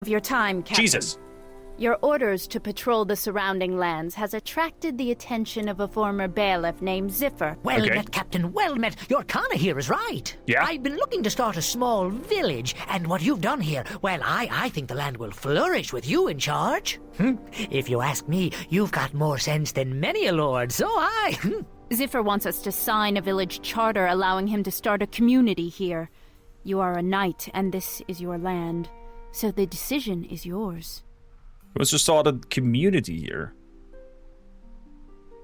of your time, Captain. Jesus. Your orders to patrol the surrounding lands has attracted the attention of a former bailiff named Ziffer. Well met, Captain, well met. Your Kana here is right. Yeah? I've been looking to start a small village, and what you've done here, well, I think the land will flourish with you in charge. If you ask me, you've got more sense than many a lord, so I... Ziffer wants us to sign a village charter allowing him to start a community here. You are a knight, and this is your land, so the decision is yours. Wants to start a community here.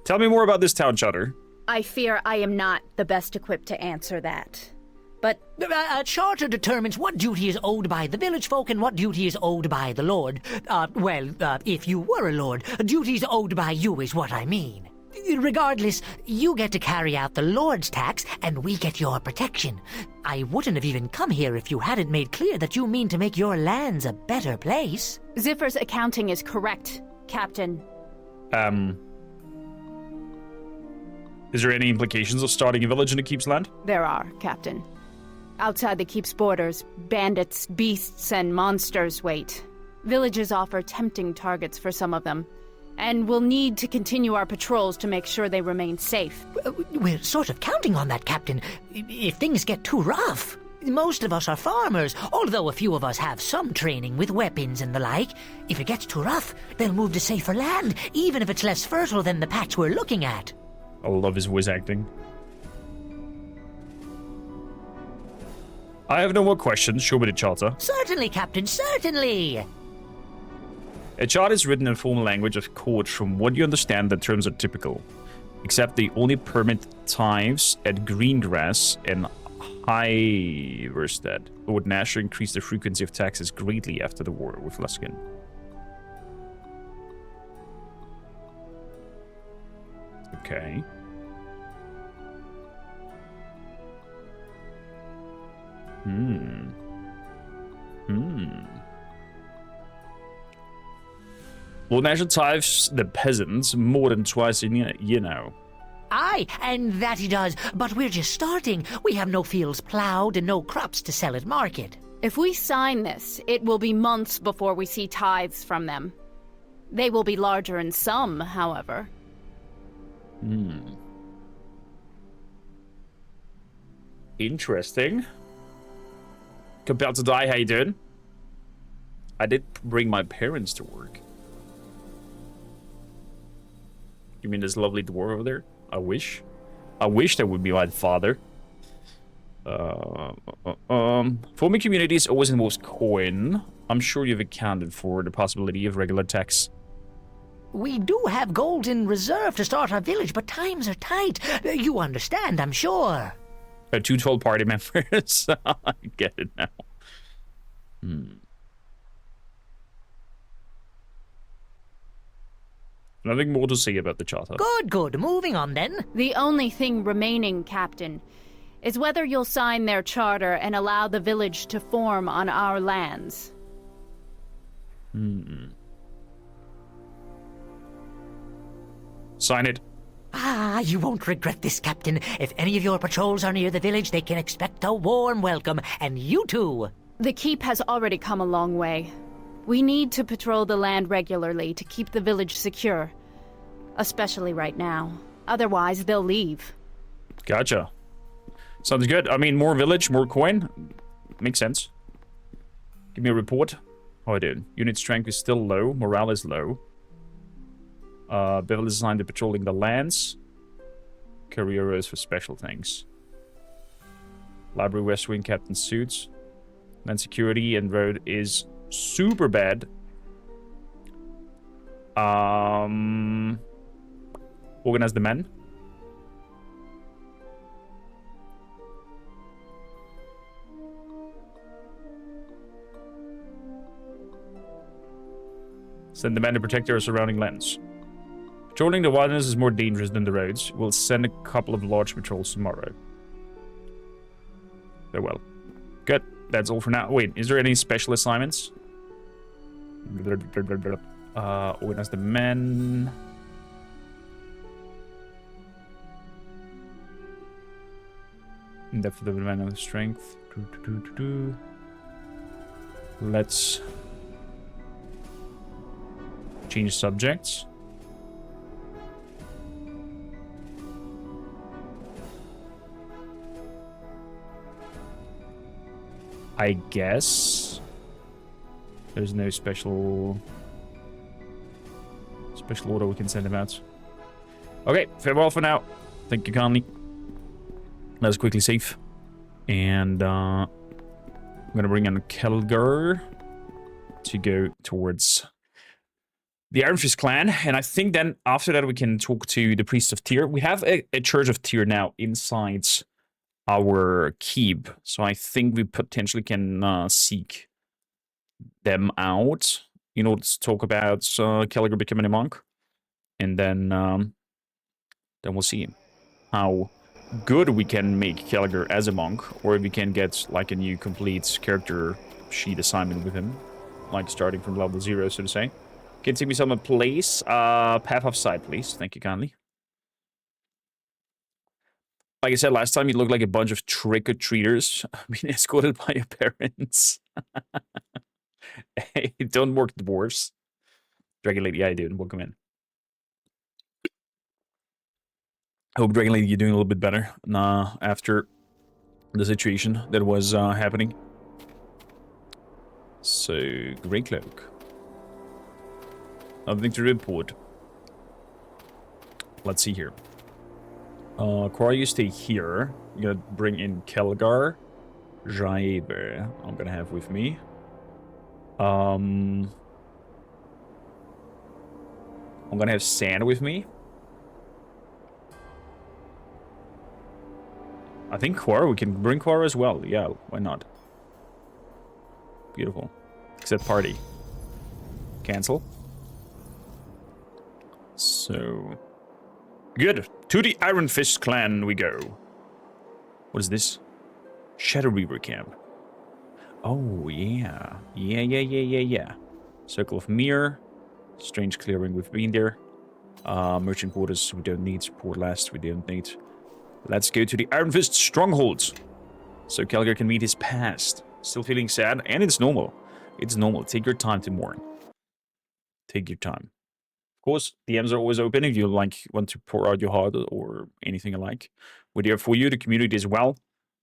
Tell me more about this town charter. I fear I am not the best equipped to answer that. But A charter determines what duty is owed by the village folk and what duty is owed by the lord. If you were a lord, duties owed by you is what I mean. Regardless, you get to carry out the lord's tax, and we get your protection. I wouldn't have even come here if you hadn't made clear that you mean to make your lands a better place. Ziffer's accounting is correct, Captain. Is there any implications of starting a village in the keep's land? There are, Captain. Outside the keep's borders, bandits, beasts, and monsters wait. Villages offer tempting targets for some of them, and we'll need to continue our patrols to make sure they remain safe. We're sort of counting on that, Captain. If things get too rough. Most of us are farmers, although a few of us have some training with weapons and the like. If it gets too rough, they'll move to safer land, even if it's less fertile than the patch we're looking at. I love his voice acting. I have no more questions. Show me the charter. Certainly, Captain, certainly. A chart is written in formal language of court. From what you understand, the terms are typical. Except they only permit tithes at Greengrass and Hiverstead, but would naturally increase the frequency of taxes greatly after the war with Luskin. Okay. Lord National tithes the peasants more than twice a year now. Aye, and that he does, but we're just starting. We have no fields plowed and no crops to sell at market. If we sign this, it will be months before we see tithes from them. They will be larger in sum, however. Interesting. Compared to Die, how you doing? I did bring my parents to work. You mean this lovely dwarf over there? I wish. I wish that would be my father. Forming communities always involves coin. I'm sure you've accounted for the possibility of regular tax. We do have gold in reserve to start our village, but times are tight. You understand, I'm sure. 212 party members. I get it now. Nothing more to say about the charter. Good. Moving on then. The only thing remaining, Captain, is whether you'll sign their charter and allow the village to form on our lands. Sign it. You won't regret this, Captain. If any of your patrols are near the village, they can expect a warm welcome, and you too. The keep has already come a long way. We need to patrol the land regularly to keep the village secure. Especially right now. Otherwise, they'll leave. Gotcha. Sounds good. I mean, more village, more coin. Makes sense. Give me a report. How I did. Unit strength is still low. Morale is low. Bevel is assigned to patrolling the lands. Career is for special things. Library West Wing Captain suits. Land security and road is super bad. Organize the men. Send the men to protect our surrounding lands. Patrolling the wilderness is more dangerous than the roads. We'll send a couple of large patrols tomorrow. Very well. Good. That's all for now. Wait, is there any special assignments? Organize the men. Depth of the men of strength. Let's Change subjects. I guess there's no special order we can send him out. Okay, farewell for now. Thank you kindly. Let's quickly save. And I'm gonna bring in Kelgar to go towards the Iron Fist clan. And I think then after that we can talk to the Priest of Tyr. We have a Church of Tyr now inside our keep, so I think we potentially can seek them out in order to talk about Kelgar becoming a monk, and then we'll see how good we can make Kelgar as a monk, or if we can get like a new complete character sheet assignment with him, like starting from level 0, so to say. Can take me some place, path of sight, please. Thank you kindly. Like I said last time, you look like a bunch of trick-or-treaters being escorted by your parents. Hey, don't work dwarves. Dragon Lady, yeah, dude, welcome in. Hope, Dragon Lady, you're doing a little bit better after the situation that was happening. So, Grey Cloak. Nothing to report. Let's see here. Cora, you stay here. I'm gonna bring in Kelgar. Jaiber, I'm gonna have with me. I'm gonna have Sand with me. I think Cora, we can bring Cora as well. Yeah, why not? Beautiful. Except party. Cancel. So... good. To the Iron Fist clan we go. What is this? Shadow Reaver camp. Oh, yeah. Yeah. Circle of Mirror. Strange clearing, we've been there. Merchant quarters, we don't need. Port last, we don't need. Let's go to the Iron Fist strongholds. So Kelgar can meet his past. Still feeling sad, and it's normal. It's normal. Take your time to mourn. Take your time. Of course, DMs are always open if you want to pour out your heart or anything alike. We're there for you, the community as well.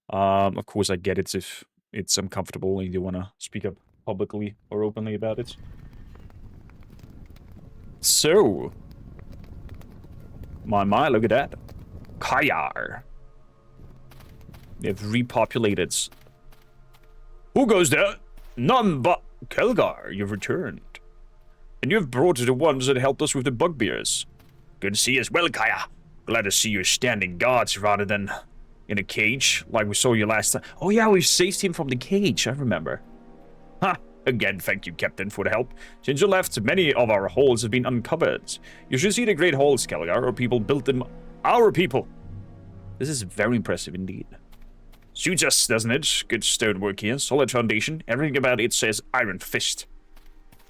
Of course, I get it if it's uncomfortable and you want to speak up publicly or openly about it. So, my, look at that. Kayar. They've repopulated. Who goes there? None but Kelgar, you've returned. And you have brought the ones that helped us with the bugbears. Good to see you as well, Kaya. Glad to see you standing guards rather than in a cage, like we saw you last time. Oh yeah, we saved him from the cage, I remember. Ha! Again, thank you, Captain, for the help. Since you left, many of our halls have been uncovered. You should see the great halls, Kelgar. Our people built them. Our people! This is very impressive indeed. Suits us, doesn't it? Good stonework here, solid foundation. Everything about it says Iron Fist.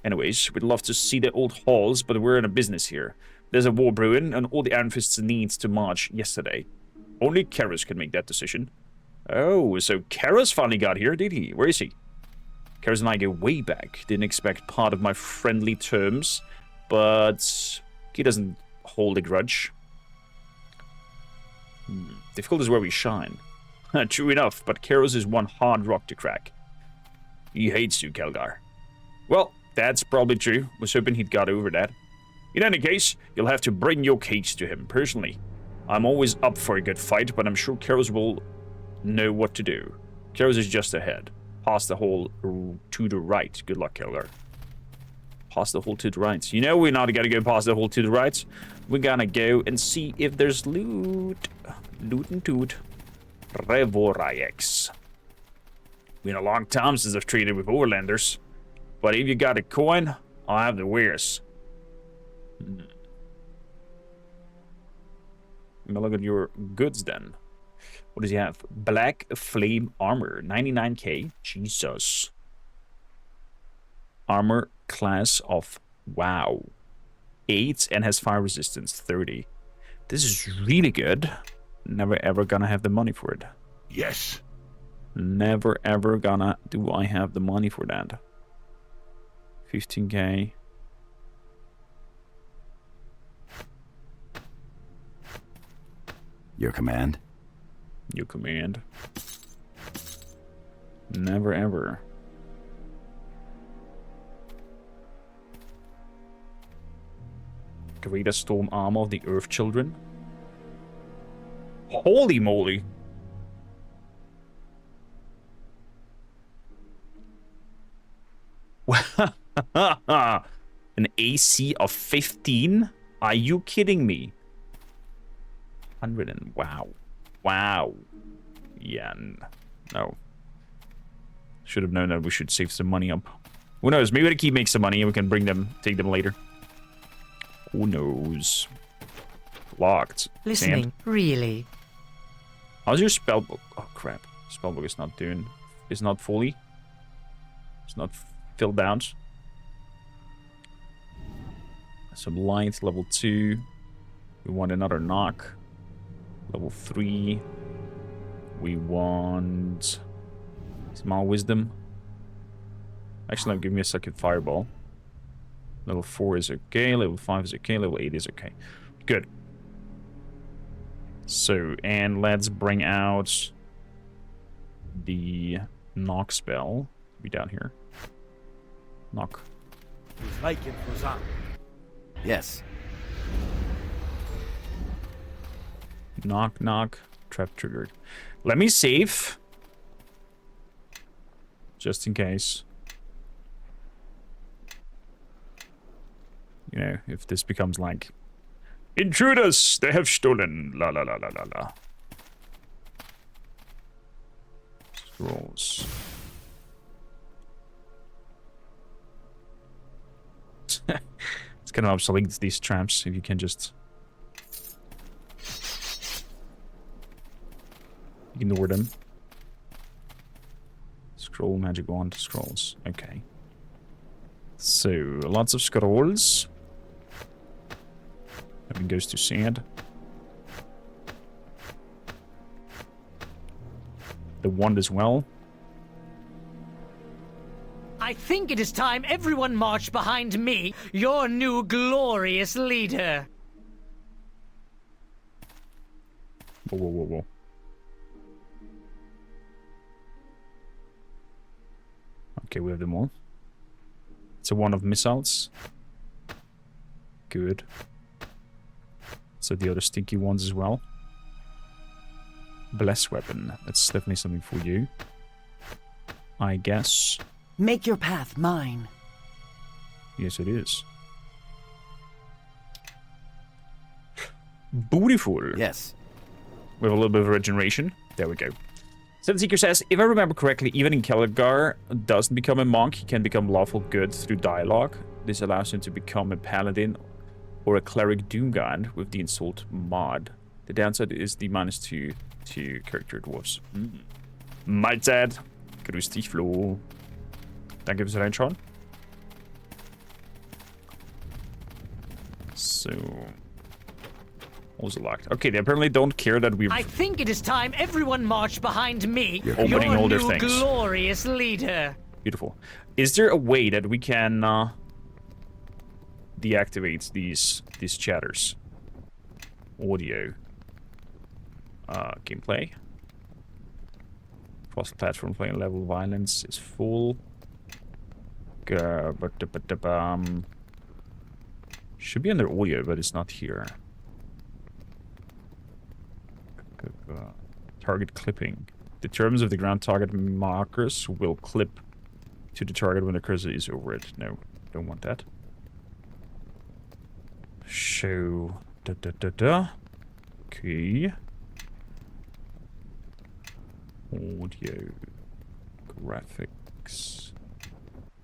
Anyways, we'd love to see the old halls, but we're in a business here. There's a war brewing, and all the Iron Fists needs to march yesterday. Only Karas can make that decision. Oh, so Karas finally got here, did he? Where is he? Karas and I go way back. Didn't expect part of my friendly terms, but he doesn't hold a grudge. Difficult is where we shine. True enough, but Karas is one hard rock to crack. He hates you, Kelgar. Well, that's probably true. Was hoping he'd got over that. In any case, you'll have to bring your case to him personally. I'm always up for a good fight, but I'm sure Karas will know what to do. Karas is just ahead. Past the hole to the right. Good luck, Kelgar. Past the hole to the right. You know we're not gonna go past the hole to the right. We're gonna go and see if there's loot. Loot and toot. Revorayex. Been a long time since I've traded with overlanders. But if you got a coin, I'll have the wares. Let me look at your goods then. What does he have? Black Flame Armor, 99k. Jesus. Armor class of wow. 8 and has fire resistance, 30. This is really good. Never ever gonna have the money for it. Yes. Never ever gonna do I have the money for that. 15k. Your command. Your command. Never ever. Greatest storm armor of the Earth Children. Holy moly! An AC of 15? Are you kidding me? 100 and wow. Wow. Yeah, no. Should have known that we should save some money up. Who knows? Maybe the key makes some money and we can take them later. Who knows? Locked. Listening, Sand. really? How's your spellbook? Oh crap. Spellbook is not fully. It's not filled out. Some light, level 2. We want another knock. Level 3. We want small wisdom. Actually, give me a second fireball. Level 4 is okay, level 5 is okay, level 8 is okay. Good. So, and let's bring out the knock spell. Be down here. Knock. Yes. Knock, knock. Trap triggered. Let me save. Just in case. You know, if this becomes like... Intruders! They have stolen! La la la la la la. Scrolls. It's kind of obsolete, these traps, if you can just... Ignore them. Scroll, magic wand, scrolls. Okay. So, lots of scrolls. Everything goes to sand. The wand as well. I think it is time everyone march behind me, your new glorious leader. Whoa, whoa, whoa, whoa. Okay, we have them all. It's a wand of missiles. Good. So the other stinky ones as well. Bless weapon. That's definitely something for you. I guess. Make your path mine. Yes, it is. Beautiful. Yes. We have a little bit of regeneration. There we go. Seven Seeker says, if I remember correctly, even in Kelgar doesn't become a monk, he can become lawful good through dialogue. This allows him to become a paladin or a cleric Doomguard with the insult mod. The downside is the -2 to character dwarfs. Mahlzeit. Grüß dich, Flo. Danke fürs Reinschauen. So... Also locked. Okay, they apparently don't care that we're... I think it is time everyone march behind me, opening your all their new things. glorious leader. Beautiful. Is there a way that we can deactivate these chatters? Audio. Gameplay. Cross-platform playing level violence is full. Should be under audio, but it's not here. Target clipping. Determines if the ground target markers will clip to the target when the cursor is over it. No, don't want that. Show. Okay. Audio. Graphics.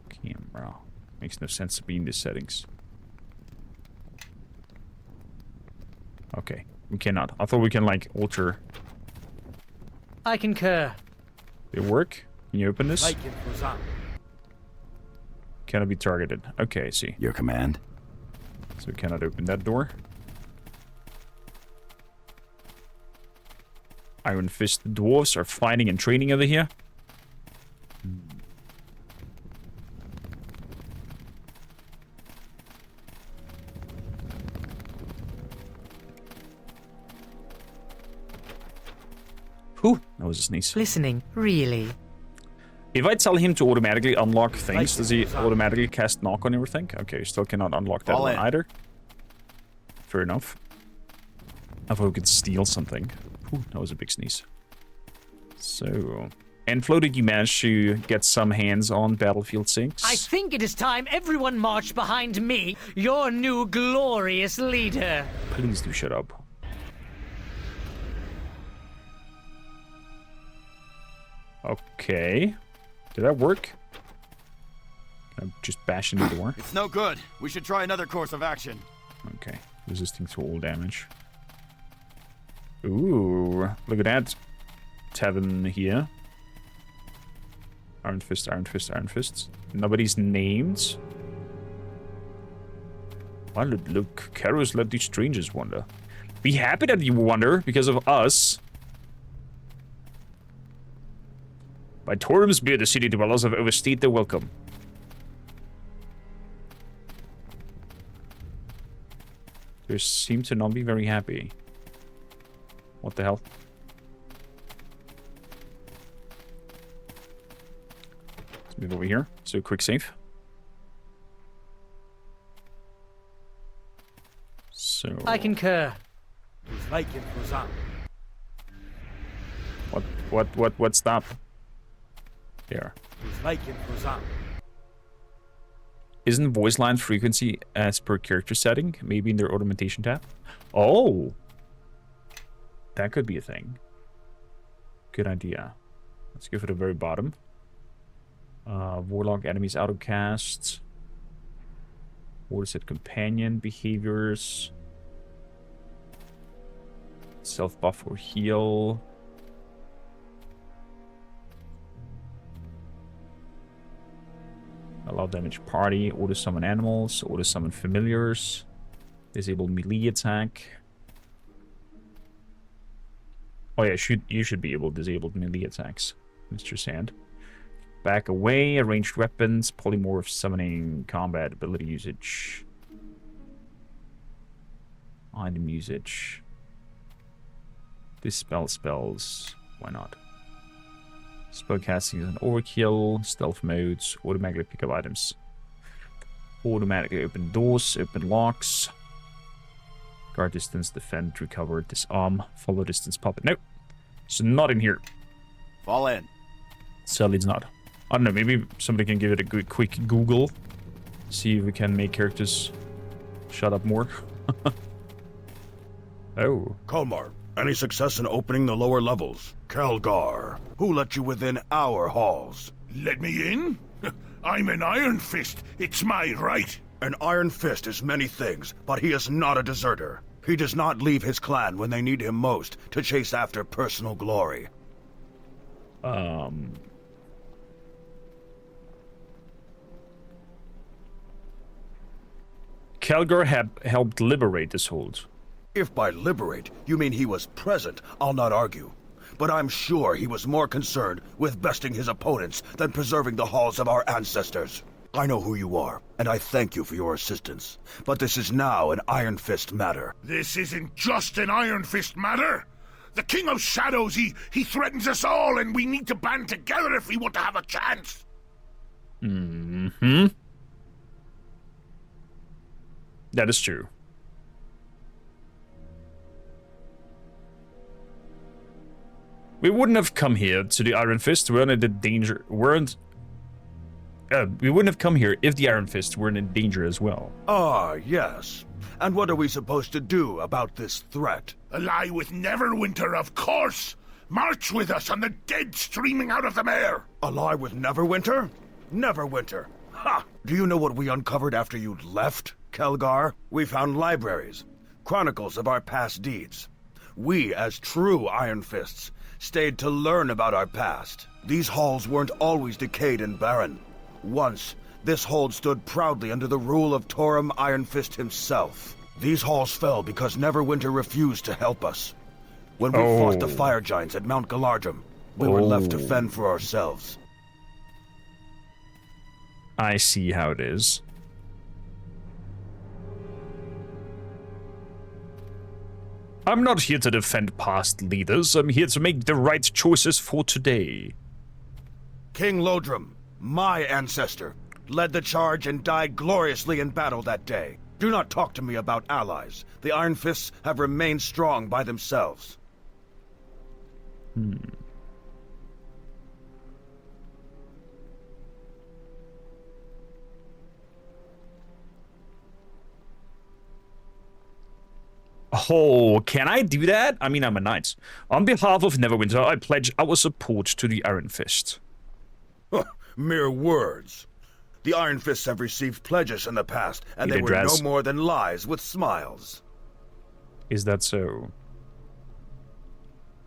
Camera. Makes no sense to be in the settings. Okay. We cannot. I thought we can, like, alter. I concur. Did it work? Can you open this? Cannot be targeted. Okay, I see. Your command. So we cannot open that door. Iron Fist dwarves are fighting and training over here. Whew, that was a sneeze. Listening, really. If I tell him to automatically unlock things, does he automatically cast knock on everything? Okay, you still cannot unlock that one either. Fair enough. I thought we could steal something. Whew, that was a big sneeze. So... And Flo, did you manage to get some hands on Battlefield 6? I think it is time everyone marched behind me, your new glorious leader. Please do shut up. Okay. Did that work? Can I just bash in the door? It's no good. We should try another course of action. Okay. Resisting to all damage. Ooh. Look at that tavern here. Iron Fist, Iron Fist, Iron Fist. Nobody's named. Well, look. Karos let these strangers wander. Be happy that you wander because of us. By Torum's beard, the city dwellers have overstayed their welcome. They seem to not be very happy. What the hell? Let's move over here. So quick save. So... I concur. What's that? There. Isn't voice line frequency as per character setting? Maybe in their automation tab? Oh! That could be a thing. Good idea. Let's go for the very bottom. Warlock enemies autocast. What is it? Companion behaviors. Self buff or heal. Allow damage party, auto summon animals, auto summon familiars, disable melee attack. Oh yeah, you should be able to disable melee attacks, Mr. Sand. Back away, ranged weapons, polymorph summoning, combat ability usage. Item usage. Dispel spells, why not? Spellcasting is an overkill, stealth modes, automatically pick up items. Automatically open doors, open locks. Guard distance, defend, recover, disarm, follow distance, puppet. Nope. So not in here. Fall in. Sadly it's not. I don't know, maybe somebody can give it a good quick Google. See if we can make characters shut up more. Oh. Kalmar, any success in opening the lower levels? Kelgar, who let you within our halls? Let me in? I'm an Iron Fist. It's my right. An Iron Fist is many things, but he is not a deserter. He does not leave his clan when they need him most to chase after personal glory. Kelgar had helped liberate this hold. If by liberate you mean he was present, I'll not argue. But I'm sure he was more concerned with besting his opponents than preserving the halls of our ancestors. I know who you are, and I thank you for your assistance. But this is now an Iron Fist matter. This isn't just an Iron Fist matter. The King of Shadows, he threatens us all, and we need to band together if we want to have a chance. Mm-hmm. That is true. We wouldn't have come here to the Iron Fist. We wouldn't have come here if the Iron Fist weren't in danger as well. Ah, yes. And what are we supposed to do about this threat? Ally with Neverwinter, of course. March with us on the dead streaming out of the mare. Ally with Neverwinter? Neverwinter. Ha! Do you know what we uncovered after you'd left, Kelgar? We found libraries, chronicles of our past deeds. We, as true Iron Fists, stayed to learn about our past. These halls weren't always decayed and barren. Once, this hold stood proudly under the rule of Torum Iron Fist himself. These halls fell because Neverwinter refused to help us. When we fought the fire giants at Mount Galardrum, we were left to fend for ourselves. I see how it is. I'm not here to defend past leaders. I'm here to make the right choices for today. King Lodrum, my ancestor, led the charge and died gloriously in battle that day. Do not talk to me about allies. The Iron Fists have remained strong by themselves. Oh, can I do that? I mean, I'm a knight. On behalf of Neverwinter, I pledge our support to the Iron Fist. Mere words. The Iron Fists have received pledges in the past, and they were no more than lies with smiles. Is that so?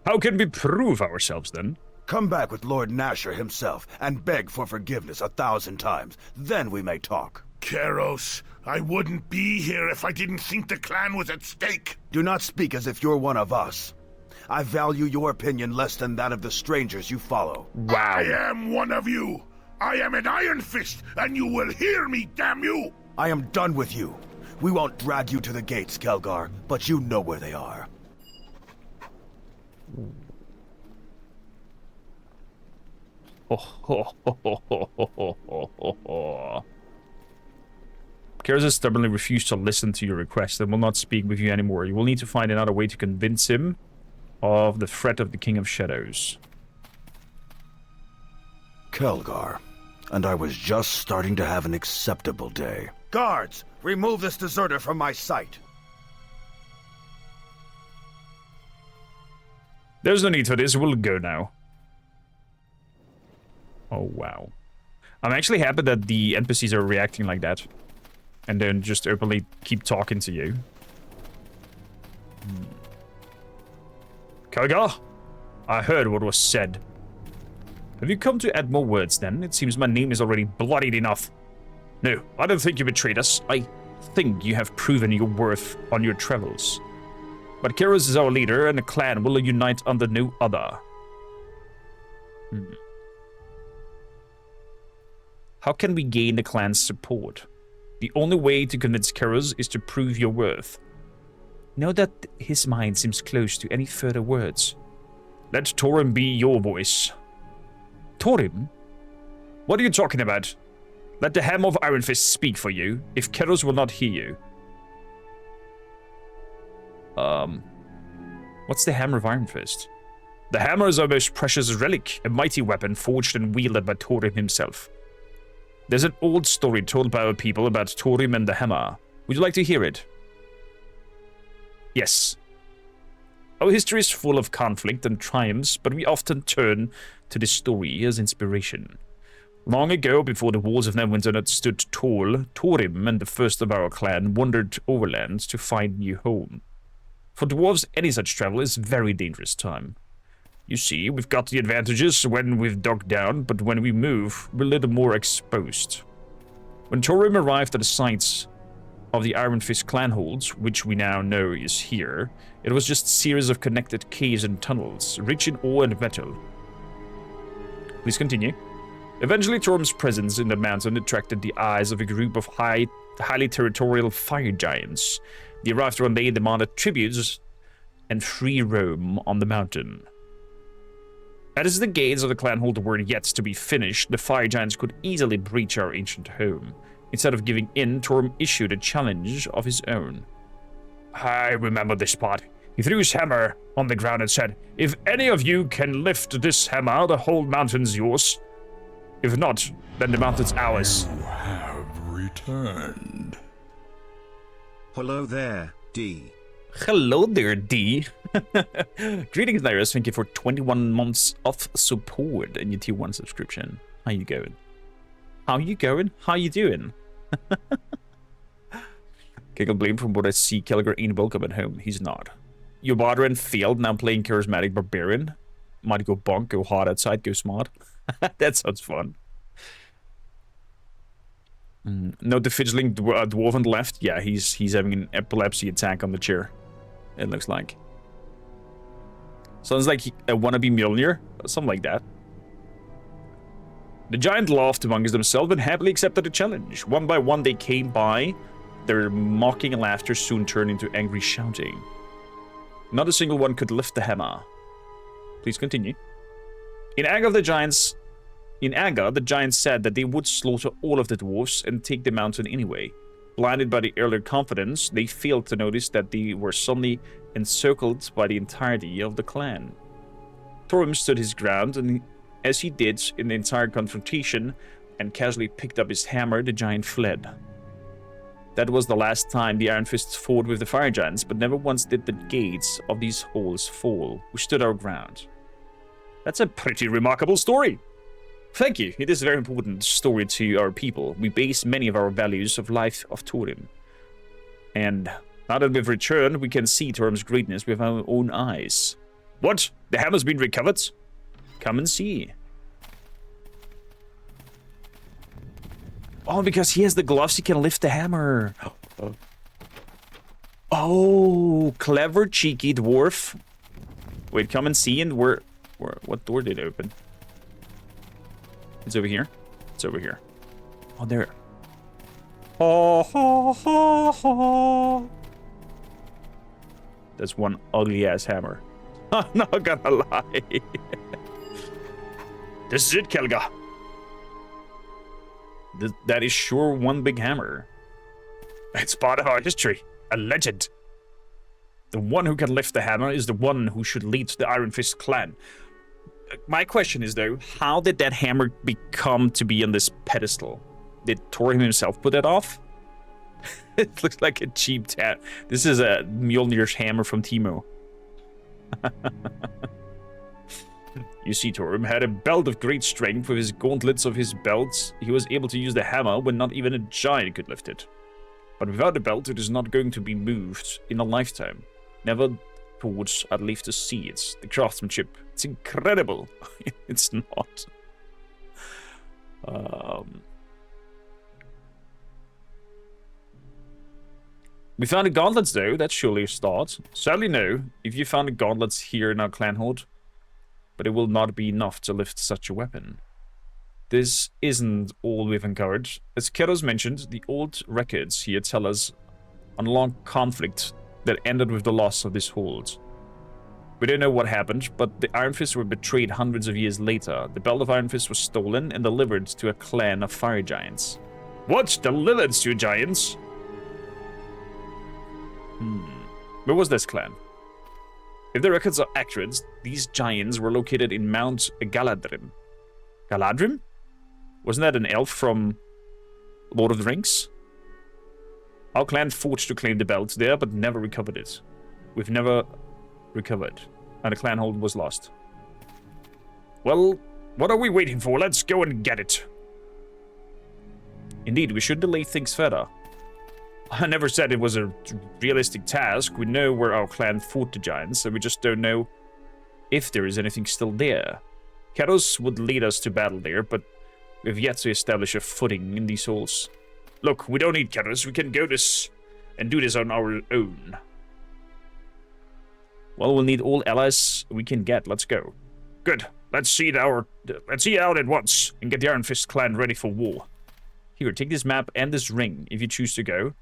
How can we prove ourselves, then? Come back with Lord Nasher himself, and beg for forgiveness 1,000 times. Then we may talk. Keros, I wouldn't be here if I didn't think the clan was at stake. Do not speak as if you're one of us. I value your opinion less than that of the strangers you follow. Wow. I am one of you. I am an Iron Fist, and you will hear me, damn you! I am done with you. We won't drag you to the gates, Kelgar, but you know where they are. Keros has stubbornly refused to listen to your request and will not speak with you anymore. You will need to find another way to convince him of the threat of the King of Shadows. Kelgar, and I was just starting to have an acceptable day. Guards, remove this deserter from my sight. There's no need for this, we'll go now. Oh, wow. I'm actually happy that the NPCs are reacting like that. And then just openly keep talking to you. Kelgar, I heard what was said. Have you come to add more words, then? It seems my name is already bloodied enough. No, I don't think you betrayed us. I think you have proven your worth on your travels. But Keros is our leader, and the clan will unite under no other. How can we gain the clan's support? The only way to convince Keros is to prove your worth. Know that his mind seems close to any further words. Let Torim be your voice. Torim? What are you talking about? Let the Hammer of Iron Fist speak for you, if Keros will not hear you. What's the Hammer of Iron Fist? The hammer is our most precious relic, a mighty weapon forged and wielded by Torim himself. There's an old story told by our people about Torim and the hammer. Would you like to hear it? Yes. Our history is full of conflict and triumphs, but we often turn to this story as inspiration. Long ago, before the walls of Neverwinter had stood tall, Torim and the first of our clan wandered overland to find new home. For dwarves, any such travel is a very dangerous time. You see, we've got the advantages when we've dug down, but when we move, we're a little more exposed. When Torim arrived at the sites of the Iron Fist clan holds, which we now know is here, it was just a series of connected caves and tunnels, rich in ore and metal. Please continue. Eventually, Torim's presence in the mountain attracted the eyes of a group of highly territorial fire giants. They arrived one day and demanded tributes and free roam on the mountain. As the gates of the clan hold were yet to be finished, the fire giants could easily breach our ancient home. Instead of giving in, Torim issued a challenge of his own. I remember this part. He threw his hammer on the ground and said, "If any of you can lift this hammer, the whole mountain's yours. If not, then the mountain's ours." You have returned. Hello there, D. Hello there, D. Greetings, Nyrus. Thank you for 21 months of support and your tier 1 subscription. How you going? How you going? How you doing? Can't complain from what I see. Kelgar ain't welcome at home. He's not. Your Bardren failed, now playing Charismatic Barbarian. Might go bonk, go hard outside, go smart. That sounds fun. Note the fidgeting dwarf on the left. Yeah, he's having an epilepsy attack on the chair. It looks like. Sounds like a wannabe Mjolnir. Something like that. The giant laughed amongst themselves and happily accepted the challenge. One by one they came by. Their mocking laughter soon turned into angry shouting. Not a single one could lift the hammer. Please continue. In anger, the giants said that they would slaughter all of the dwarves and take the mountain anyway. Blinded by the earlier confidence, they failed to notice that they were suddenly encircled by the entirety of the clan. Thorim stood his ground, and as he did in the entire confrontation, and casually picked up his hammer, the giant fled. That was the last time the Iron Fists fought with the Fire Giants, but never once did the gates of these halls fall. We stood our ground. That's a pretty remarkable story. Thank you. It is a very important story to our people. We base many of our values of life of Thorim. And now that we've returned, we can see Thorim's greatness with our own eyes. What? The hammer's been recovered? Come and see. Oh, because he has the gloves, he can lift the hammer. Oh, clever, cheeky dwarf. Wait, come and see, and what door did it open? It's over here. It's over here. Oh, there. Ha ha ha ha. That's one ugly ass hammer. I'm not gonna lie. This is it, Kelga. That is sure one big hammer. It's part of our history. A legend. The one who can lift the hammer is the one who should lead the Iron Fist clan. My question is, though, how did that hammer become to be on this pedestal? Did Thorim himself put that off? It looks like a cheap tat. This is a Mjolnir's hammer from Teemo. You see, Thorim had a belt of great strength. With his gauntlets of his belts, he was able to use the hammer when not even a giant could lift it. But without the belt, it is not going to be moved in a lifetime. Never thought I'd live to see it. The craftsmanship, it's incredible. It's not. We found the gauntlets, though. That's surely a start. Sadly, no. If you found the gauntlets here in our clan horde, but it will not be enough to lift such a weapon. This isn't all we've uncovered. As Keros mentioned, the old records here tell us on a long conflict that ended with the loss of this hold. We don't know what happened, but the Iron Fists were betrayed hundreds of years later. The Belt of Iron Fist was stolen and delivered to a clan of fire giants. What? Delivered to giants? Where was this clan? If the records are accurate, these giants were located in Mount Galadrim. Galadrim? Wasn't that an elf from Lord of the Rings? Our clan fought to claim the belt there, but never recovered it. We've never recovered, and the clan hold was lost. Well, what are we waiting for? Let's go and get it. Indeed, we should delay things further. I never said it was a realistic task. We know where our clan fought the giants, and we just don't know if there is anything still there. Keros would lead us to battle there, but we've yet to establish a footing in these halls. Look, we don't need Keros. We can go this and do this on our own. Well, we'll need all allies we can get. Let's go. Good. Let's see it out at once and get the Iron Fist clan ready for war. Here, take this map and this ring if you choose to go.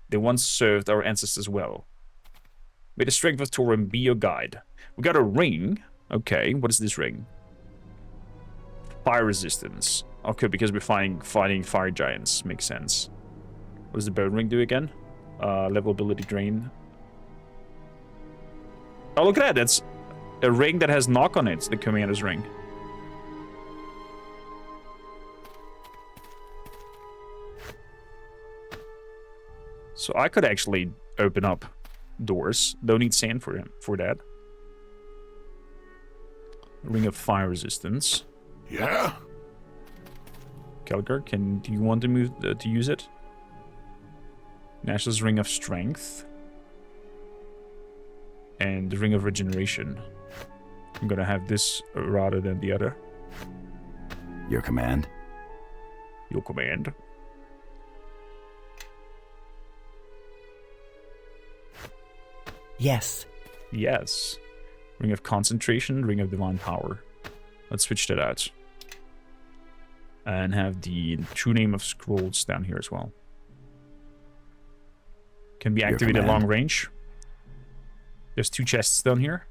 They once served our ancestors well. May the strength of Thorim be your guide. We got a ring. Okay, what is this ring? Fire resistance. Okay, because we're fighting fire giants. Makes sense. What does the bone ring do again? Level ability drain. Oh, look at that. That's a ring that has knock on it. The commander's ring. So I could actually open up doors. Don't need sand for that. Ring of fire resistance. Yeah? Kelgar, do you want to move to use it? Nash's ring of strength. And the ring of regeneration. I'm gonna have this rather than the other. Your command. Your command. Yes. Yes. Ring of concentration, ring of divine power. Let's switch that out. And have the true name of scrolls down here as well. Can be activated long range. There's 2 chests down here.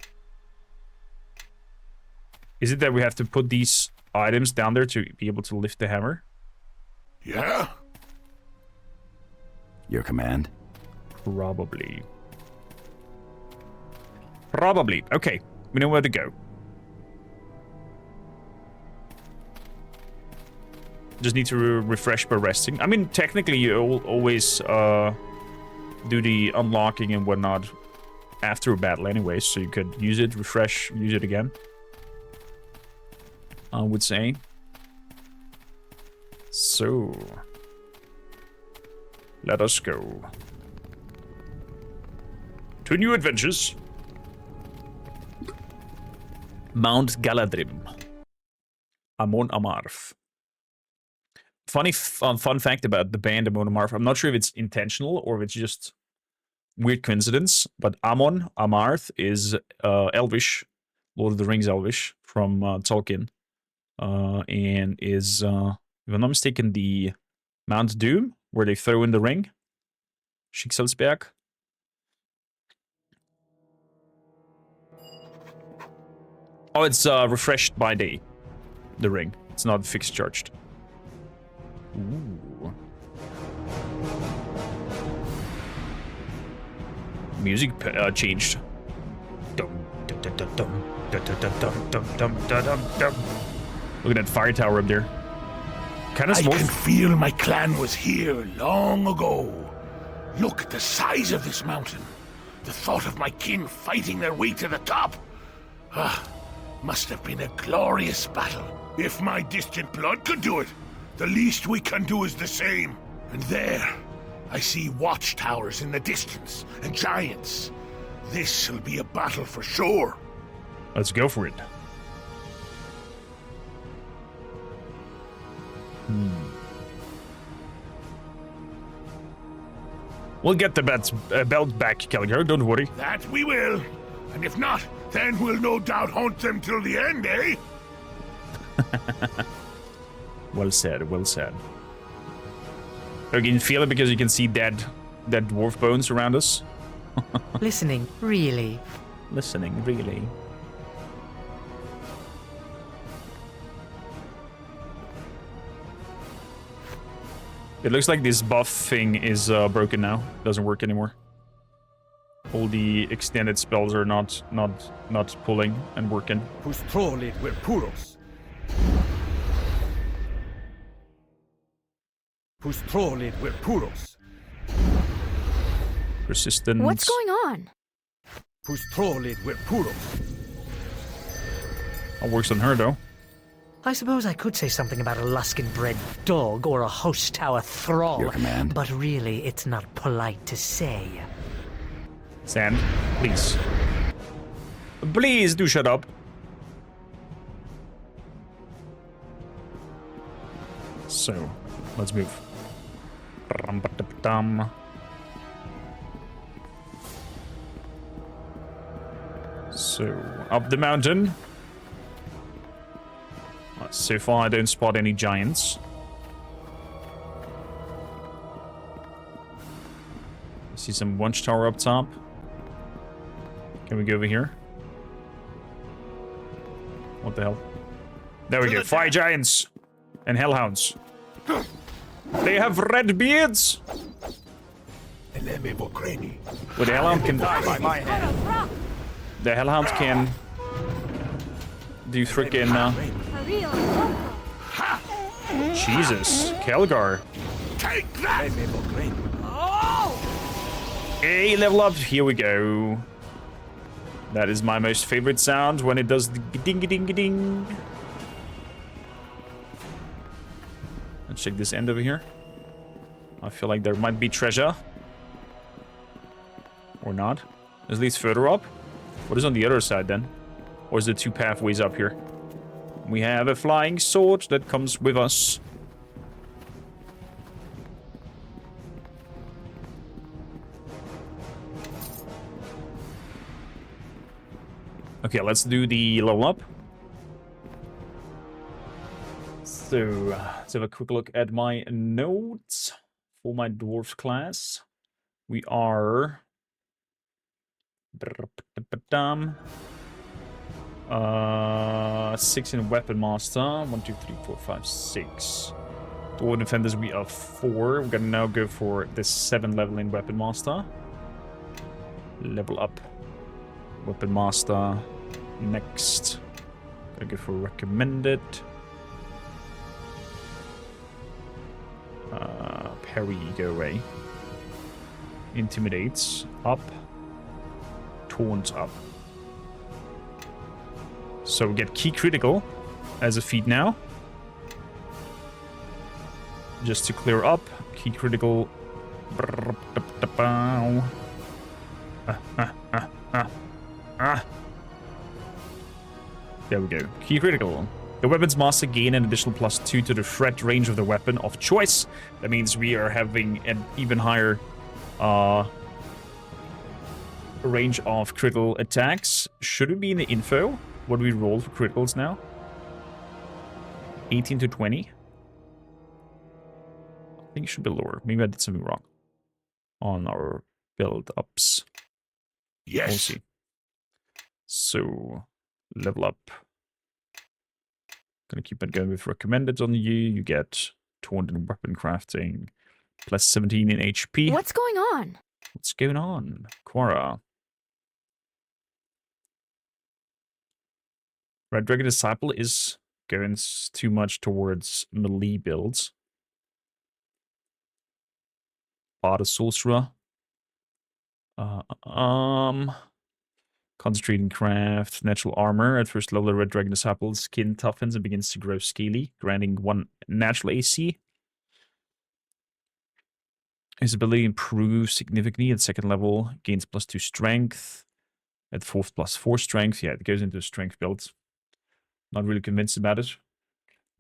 Is it that we have to put these items down there to be able to lift the hammer? Yeah? Your command? Probably. Probably. Okay, we know where to go. Just need to refresh by resting. I mean, technically, you always do the unlocking and whatnot after a battle anyway, so you could use it, refresh, use it again. I would say. So, let us go to new adventures. Mount Galadrim. Amon Amarth. Funny fun fact about the band Amon Amarth. I'm not sure if it's intentional or if it's just weird coincidence, but Amon Amarth is Elvish, Lord of the Rings Elvish from Tolkien, and is, if I'm not mistaken, the Mount Doom where they throw in the ring, Schicksalsberg. Oh, it's refreshed by day, the ring. It's not fixed charged. Ooh. Music changed. Look at that fire tower up there. Kind of small. I can feel my clan was here long ago. Look at the size of this mountain. The thought of my kin fighting their way to the top. Must have been a glorious battle. If my distant blood could do it, the least we can do is the same. And there, I see watchtowers in the distance, and giants. This'll be a battle for sure. Let's go for it. We'll get the belt back, Kelliger, don't worry. That we will. And if not, then we'll no doubt haunt them till the end, eh? Well said, well said. You can feel it because you can see dead dwarf bones around us. Listening, really. Listening, really. It looks like this buff thing is broken now. Doesn't work anymore. All the extended spells are not pulling and working. puros. Resistance. What's going on? That works on her though. I suppose I could say something about a Luskin-bred dog or a house tower thrall. Your command? But really, it's not polite to say. Sand, please. Please do shut up. So, let's move. So, up the mountain. So far, I don't spot any giants. I see some watchtower up top. Can we go over here? What the hell? There we go. Fire giants and hellhounds. They have red beards. Well, the hellhound can die by my hand. The hellhound can do frickin' Jesus, Kelgar. Take that! Hey, level up. Here we go. That is my most favorite sound when it does the ding-a-ding-a-ding. Let's check this end over here. I feel like there might be treasure. Or not. At least further up. What is on the other side then? Or is there 2 pathways up here? We have a flying sword that comes with us. Okay, let's do the level up. So, let's have a quick look at my notes for my dwarf class. We are Six in Weapon Master. 1, 2, 3, 4, 5, 6. Dwarven Defenders, we are 4. We're gonna now go for the 7 level in Weapon Master. Level up. Weapon Master. Next. Gonna go for Recommended. Parry, go away. Intimidates, up. Taunts, up. So we get Key Critical as a feat now. Just to clear up. Key Critical. There we go. Key Critical. The Weapons Master gain an additional +2 to the threat range of the weapon of choice. That means we are having an even higher range of critical attacks. Should it be in the info? What do we roll for criticals now? 18 to 20. I think it should be lower. Maybe I did something wrong on our build-ups. Yes. We'll see. So, level up. Gonna keep it going with recommended on you. You get 200 weapon crafting, +17 in HP. What's going on? What's going on? Quora. Red Dragon Disciple is going too much towards melee builds. Bard Sorcerer. Concentrating craft, natural armor. At first level, the Red Dragon Disciple's skin toughens and begins to grow scaly, granting 1 natural AC. His ability improves significantly at second level, gains +2 strength. At fourth, +4 strength. Yeah, it goes into a strength build. Not really convinced about it.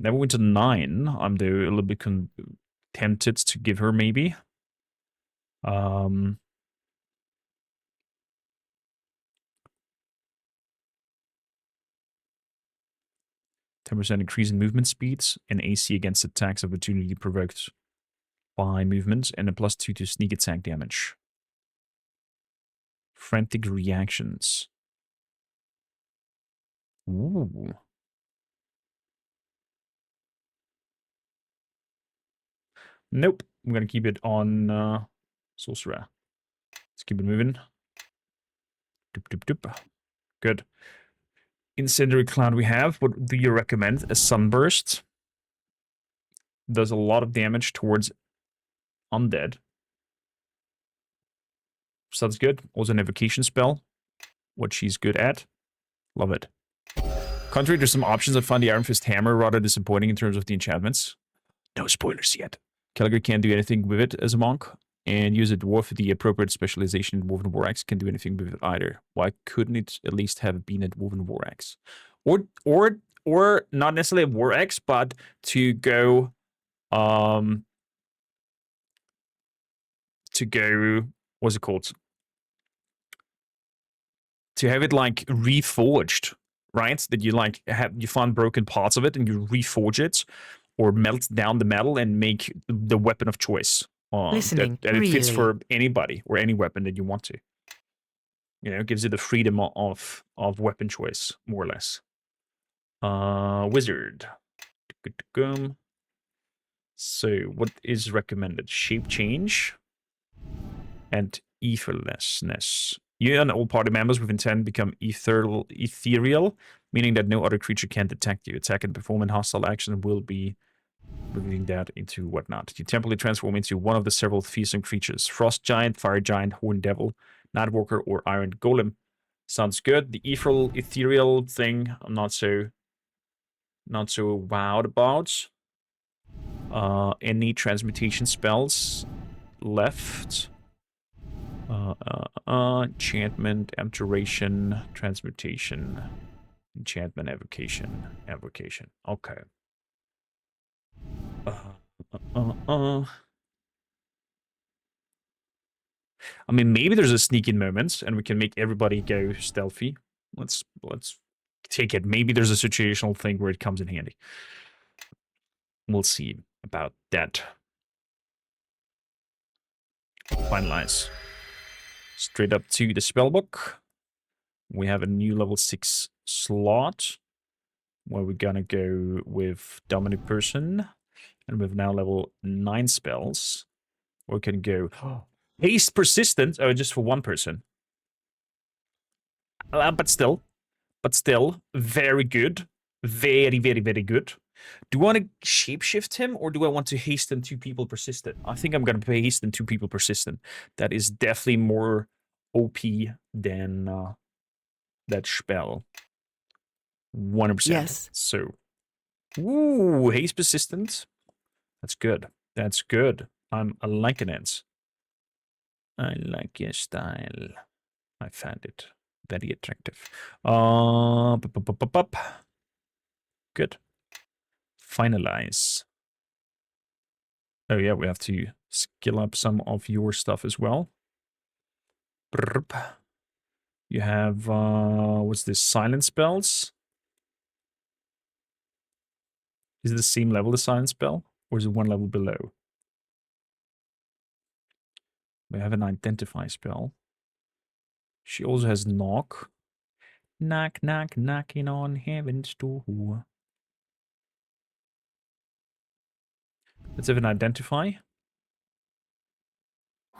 Neverwinter 9, I'm though a little bit tempted to give her maybe. 10% increase in movement speeds and AC against attacks of opportunity provoked by movement, and a +2 to sneak attack damage. Frantic reactions. Ooh. Nope. I'm gonna keep it on Sorcerer. Let's keep it moving. Doop, doop, doop. Good. Incendiary Cloud we have. What do you recommend? A Sunburst. Does a lot of damage towards undead. Sounds good. Also an evocation spell. What she's good at. Love it. Contrary to some options, I find the Iron Fist Hammer rather disappointing in terms of the enchantments. No spoilers yet. Calgary can't do anything with it as a monk. And use a dwarf with the appropriate specialization in Dwarven War Axe can do anything with it either. Why couldn't it at least have been a Dwarven War Axe? Or not necessarily a War Axe, but to go what's it called? To have it like reforged, right? That you like you find broken parts of it and you reforge it, or melt down the metal and make the weapon of choice. Listening, that it fits really? for anybody or any weapon that you want to. You know, it gives you the freedom of weapon choice, more or less. Wizard. So, what is recommended? Shape change and etherlessness. You and all party members within 10 become ethereal, meaning that no other creature can detect you. Attack and perform an hostile action will be moving that into whatnot. You temporarily transform into one of the several fearsome creatures. Frost Giant, Fire Giant, Horn Devil, Nightwalker, or Iron Golem. Sounds good. The ethereal thing, I'm not so wowed about. Any transmutation spells left. Enchantment, abjuration, transmutation, enchantment, evocation. Okay. I mean, maybe there's a sneaking moment, and we can make everybody go stealthy. Let's take it. Maybe there's a situational thing where it comes in handy. We'll see about that. Finalize. Straight up to the spellbook. We have a new level 6 slot where we're gonna go with Dominant Person. And we've now level 9 spells. We can go Haste Persistent. Oh, just for one person. But still, very good. Very, very, very good. Do I want to shapeshift him, or do I want to hasten 2 people persistent? I think I'm going to hasten 2 people persistent. That is definitely more OP than that spell. 100%. Yes. So, ooh, haste persistent. That's good. That's good. I'm liking it. I like your style. I found it very attractive. Good. Finalize. Oh yeah, we have to skill up some of your stuff as well. You have what's this? Silent spells. Is it the same level as silent spell, or is it one level below? We have an identify spell. She also has knock. Knock, knock, knocking on heaven's door. Let's have an identify.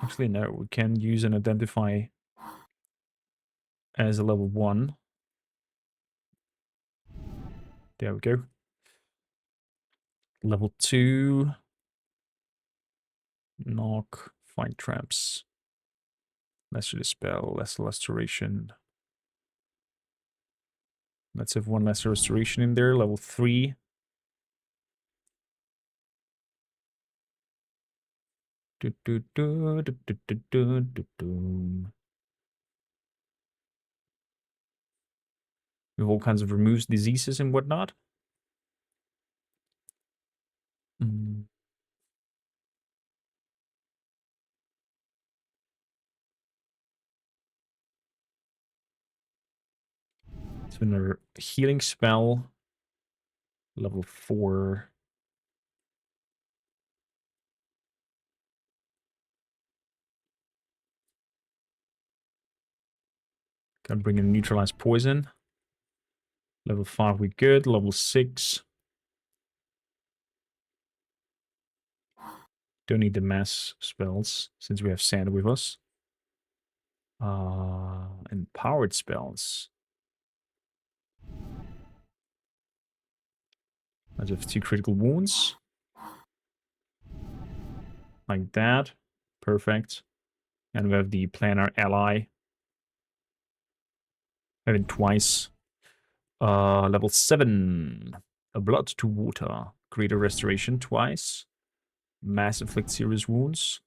Actually, no, we can use an identify as a level 1. There we go. Level 2. Knock, find traps. Lesser dispel, lesser restoration. Let's have 1 lesser restoration in there. Level 3. We have all kinds of removes diseases and whatnot. It's another healing spell. Level 4. Can bring in neutralize poison. Level 5 we good. Level 6. Don't need the mass spells since we have sand with us. Empowered spells. Let's have 2 critical wounds. Like that. Perfect. And we have the planar ally. Have it twice. Level 7. A blood to water. Greater restoration twice. Mass inflict serious wounds.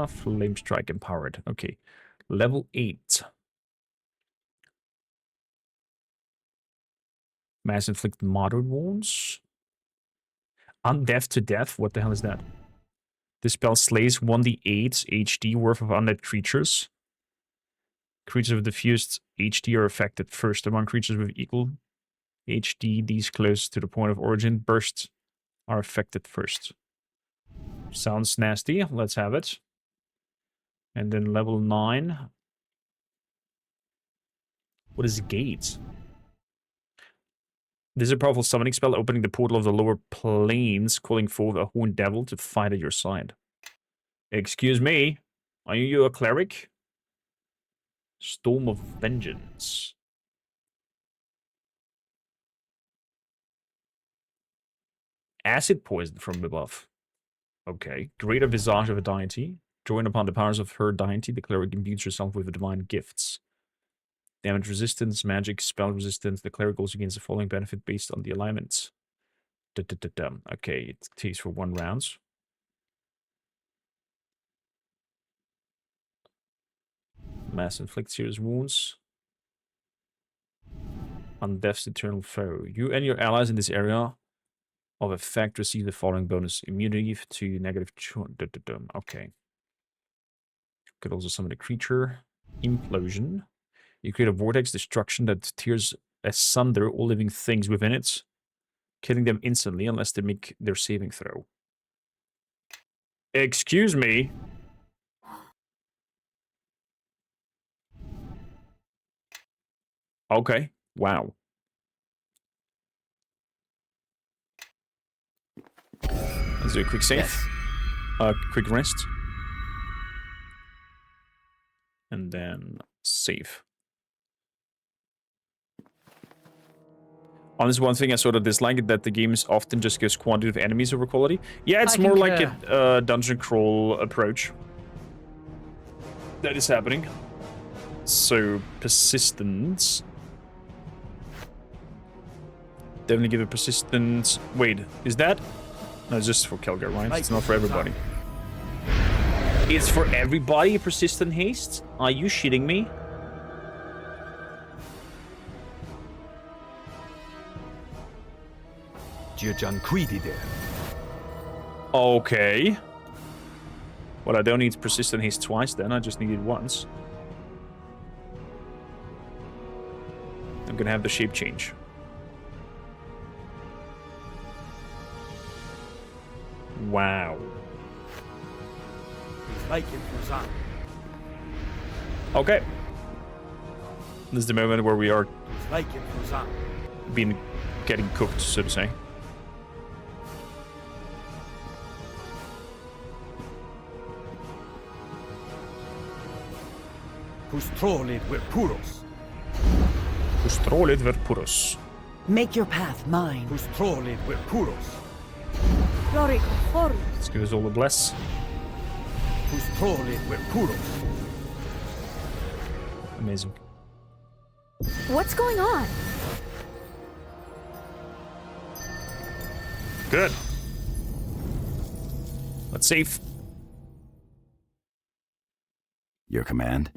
Flame strike empowered. Okay. Level 8. Mass inflict moderate wounds. Undeath to death. What the hell is that? This spell slays 1d8 HD worth of undead creatures. Creatures with diffused HD are affected first. Among creatures with equal HD, these close to the point of origin burst are affected first. Sounds nasty. Let's have it. And then level 9. What is Gate? This is a powerful summoning spell opening the portal of the lower planes, calling forth a horned devil to fight at your side. Excuse me? Are you a cleric? Storm of Vengeance. Acid poison from above. Okay. Greater visage of a deity. Drawing upon the powers of her deity, the cleric imbues herself with divine gifts. Damage resistance, magic, spell resistance. The cleric also gains the following benefit based on the alignments. Okay, it takes for 1 round. Mass inflict serious wounds. On death's eternal foe. You and your allies in this area of effect receive the following bonus. Immunity to negative... Okay. Could also summon a creature. Implosion. You create a vortex destruction that tears asunder all living things within it. Killing them instantly unless they make their saving throw. Excuse me? Okay. Wow. Let's do a quick save. Yes. Quick rest. And then save. Honestly, one thing I sort of dislike that the game often just gives quantity of enemies over quality. Yeah, it's more like a dungeon crawl approach that is happening. So, persistence. Definitely give it persistence. Wait, is that? No, it's just for Kelgar, right? It's not for everybody. It's for everybody, persistent haste? Are you shitting me? Okay. Well, I don't need persistent haste twice then, I just need it once. I'm gonna have the shape change. Wow. Okay. This is the moment where we are getting cooked, so to say. Pustrolit ver puros. Pustrolit ver puros. Make your path mine. Pustrolit ver puros. Let's give us all a bless. Pustrolit ver puros. Amazing. What's going on? Good. Let's save. Your command?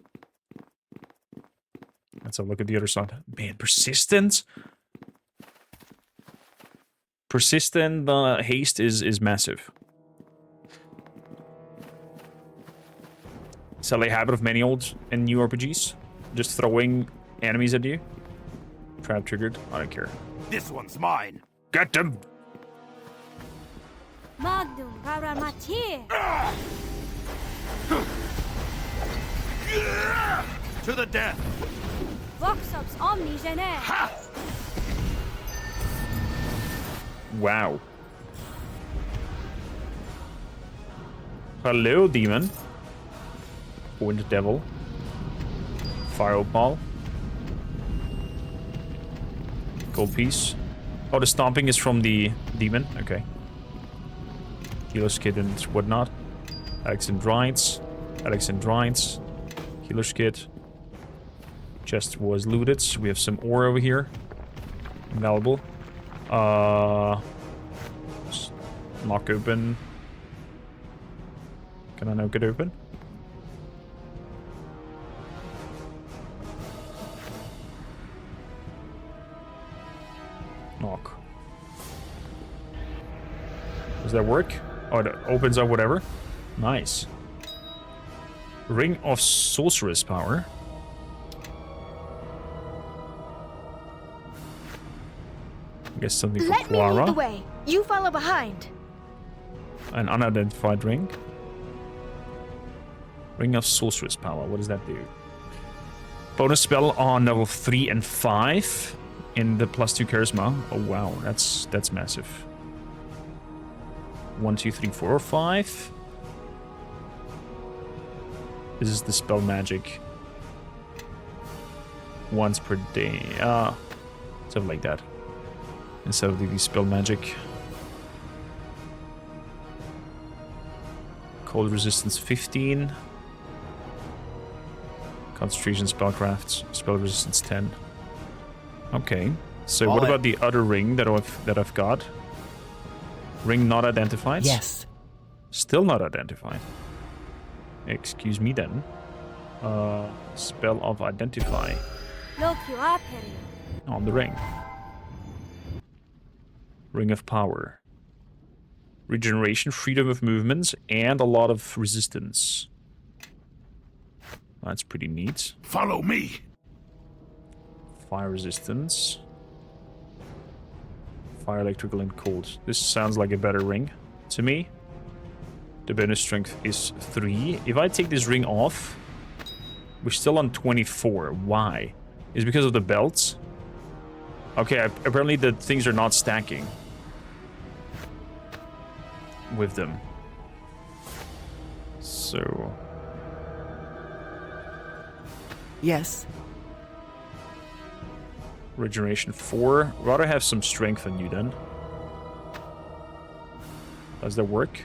Let's have a look at the other side. Man, persistence. Persistent haste is massive. It's a habit of many old and new RPGs. Just throwing enemies at you. Trap triggered. I don't care. This one's mine. Get them! Magnum Paramatier. To the death. Voxops Omni Gener. Wow. Hello, demon. Wind devil. Fire opal. Gold piece. Oh, the stomping is from the demon. Okay. Healer's kit and whatnot. Alexandrites. Alexandrites. Healer's kit. Chest was looted. We have some ore over here. Invaluable. Lock open. Can I now get open? Knock. Does that work? Oh, it opens up whatever. Nice. Ring of Sorceress Power. I guess something for Let Clara. me lead the way. You follow behind. An unidentified ring. Ring of Sorceress Power. What does that do? Bonus spell on level 3 and 5 in the +2 charisma. Oh wow, that's massive. 1, 2, 3, 4, 5. This is the spell magic. Once per day. Something like that. Instead of the spell magic. Cold resistance 15. Concentration spellcrafts. Spell resistance 10. Okay. So what about the other ring that I've got? Ring not identified? Yes. Still not identified. Excuse me then. Spell of identify. On the ring. Ring of power. Regeneration, freedom of movements, and a lot of resistance. That's pretty neat. Follow me. Fire resistance. Fire, electrical, and cold. This sounds like a better ring to me. The bonus strength is 3. If I take this ring off, we're still on 24. Why? Is it because of the belts? Okay, apparently the things are not stacking with them. So... Yes. Regeneration 4. Rather have some strength on you then. Does that work?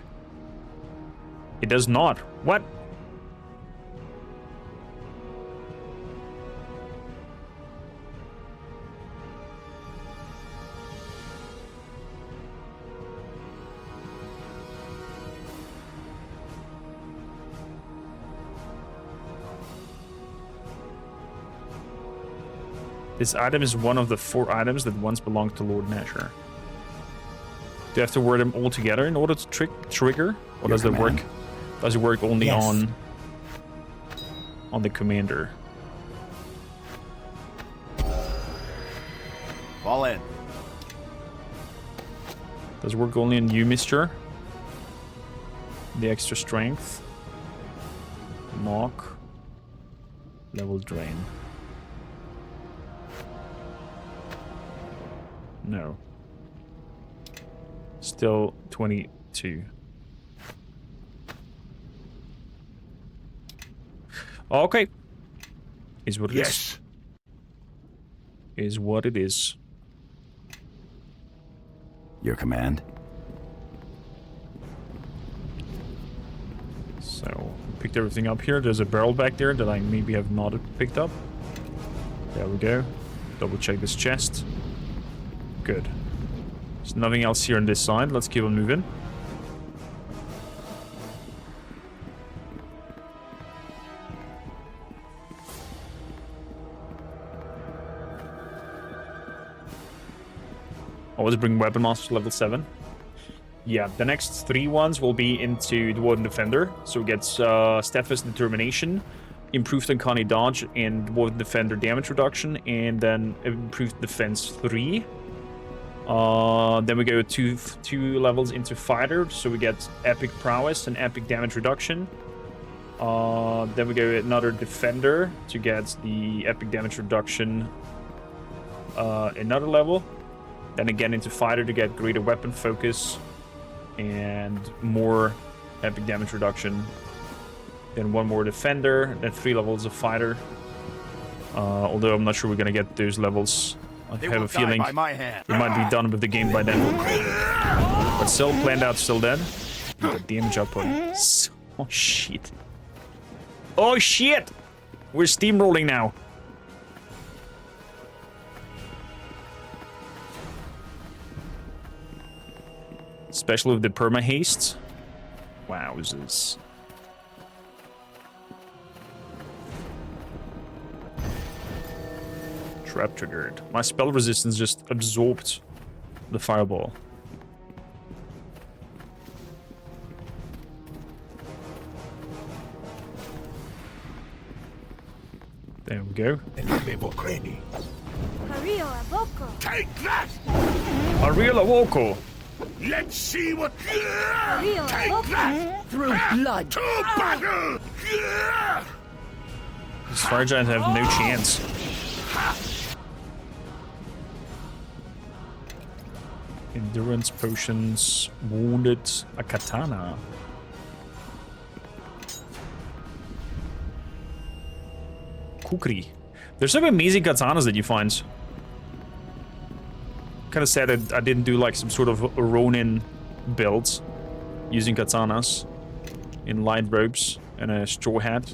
It does not. What? This item is one of the 4 items that once belonged to Lord Nasher. Do you have to wear them all together in order to trigger? Or does it work? Does it work only on the commander? Fall in. Does it work only on you, mister? The extra strength. Knock. Level drain. No. Still 22. Okay. Is what it is. Is what it is. Your command? So, picked everything up here. There's a barrel back there that I maybe have not picked up. There we go. Double check this chest. Good. There's nothing else here on this side. Let's keep on moving. Always bring Weapon Master to level 7. Yeah, the next 3 ones will be into Dwarven Defender. So it gets Steadfast Determination, Improved Uncanny Dodge, and Dwarven Defender damage reduction, and then Improved Defense 3. Then we go two levels into Fighter, so we get Epic Prowess and Epic Damage Reduction. Then we go another Defender to get the Epic Damage Reduction another level. Then again into Fighter to get Greater Weapon Focus and more Epic Damage Reduction. Then 1 more Defender, then 3 levels of Fighter. Although I'm not sure we're gonna get those levels. I have a feeling we might be done with the game by then. But still, planned out, still dead. The damage output. Oh shit. Oh shit! We're steamrolling now. Especially with the perma haste. Wowzers. Trap triggered. My spell resistance just absorbed the fireball. There we go. Take that! Ariel Awoko! Let's see what... Take Awoko. that! Through blood. To battle! These fire giants have no chance. Endurance potions, wounded, a katana. Kukri. There's some amazing katanas that you find. Kind of sad that I didn't do like some sort of a Ronin build using katanas in light robes and a straw hat.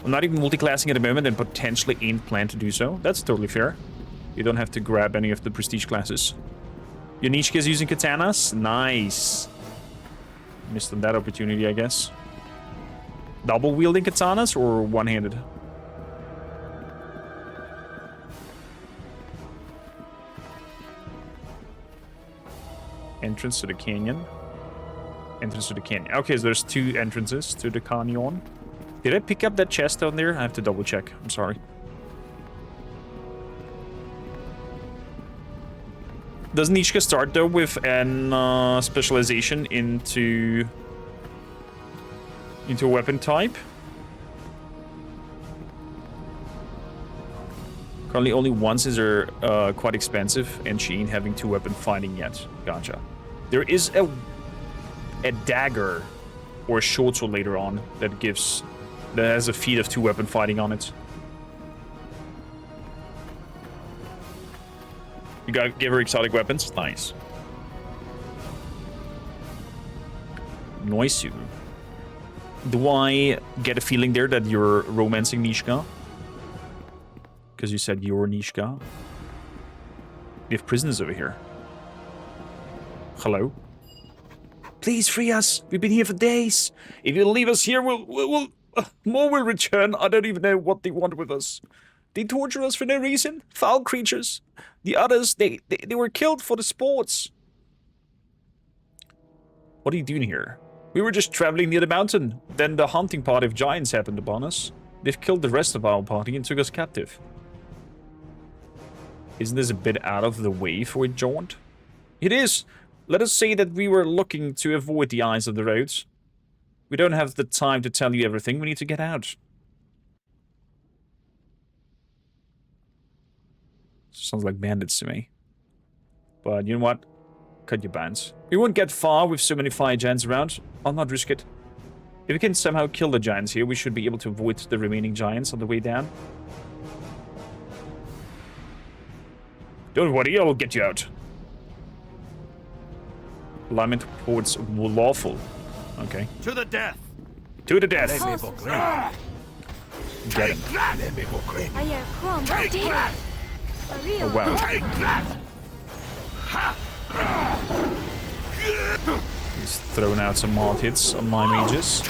I'm not even multi-classing at the moment and potentially ain't plan to do so. That's totally fair. You don't have to grab any of the prestige classes. Yonishka is using katanas? Nice. Missed on that opportunity, I guess. Double wielding katanas or one-handed? Entrance to the canyon. Entrance to the canyon. Okay, so there's 2 entrances to the canyon. Did I pick up that chest down there? I have to double check. I'm sorry. Doesn't Nishka start though with an specialization into a weapon type? Currently only one since they're quite expensive, and she ain't having 2 weapon fighting yet. Gotcha. There is a dagger or a short sword later on that has a feat of 2 weapon fighting on it. You gotta give her exotic weapons? Nice. Noisu. Do I get a feeling there that you're romancing Nishka? Because you said you're Nishka. We have prisoners over here. Hello? Please free us. We've been here for days. If you leave us here, more will return. I don't even know what they want with us. They torture us for no reason. Foul creatures. The others, they were killed for the sports. What are you doing here? We were just traveling near the mountain. Then the hunting party of giants happened upon us. They've killed the rest of our party and took us captive. Isn't this a bit out of the way for a jaunt? It is. Let us say that we were looking to avoid the eyes of the roads. We don't have the time to tell you everything. We need to get out. Sounds like bandits to me. But you know what? Cut your bands. We won't get far with so many fire giants around. I'll not risk it. If we can somehow kill the giants here, we should be able to avoid the remaining giants on the way down. Don't worry, I'll get you out. Alignment towards lawful. Okay. To the death. To the death. Get him. Oh, wow. He's thrown out some hard hits on my mages.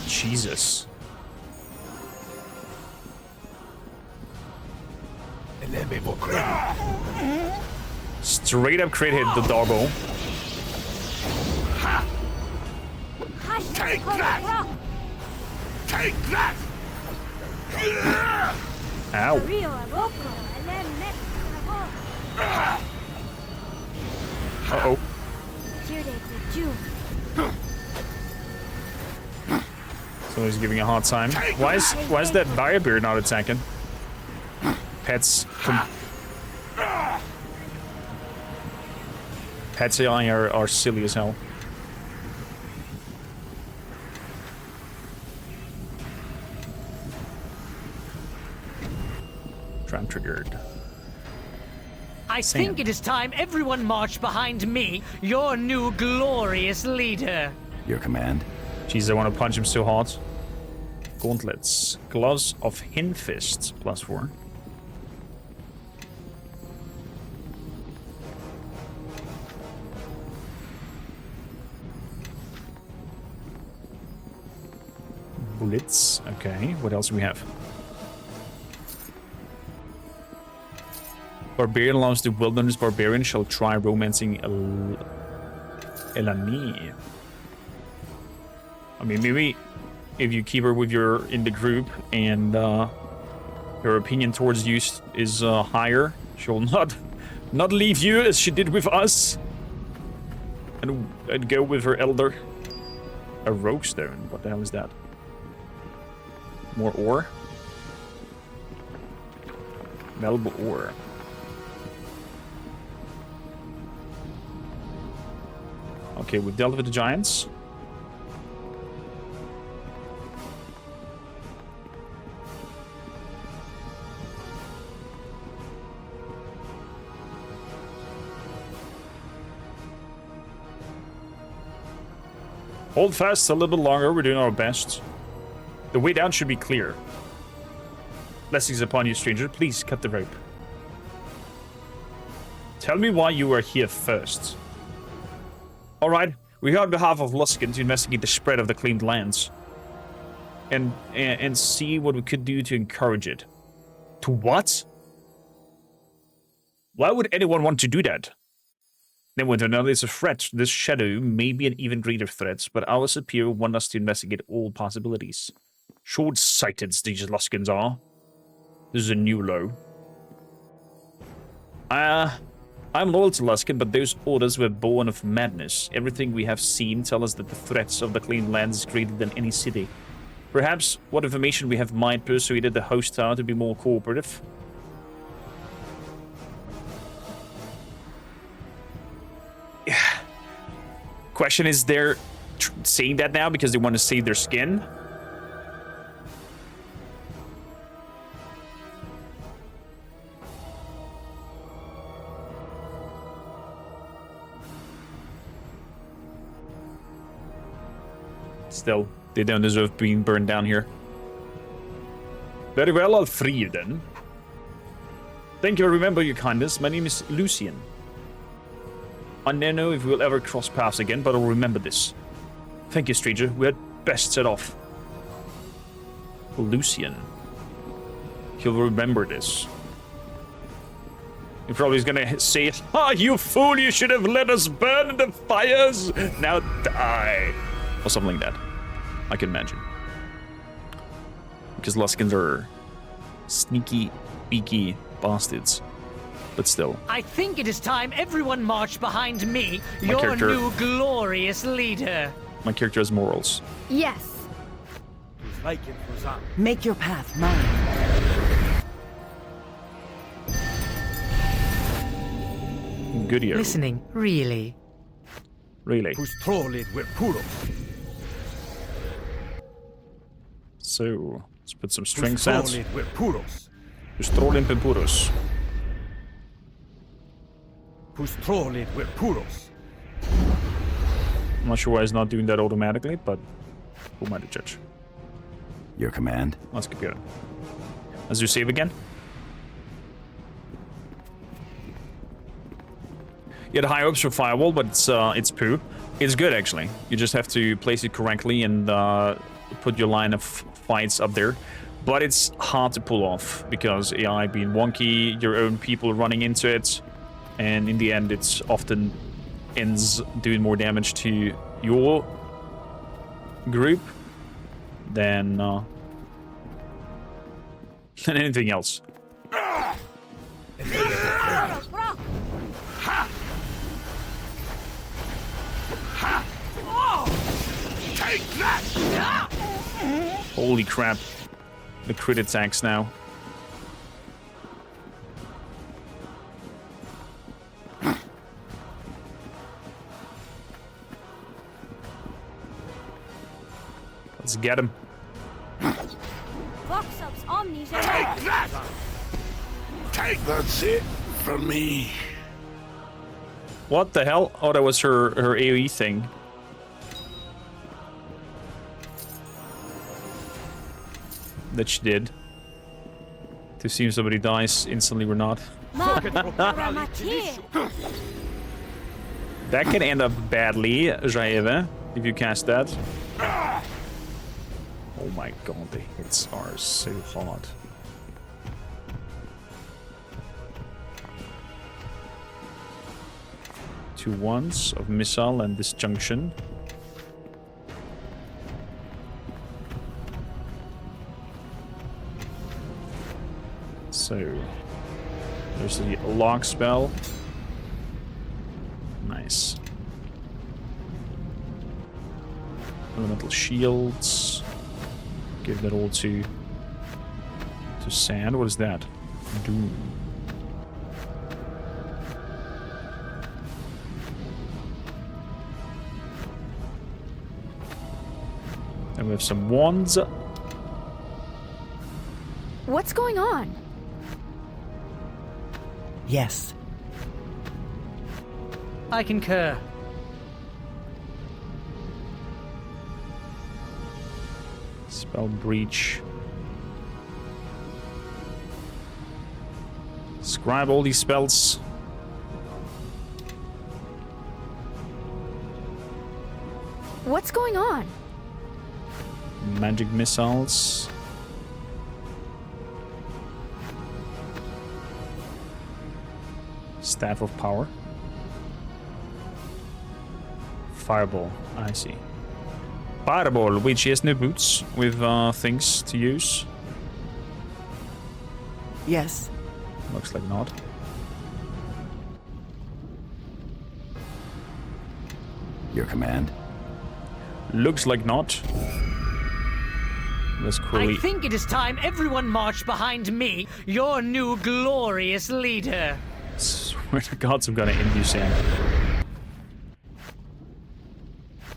Jesus. Straight up crit hit the doggo. Take that! Take that! Ow. Uh-oh. Someone's giving a hard time. Why is that Firebeard not attacking? Pets AI are silly as hell. Tram triggered. I think it is time everyone marched behind me, your new glorious leader. Your command? Jeez, I want to punch him so hard. Gauntlets. Gloves of Hinfist. +4. Bullets. Okay, what else do we have? Barbarian loves the wilderness. Barbarian shall try romancing Elani. I mean, maybe if you keep her with in the group and her opinion towards you is higher, she'll not leave you as she did with us. And I'd go with her elder. A rogue stone. What the hell is that? More ore? Malleable ore. Okay, we've dealt with the giants. Hold fast a little longer, we're doing our best. The way down should be clear. Blessings upon you, stranger. Please cut the rope. Tell me why you are here first. Alright, we're here on behalf of Luskan to investigate the spread of the claimed lands. And see what we could do to encourage it. To what? Why would anyone want to do that? Neverwinter, now there's a threat. This shadow may be an even greater threat, but our superior want us to investigate all possibilities. Short-sighted these Luskans are. This is a new low. I I'm loyal to Luskan, but those orders were born of madness. Everything we have seen tell us that the threats of the clean lands is greater than any city. Perhaps what information we have might persuaded the host town to be more cooperative. Yeah. Question is, they're saying that now because they want to save their skin? Still, they don't deserve being burned down here. Very well, I'll free you then. Thank you, I remember your kindness. My name is Lucian. I don't know if we'll ever cross paths again, but I'll remember this. Thank you, stranger. We had best set off. Lucian. He'll remember this. He probably is gonna say, "Ah, you fool! You should have let us burn in the fires! Now die!" Or something like that. I can imagine. Because Luskans are sneaky, beaky bastards. But still. I think it is time everyone marched behind me, your new glorious leader. My character has morals. Yes. Make your path mine. Goodyear. Listening, really? Really? So, let's put some string sounds. Pustrolin puros. I'm not sure why it's not doing that automatically, but who am I to judge? Your command? Let's keep going. Let's do save again. You had high hopes for Firewall, but it's poo. It's good, actually. You just have to place it correctly and put your line of fights up there. But it's hard to pull off, because AI being wonky, your own people running into it, and in the end it's often ends doing more damage to your group than anything else. Take that! Holy crap. The crit attacks now. Let's get him. Take that! Take that's it from me. What the hell? Oh, that was her AoE thing. That she did. To see if somebody dies instantly or not. That can end up badly, Jaeve, if you cast that. Oh my god, the hits are so hard. Two ones of missile and disjunction. So, there's the lock spell. Nice. Elemental shields. Give that all to sand. What is that? Doom. And we have some wands. What's going on? Yes. I concur. Spell breach. Scribe all these spells. What's going on? Magic missiles. Staff of power. Fireball. I see. Fireball, which has no boots with things to use. Yes. Looks like not. Your command? Looks like not. Let's quickly... I think it is time everyone marched behind me, your new glorious leader. Swear to God, I'm gonna end you, Sam.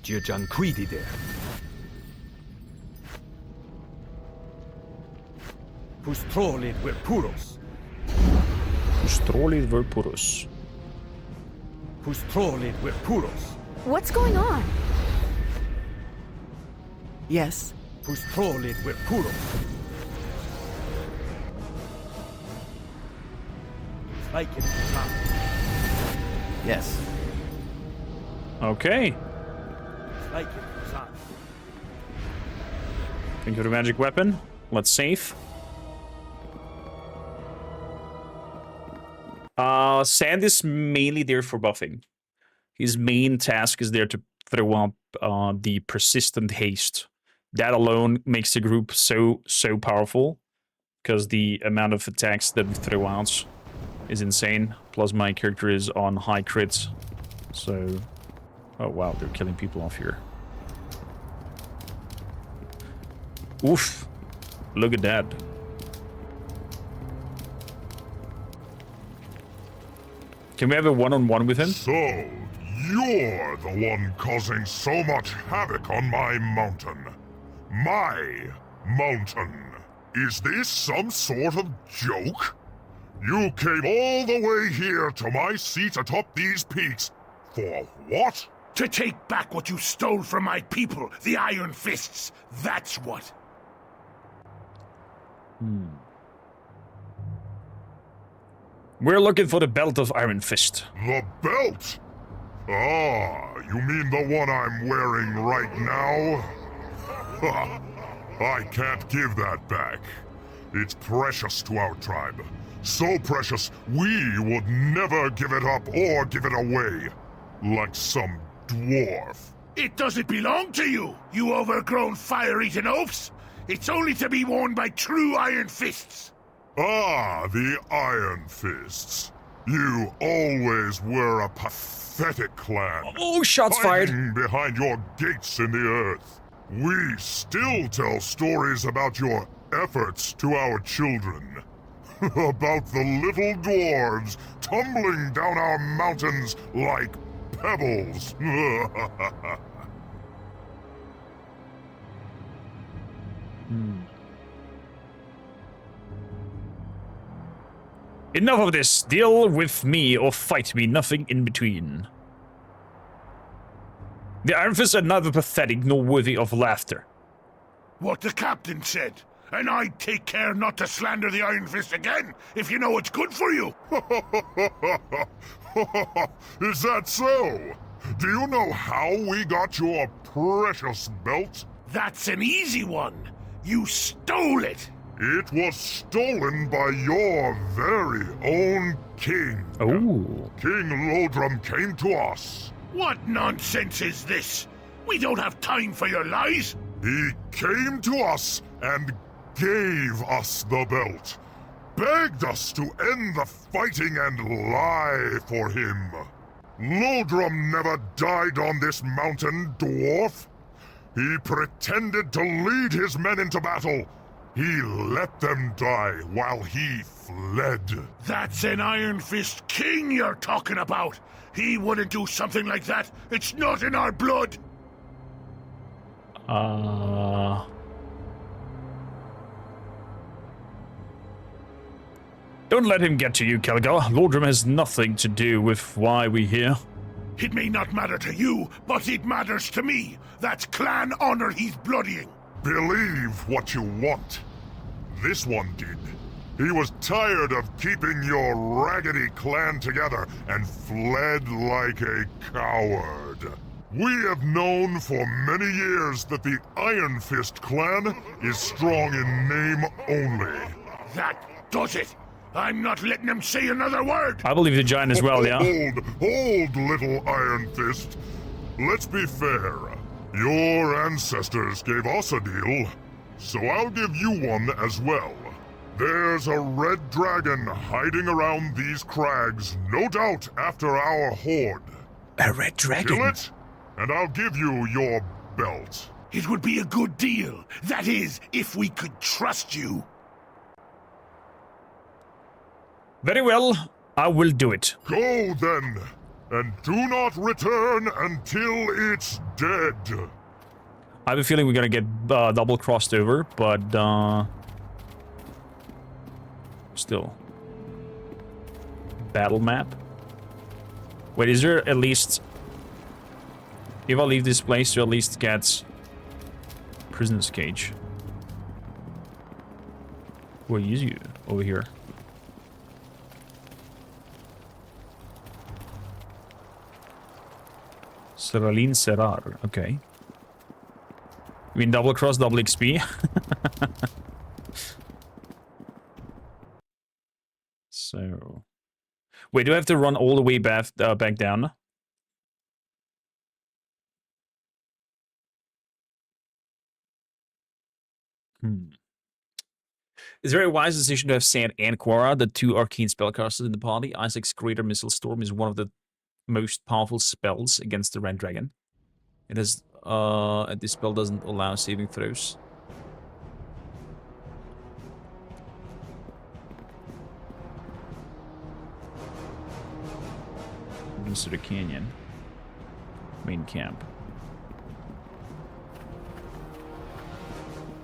Gianquidide. Pustrolid vir puros. Pustrolid vir puros. Pustrolid vir puros. What's going on? Yes. Pustrolid vir puros. Like it. Yes. Okay. Like it. Think of the magic weapon. Let's save. Sand is mainly there for buffing. His main task is there to throw up the persistent haste. That alone makes the group so powerful, because the amount of attacks that we throw out is insane. Plus my character is on high crits, so... Oh wow, they're killing people off here. Oof. Look at that. Can we have a one-on-one with him? So, you're the one causing so much havoc on my mountain. My mountain. Is this some sort of joke? You came all the way here to my seat atop these peaks. For what? To take back what you stole from my people, the Iron Fists. That's what. We're looking for the belt of Iron Fist. The belt? Ah, you mean the one I'm wearing right now? Ha! I can't give that back. It's precious to our tribe. So precious, we would never give it up or give it away. Like some dwarf. It doesn't belong to you, you overgrown fire-eating oafs. It's only to be worn by true Iron Fists. Ah, the Iron Fists. You always were a pathetic clan. Oh, shots fired. Behind your gates in the earth. We still tell stories about your efforts to our children. About the little dwarves tumbling down our mountains like pebbles. Enough of this. Deal with me or fight me. Nothing in between. The Iron Fists are neither pathetic nor worthy of laughter. What the captain said. And I'd take care not to slander the Iron Fist again, if you know it's good for you. Is that so? Do you know how we got your precious belt? That's an easy one. You stole it. It was stolen by your very own king. Oh. King Lodrum came to us. What nonsense is this? We don't have time for your lies. He came to us and gave us the belt. Begged us to end the fighting and lie for him. Lodrum never died on this mountain, dwarf. He pretended to lead his men into battle. He let them die while he fled. That's an Iron Fist king you're talking about. He wouldn't do something like that. It's not in our blood. Don't let him get to you, Kelgar. Lordrum has nothing to do with why we're here. It may not matter to you, but it matters to me. That's clan honor he's bloodying. Believe what you want. This one did. He was tired of keeping your raggedy clan together and fled like a coward. We have known for many years that the Iron Fist clan is strong in name only. That does it. I'm not letting him say another word. I believe the giant as well, yeah? Hold, little Iron Fist. Let's be fair. Your ancestors gave us a deal, so I'll give you one as well. There's a red dragon hiding around these crags, no doubt after our horde. A red dragon? Kill it, and I'll give you your belt. It would be a good deal. That is, if we could trust you. Very well, I will do it. Go then, and do not return until it's dead. I have a feeling we're gonna get double crossed over, but still. Battle map. Wait, is there at least... If I leave this place to at least get prisoner's cage. Where is you? Over here. Seralin Serrar, okay. You mean double cross, double XP? So... Wait, do I have to run all the way back down? It's a very wise decision to have Sand and Quora, the two arcane spellcasters in the party. Isaac's Greater Missile Storm is one of the most powerful spells against the Red Dragon. It has, this spell doesn't allow saving throws. To the canyon. Main camp.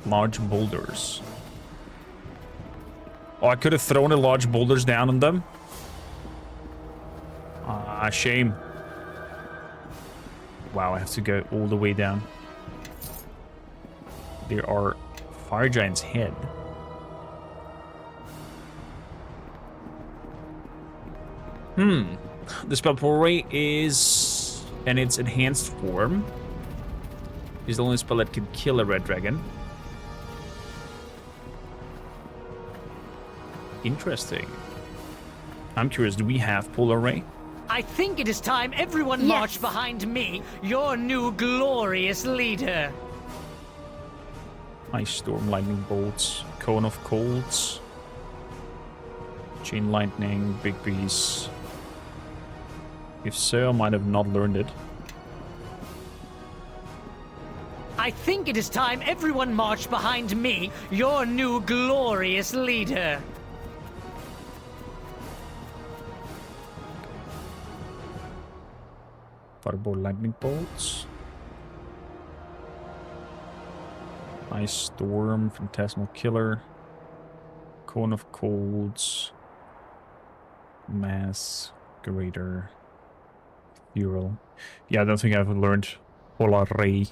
Large boulders. Oh, I could have thrown the large boulders down on them. Ah, shame. Wow, I have to go all the way down. There are fire giants' head. The spell Pourray is in its enhanced form. Is the only spell that can kill a red dragon. Interesting. I'm curious, do we have Polar Ray? I think it is time everyone march behind me, your new glorious leader. Ice Storm, Lightning Bolts, Cone of Colds, Chain Lightning, Big Beast. If so, I might have not learned it. I think it is time everyone march behind me, your new glorious leader. Fireball, Lightning Bolts. Ice Storm, Phantasmal Killer. Cone of Colds. Mass, Greater. Euro. Yeah, I don't think I've learned Polar Ray.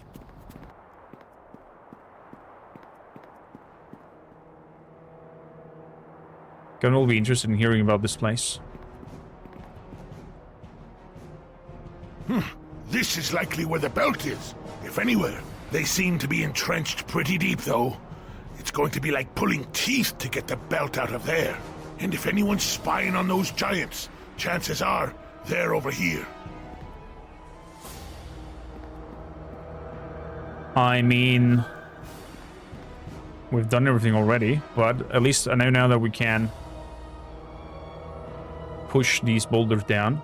Gonna all be interested in hearing about this place. This is likely where the belt is, if anywhere. They seem to be entrenched pretty deep, though. It's going to be like pulling teeth to get the belt out of there. And if anyone's spying on those giants, chances are they're over here. I mean, we've done everything already, but at least I know now that we can push these boulders down.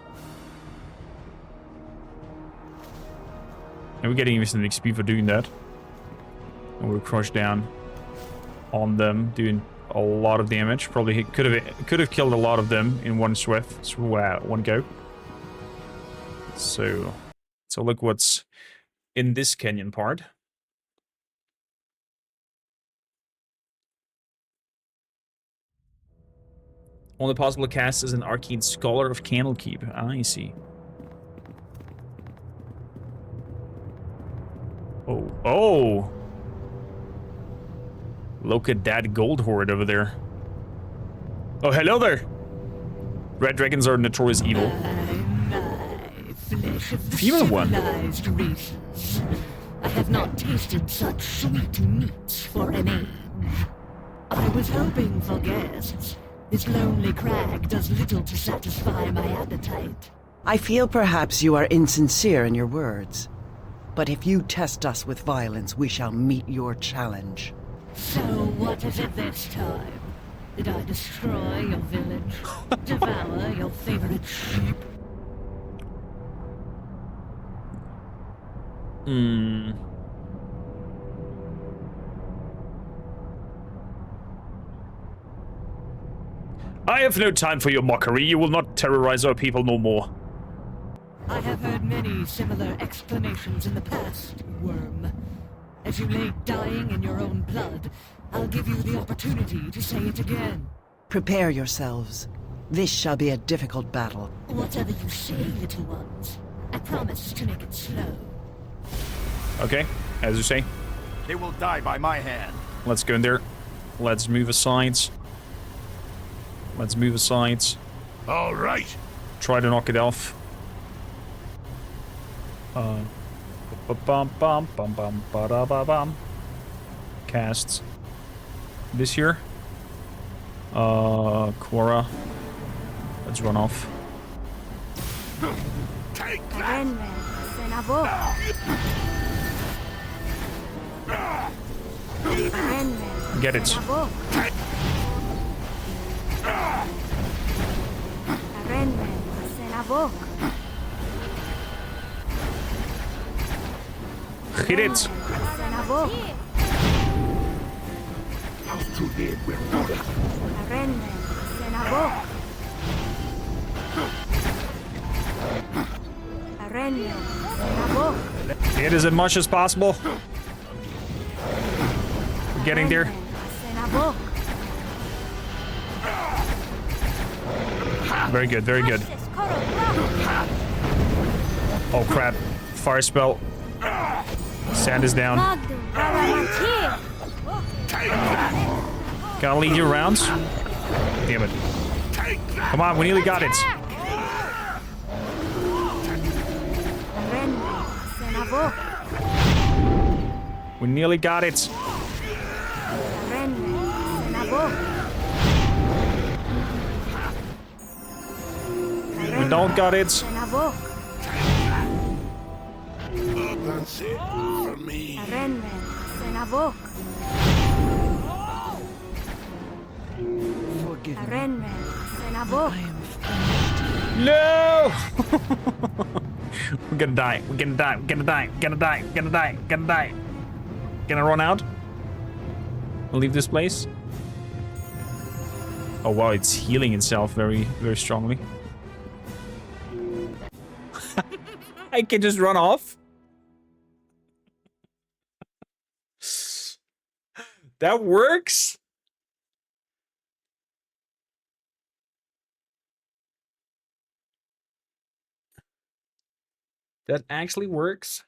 And we're getting even some XP for doing that. And we'll crush down on them, doing a lot of damage. Probably could have killed a lot of them in one one go. So look what's in this canyon part. Only possible cast is an Arcane Scholar of Candlekeep. Ah, I see. Oh! Look at that gold hoard over there. Oh, hello there! Red dragons are notorious evil. Female one. I have not tasted such sweet meats for an age. I was hoping for guests. This lonely crag does little to satisfy my appetite. I feel perhaps you are insincere in your words. But if you test us with violence, we shall meet your challenge. So what is it this time? Did I destroy your village? Devour your favorite sheep? Hmm. I have no time for your mockery. You will not terrorize our people no more. I have heard many similar exclamations in the past, worm. As you lay dying in your own blood, I'll give you the opportunity to say it again. Prepare yourselves. This shall be a difficult battle. Whatever you say, little ones, I promise to make it slow. Okay, as you say. They will die by my hand. Let's go in there. Let's move aside. Let's move aside. All right. Try to knock it off. Cast this here. Quora. Let's run off. Take Get it. Hit it. Hit as much as possible. We're getting there. Very good, very good. Oh crap. Fire spell. Sand is down. Gotta lead you around. Damn it. Come on, we nearly got it. We nearly got it. We don't got it. That's it for me. Forgive me. No! We're gonna die. We're gonna die. We're gonna die. We're gonna die. We're gonna die. We're gonna die. Gonna run out. We'll leave this place. Oh wow, it's healing itself very, very strongly. I can just run off. That works. That actually works.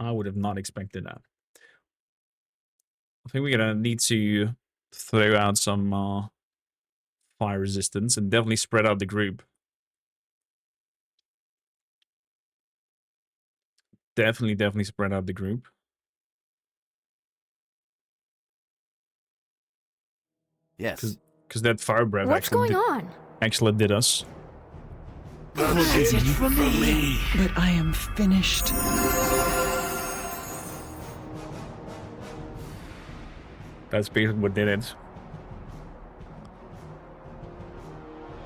I would have not expected that. I think we're gonna need to throw out some fire resistance and definitely spread out the group. Definitely spread out the group. Yes. Because that fire breath What's going on? actually did us. That's it for me. But I am finished. That's basically what did it.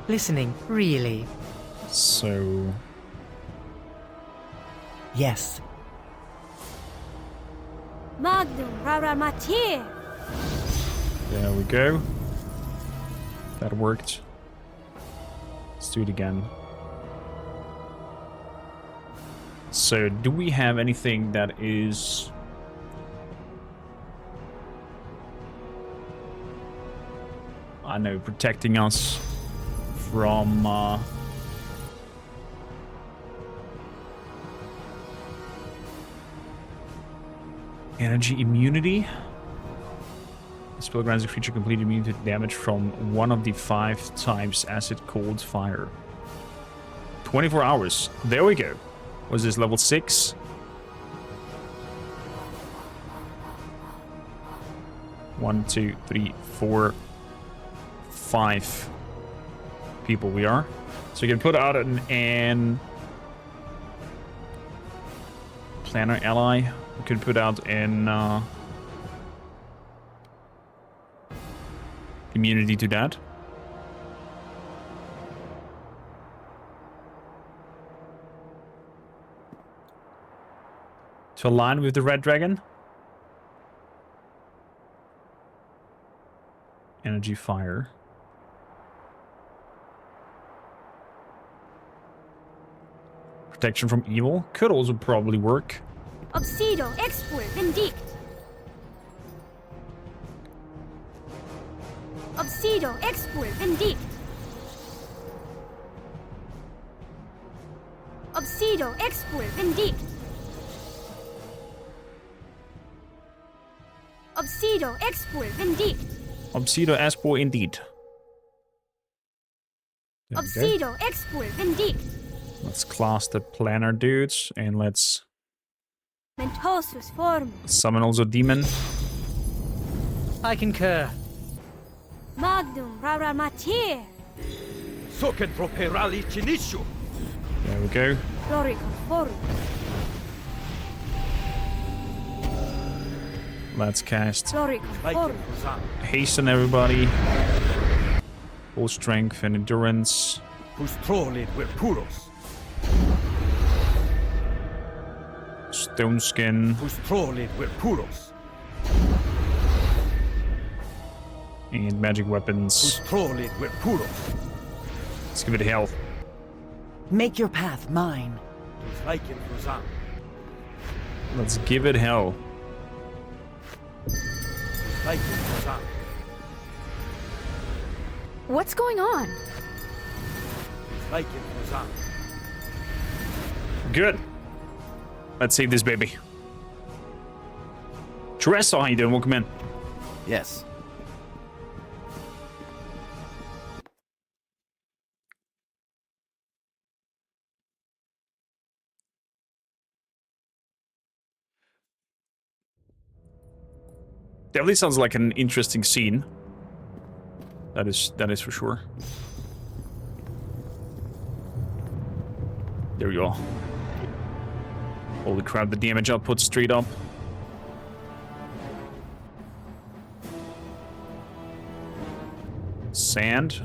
Listening, really? So... Yes. There we go. That worked. Let's do it again. So, do we have anything that is... I know, protecting us from... energy immunity. Spell grants a creature complete immunity to damage from one of the 5 types acid, cold, fire. 24 hours. There we go. Was this level 6? One, 2, 3, 4, 5 people we are. So you can put out an planner ally. We could put out an immunity to that. To align with the red dragon. Energy fire. Protection from evil could also probably work. Obsido expur vindict. Obsido expur vindict. Obsido expur vindict. Obsido expur vindict. Obsido expur indeed. There we go. Obsido expur vindict. Let's class the planner dudes and let's Mentosus form. summon also demon. I concur. Magnum rara matir. Soken properali ciniscio. There we go. Gloricum forum. Let's cast Gloricum forum. haste on everybody. Full strength and endurance. Whose trollid were puros. Stone skin. Whose trollid were puros. And magic weapons. Whose trollid were puros. Let's give it hell. Make your path mine. Whose lichen cruzan. Let's give it hell. Whose lichen cruzan. What's going on? Whose lichen cruzan. Good. Let's save this baby. Teresa, how you doing? Welcome in. Yes. Definitely sounds like an interesting scene. That is for sure. There we go. Holy crap, the damage output straight up. Sand.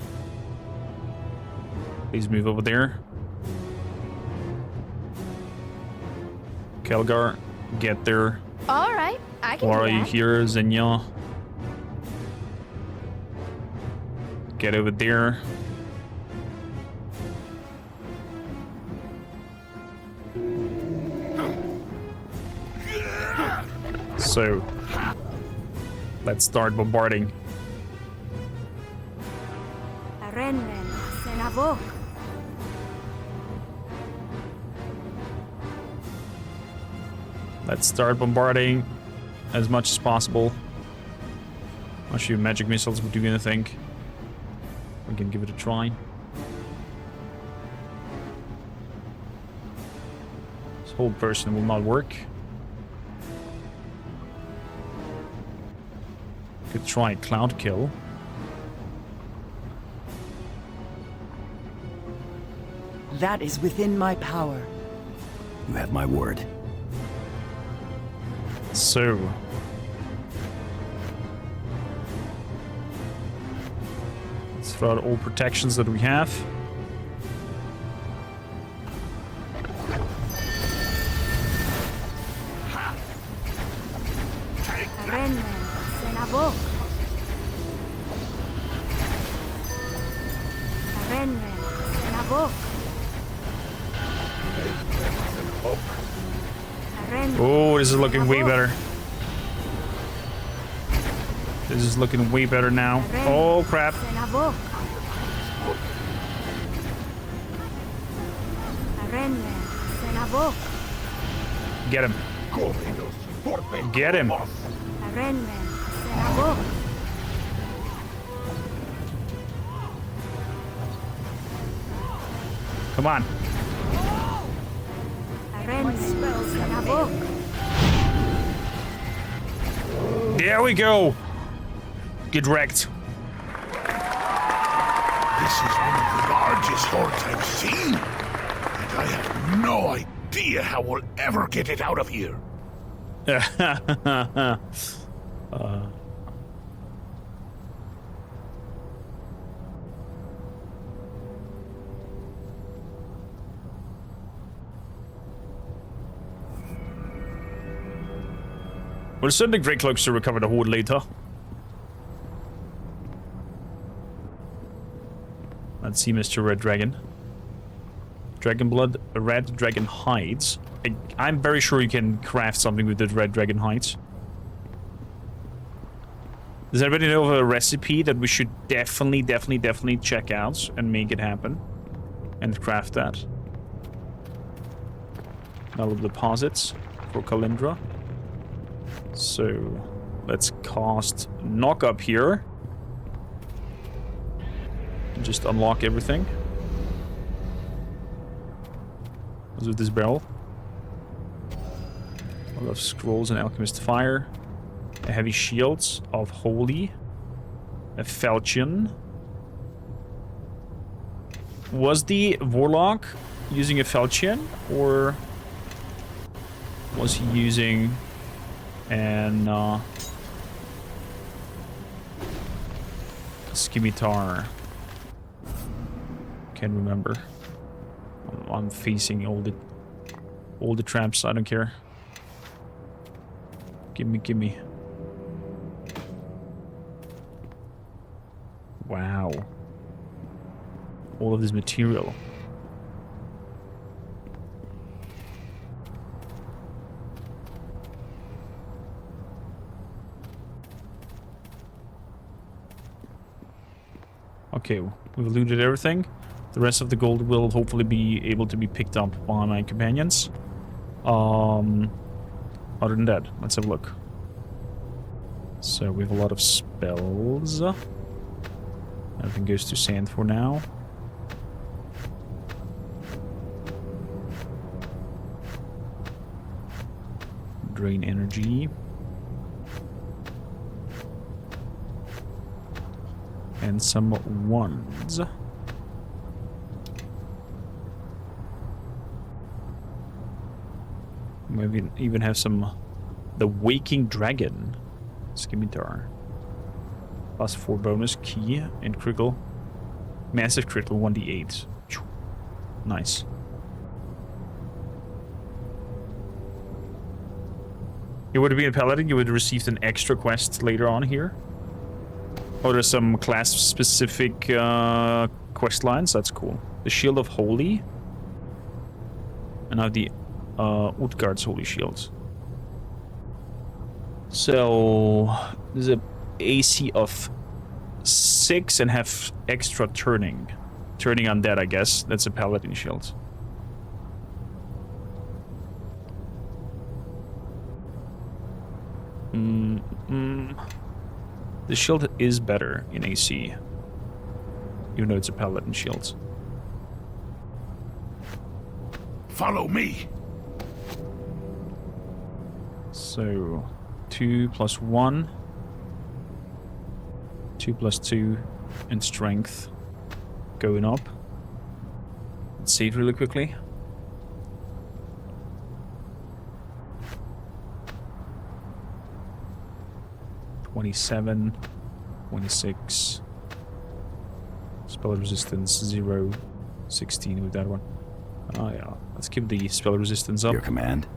Please move over there. Kelgar, get there. All right, I can Where do are you that. here, Xenia? Get over there. So, let's start bombarding. Renren senavok. Let's start bombarding as much as possible. Not sure if magic missiles would do anything. We can give it a try. This whole person will not work. Could try cloud kill. That is within my power. You have my word. So, let's throw out all protections that we have. Renren senavok. Renren senavok. Oh, this is looking way better. This is looking way better now. Oh, crap. Senavok. Renren senavok. Get him. Get him. Renren senavok. Come on. Renren senavok. There we go. Get wrecked. This is one of the largest hordes I've seen. And I have no idea how we'll ever get it out of here. We'll send the Grey Cloaks to recover the Horde later. Let's see, Mr. Red Dragon. Dragon blood, red dragon hides. I'm very sure you can craft something with the red dragon hides. Does anybody know of a recipe that we should definitely check out and make it happen? And craft that. Metal deposits for Kalindra. So, let's cast Knock Up here. Just unlock everything. What's with this barrel? A lot of scrolls and alchemist fire. A heavy shields of holy. A falchion. Was the warlock using a falchion, or was he using an scimitar? Can't remember. I'm facing all the traps. I don't care. Gimme. Wow. All of this material. Okay, we've looted everything. The rest of the gold will hopefully be able to be picked up by my companions. Other than that, let's have a look. So we have a lot of spells. Everything goes to sand for now. Drain energy. And some wands. Maybe even have some... The Waking Dragon. Scimitar. +4 bonus, key, and critical. Massive critical, 1d8. Nice. You would have been a paladin, you would have received an extra quest later on here. Oh, there's some class-specific quest lines, that's cool. The Shield of Holy. And now the Utgard's Holy Shield. So, there's a AC of 6 and have extra turning. Turning undead, I guess. That's a paladin shield. The shield is better in AC. Even though it's a paladin shield. Follow me. So, 2 + 1. 2 + 2 in strength. Going up. Let's save really quickly. (27) 26. Spell resistance 0. 16 with that one. Oh yeah. Let's keep the spell resistance up. Your command.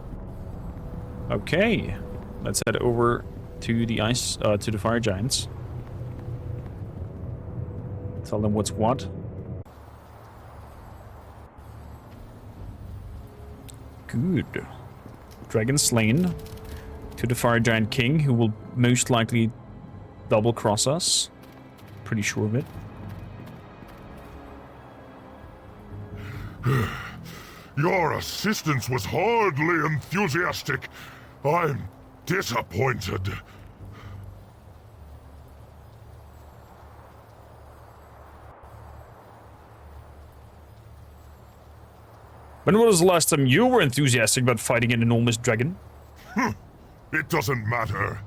Okay. Let's head over to the ice, to the fire giants. Tell them what's what. Good. Dragon slain. To the fire giant king, who will most likely double cross us. Pretty sure of it. Your assistance was hardly enthusiastic. I'm disappointed. When was the last time you were enthusiastic about fighting an enormous dragon? It doesn't matter.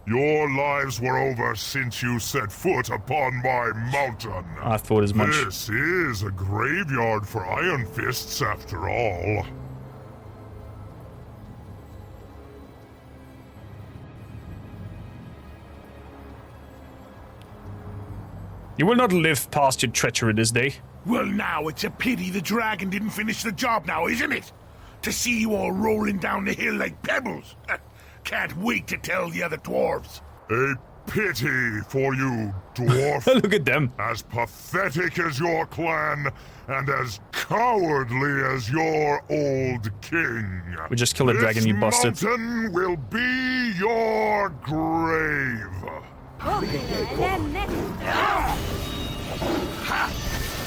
Your lives were over since you set foot upon my mountain. I thought as much. This is a graveyard for Iron Fists, after all. You will not live past your treachery this day. Well, now, it's a pity the dragon didn't finish the job now, isn't it? To see you all rolling down the hill like pebbles. Can't wait to tell the other dwarves. A pity for you, dwarf. Look at them. As pathetic as your clan, and as cowardly as your old king. We just killed a dragon, you busted. This mountain will be your grave.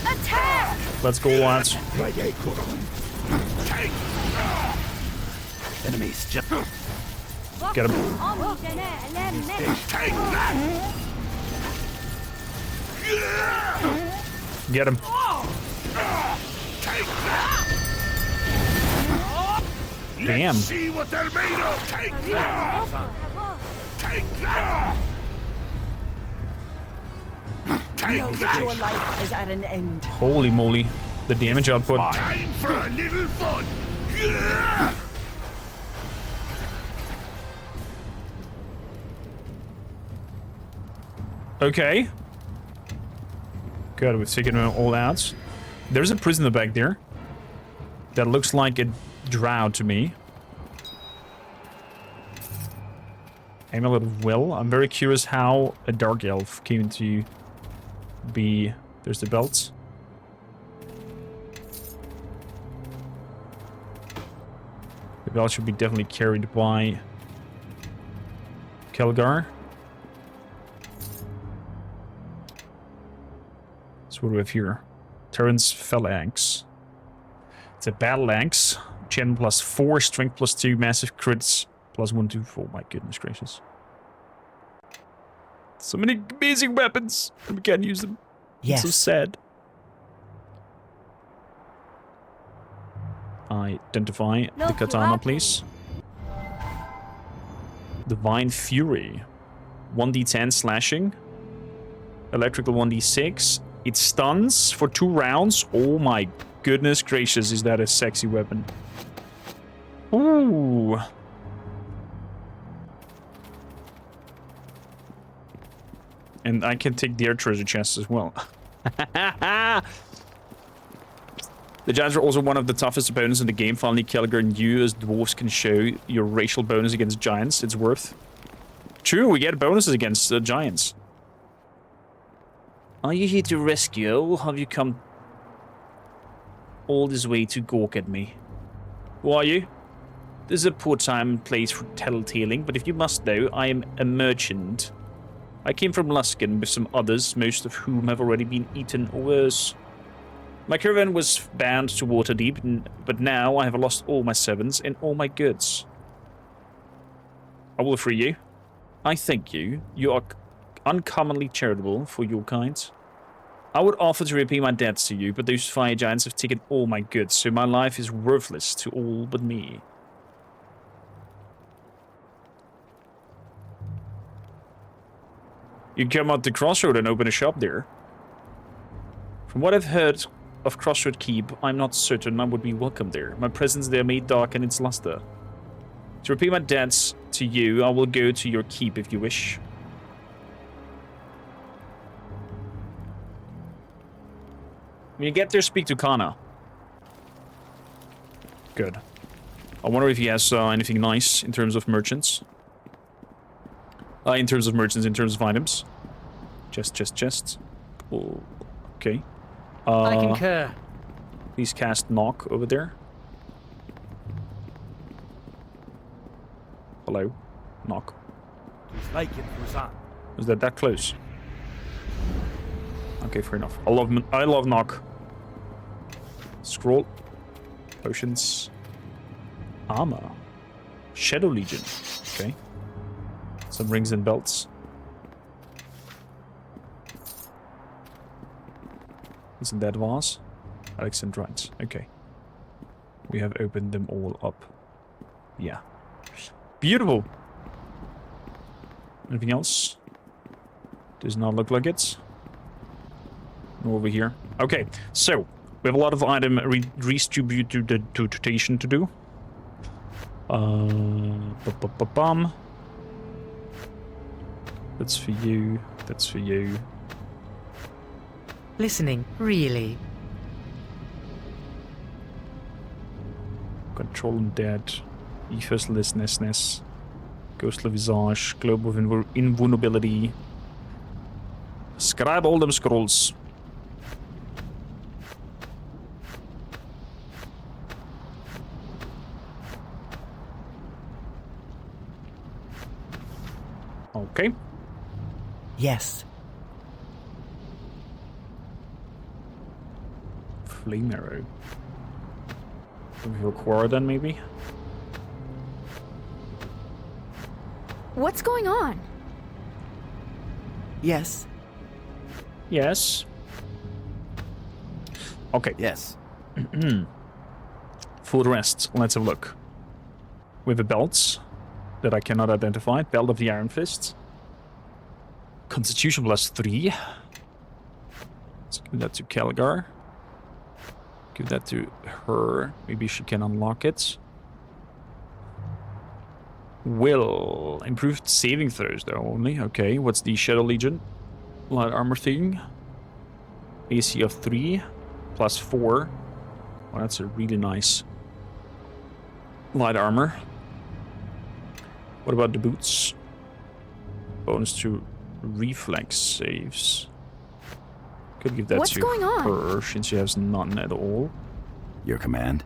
Attack! Let's go, lads. Enemies just... Get him. Take that! Get him. Take that! Damn. Let's see what they're made of! Take that! Take that! Take Know that that! your life is at an end. Holy moly. The damage output. Time for a little fun! Okay. Good, we've taken them all out. There's a prisoner back there. That looks like a drow to me. Amulet of Will. I'm very curious how a dark elf came to be... There's the belts. The belt should be definitely carried by Kelgar. So what do we have here? Terran's Phalanx. It's a battle axe. Gen +4, strength +2, massive crits +1, 2, 4. My goodness gracious. So many amazing weapons, and we can't use them. Yes. It's so sad. Identify the katana, please. Divine Fury. 1d10 slashing. Electrical 1d6. It stuns for 2 rounds. Oh my goodness gracious, is that a sexy weapon. Ooh. And I can take their treasure chests as well. The giants are also one of the toughest opponents in the game. Finally, Kelgar and you as dwarves can show your racial bonus against giants. It's worth. True, we get bonuses against giants. Are you here to rescue, or have you come all this way to gawk at me? Who are you? This is a poor time and place for tattletailing, but if you must know, I am a merchant. I came from Luskan with some others, most of whom have already been eaten or worse. My caravan was bound to Waterdeep, but now I have lost all my servants and all my goods. I will free you. I thank you. You are uncommonly charitable for your kind. I would offer to repay my debts to you, but those fire giants have taken all my goods, so my life is worthless to all but me. You come out the crossroad and open a shop there. From what I've heard of Crossroad Keep, I'm not certain I would be welcome there. My presence there may darken its luster. To repay my debts to you, I will go to your keep if you wish. When you get there, speak to Kana. Good. I wonder if he has anything nice in terms of merchants. In terms of items. Chest. Oh, okay. I concur. Please cast Knock over there. Hello. Knock. Was that close? Okay, fair enough. I love Knock. Scroll. Potions. Armor. Shadow Legion. Okay. Some rings and belts. Isn't that vase? Alexandrites. Okay. We have opened them all up. Yeah. Beautiful. Anything else? Does not look like it. Over here. Okay, so we have a lot of item redistribution to do. That's for you. That's for you. Listening, really. Control Undead. Ethos Listness. Ghostly Visage, Globe of Invulnerability. Scribe all them scrolls. Okay. Yes. Flame arrow. Your quarry then, maybe? What's going on? Yes. Yes. Okay. Yes. Full rest. Let's have a look. With the belts that I cannot identify. Belt of the Iron Fist. Constitution +3. Let's give that to Calgar. Give that to her. Maybe she can unlock it. Will. Improved saving throws, though, only. Okay, what's the Shadow Legion? Light armor thing. AC of 3. +4. Oh, that's a really nice light armor. What about the boots? Bonus to reflex saves. Could give that What's to going on? her, since she has none at all. Your command.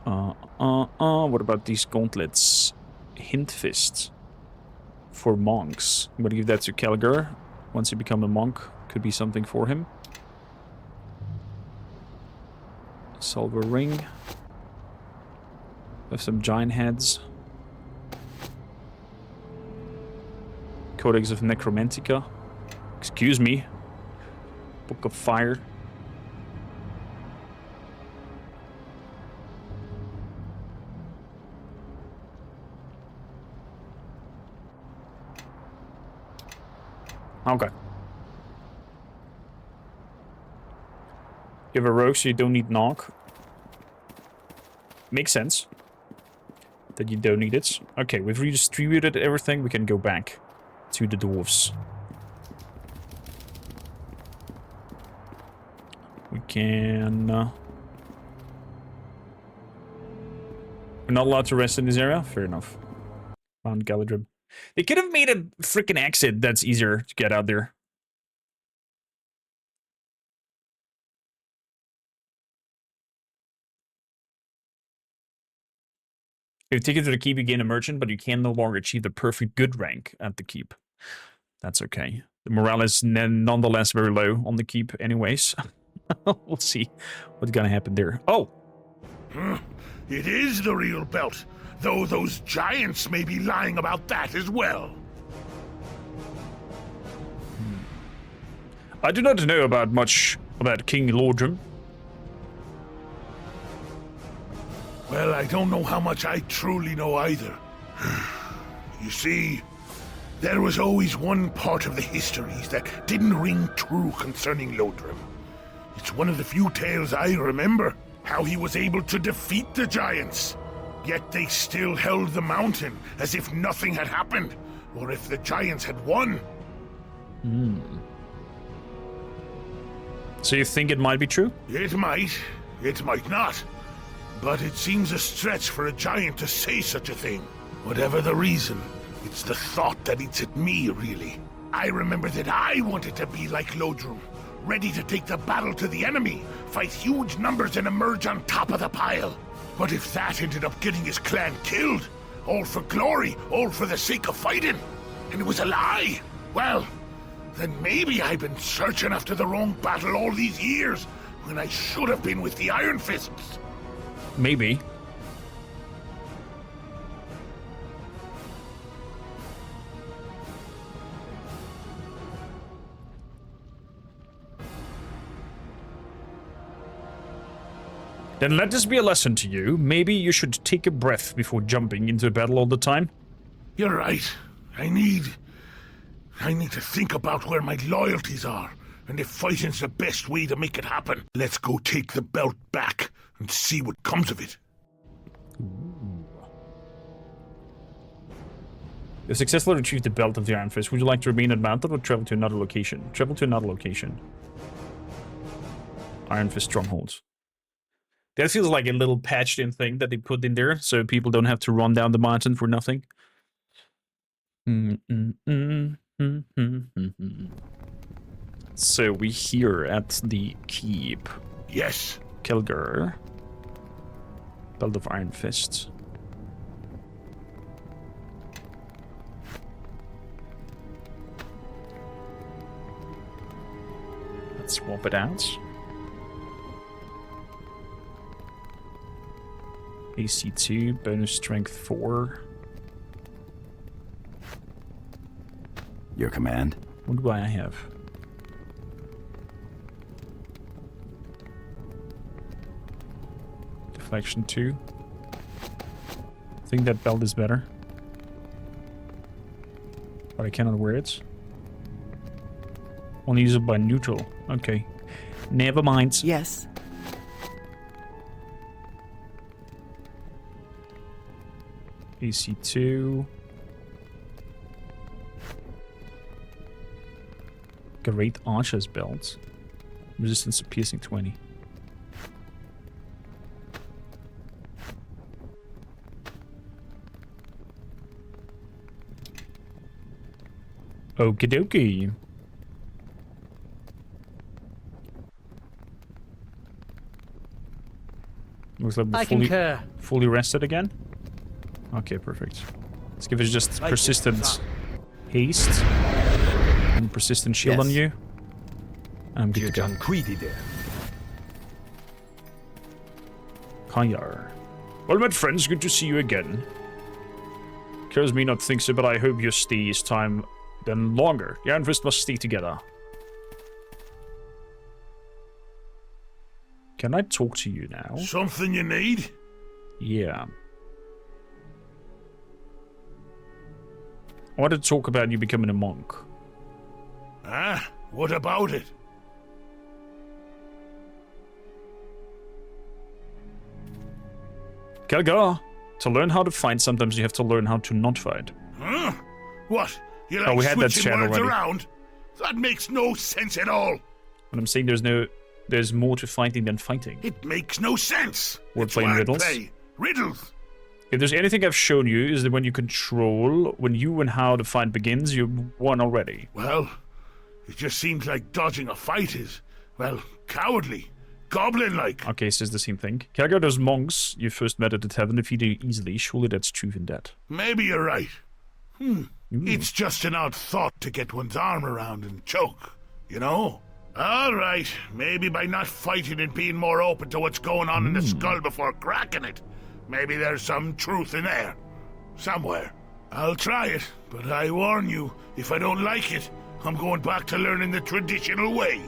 What about these gauntlets? Hint fist. For monks. I'm gonna give that to Calgar. Once he becomes a monk, could be something for him. Silver ring. Have some giant heads. Codex of Necromantica. Excuse me. Book of Fire. Okay. You have a rogue, so you don't need knock. Makes sense. That you don't need it. Okay, we've redistributed everything. We can go back to the dwarves. We can... we're not allowed to rest in this area? Fair enough. Found Galadrim. They could have made a freaking exit that's easier to get out there. If you take it to the keep, you gain a merchant, but you can no longer achieve the perfect good rank at the keep. That's okay. The morale is nonetheless very low on the keep anyways. We'll see what's gonna happen there. Oh! It is the real belt, though those giants may be lying about that as well. I do not know about much about King Lordrum. Well, I don't know how much I truly know either. You see, there was always one part of the histories that didn't ring true concerning Lodrim. It's one of the few tales I remember, how he was able to defeat the giants. Yet they still held the mountain as if nothing had happened, or if the giants had won. So you think it might be true? It might not. But it seems a stretch for a giant to say such a thing. Whatever the reason, it's the thought that eats at me, really. I remember that I wanted to be like Lodrum, ready to take the battle to the enemy, fight huge numbers and emerge on top of the pile. But if that ended up getting his clan killed, all for glory, all for the sake of fighting, and it was a lie, well, then maybe I've been searching after the wrong battle all these years, when I should have been with the Iron Fists. Maybe. Then let this be a lesson to you. Maybe you should take a breath before jumping into battle all the time. You're right. I need to think about where my loyalties are, and if fighting's the best way to make it happen. Let's go take the belt back and see what comes of it. You successfully retrieved the belt of the Iron Fist. Would you like to remain at Mountain or travel to another location? Travel to another location. Iron Fist strongholds. That feels like a little patched in thing that they put in there, so people don't have to run down the mountain for nothing. So we here at the keep. Yes. Kelgar. Belt of Iron Fist. Let's swap it out. AC 2, bonus strength 4. Your command? What do I have? Deflection 2. I think that belt is better. But I cannot wear it. Only use it by neutral. Okay. Never mind. Yes. AC 2. Great Archer's belt. Resistance to piercing 20. Okie dokie. Looks like we're fully rested again. Okay, perfect. Let's give it just persistent haste and persistent shield on you. I'm good to go. Kayar. Well met friends, good to see you again. Cares me not think so, but I hope your stay is time then longer. The Iron Fist must stay together. Can I talk to you now? Something you need? Yeah. I want to talk about you becoming a monk. Ah, what about it? Kelgar, to learn how to fight, sometimes you have to learn how to not fight. Huh? What? You like we had that switching chat words already. around? That makes no sense at all. When I'm saying there's more to fighting than fighting. It makes no sense. We're It's playing why I riddles. play riddles. If there's anything I've shown you, is that when you control, when you and how the fight begins, you won already. Well, it just seems like dodging a fight is, well, cowardly. Goblin-like. Okay, so it's the same thing. Kelgar, those monks you first met at the tavern defeated easily. Surely that's truth in that. Maybe you're right. It's just an odd thought to get one's arm around and choke, you know? All right, maybe by not fighting and being more open to what's going on in the skull before cracking it, maybe there's some truth in there. Somewhere. I'll try it, but I warn you, if I don't like it, I'm going back to learning the traditional way.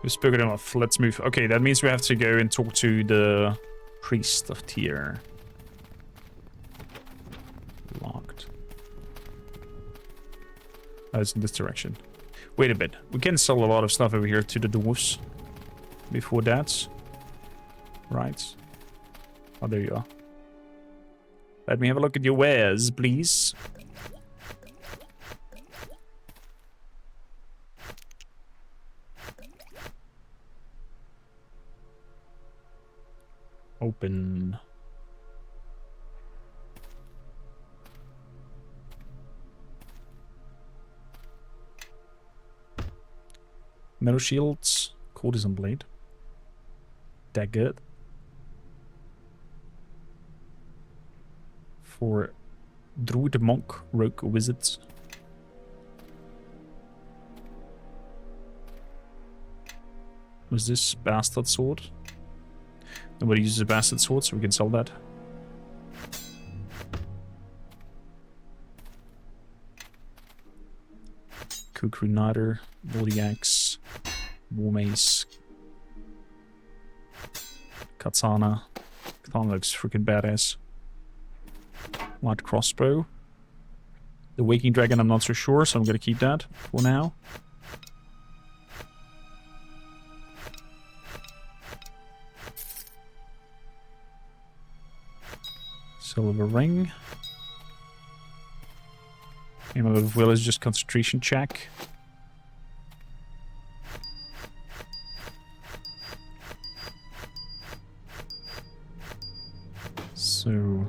We've spoken enough. Let's move. Okay, that means we have to go and talk to the priest of Tyr. Locked. Oh, it's in this direction. Wait a bit. We can sell a lot of stuff over here to the dwarves. Before that. Right. Oh, there you are. Let me have a look at your wares, please. Open. Metal shields, courtesan blade, dagger for druid, monk, rogue, wizards. Was this bastard sword? Nobody uses a bastard sword, so we can sell that. Kukri Niter, Bloody Axe, War Mace, Katana. Katana looks freaking badass. Light crossbow. The Waking Dragon, I'm not so sure, so I'm gonna keep that for now. Silver ring. Aim of will is just concentration check. So...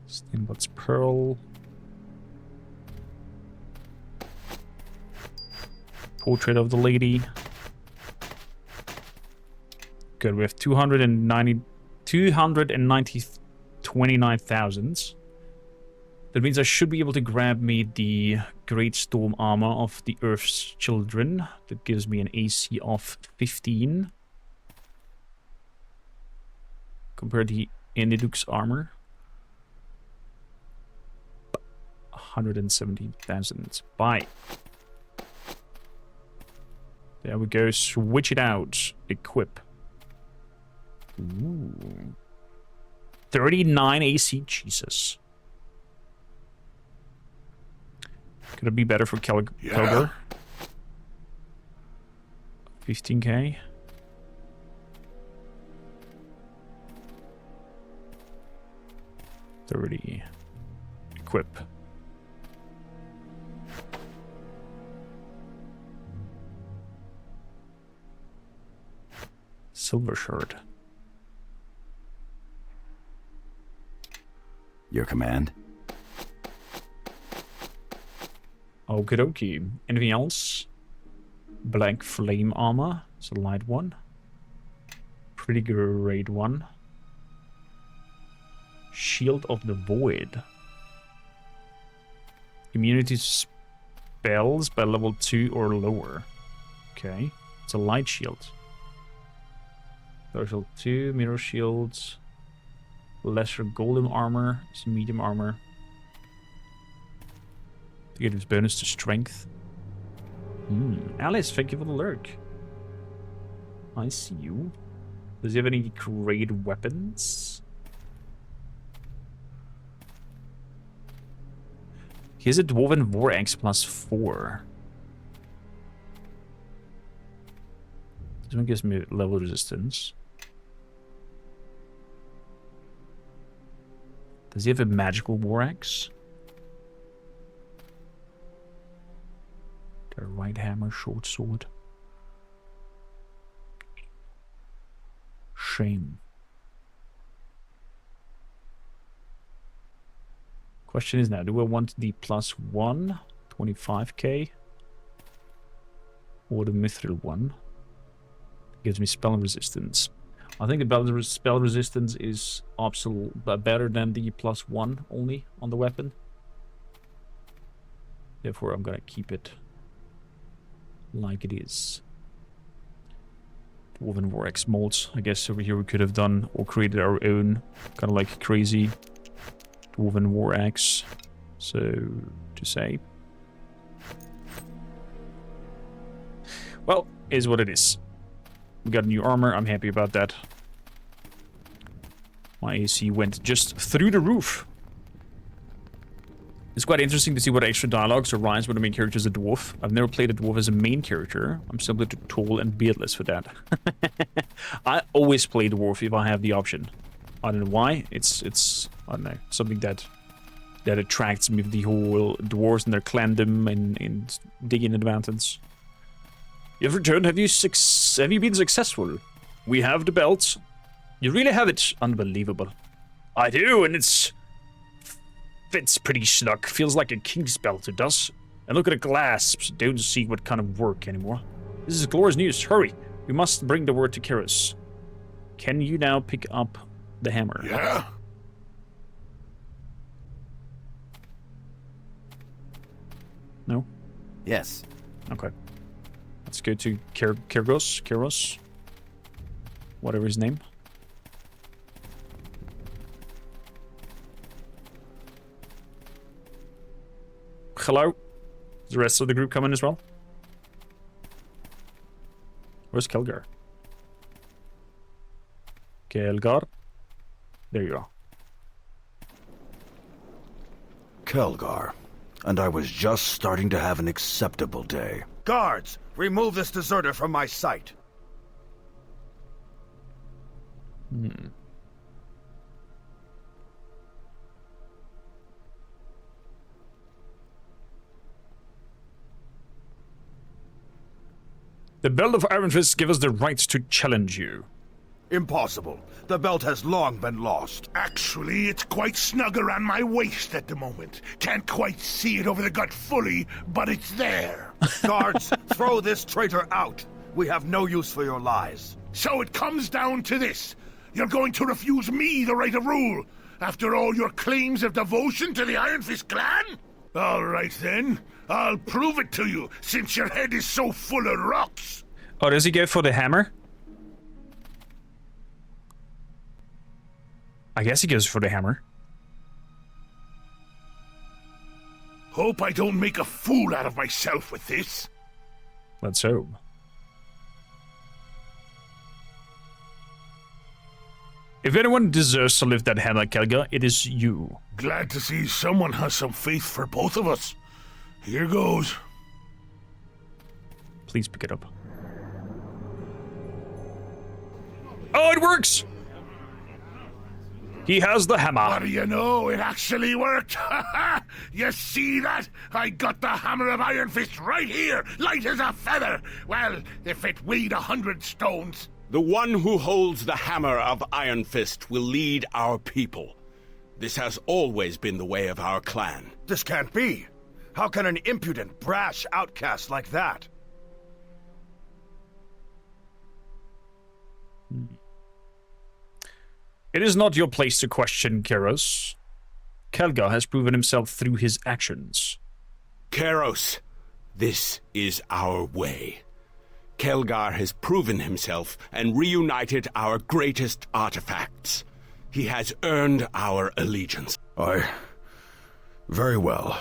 Stainbot's Pearl. Portrait of the lady. Good, we have 29,000. That means I should be able to grab me the Great Storm Armor of the Earth's Children. That gives me an AC of 15. Compared to the Eniduk's armor. 170,000. Buy. There we go. Switch it out. Equip. Ooh. 39 AC. Jesus. Could it be better for Kelgar? 15k. $30. Equip. Silver Shard. Your command? Okie dokie. Anything else? Black Flame Armor. It's a light one. Pretty great one. Shield of the Void. Immunity to spells by level 2 or lower. Okay. It's a light shield. Level 2, mirror shields. Lesser golem armor. It's medium armor. To get his bonus to strength. Alice, thank you for the lurk. I see you. Does he have any great weapons? He has a Dwarven War Axe +4. This one gives me level resistance. Does he have a magical War Axe? The right hammer, short sword. Shame. Question is now, do I want the +1, 25k? Or the mithril one? Gives me spell resistance. I think the spell resistance is better than the +1 only on the weapon. Therefore, I'm gonna keep it like it is. Dwarven War Axe molds. I guess over here we could have done or created our own kind of like crazy Dwarven War Axe. So to say. Well, is what it is. We got new armor. I'm happy about that. My AC went just through the roof. It's quite interesting to see what extra dialogues arise when the main character is a dwarf. I've never played a dwarf as a main character. I'm simply too tall and beardless for that. I always play dwarf if I have the option. I don't know why. It's I don't know, something that attracts me, the whole dwarves and their clandom and digging in the mountains. You've returned. Have you been successful? We have the belt. You really have it. Unbelievable. I do, and it's pretty snug. Feels like a king's belt, it does. And look at the clasps. Don't see what kind of work anymore. This is glorious news. Hurry. We must bring the word to Keros. Can you now pick up the hammer? Yeah. No? Yes. Okay. Let's go to Keros. Whatever his name. Hello? Is the rest of the group coming as well? Where's Kelgar? Kelgar? There you are. Kelgar. And I was just starting to have an acceptable day. Guards! Remove this deserter from my sight! The Belt of Iron Fist gives us the right to challenge you. Impossible. The belt has long been lost. Actually, it's quite snug around my waist at the moment. Can't quite see it over the gut fully, but it's there. Guards, throw this traitor out. We have no use for your lies. So it comes down to this. You're going to refuse me the right of rule, after all your claims of devotion to the Iron Fist clan? All right then. I'll prove it to you, since your head is so full of rocks. Oh, does he go for the hammer? I guess he goes for the hammer. Hope I don't make a fool out of myself with this. Let's hope. If anyone deserves to lift that hammer, Kelgar, it is you. Glad to see someone has some faith for both of us. Here goes. Please pick it up. Oh, it works! He has the hammer. What do you know? It actually worked. You see that? I got the hammer of Iron Fist right here, light as a feather. Well, if it weighed 100 stones. The one who holds the hammer of Iron Fist will lead our people. This has always been the way of our clan. This can't be. How can an impudent, brash outcast like that? It is not your place to question Keros. Kelgar has proven himself through his actions. Keros, this is our way. Kelgar has proven himself and reunited our greatest artifacts. He has earned our allegiance. Very well.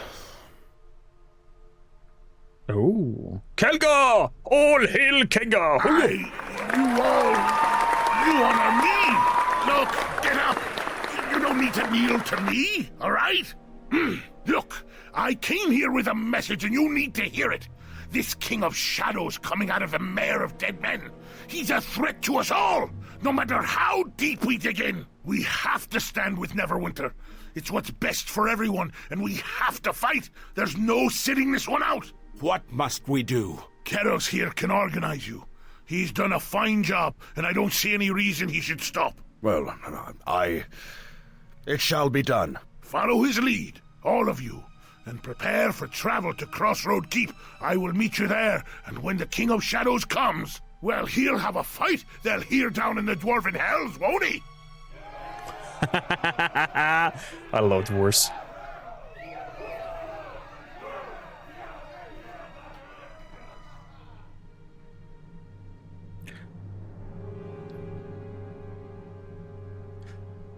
Oh. Kelgar! All hail Kelgar! You honor me! Look, get up! You don't need to kneel to me, all right? Look, I came here with a message and you need to hear it. This King of Shadows coming out of the Mare of Dead Men. He's a threat to us all, no matter how deep we dig in. We have to stand with Neverwinter. It's what's best for everyone, and we have to fight. There's no sitting this one out. What must we do? Keros here can organize you. He's done a fine job, and I don't see any reason he should stop. Well, it shall be done. Follow his lead, all of you, and prepare for travel to Crossroad Keep. I will meet you there, and when the King of Shadows comes, well, he'll have a fight they'll hear down in the Dwarven Hells, won't he? I love dwarves.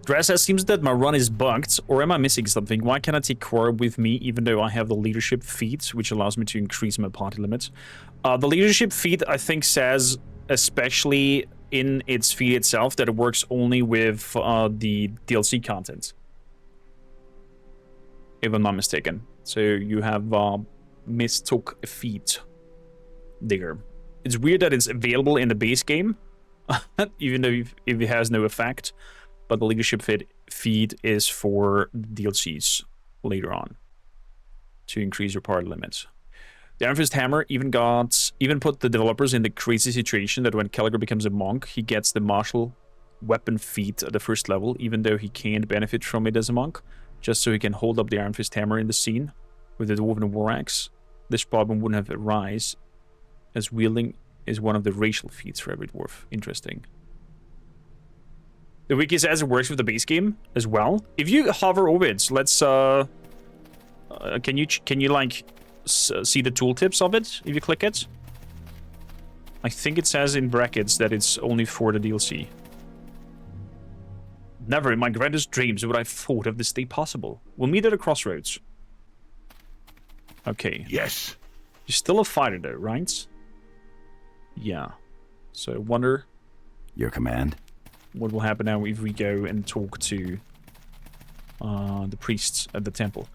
Dress, it seems that my run is bugged, or am I missing something? Why can't I take Cora with me even though I have the leadership feat, which allows me to increase my party limit? The leadership feat, I think, says, especially in its feat itself, that it works only with the DLC content. If I'm not mistaken. So you have mistook a feat there. It's weird that it's available in the base game, even though if it has no effect. But the leadership feed is for DLCs later on to increase your party limit. The Iron Fist Hammer even put the developers in the crazy situation that when Kelgar becomes a monk, he gets the martial weapon feat at the first level, even though he can't benefit from it as a monk, just so he can hold up the Iron Fist Hammer in the scene with the Dwarven War Axe. This problem wouldn't have arisen, as wielding is one of the racial feats for every dwarf. Interesting. The wiki says it works with the base game as well. If you hover over it, let's can you like see the tooltips of it if you click it? I think it says in brackets that it's only for the DLC. Never in my grandest dreams would I have thought of this day possible. We'll meet at a crossroads. Okay. Yes. You're still a fighter though, right? Yeah. So I wonder your command. What will happen now if we go and talk to the priests at the temple?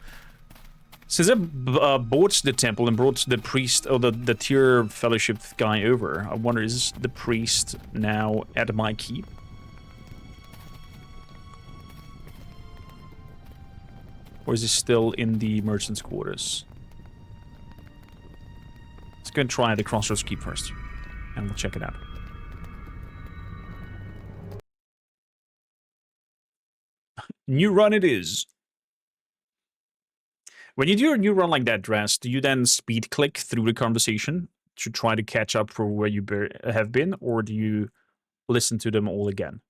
Since I bought the temple and brought the priest, or the tier fellowship guy over, I wonder, is the priest now at my keep? Or is he still in the merchant's quarters? Let's go and try the Crossroads Keep first. and we'll check it out. New run it is. When you do a new run like that, Dras, do you then speed click through the conversation to try to catch up for where you have been, or do you listen to them all again?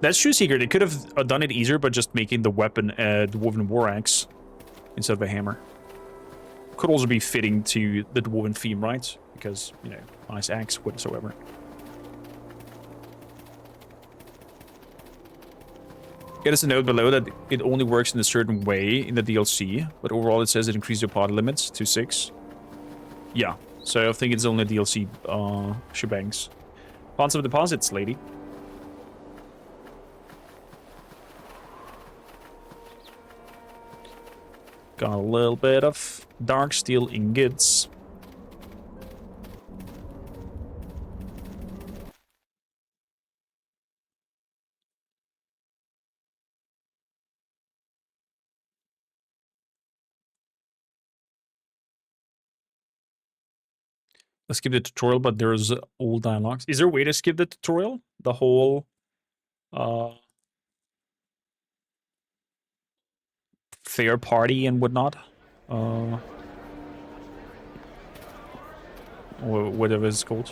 That's true, Seeker. They could have done it easier by just making the weapon a Dwarven War Axe instead of a hammer. Could also be fitting to the Dwarven theme, right? Because, you know, nice axe whatsoever. Get us a note below that it only works in a certain way in the DLC, but overall it says it increased your party limits to 6. Yeah, so I think it's only DLC shebangs. Lots of deposits, lady. Got a little bit of dark steel ingots. Let's skip the tutorial, but there's all dialogues. Is there a way to skip the tutorial? The whole fair party and whatnot? Or whatever it's called.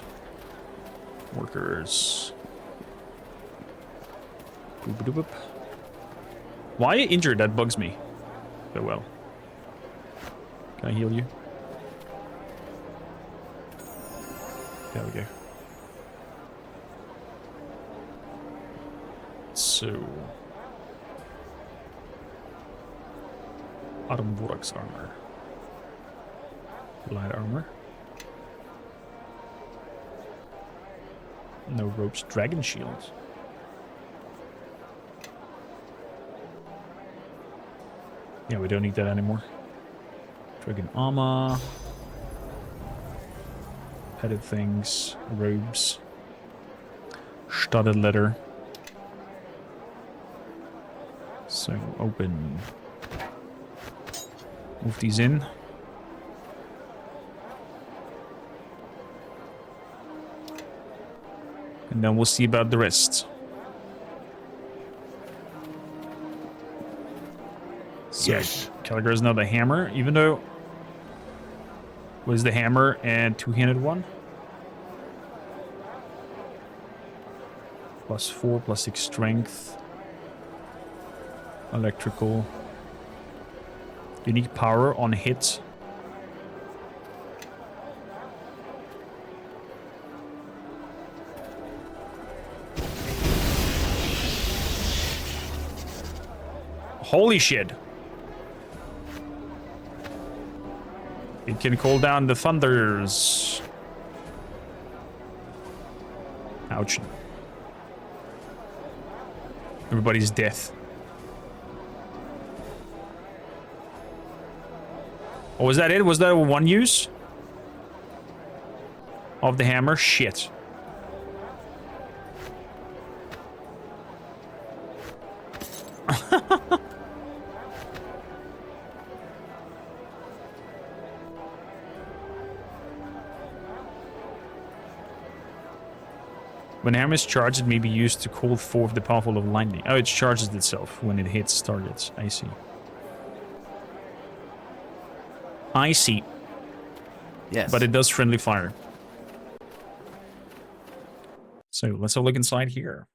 Workers. Boop -boop -boop. Why are you injured? That bugs me. Oh well. Can I heal you? There we go. So... Armvorax armor. Light armor. No ropes. Dragon shield. Yeah, we don't need that anymore. Dragon armor. Headed things. Robes. Studded leather. So, open. Move these in. And then we'll see about the rest. So, Yes. Caligar's now the hammer, even though... Was the hammer and two-handed one? +4, +6 strength. Electrical. Unique power on hit. Holy shit. It can call down the thunders. Ouch. Everybody's death. Oh, was that it? Was that a one use? Of the hammer? Shit. When hammer is charged, it may be used to call forth the power of lightning. Oh, it charges itself when it hits targets. I see. I see. Yes. But it does friendly fire. So let's have a look inside here.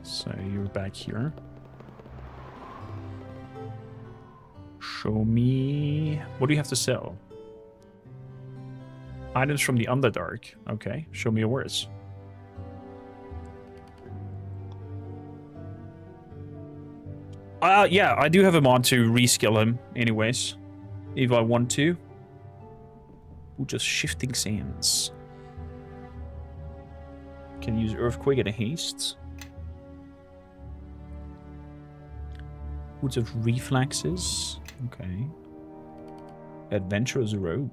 So you're back here. Show me... What do you have to sell? Items from the Underdark. Okay, show me your words. Yeah, I do have a mod to reskill him anyways. If I want to. Ooh, just shifting sands. Can use Earthquake and a haste. Boots of reflexes. Okay. Adventurous robe.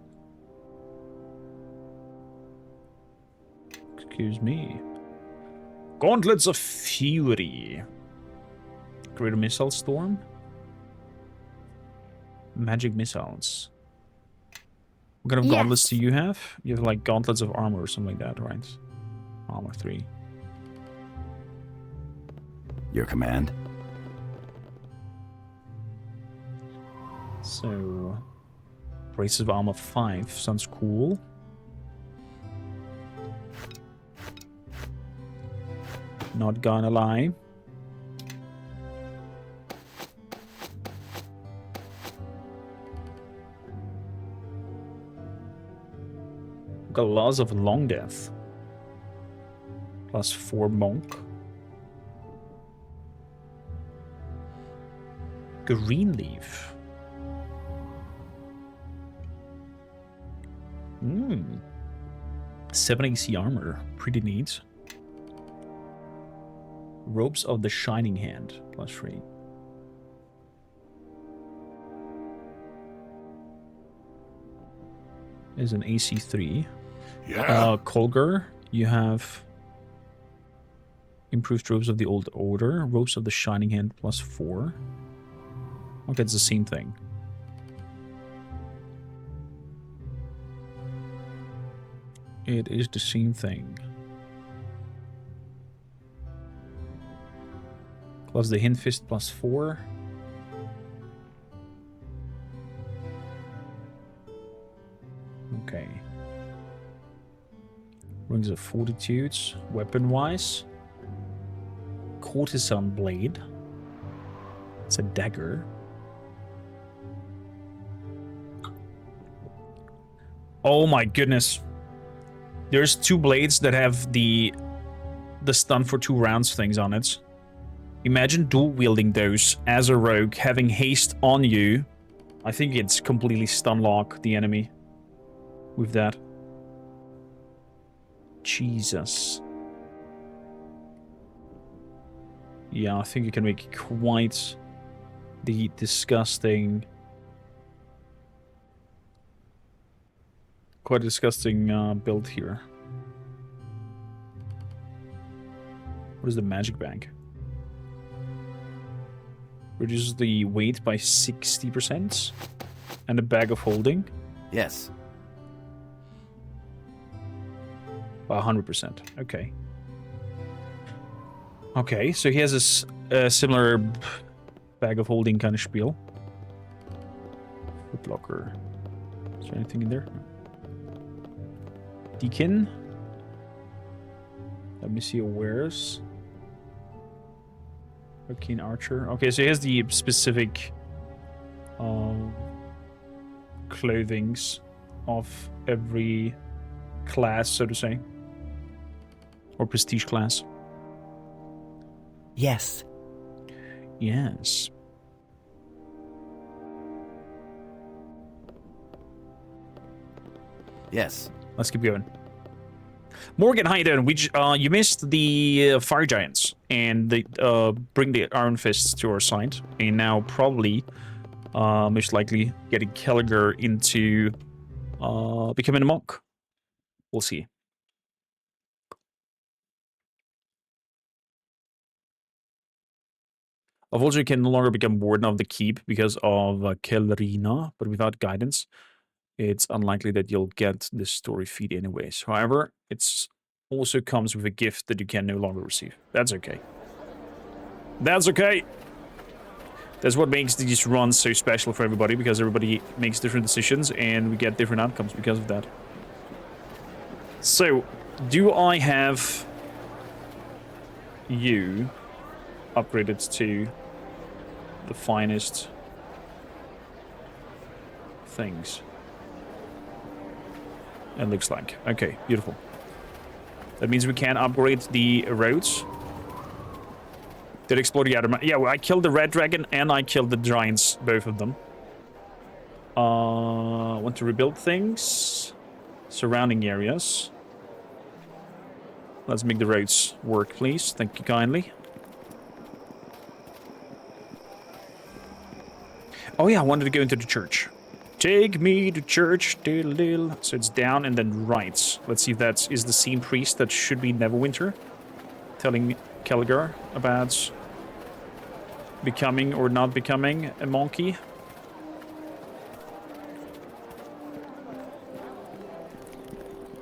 Excuse me. Gauntlets of Fury. Greater Missile Storm. Magic missiles. What kind of gauntlets do you have? You have like gauntlets of armor or something like that, right? Armor 3. Your command. So, braces of armor 5 sounds cool. Not gonna lie. Got Laws of Long Death. +4 Monk. Greenleaf. 7 AC armor. Pretty neat. Robes of the Shining Hand. +3. Is an AC 3. Yeah. Colgar, you have improved robes of the Old Order. Robes of the Shining Hand +4. Okay, it's the same thing. It is the same thing. Plus the Hint Fist +4. Okay. Rings of Fortitudes, weapon-wise. Courtesan Blade. It's a dagger. Oh my goodness. There's 2 blades that have the stun for 2 rounds things on it. Imagine dual-wielding those as a rogue, having haste on you. I think it's completely stun-lock the enemy with that. Jesus. Yeah, I think you can make quite the disgusting... Quite a disgusting build here. What is the magic bag? Reduces the weight by 60%. And a bag of holding? Yes. By 100%. Okay. Okay, so he has a similar bag of holding kind of spiel. Footlocker. Is there anything in there? Deacon. Let me see your wares. A keen archer. Okay, so he has the specific clothings of every class, so to say. Or prestige class. Yes. Yes. Yes. Let's keep going. Morgan, how you doing? You missed the fire giants and they bring the iron fists to our side, and now probably, most likely, getting Kelliger into becoming a monk. We'll see. Unfortunately, can no longer become warden of the keep because of Kellerina, but without guidance, it's unlikely that you'll get this story feed anyways. However, it's also comes with a gift that you can no longer receive. That's okay. That's okay. That's what makes these runs so special for everybody, because everybody makes different decisions and we get different outcomes because of that. So, do I have you upgraded to the finest things? It looks like. Okay, beautiful. That means we can upgrade the roads. Did explode the other... Yeah, well, I killed the red dragon and I killed the giants, both of them. Want to rebuild things. Surrounding areas. Let's make the roads work, please. Thank you kindly. Oh yeah, I wanted to go into the church. Take me to church, diddle. So it's down and then right. Let's see if that is the same priest that should be Neverwinter, telling Kelgar about becoming or not becoming a monkey.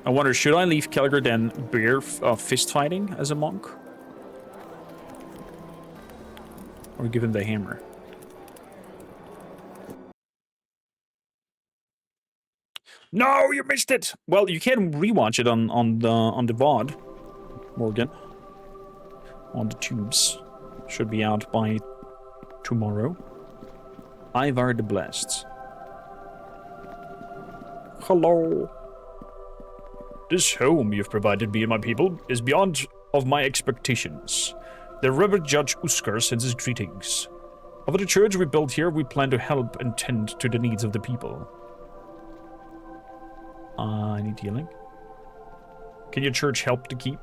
I wonder, should I leave Kelgar then bear fist fighting as a monk? Or give him the hammer? No, you missed it! Well, you can rewatch it on the VOD, Morgan. On the tubes. Should be out by tomorrow. Ivar the Blessed. Hello. This home you've provided me and my people is beyond of my expectations. The Reverend Judge Uskar sends his greetings. Of the church we built here, we plan to help and tend to the needs of the people. I need healing. Can your church help to keep?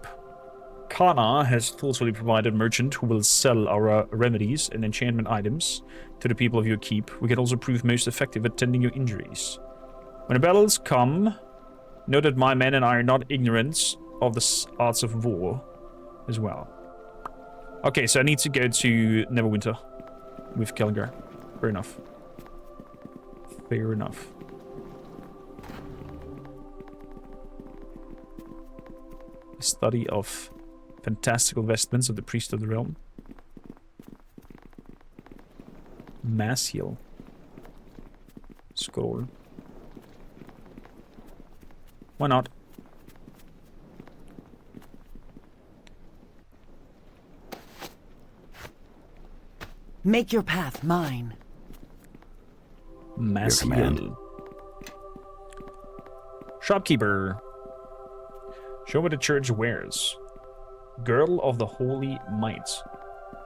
Kana has thoughtfully provided a merchant who will sell our remedies and enchantment items to the people of your keep. We can also prove most effective at tending your injuries. When the battles come, know that my men and I are not ignorant of the arts of war as well. Okay, so I need to go to Neverwinter with Kelgar. Fair enough. Fair enough. A study of fantastical vestments of the Priest of the Realm. Mass heal. Scroll. Why not? Make your path mine. Mass Your command. heal. Shopkeeper. Show what the church wears. Girdle of the Holy Might.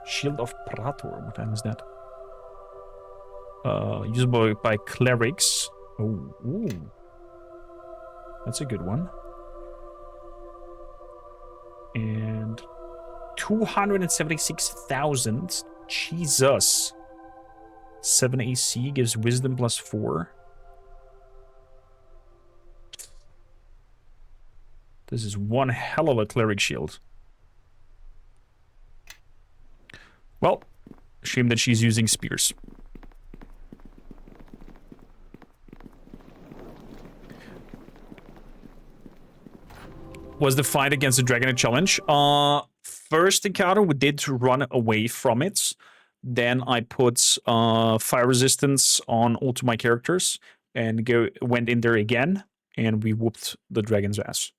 Shield of Praetor. What the hell is that? Usable by clerics. Oh, ooh. That's a good one. And 276,000. Jesus. 7 AC gives wisdom plus 4. This is one hell of a cleric shield. Well, shame that she's using spears. Was the fight against the dragon a challenge? First encounter, we did run away from it. Then I put fire resistance on all to my characters and went in there again, and we whooped the dragon's ass.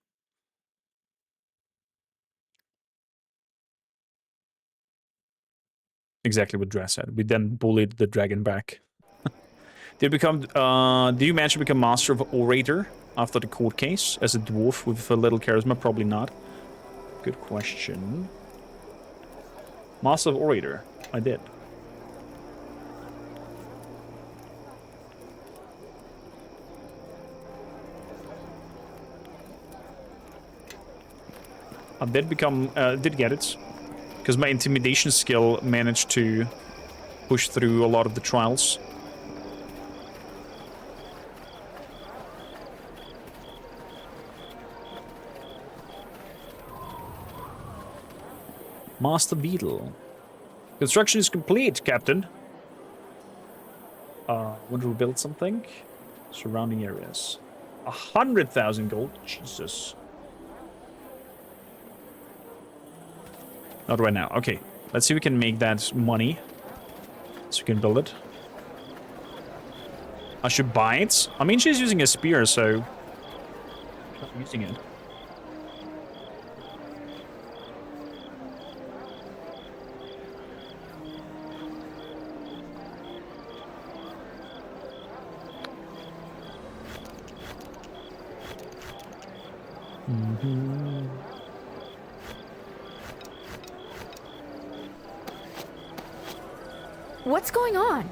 Exactly what Dra said. We then bullied the dragon back. Did you manage to become master of orator after the court case as a dwarf with a little charisma? Probably not. Good question. Master of orator. I did. I did get it. Because my intimidation skill managed to push through a lot of the trials. Master Beetle. Construction is complete, Captain. Want to rebuild something? Surrounding areas. 100,000 gold? Jesus. Not right now. Okay. Let's see if we can make that money. So we can build it. I should buy it. I mean, she's using a spear, so... I'm not using it. Mm-hmm. What's going on?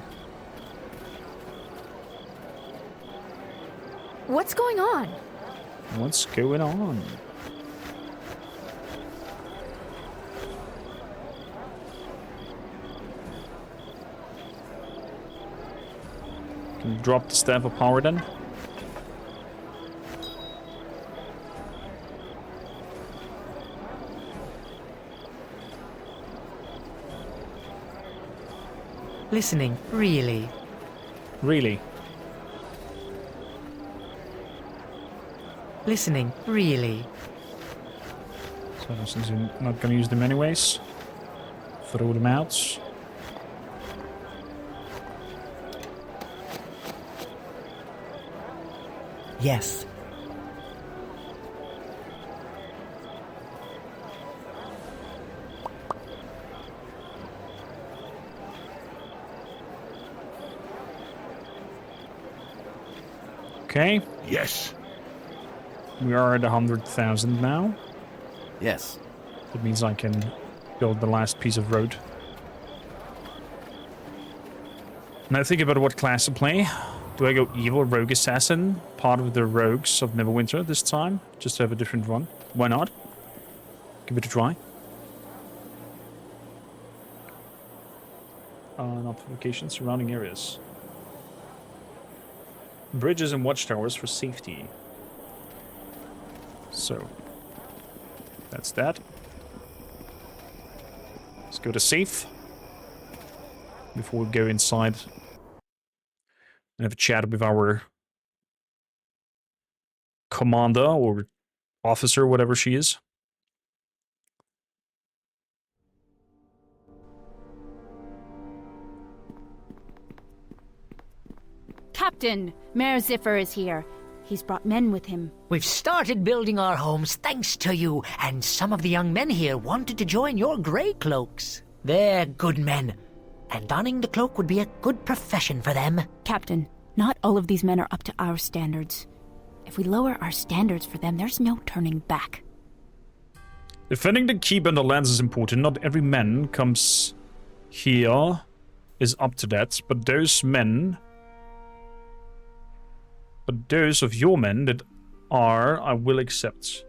What's going on? What's going on? Can drop the Staff of Power then. Listening, really? Really? Listening, really? So since you're not gonna use them anyways, throw them out. Yes. Okay. Yes. We are at 100,000 now. Yes. That means I can build the last piece of road. Now think about what class to play. Do I go Evil Rogue Assassin, part of the Rogues of Neverwinter this time? Just to have a different run. Why not? Give it a try. Notifications surrounding areas. Bridges and watchtowers for safety. So, that's that. Let's go to safe. Before we go inside and have a chat with our commander or officer, whatever she is. Captain, Mayor Ziffer is here. He's brought men with him. We've started building our homes thanks to you, and some of the young men here wanted to join your grey cloaks. They're good men, and donning the cloak would be a good profession for them. Captain, not all of these men are up to our standards. If we lower our standards for them, there's no turning back. Defending the keep and the lands is important. Not every man comes here is up to that, but those men... But those of your men that are, I will accept.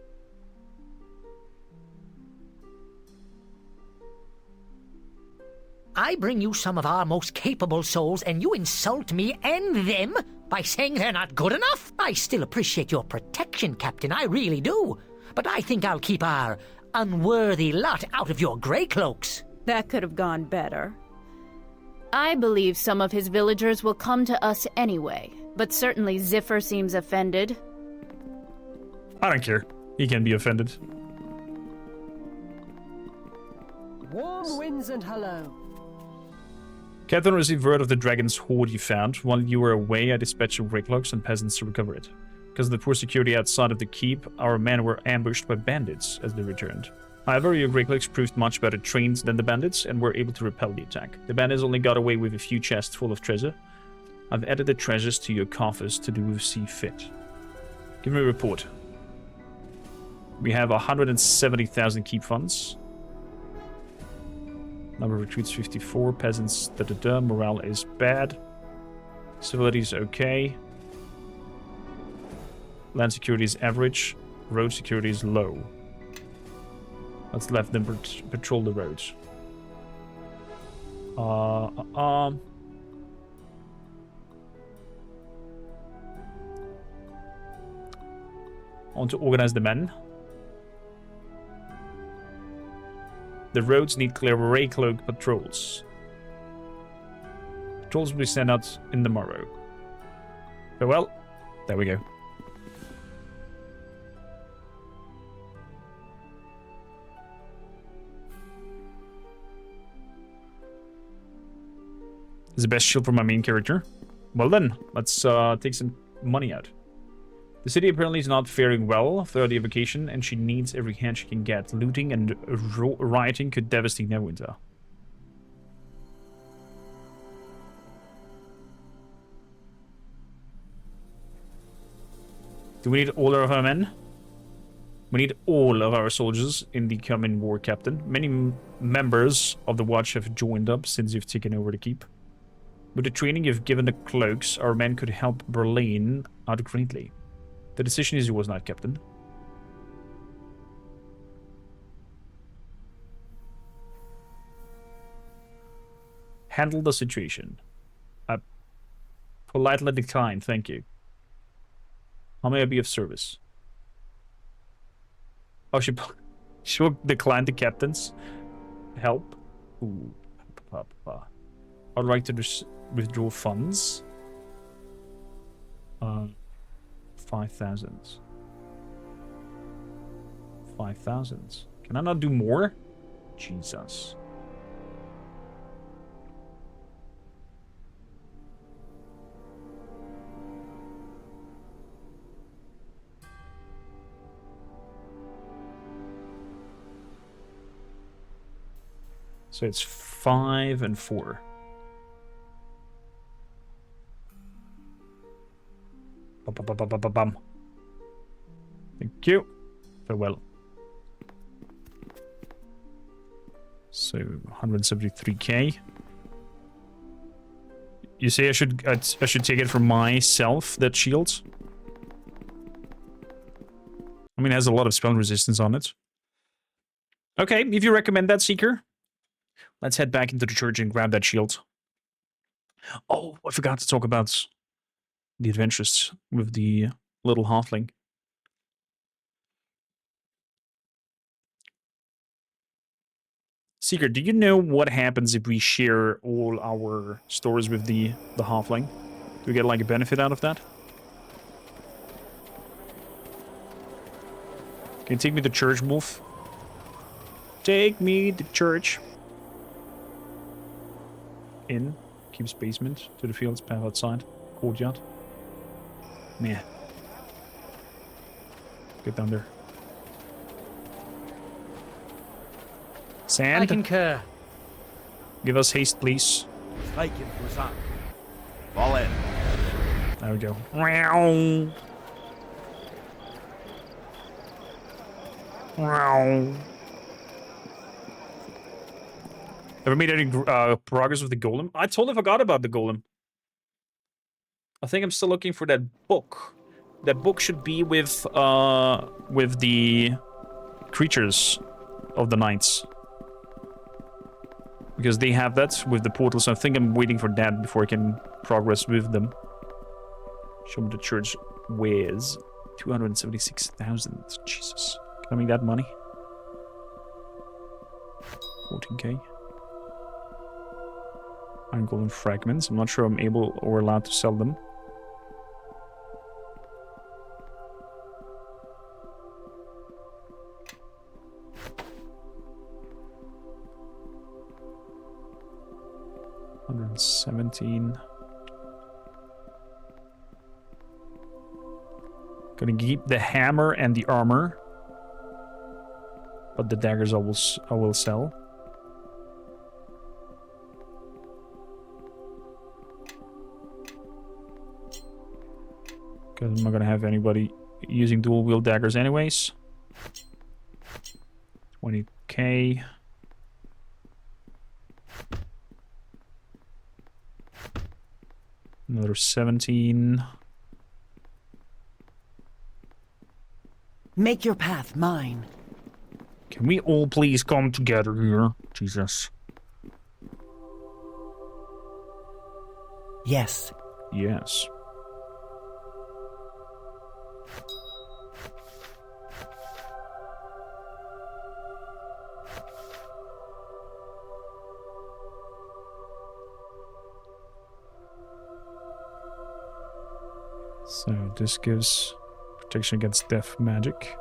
I bring you some of our most capable souls, and you insult me and them by saying they're not good enough? I still appreciate your protection, Captain, I really do. But I think I'll keep our unworthy lot out of your grey cloaks. That could have gone better. I believe some of his villagers will come to us anyway, but certainly Ziffer seems offended. I don't care. He can be offended. Warm winds and hello. Captain received word of the dragon's hoard you found. While you were away, I dispatched your Greycloaks and peasants to recover it. Because of the poor security outside of the keep, our men were ambushed by bandits as they returned. However, your Greycloaks proved much better trained than the bandits and were able to repel the attack. The bandits only got away with a few chests full of treasure. I've added the treasures to your coffers to do as see fit. Give me a report. We have 170,000 keep funds. Number of recruits 54, peasants morale is bad. Civility is okay. Land security is average. Road security is low. Let's let them patrol the roads. I want to organize the men. The roads need clear Greycloak patrols. Patrols will be sent out in the morrow. Farewell. There we go. Is the best shield for my main character. Well then, let's take some money out. The city apparently is not faring well throughout the evacuation, and she needs every hand she can get. Looting and rioting could devastate Neverwinter. Do we need all of our men? We need all of our soldiers in the coming war, Captain. Many members of the Watch have joined up since you've taken over the keep. With the training you've given the cloaks, our men could help Berlin out greatly. The decision is yours now, Captain. Handle the situation. Politely decline, thank you. How may I be of service? Oh, she'll decline the captain's help. Ooh. I'd like to withdraw funds. 5,000. 5,000. Can I not do more? Jesus. So it's 5 and 4. Bum. Thank you. Farewell. So 173k. You say I should take it for myself, that shield? I mean, it has a lot of spell resistance on it. Okay, if you recommend that, Seeker, let's head back into the church and grab that shield. Oh, I forgot to talk about the adventures with the little halfling. Seeker, do you know what happens if we share all our stories with the halfling? Do we get like a benefit out of that? Can you take me to church, Wolf? Take me to church. In. Keeps basement. To the fields, path outside. Courtyard. Meh. Get down there. Sand. I concur. Give us haste, please. Taken for some. Fall in. There we go. Meow. Meow. Ever made any progress with the golem? I totally forgot about the golem. I think I'm still looking for that book. That book should be with the creatures of the nights. Because they have that with the portal, so I think I'm waiting for that before I can progress with them. Show me the church wares. 276,000. Jesus. Can I make that money? 14k. Iron golden fragments. I'm not sure I'm able or allowed to sell them. $117. Gonna keep the hammer and the armor, but the daggers I will sell. Because I'm not gonna have anybody using dual wield daggers anyways. 20k. Another 17. Make your path mine. Can we all please come together here? Jesus. Yes. Yes. So this gives protection against death magic.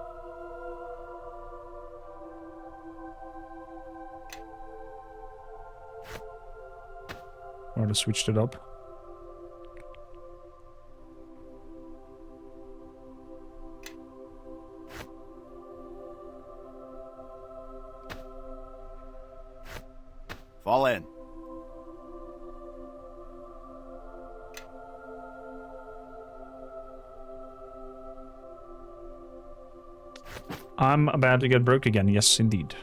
I would have switched it up. Fall in. I'm about to get broke again. Yes, indeed.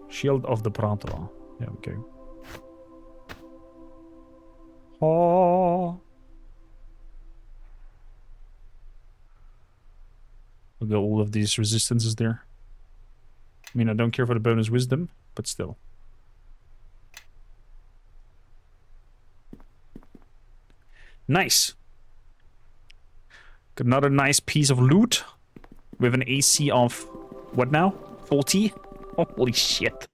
Shield of the Praetor. Yeah, okay. Oh. Look at all of these resistances there. I mean, I don't care for the bonus wisdom, but still. Nice. Got another nice piece of loot. We have an AC of, what now? 40? Holy shit.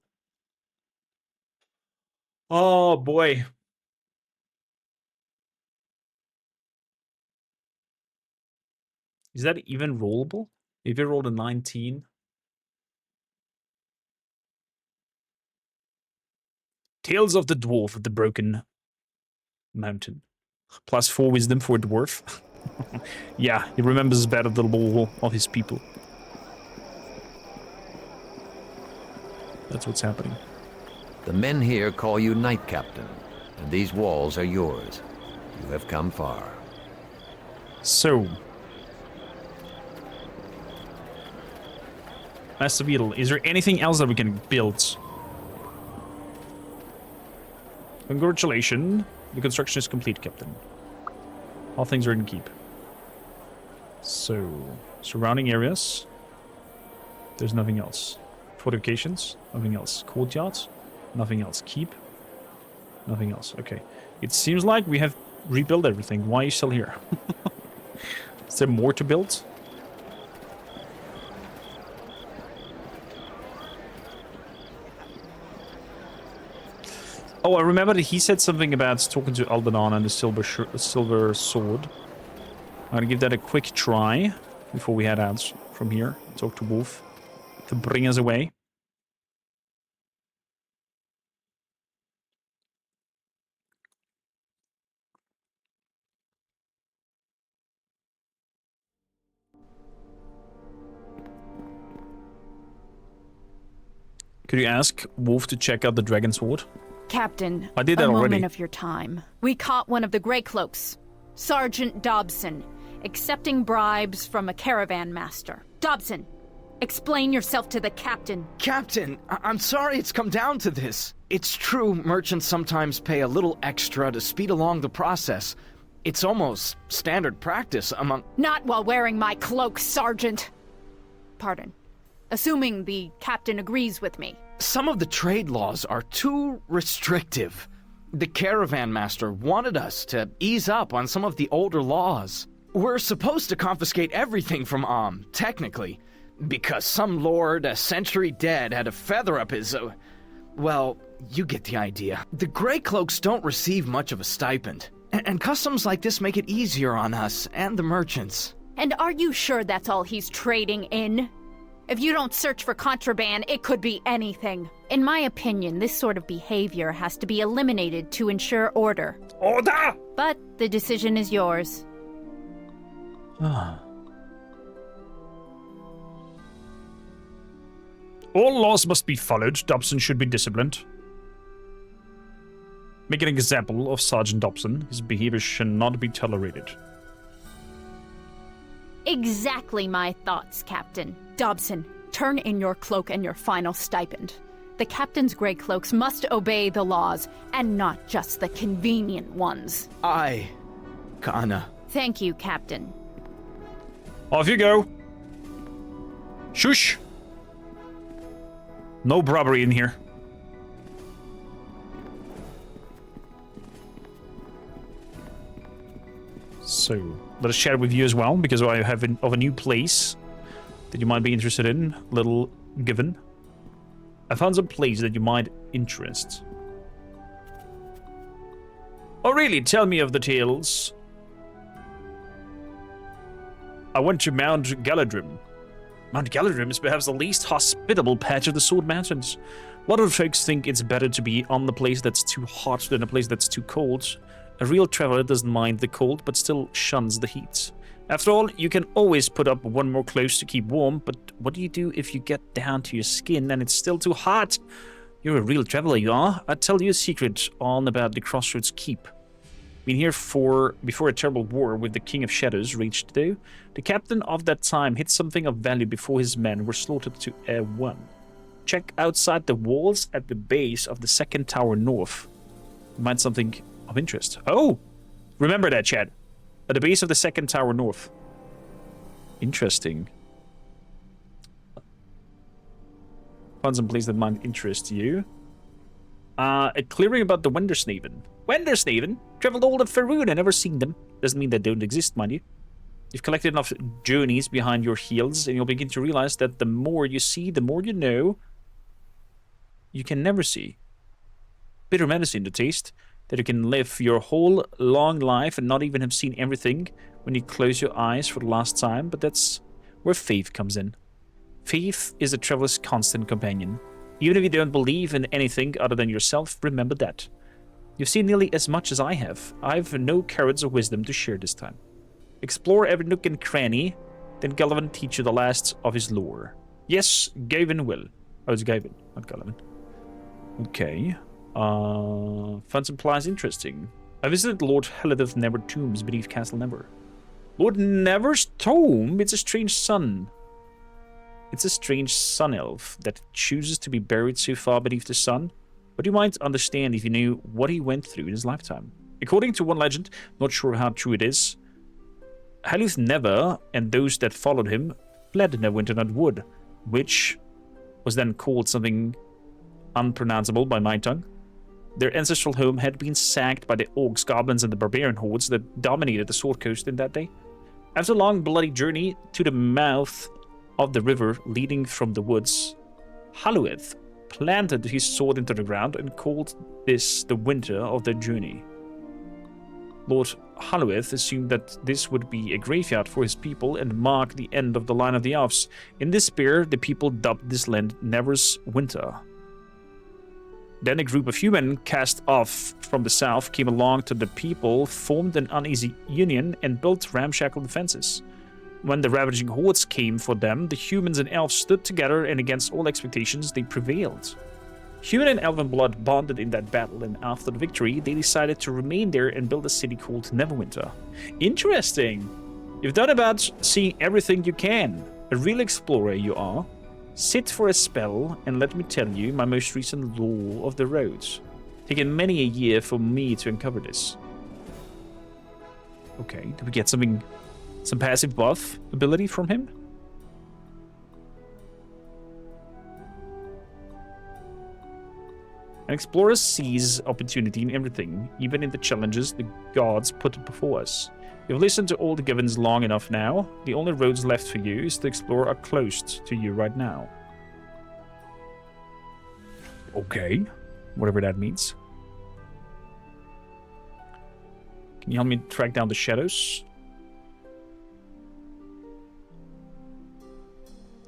Oh, boy. Is that even rollable? If you rolled a 19... Tales of the Dwarf of the Broken Mountain. +4 wisdom for a dwarf. Yeah, he remembers better the law of his people. That's what's happening. The men here call you Knight Captain, and these walls are yours. You have come far. So... Master Beetle, is there anything else that we can build? Congratulations. The construction is complete, Captain. All things are in keep. So, surrounding areas. There's nothing else. Fortifications, nothing else. Courtyards, nothing else. Keep, nothing else. Okay. It seems like we have rebuilt everything. Why are you still here? Is there more to build? Oh, I remember that he said something about talking to Albanon and the silver sword. I'm gonna give that a quick try before we head out from here. Talk to Wolf to bring us away. Could you ask Wolf to check out the Dragon Sword? Captain, I did that a already. moment of your time. We caught one of the Grey Cloaks, Sergeant Dobson, accepting bribes from a caravan master. Dobson, explain yourself to the captain. Captain, I'm sorry it's come down to this. It's true merchants sometimes pay a little extra to speed along the process. It's almost standard practice among... Not while wearing my cloak, Sergeant. Pardon. Assuming the captain agrees with me. Some of the trade laws are too restrictive. The caravan master wanted us to ease up on some of the older laws. We're supposed to confiscate everything from technically, because some lord a century dead had a feather up his... well, you get the idea. The Grey Cloaks don't receive much of a stipend, and customs like this make it easier on us and the merchants. And are you sure that's all he's trading in? If you don't search for contraband, it could be anything. In my opinion, this sort of behavior has to be eliminated to ensure order. Order! But the decision is yours. All laws must be followed. Dobson should be disciplined. Make an example of Sergeant Dobson. His behavior should not be tolerated. Exactly my thoughts, Captain. Dobson, turn in your cloak and your final stipend. The Captain's Grey Cloaks must obey the laws, and not just the convenient ones. Aye, Kana. Thank you, Captain. Off you go. Shush. No robbery in here. So, let us chat with you as well, because I have of a new place that you might be interested in. Little given. I found some place that you might interest. Oh really? Tell me of the tales. I went to Mount Galadrim. Mount Galadrim is perhaps the least hospitable patch of the Sword Mountains. A lot of folks think it's better to be on the place that's too hot than a place that's too cold. A real traveler doesn't mind the cold, but still shuns the heat. After all, you can always put up one more clothes to keep warm, but what do you do if you get down to your skin and it's still too hot? You're a real traveler, you are. I'll tell you a secret on about the Crossroads Keep. Been here before a terrible war with the King of Shadows reached, though. The captain of that time hit something of value before his men were slaughtered to Air 1. Check outside the walls at the base of the second tower north. Find something of interest. Oh! Remember that, Chad. At the base of the second tower north. Interesting. Found some place that might interest you. A clearing about the Wendersneven. Wendersneven? Traveled all to Faerun and never seen them. Doesn't mean they don't exist, mind you. You've collected enough journeys behind your heels, and you'll begin to realize that the more you see, the more you know, you can never see. Bitter medicine to taste, that you can live your whole long life and not even have seen everything when you close your eyes for the last time, but that's where faith comes in. Faith is a traveler's constant companion. Even if you don't believe in anything other than yourself, remember that. You've seen nearly as much as I have. I've no carrots of wisdom to share this time. Explore every nook and cranny, then Gullivan teach you the last of his lore. Yes, Gavin will. Oh, it's Gavin, not Gullivan. Okay. Fun supplies interesting. I visited Lord Helideth Never tombs beneath Castle Never. Lord Never's tomb? It's a strange sun. It's a strange sun elf that chooses to be buried so far beneath the sun. But you might understand if you knew what he went through in his lifetime. According to one legend, not sure how true it is, Helideth Never and those that followed him fled Neverwinter Nights Wood, which was then called something unpronounceable by my tongue. Their ancestral home had been sacked by the orcs, goblins, and the barbarian hordes that dominated the Sword Coast in that day. After a long, bloody journey to the mouth of the river leading from the woods, Helideth planted his sword into the ground and called this the winter of their journey. Lord Helideth assumed that this would be a graveyard for his people and mark the end of the line of the elves. In despair, the people dubbed this land Never's Winter. Then a group of human cast off from the south came along to the people, formed an uneasy union, and built ramshackle defenses. When the ravaging hordes came for them, the humans and elves stood together, and against all expectations, they prevailed. Human and elven blood bonded in that battle, and after the victory, they decided to remain there and build a city called Neverwinter. Interesting! You've done about seeing everything you can. A real explorer you are. Sit for a spell, and let me tell you my most recent lore of the roads. Taken many a year for me to uncover this. Okay, did we get some passive buff ability from him? An explorer sees opportunity in everything, even in the challenges the gods put before us. You've listened to all the givens long enough now. The only roads left for you is to explore are closed to you right now. Okay, whatever that means. Can you help me track down the shadows?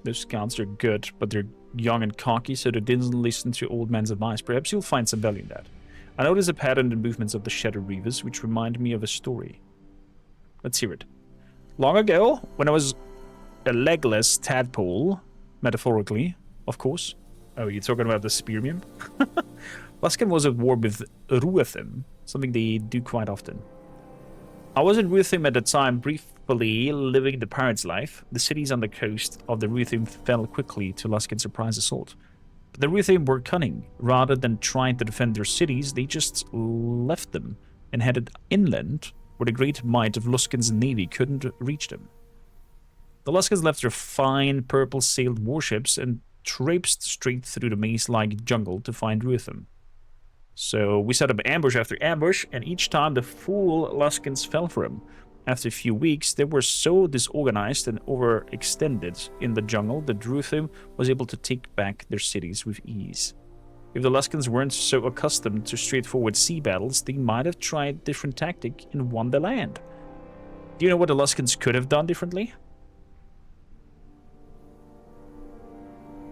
Those scouts are good, but they're young and cocky, so they didn't listen to old man's advice. Perhaps you'll find some value in that. I notice a pattern in the movements of the Shadow Reavers, which remind me of a story. Let's hear it. Long ago, when I was a legless tadpole, metaphorically, of course. Oh, you're talking about the spearman? Luskan was at war with Ruethim, something they do quite often. I was in Ruethim at the time, briefly living the pirate's life. The cities on the coast of the Ruethim fell quickly to Luskan's surprise assault. But the Ruethim were cunning. Rather than trying to defend their cities, they just left them and headed inland, where the great might of Luskan's navy couldn't reach them. The Luskans left their fine purple-sailed warships and traipsed straight through the maze-like jungle to find Ruethim. So we set up ambush after ambush, and each time the fool Luskans fell for him. After a few weeks, they were so disorganized and overextended in the jungle that Ruethim was able to take back their cities with ease. If the Luskans weren't so accustomed to straightforward sea battles, they might have tried a different tactic and won the land. Do you know what the Luskans could have done differently?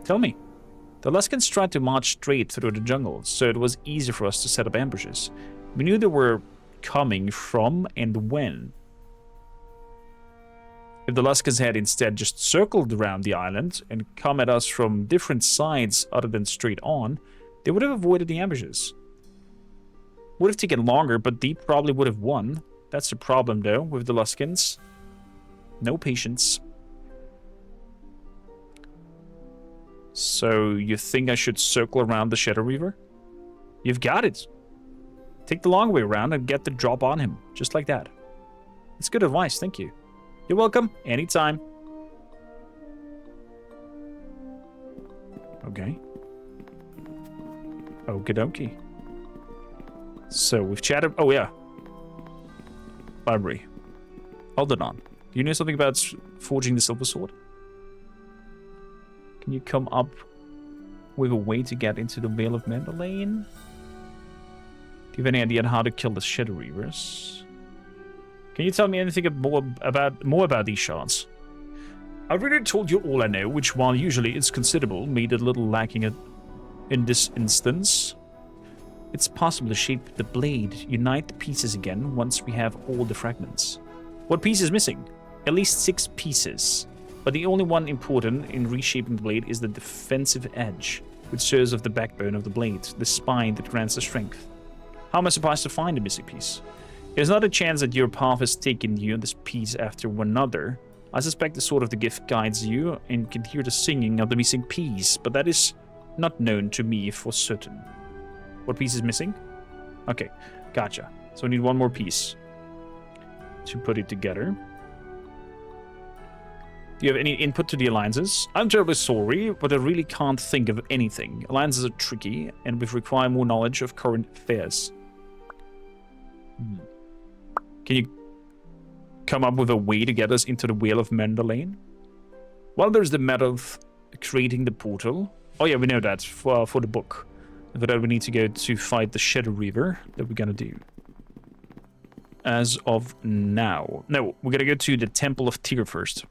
Tell me. The Luskans tried to march straight through the jungle, so it was easy for us to set up ambushes. We knew they were coming from and when. If the Luskans had instead just circled around the island and come at us from different sides other than straight on, they would have avoided the ambushes. Would have taken longer, but they probably would have won. That's the problem, though, with the Luskans. No patience. So, you think I should circle around the Shadow Reaver? You've got it. Take the long way around and get the drop on him, just like that. It's good advice, thank you. You're welcome, anytime. Okay. Okie dokie. So, we've chatted... Oh, yeah. Library. Aldenon, do you know something about forging the silver sword? Can you come up with a way to get into the Vale of Mandalane? Do you have any idea on how to kill the Shadow Reavers? Can you tell me anything more about these shards? I've already told you all I know, which, while usually is considerable, made it a little lacking in this instance. It's possible to shape the blade, unite the pieces again once we have all the fragments. What piece is missing? At least 6 pieces. But the only one important in reshaping the blade is the defensive edge, which serves as the backbone of the blade, the spine that grants the strength. How am I supposed to find the missing piece? There's not a chance that your path has taken you this piece after one another. I suspect the sword of the gift guides you and can hear the singing of the missing piece, but that is not known to me for certain. What piece is missing? Okay, gotcha. So we need one more piece to put it together. Do you have any input to the alliances? I'm terribly sorry, but I really can't think of anything. Alliances are tricky, and we require more knowledge of current affairs. Can you come up with a way to get us into the Vale of Mandalane? Well, there's the matter of creating the portal. Oh yeah, we know that for the book. For that, we need to go to fight the Shadow Reaver that we're gonna do. As of now. No, we're gonna go to the Temple of Tyr first.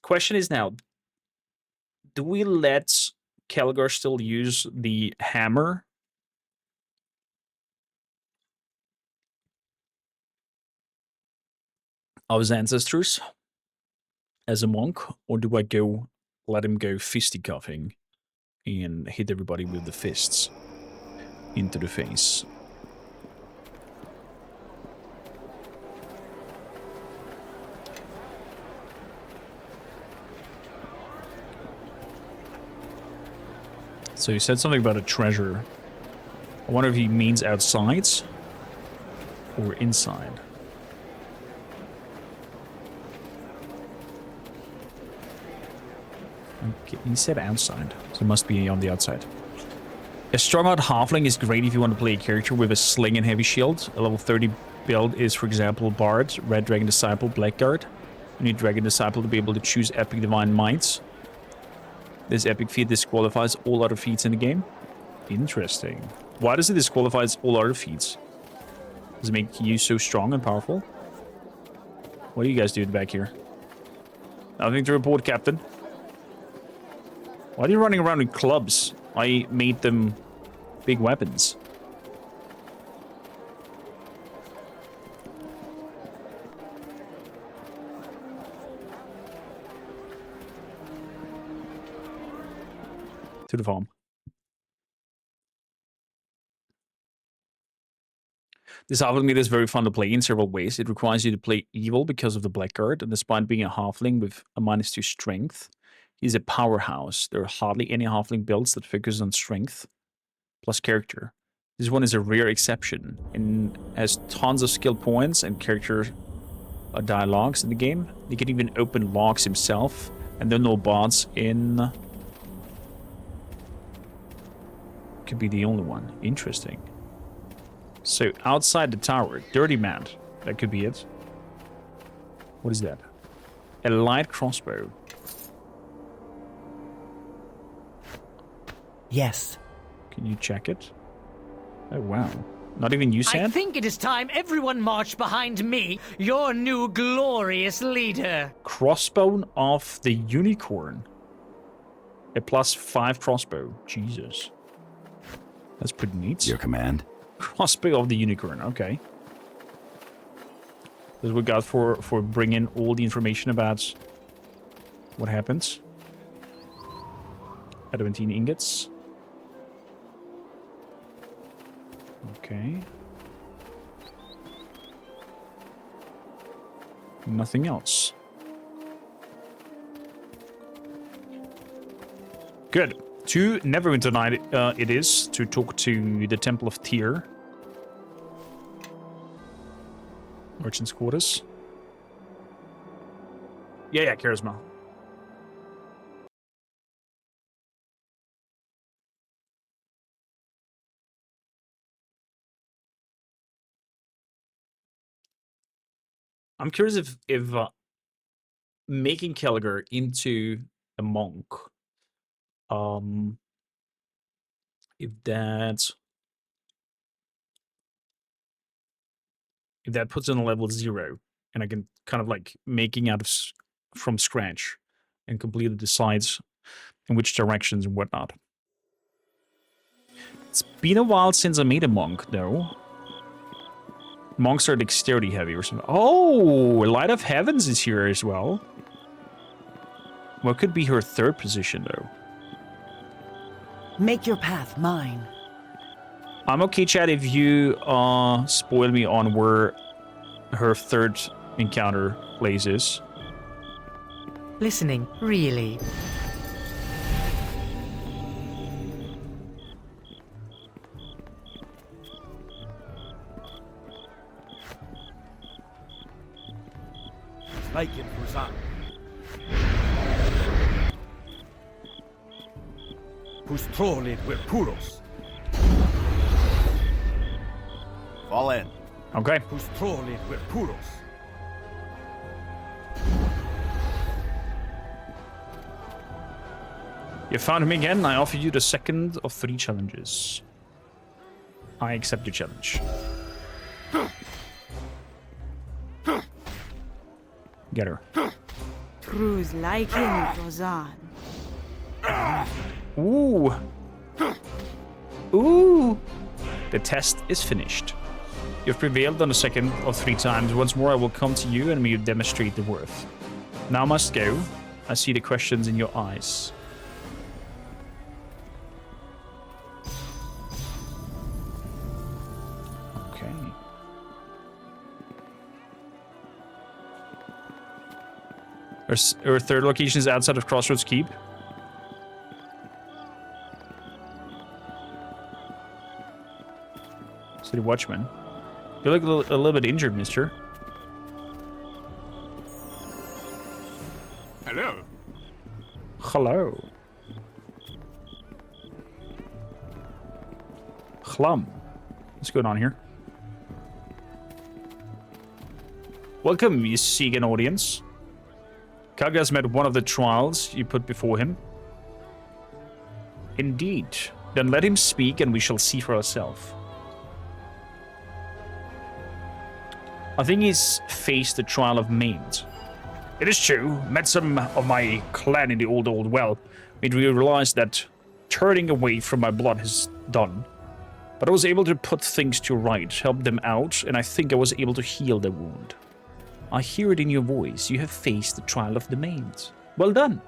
Question is now, do we let Kelgar still use the hammer? Of his ancestors as a monk, or do I let him go fisticuffing and hit everybody with the fists into the face? So he said something about a treasure. I wonder if he means outside or inside. Okay, he said outside, so it must be on the outside. A strong-eyed halfling is great if you want to play a character with a sling and heavy shield. A level 30 build is, for example, Bard, Red Dragon Disciple, Blackguard. You need Dragon Disciple to be able to choose Epic Divine Might. This epic feat disqualifies all other feats in the game. Interesting. Why does it disqualify all other feats? Does it make you so strong and powerful? What are you guys doing back here? Nothing to report, Captain. Why are you running around with clubs? I made them big weapons. To the farm. This halfling meter is very fun to play in several ways. It requires you to play evil because of the Blackguard, and despite being a halfling with a -2 strength, he's a powerhouse. There are hardly any halfling builds that focus on strength plus character. This one is a rare exception and has tons of skill points and character dialogues in the game. He can even open locks himself, and there are no bots in... Could be the only one. Interesting. So, outside the tower, Dirty Man. That could be it. What is that? A light crossbow. Yes. Can you check it? Oh, wow. Not even you, Sam? I think it is time everyone marched behind me, your new glorious leader. Crossbow of the Unicorn. A +5 crossbow. Jesus. That's pretty neat. Your command. Crossbow of the Unicorn. Okay. This is what we got for bringing all the information about what happens. Adamantine ingots. Okay. Nothing else. Good. To Neverwinter Night it is to talk to the Temple of Tyr. Merchant's Quarters. Yeah, Charisma. I'm curious if making Kelgar into a monk, if that puts in a level 0, and I can kind of like making out of from scratch, and completely decides in which directions and whatnot. It's been a while since I made a monk, though. Monks are dexterity heavy or something. Oh, Light of Heavens is here as well. What could be her third position, though? Make your path mine. I'm okay, Chad, if you spoil me on where her third encounter place is. Listening, really. Like in Busan. Pustrolid with puros. Fall in. Okay. Pustrolid with puros. You found him again. I offer you the second of 3 challenges. I accept your challenge. Get her. Cruz like in Busan. Ooh. Ooh. The test is finished. You've prevailed on the second of 3 times. Once more, I will come to you and we will demonstrate the worth. Now must go. I see the questions in your eyes. Okay. Our third location is outside of Crossroads Keep. City Watchman. You look a little bit injured, mister. Hello. Hello. Chlum. What's going on here? Welcome, you Segan audience. Kaga's met one of the trials you put before him. Indeed. Then let him speak and we shall see for ourselves. I think he's faced the trial of maimed. It is true. Met some of my clan in the old well. Made me realize that turning away from my blood has done. But I was able to put things to right, help them out, and I think I was able to heal their wound. I hear it in your voice. You have faced the trial of the maimed. Well done.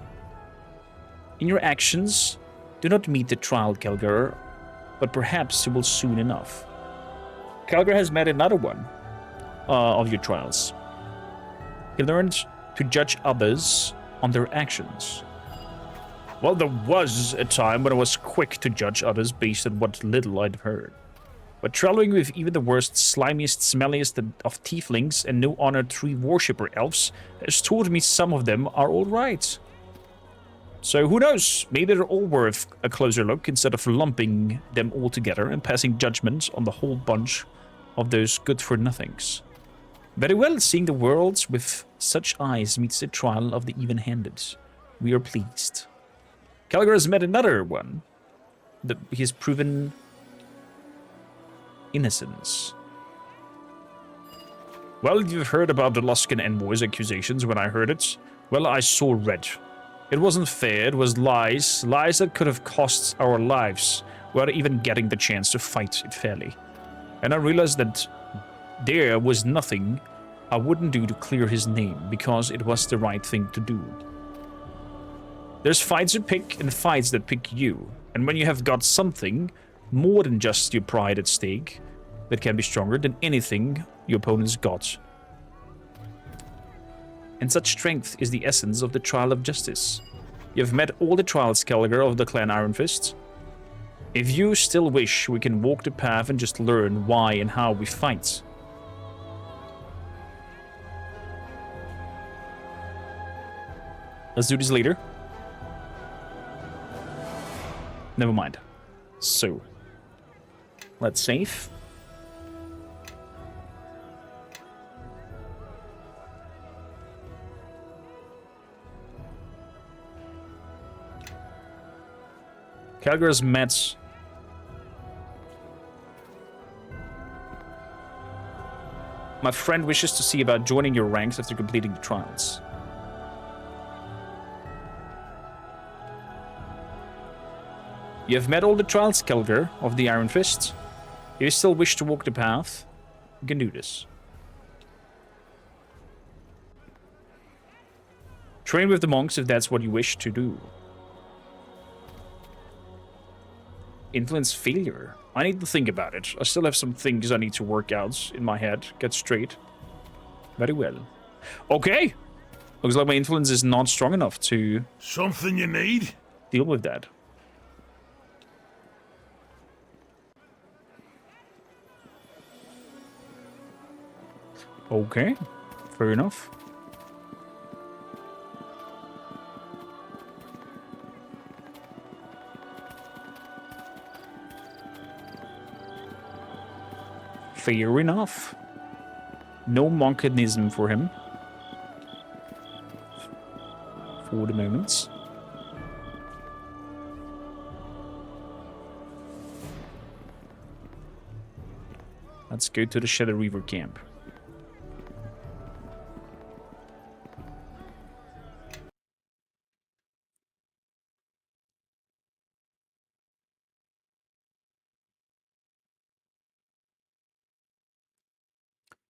In your actions, do not meet the trial, Kelgar, but perhaps you will soon enough. Kelgar has met another one. Of your trials. He learned to judge others on their actions. Well, there was a time when I was quick to judge others based on what little I'd heard. But traveling with even the worst, slimiest, smelliest of tieflings and no honored 3 worshipper elves has taught me some of them are all right. So who knows, maybe they're all worth a closer look instead of lumping them all together and passing judgment on the whole bunch of those good-for-nothings. Very well, seeing the world with such eyes meets the trial of the even-handed. We are pleased. Kelgar has met another one. He has proven innocence. Well, you've heard about the Luskan envoy's accusations. When I heard it, well, I saw red. It wasn't fair, it was lies. Lies that could have cost our lives without even getting the chance to fight it fairly. And I realized that there was nothing I wouldn't do to clear his name, because it was the right thing to do. There's fights you pick and fights that pick you. And when you have got something more than just your pride at stake, that can be stronger than anything your opponent's got. And such strength is the essence of the trial of justice. You have met all the trials, Kelgar, of the clan Iron Fist. If you still wish, we can walk the path and just learn why and how we fight. Let's do this later. Never mind. So, let's save. Calgar's Mets. My friend wishes to see about joining your ranks after completing the trials. You have met all the trials, Calgar, of the Iron Fist. If you still wish to walk the path, you can do this. Train with the monks if that's what you wish to do. Influence failure. I need to think about it. I still have some things I need to work out in my head. Get straight. Very well. Okay. Looks like my influence is not strong enough to... Something you need? Deal with that. Okay. Fair enough. Fair enough. No monkinism for him. For the moment. Let's go to the Shadow Reaver camp.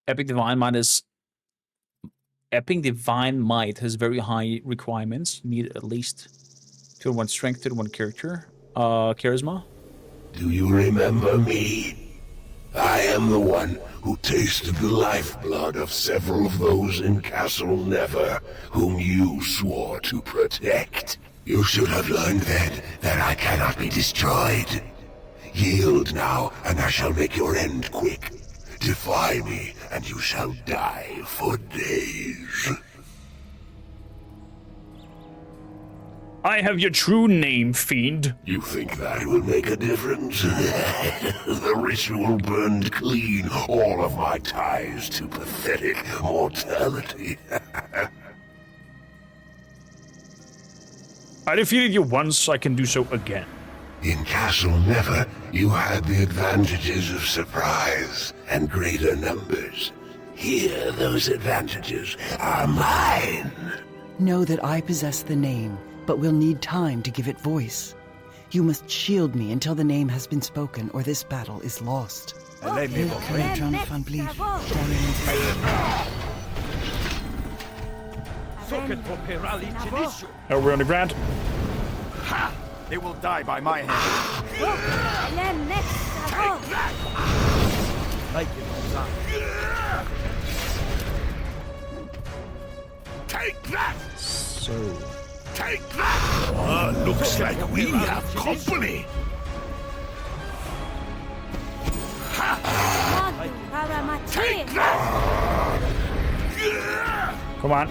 Epic Divine Might has very high requirements. You need at least 2-1 strength, 2-1 character. Charisma. Do you remember me? I am the one who tasted the lifeblood of several of those in Castle Never, whom you swore to protect. You should have learned then that I cannot be destroyed. Yield now, and I shall make your end quick. Defy me, and you shall die for days. I have your true name, fiend. You think that will make a difference? The ritual burned clean all of my ties to pathetic mortality. I defeated you once, I can do so again. In Castle Never, you had the advantages of surprise and greater numbers. Here, those advantages are mine. Know that I possess the name, but will need time to give it voice. You must shield me until the name has been spoken, or this battle is lost. Oh, we're on the ground. Ha! They will die by my hand. Take that! Take that! So... Take that! Looks like we have company. Ha! Take that! Come on.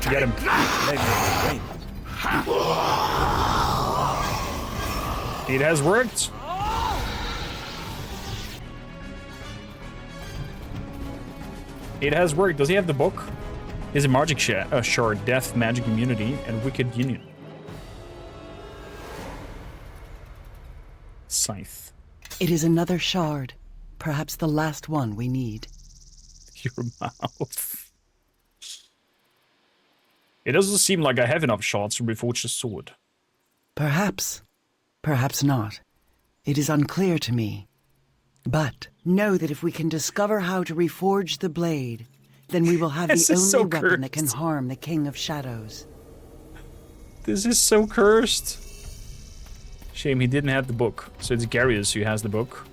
Get him. It has worked. It has worked. Does he have the book? Is a magic shard, death, magic immunity, and wicked union. Scythe. It is another shard. Perhaps the last one we need. Your mouth. It doesn't seem like I have enough shards to reforge the sword. Perhaps. Perhaps not. It is unclear to me. But know that if we can discover how to reforge the blade, then we will have the only weapon that can harm the King of Shadows. This is so cursed. Shame he didn't have the book. So it's Garius who has the book.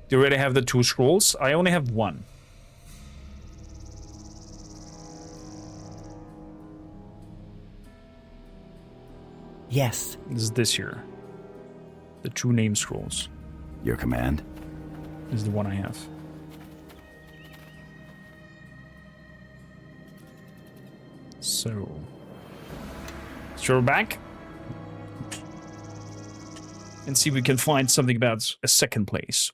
Do you already have the 2 scrolls? I only have 1. Yes. This is this here. The 2 name scrolls. Your command? This is the one I have. So... we're back. And see if we can find something about a second place.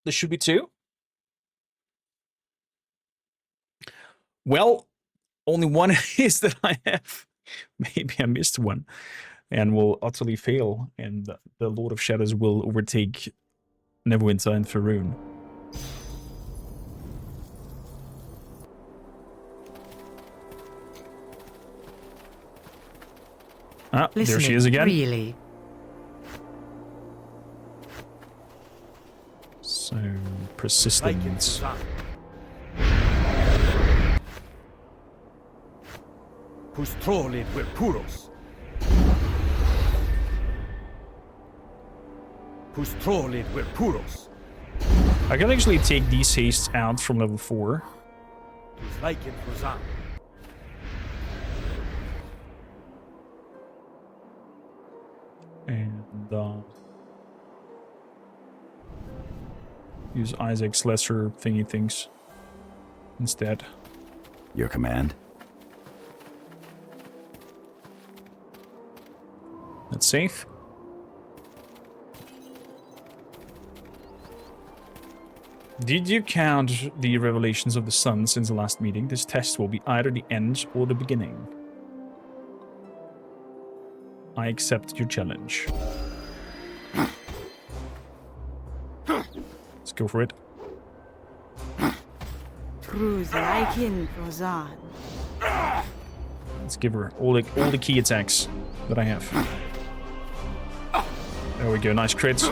There should be 2. Well, only one is that I have. Maybe I missed one. And will utterly fail. And the Lord of Shadows will overtake Neverwinter and Faerun. Ah, there she is again. Really? So, persistence. Pustrolid with puros. Pustrolid with puros. I can actually take these hastes out from level 4. Like Frozan. And use Isaac's lesser thingy things instead. Your command? That's safe. Did you count the revelations of the sun since the last meeting? This test will be either the end or the beginning. I accept your challenge. Let's go for it. Truz Laikin Frozan. Let's give her all the key attacks that I have. There we go, nice crits.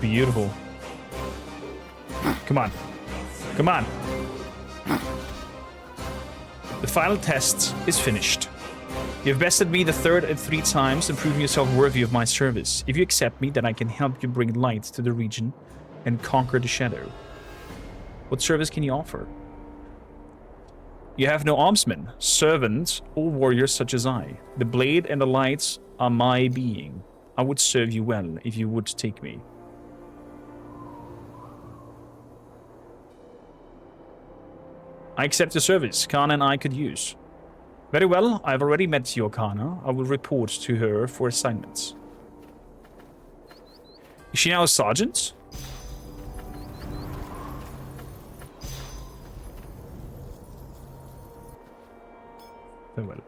Beautiful. Come on. Come on. The final test is finished. You have bested me the 3rd and 3 times and proven yourself worthy of my service. If you accept me, then I can help you bring light to the region and conquer the shadow. What service can you offer? You have no armsmen, servants, or warriors such as I. The blade and the lights are my being. I would serve you well if you would take me. I accept the service Kana and I could use. Very well, I've already met your Kana. I will report to her for assignments. Is she now a sergeant? Very well.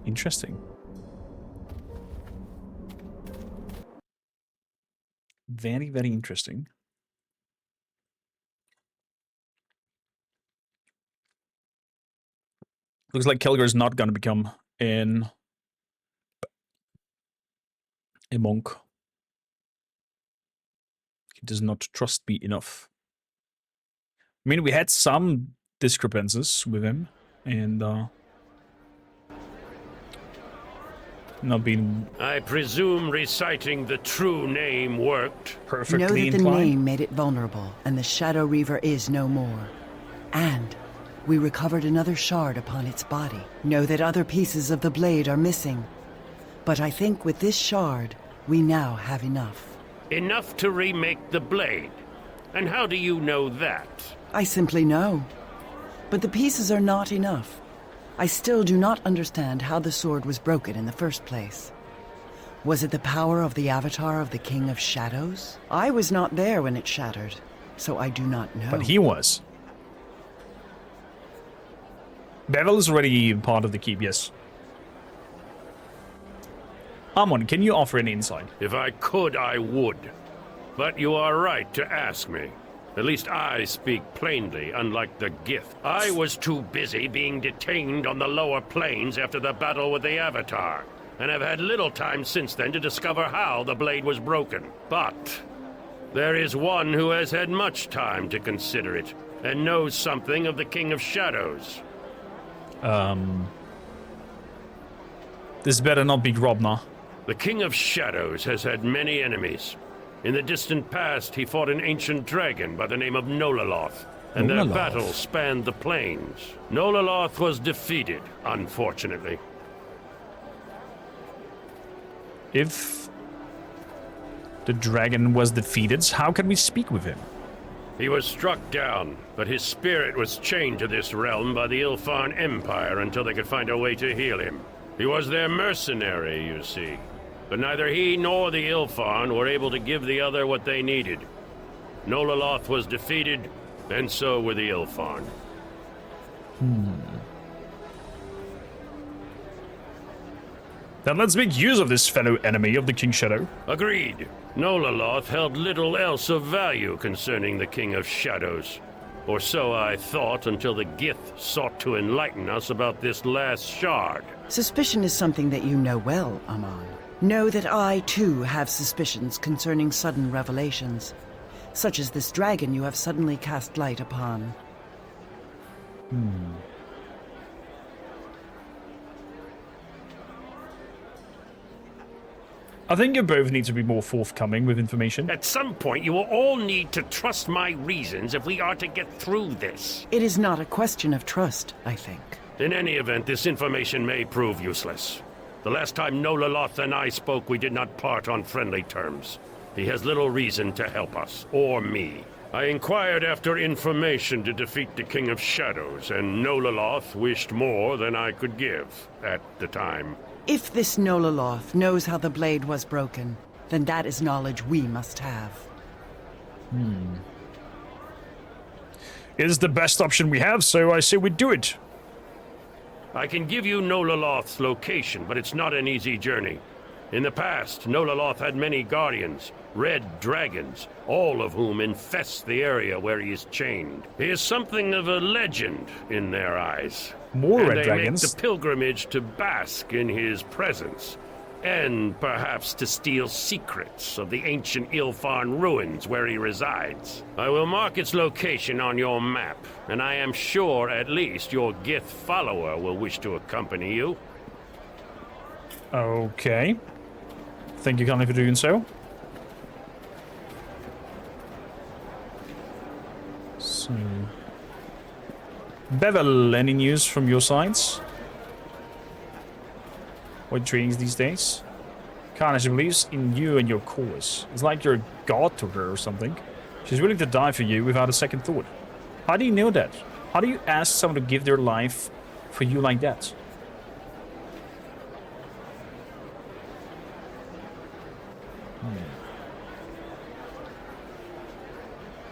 Interesting. Very, very interesting. Looks like Kelgar is not going to become a monk. He does not trust me enough. I mean, we had some discrepancies with him, and not being... I presume reciting the true name worked. Perfectly know that inclined. the name made it vulnerable, and the Shadow Reaver is no more. And we recovered another shard upon its body. Know that other pieces of the blade are missing. But I think with this shard, we now have enough. Enough to remake the blade? And how do you know that? I simply know. But the pieces are not enough. I still do not understand how the sword was broken in the first place. Was it the power of the avatar of the King of Shadows? I was not there when it shattered, so I do not know. But he was. Bevel is already part of the keep, yes. Amon, can you offer any insight? If I could, I would. But you are right to ask me. At least I speak plainly, unlike the gift. I was too busy being detained on the lower planes after the battle with the Avatar, and have had little time since then to discover how the blade was broken. But there is one who has had much time to consider it, and knows something of the King of Shadows. This better not be Grobnar. The King of Shadows has had many enemies. In the distant past, he fought an ancient dragon by the name of Nololoth, and their battle spanned the plains. Nololoth was defeated, unfortunately. If The dragon was defeated. How can we speak with him? He was struck down, but his spirit was chained to this realm by the Ilfarn Empire until they could find a way to heal him. He was their mercenary, you see. But neither he nor the Ilfarn were able to give the other what they needed. Nololoth was defeated, and so were the Ilfarn. Then let's make use of this fellow enemy of the King Shadow. Agreed. Nololoth held little else of value concerning the King of Shadows. Or so I thought until the Gith sought to enlighten us about this last shard. Suspicion is something that you know well, Amon. Know that I, too, have suspicions concerning sudden revelations, such as this dragon you have suddenly cast light upon. I think you both need to be more forthcoming with information. At some point, you will all need to trust my reasons if we are to get through this. It is not a question of trust, I think. In any event, this information may prove useless. The last time Nololoth and I spoke, we did not part on friendly terms. He has little reason to help us, or me. I inquired after information to defeat the King of Shadows, and Nololoth wished more than I could give at the time. If this Nololoth knows how the blade was broken, then that is knowledge we must have. It is the best option we have, so I say we do it. I can give you Nololoth's location, but it's not an easy journey. In the past, Nololoth had many guardians, red dragons, all of whom infest the area where he is chained. He is something of a legend in their eyes. More and red they dragons? make the pilgrimage to bask in his presence, and perhaps to steal secrets of the ancient Ilfarn ruins where he resides. I will mark its location on your map, and I am sure at least your Gith follower will wish to accompany you. Okay. Thank you kindly for doing so. So... Bevel, any news from your sides? What trainings these days? Carnage believes in you and your cause. It's like you're a god to her or something. She's willing to die for you without a second thought. How do you know that? How do you ask someone to give their life for you like that?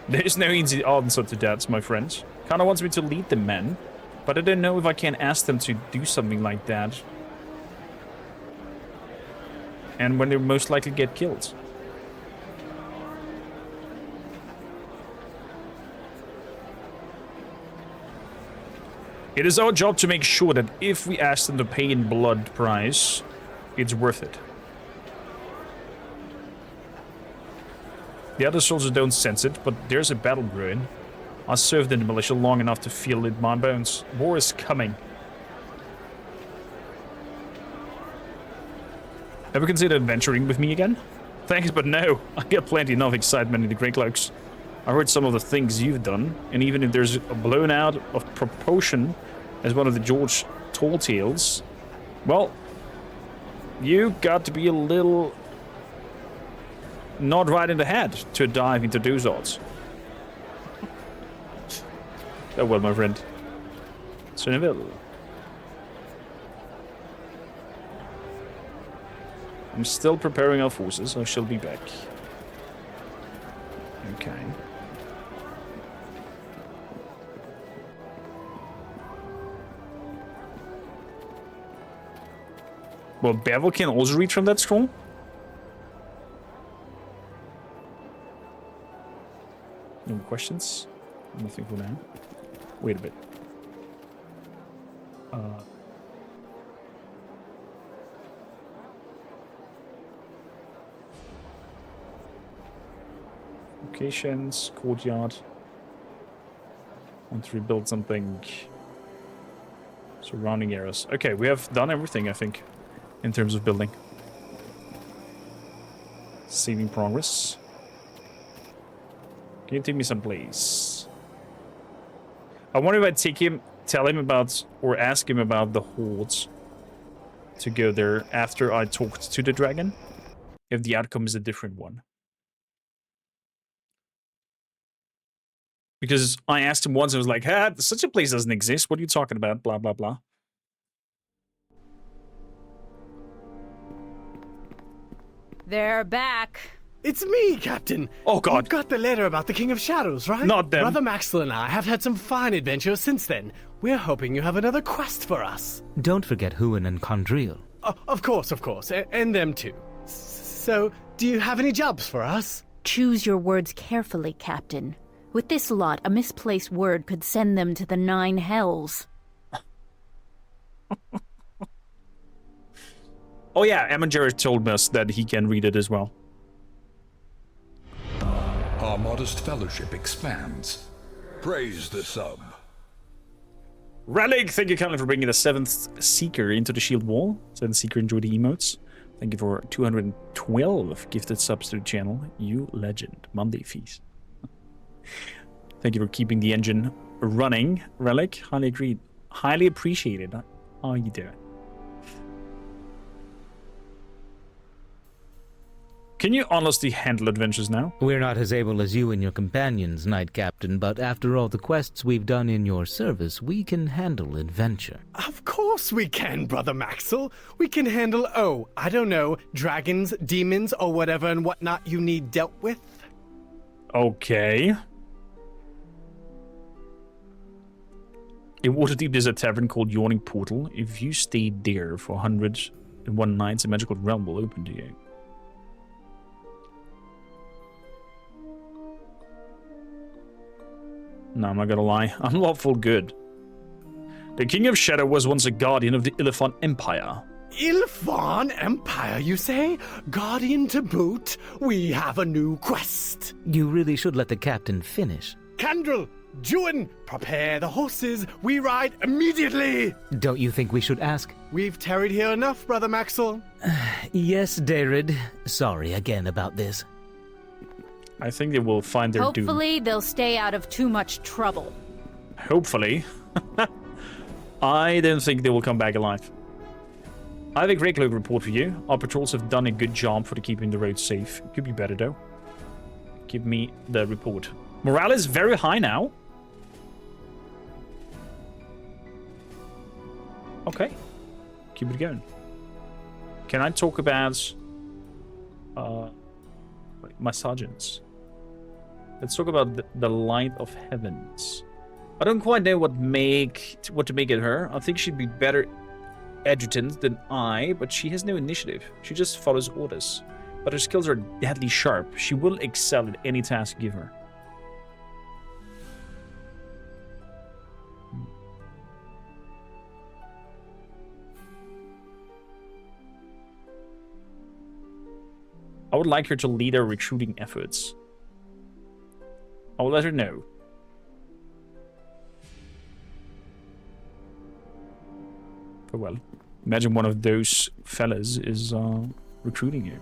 There's no easy answer to that, my friend. Kinda wants me to lead the men, but I don't know if I can ask them to do something like that. And when they most likely get killed. It is our job to make sure that if we ask them to pay in blood price, it's worth it. The other soldiers don't sense it, but there's a battle brewing. I served in the militia long enough to feel it in my bones. War is coming. Ever consider adventuring with me again? Thanks, but no. I get plenty enough excitement in the Grey Cloaks. I heard some of the things you've done, and even if there's a blown out of proportion as one of the George Tall Tales, well, you got to be a little not right in the head to dive into those odds. Oh well, my friend. Neville. I'm still preparing our forces. I shall be back. Okay. Well, Bevel can also read from that scroll. No questions? Nothing for now. Wait a bit. Locations, courtyard. Want to rebuild something. Surrounding areas. Okay, we have done everything, I think, in terms of building. Saving progress. Can you take me someplace? I wonder if I tell him about, or ask him about the hordes to go there after I talked to the dragon. If the outcome is a different one. Because I asked him once, I was like, such a place doesn't exist. What are you talking about? Blah, blah, blah. They're back. It's me, Captain. Oh, God. You've got the letter about the King of Shadows, right? Not them. Brother Maxwell and I have had some fine adventures since then. We're hoping you have another quest for us. Don't forget Huan and Condriel. Of course. And them too. So, do you have any jobs for us? Choose your words carefully, Captain. With this lot, a misplaced word could send them to the 9 hells. Oh yeah, Amon told us that he can read it as well. Our modest fellowship expands. Praise the sub. Relic, thank you kindly for bringing the 7th Seeker into the shield wall. 7th Seeker enjoyed the emotes. Thank you for 212 gifted subs to the channel. You legend. Monday feast. Thank you for keeping the engine running. Relic, highly agreed. Highly appreciated. How are you doing? Can you honestly handle adventures now? We're not as able as you and your companions, Knight Captain, but after all the quests we've done in your service, we can handle adventure. Of course we can, Brother Maxwell. We can handle, I don't know, dragons, demons, or whatever and whatnot you need dealt with. Okay. In Waterdeep, there's a tavern called Yawning Portal. If you stay there for 101 nights, a magical realm will open to you. No, I'm not gonna lie. I'm lawful good. The King of Shadow was once a guardian of the Illifen Empire. Illifen Empire, you say? Guardian to boot? We have a new quest. You really should let the captain finish. Candrel, Juan, prepare the horses. We ride immediately. Don't you think we should ask? We've tarried here enough, Brother Maxwell. Yes, Darid. Sorry again about this. I think they will find their doom. Hopefully, they'll stay out of too much trouble. Hopefully. I don't think they will come back alive. I have a great load report for you. Our patrols have done a good job for keeping the roads safe. It could be better, though. Give me the report. Morale is very high now. Okay. Keep it going. Can I talk about my sergeants? Let's talk about the Light of Heavens. I don't quite know what to make it her. I think she'd be better adjutant than I, but she has no initiative. She just follows orders. But her skills are deadly sharp. She will excel at any task you give her. I would like her to lead our recruiting efforts. I will let her know. But well, imagine one of those fellas is recruiting you.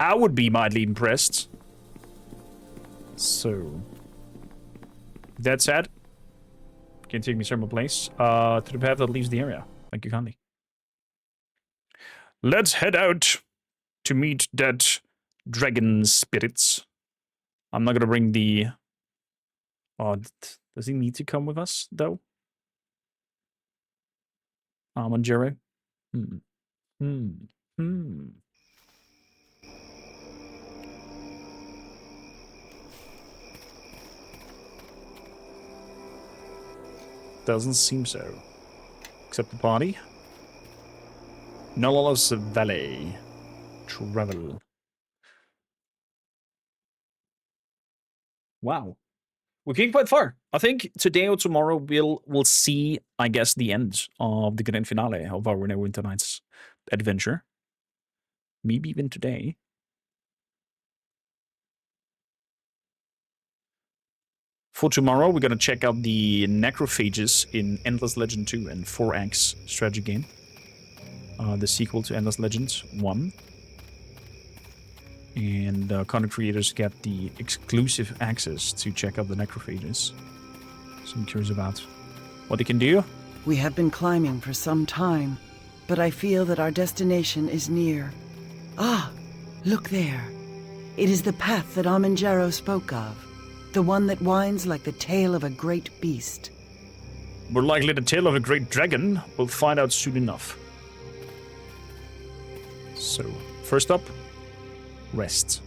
I would be mildly impressed. So, that said, can you take me somewhere place? To the path that leaves the area. Thank you kindly. Let's head out to meet that dragon spirits. I'm not gonna bring the... does he need to come with us, though? Manjaro? Doesn't seem so. Except the party. Nololos Valley. Travel. Wow. We came quite far. I think today or tomorrow we'll see, I guess, the end of the grand finale of our Neverwinter Nights adventure. Maybe even today. For tomorrow, we're gonna check out the necrophages in Endless Legend 2 and 4X strategy game. The sequel to Endless Legends 1. And content creators get the exclusive access to check out the necrophages. So I'm curious about what they can do. We have been climbing for some time, but I feel that our destination is near. Ah, look there. It is the path that Amanjaro spoke of. The one that winds like the tail of a great beast. More likely the tail of a great dragon. We'll find out soon enough. So, first up, rest.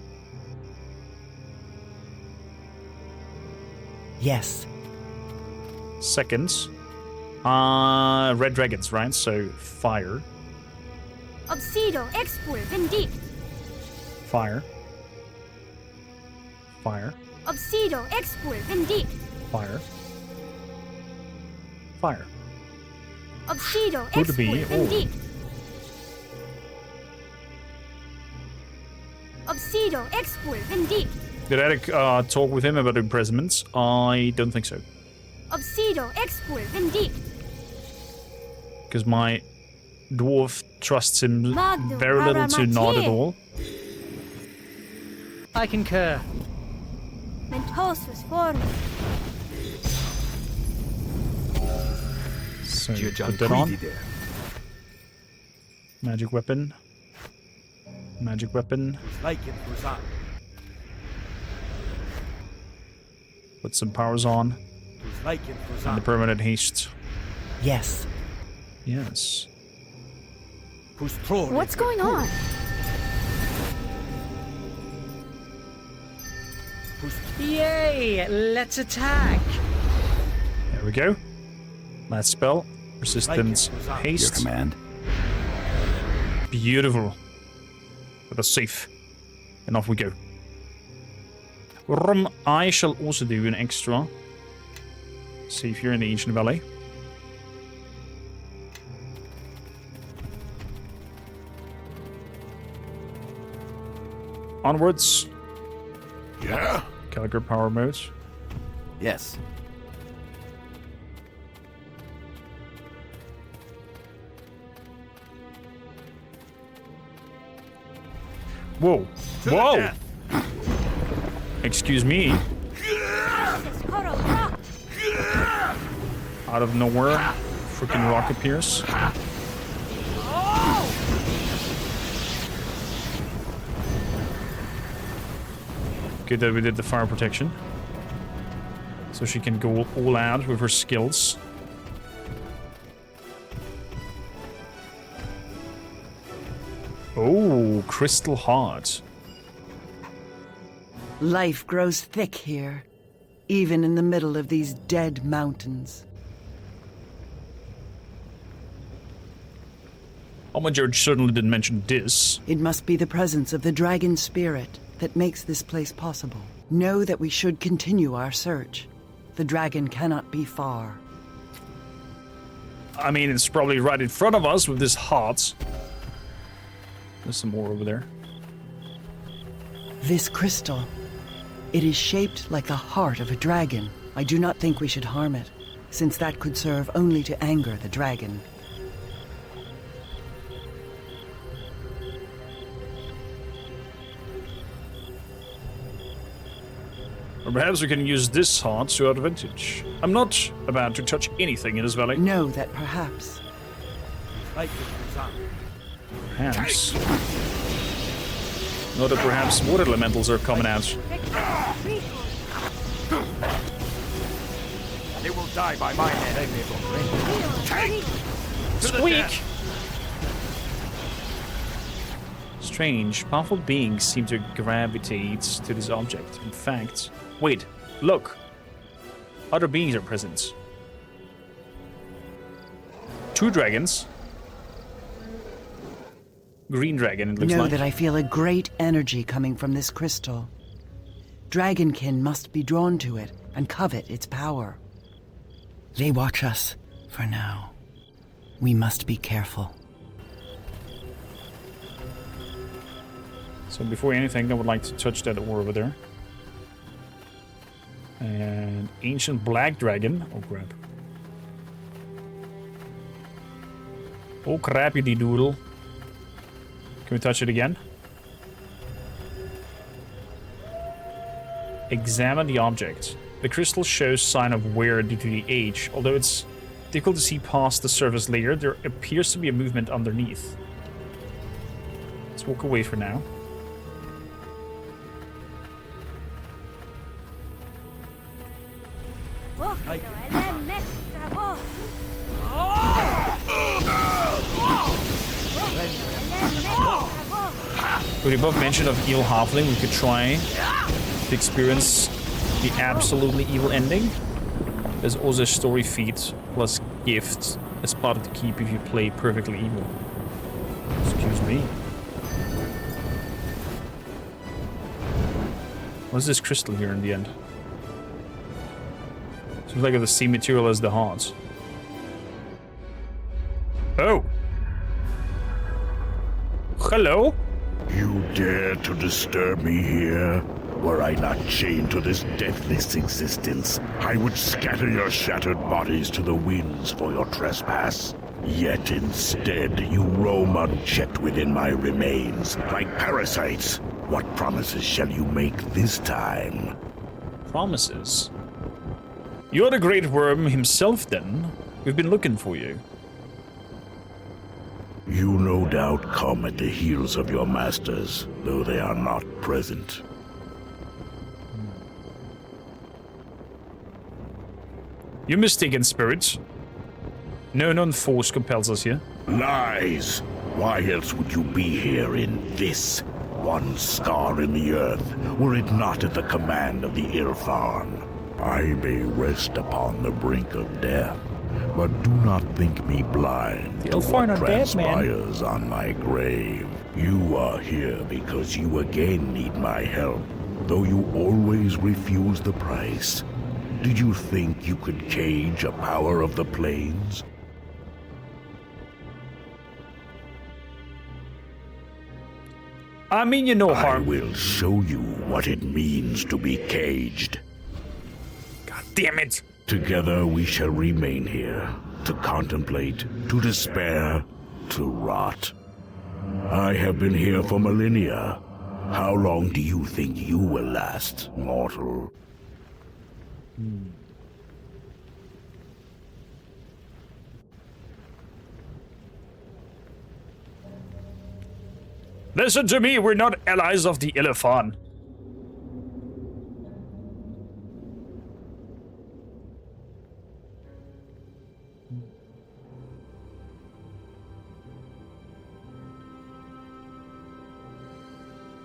Yes. Second, red dragons, right? So, fire. Obsido expur vendict. Fire. Fire. Obsido expur vendict. Fire. Fire. Obsido Could be. expur vendict. Obsido expur vendict. Did I talk with him about imprisonments? I don't think so. Obsido expur vendict. Because my dwarf trusts him Magdo very little to not at all. I concur. Mentosus form. So, put that on. Magic weapon. Magic weapon. Put some powers on. And the permanent haste. Yes. Yes. What's going on? Yay! Let's attack! There we go. Last spell. Resistance haste. Your command. Beautiful. With a safe. And off we go. I shall also do an extra. Save here in the Ancient Valley. Onwards. Yeah? Gallagher power mode. Yes. Whoa. Whoa! Excuse me. Out of nowhere, freaking rock appears. Good that we did the fire protection. So she can go all out with her skills. Oh, crystal heart. Life grows thick here, even in the middle of these dead mountains. Oh, my George certainly didn't mention this. It must be the presence of the dragon spirit that makes this place possible. Know that we should continue our search. The dragon cannot be far. I mean, it's probably right in front of us with this heart. There's some more over there. This crystal, it is shaped like the heart of a dragon. I do not think we should harm it, since that could serve only to anger the dragon. Or perhaps we can use this heart to our advantage. I'm not about to touch anything in this valley. Know that perhaps. Perhaps. Know that perhaps water elementals are coming out. They will die by my hand. Squeak! Strange. Powerful beings seem to gravitate to this object. In fact... Wait, look. Other beings are present. 2 dragons. Green dragon, it looks Know like. that I feel a great energy coming from this crystal. Dragonkin must be drawn to it and covet its power. They watch us for now. We must be careful. So before anything, I would like to touch that ore over there. And ancient black dragon. Oh crap. Oh crappity doodle. Can we touch it again? Examine the object. The crystal shows sign of wear due to the age. Although it's difficult to see past the surface layer, there appears to be a movement underneath. Let's walk away for now. With the above mention of evil halfling, we could try to experience the absolutely evil ending. There's also a story feat plus gifts as part of the keep if you play perfectly evil. Excuse me. What's this crystal here in the end? Seems like it's the same material as the hearts. Oh! Hello? You dare to disturb me here? Were I not chained to this deathless existence, I would scatter your shattered bodies to the winds for your trespass. Yet instead, you roam unchecked within my remains, like parasites. What promises shall you make this time? Promises? You're the Great Worm himself, then. We've been looking for you. You no doubt come at the heels of your masters, though they are not present. You're mistaken, spirits. No known force compels us here. Lies! Why else would you be here in this, one star in the earth, were it not at the command of the Ilfarn? I may rest upon the brink of death, but do not think me blind to what transpires on my grave. You are here because you again need my help, though you always refuse the price. Did you think you could cage a power of the plains? I mean, you know harm. I will show you what it means to be caged. God damn it! Together we shall remain here, to contemplate, to despair, to rot. I have been here for millennia. How long do you think you will last, mortal? Listen to me, we're not allies of the Ilfarn.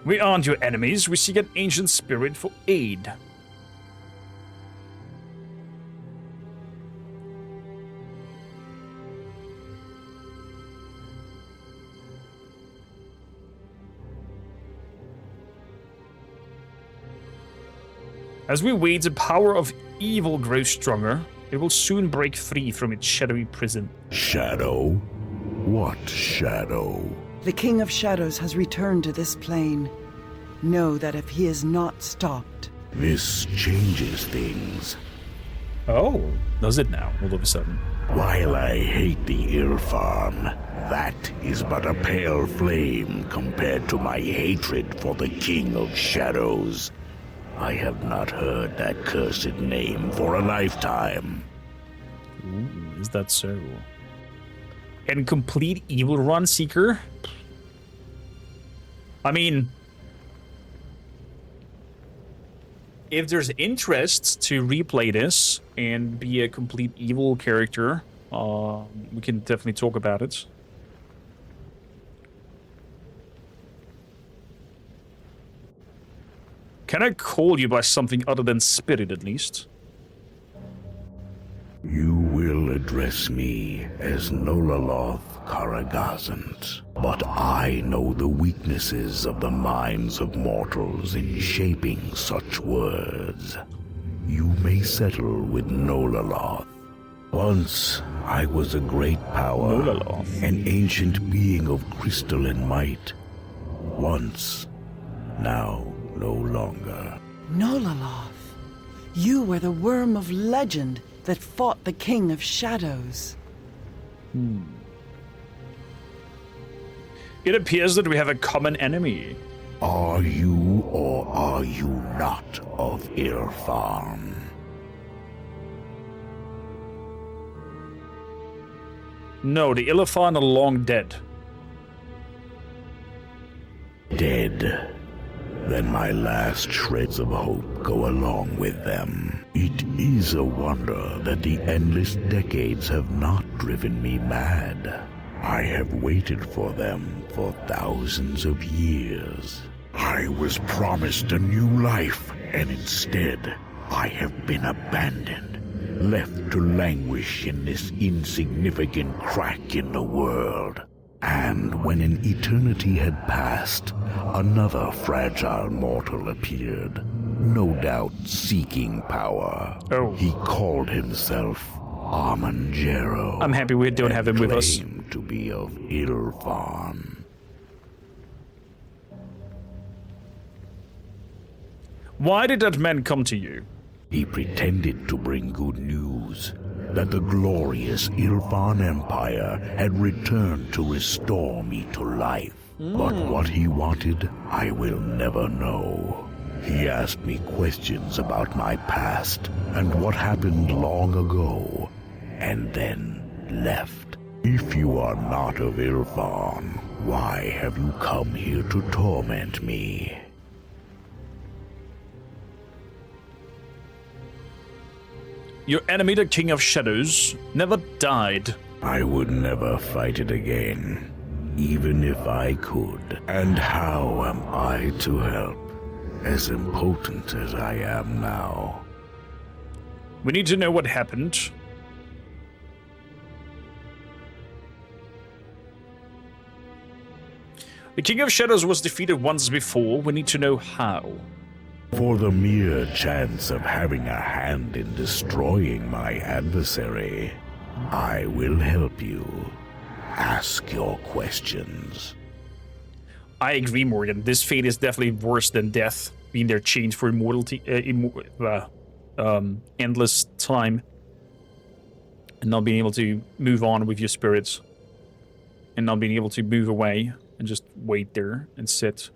We aren't your enemies, we seek an ancient spirit for aid. As we wait, the power of evil grows stronger. It will soon break free from its shadowy prison. Shadow? What shadow? The King of Shadows has returned to this plane. Know that if he is not stopped... This changes things. Oh, does it now, all of a sudden? While I hate the Ilfarn, that is but a pale flame compared to my hatred for the King of Shadows. I have not heard that cursed name for a lifetime. Ooh, is that so? And complete evil run, Seeker? I mean, if there's interest to replay this and be a complete evil character, we can definitely talk about it. Can I call you by something other than spirit, at least? You will address me as Nololoth Karagazant, but I know the weaknesses of the minds of mortals in shaping such words. You may settle with Nololoth. Once I was a great power, an ancient being of crystalline might. Once, now no longer. Nololoth, you were the worm of legend that fought the King of Shadows. It appears that we have a common enemy. Are you or are you not of Ilfarn? No, the Ilfarn are long dead. Dead. then my last shreds of hope go along with them. It is a wonder that the endless decades have not driven me mad. I have waited for them for thousands of years. I was promised a new life, and instead, I have been abandoned, left to languish in this insignificant crack in the world. And when an eternity had passed, another fragile mortal appeared, no doubt seeking power. Oh. He called himself Armangero. I'm happy we don't have him with us. Claimed to be of Ilfan. Why did that man come to you? He pretended to bring good news, that the glorious Ilfan Empire had returned to restore me to life. But what he wanted, I will never know. He asked me questions about my past and what happened long ago, and then left. If you are not of Ilfan, why have you come here to torment me? Your enemy, the King of Shadows, never died. I would never fight it again, even if I could. And how am I to help, as impotent as I am now? We need to know what happened. The King of Shadows was defeated once before. We need to know how. For the mere chance of having a hand in destroying my adversary, I will help you. Ask your questions. I agree, Morgan. This fate is definitely worse than death, being their chains for immortality, endless time, and not being able to move on with your spirits, and not being able to move away and just wait there and sit.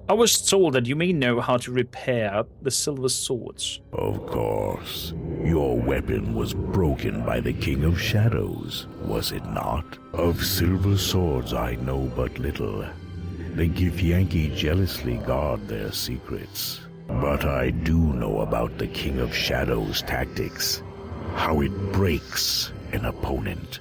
I was told that you may know how to repair the silver swords. Of course. Your weapon was broken by the King of Shadows, was it not? Of silver swords I know but little. The Githyanki jealously guard their secrets. But I do know about the King of Shadows' tactics. How it breaks an opponent.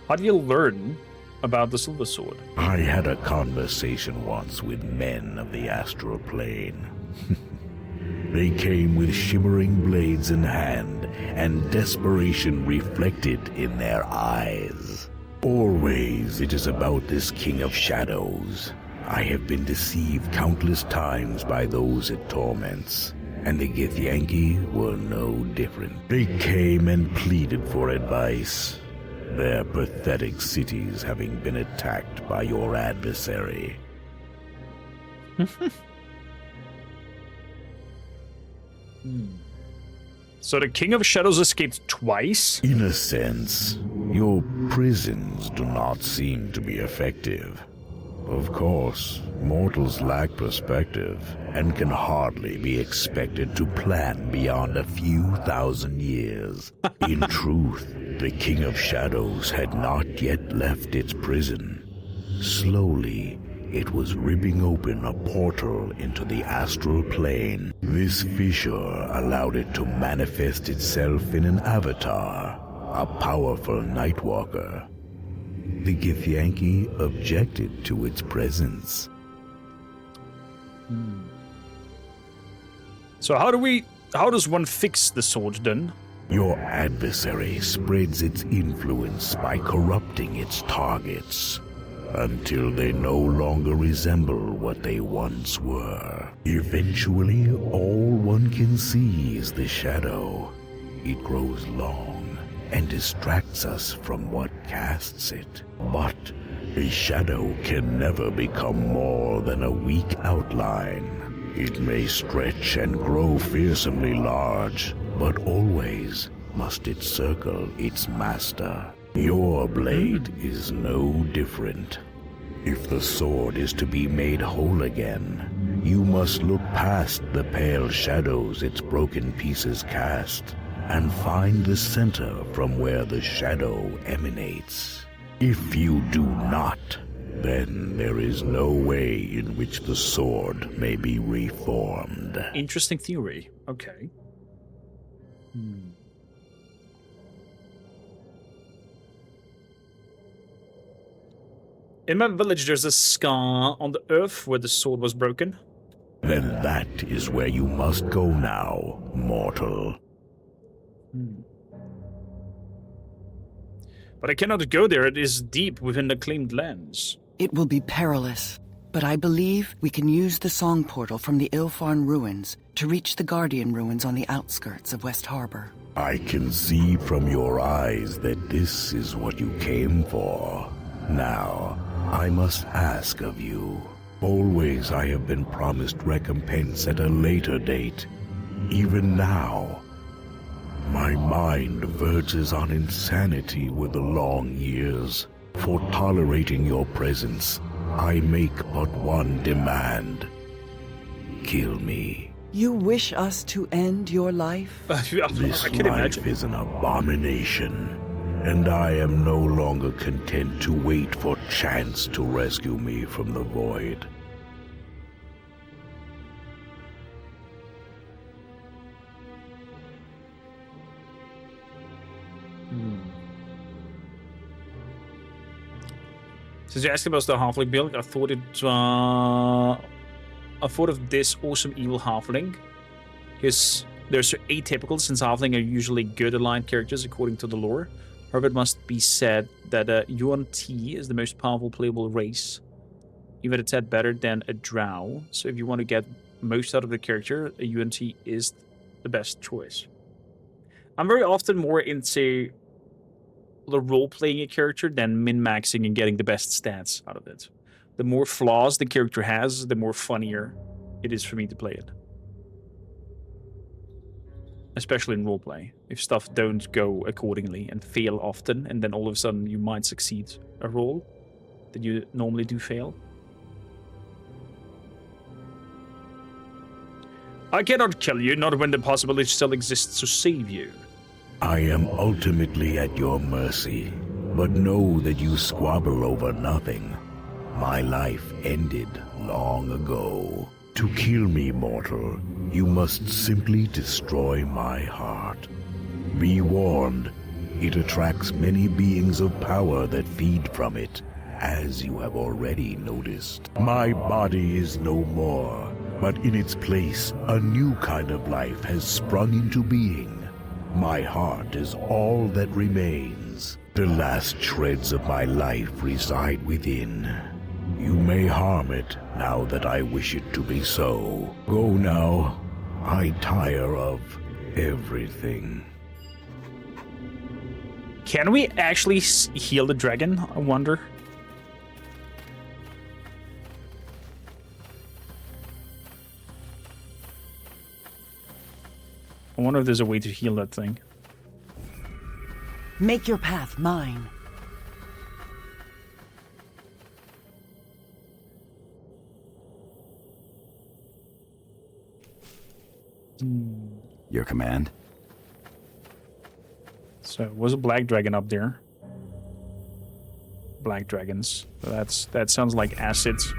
How do you learn about the silver sword? I had a conversation once with men of the astral plane. They came with shimmering blades in hand, and desperation reflected in their eyes. Always it is about this King of Shadows. I have been deceived countless times by those it torments, and the Githyanki were no different. They came and pleaded for advice, their pathetic cities having been attacked by your adversary. So the King of Shadows escaped twice? In a sense, your prisons do not seem to be effective. Of course, mortals lack perspective and can hardly be expected to plan beyond a few thousand years. In truth, the King of Shadows had not yet left its prison. Slowly, it was ripping open a portal into the astral plane. This fissure allowed it to manifest itself in an avatar, a powerful Nightwalker. The Githyanki objected to its presence. So how does one fix the sword then? Your adversary spreads its influence by corrupting its targets until they no longer resemble what they once were. Eventually, all one can see is the shadow. It grows long and distracts us from what casts it. But a shadow can never become more than a weak outline. It may stretch and grow fearsomely large, but always must it circle its master. Your blade is no different. If the sword is to be made whole again, you must look past the pale shadows its broken pieces cast, and find the center from where the shadow emanates. If you do not, then there is no way in which the sword may be reformed. Interesting theory. Okay. In my village, there's a scar on the earth where the sword was broken. Then that is where you must go now, mortal. But I cannot go there. It is deep within the claimed lands. It will be perilous, but I believe we can use the song portal from the Ilfarn ruins to reach the Guardian ruins on the outskirts of West Harbor. I can see from your eyes that this is what you came for. Now, I must ask of you. Always I have been promised recompense at a later date. Even now, my mind verges on insanity with the long years. For tolerating your presence, I make but one demand. Kill me. You wish us to end your life? This life is an abomination, and I am no longer content to wait for chance to rescue me from the void. Since you asked about the halfling build, I thought of this awesome evil halfling. Because they're so atypical, since halfling are usually good aligned characters according to the lore. However, it must be said that Yuan Ti is the most powerful playable race. Even a tad better than a drow. So if you want to get most out of the character, a Yuan Ti is the best choice. I'm very often more into the role-playing a character than min-maxing and getting the best stats out of it. The more flaws the character has, the more funnier it is for me to play it. Especially in roleplay. If stuff don't go accordingly and fail often, and then all of a sudden you might succeed a role that you normally do fail. I cannot kill you, not when the possibility still exists to save you. I am ultimately at your mercy, but know that you squabble over nothing. My life ended long ago. To kill me, mortal, you must simply destroy my heart. Be warned, it attracts many beings of power that feed from it, as you have already noticed. My body is no more, but in its place, a new kind of life has sprung into being. My heart is all that remains. The last shreds of my life reside within. You may harm it now that I wish it to be so. Go now. I tire of everything. Can we actually heal the dragon, I wonder? I wonder if there's a way to heal that thing. Make your path mine. Your command? So, was a black dragon up there? Black dragons. That sounds like acids.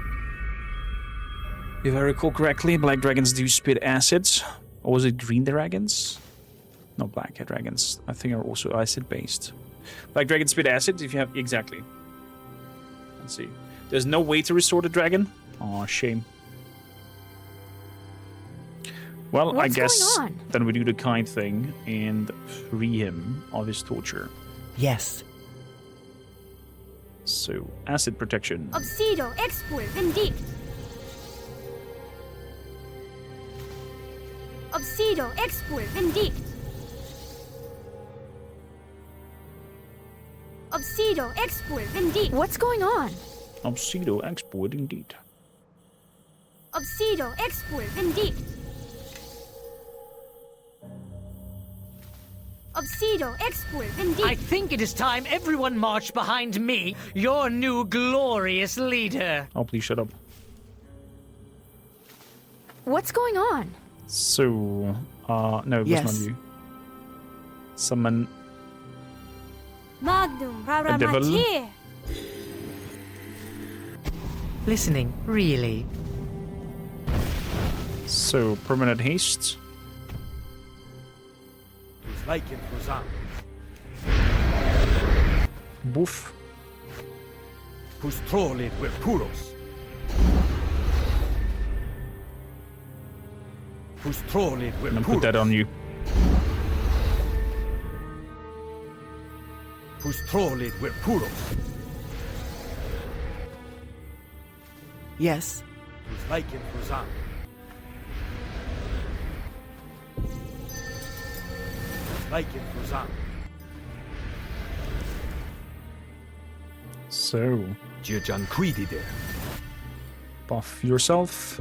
If I recall correctly, black dragons do spit acids. Or was it green dragons? No, black dragons. I think are also acid-based. Black dragons spit acid if you have... Exactly. Let's see. There's no way to restore the dragon? Aw, shame. Well, What's I guess going on? then we do the kind thing and free him of his torture. Yes. So, acid protection. Obsido expul vindict. Obsido expul vindict. Obsido expul vindict. What's going on? Obsido export indeed. Obsido expul vindict. Obsido, expur, vindicti. I think it is time everyone marched behind me, your new glorious leader. Oh, please shut up. What's going on? So, no, it Yes. was not you. Summon Magnum, a devil. raramatir. Listening, really. So, permanent haste. Boof. Pustrolid with puros. Pustrolid with And put that on you. Pustrolid with puros. Yes. Pusleikin Fuzan. Pusleikin Fuzan. So, Jirjan Quidide. buff yourself.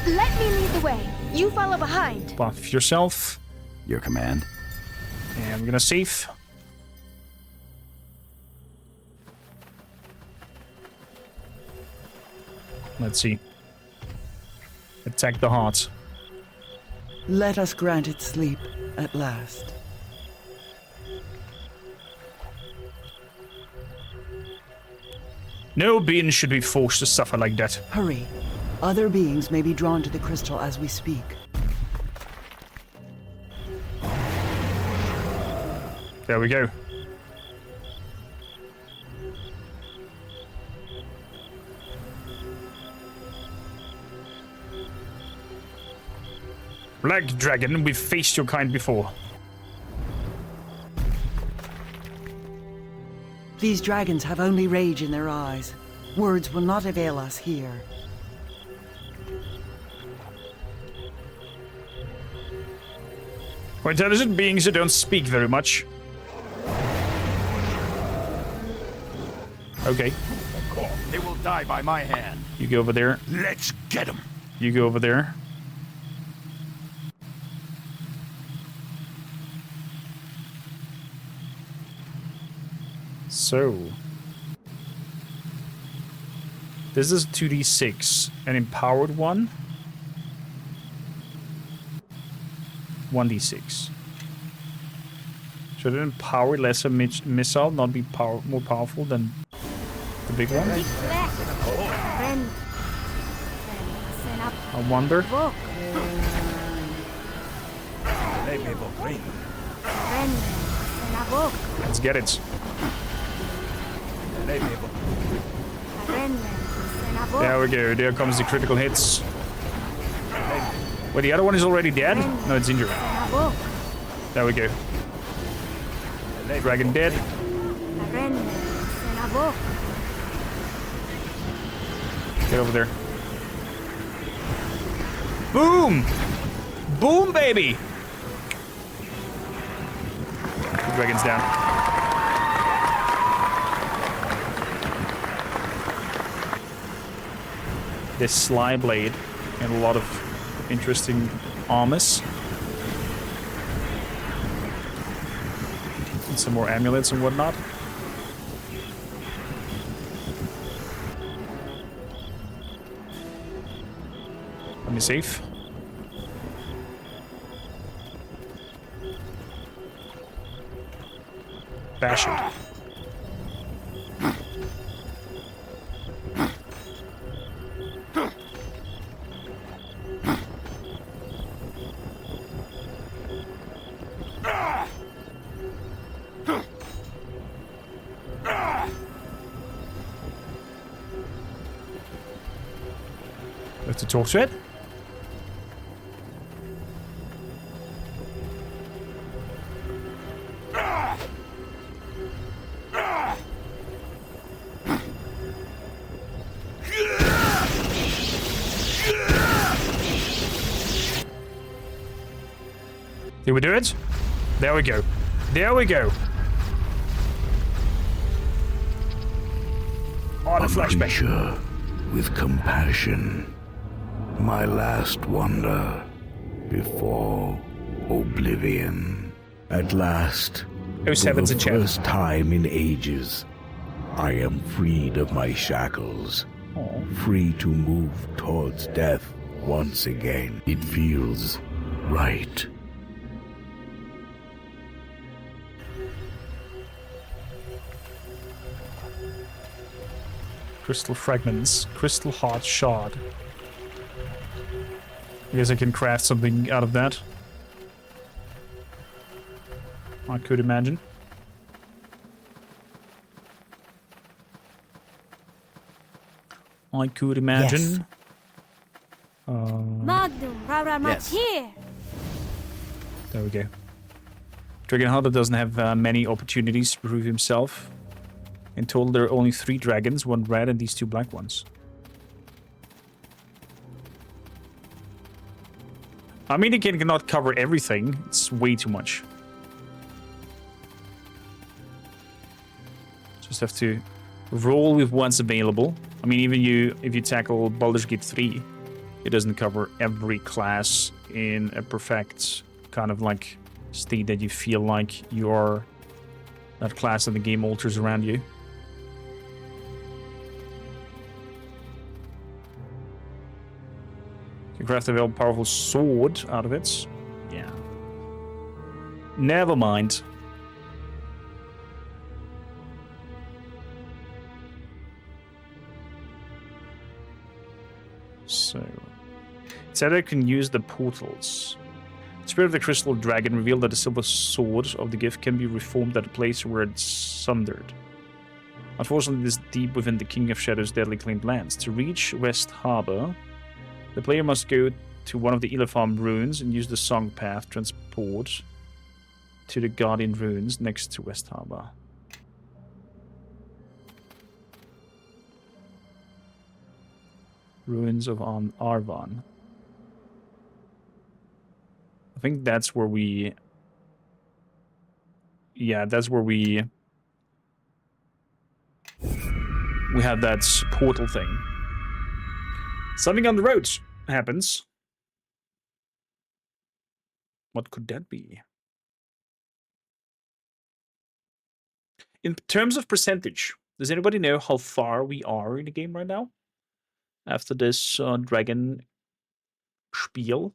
Let me lead the way. You follow behind. Buff yourself. Your command? And we're gonna save. Let's see. Attack the heart. Let us grant it sleep at last. No being should be forced to suffer like that. Hurry. Other beings may be drawn to the crystal as we speak. There we go. Black Dragon, we've faced your kind before. These dragons have only rage in their eyes. Words will not avail us here. For intelligent beings who don't speak very much. Okay. They will die by my hand. You go over there. Let's get them. You go over there. So, this is 2d6, an empowered one. 1d6. Should an empowered lesser missile not be more powerful than the big one? I wonder. Let's get it. There we go. There comes the critical hits. Wait, the other one is already dead? No, it's injured. There we go. Dragon dead. Get over there. Boom! Boom, baby! The dragon's down. This sly blade and a lot of interesting armors. And some more amulets and whatnot. Let me save. Bash it. To talk to it. Did we do it? There we go. There we go. On a flashback. Creature with compassion. My last wonder before oblivion. At last, Oh, for the in chat. first time in ages, I am freed of my shackles. Free to move towards death once again. It feels right. Crystal fragments. Crystal heart shard. I guess I can craft something out of that. I could imagine. I could imagine. Magnum Yes. here. There we go. Dragon Hunter doesn't have many opportunities to prove himself. In total, there are only 3 dragons, 1 red and these 2 black ones. I mean, he cannot cover everything. It's way too much. Just have to roll with what's available. I mean, even if you tackle Baldur's Gate 3, it doesn't cover every class in a perfect kind of like state that you feel like you're that class and the game alters around you. You craft a very powerful sword out of it. Yeah. Never mind. So, Cedric can use the portals. The spirit of the crystal dragon revealed that the silver sword of the gift can be reformed at a place where it's sundered. Unfortunately, this is deep within the King of Shadows' deadly claimed lands. To reach West Harbor, the player must go to one of the Illifarm ruins and use the Song Path transport to the Guardian ruins next to West Harbor. Ruins of Arvan. I think that's where we... Yeah, that's where we had that portal thing. Something on the road happens. What could that be? In terms of percentage, does anybody know how far we are in the game right now? After this dragon spiel.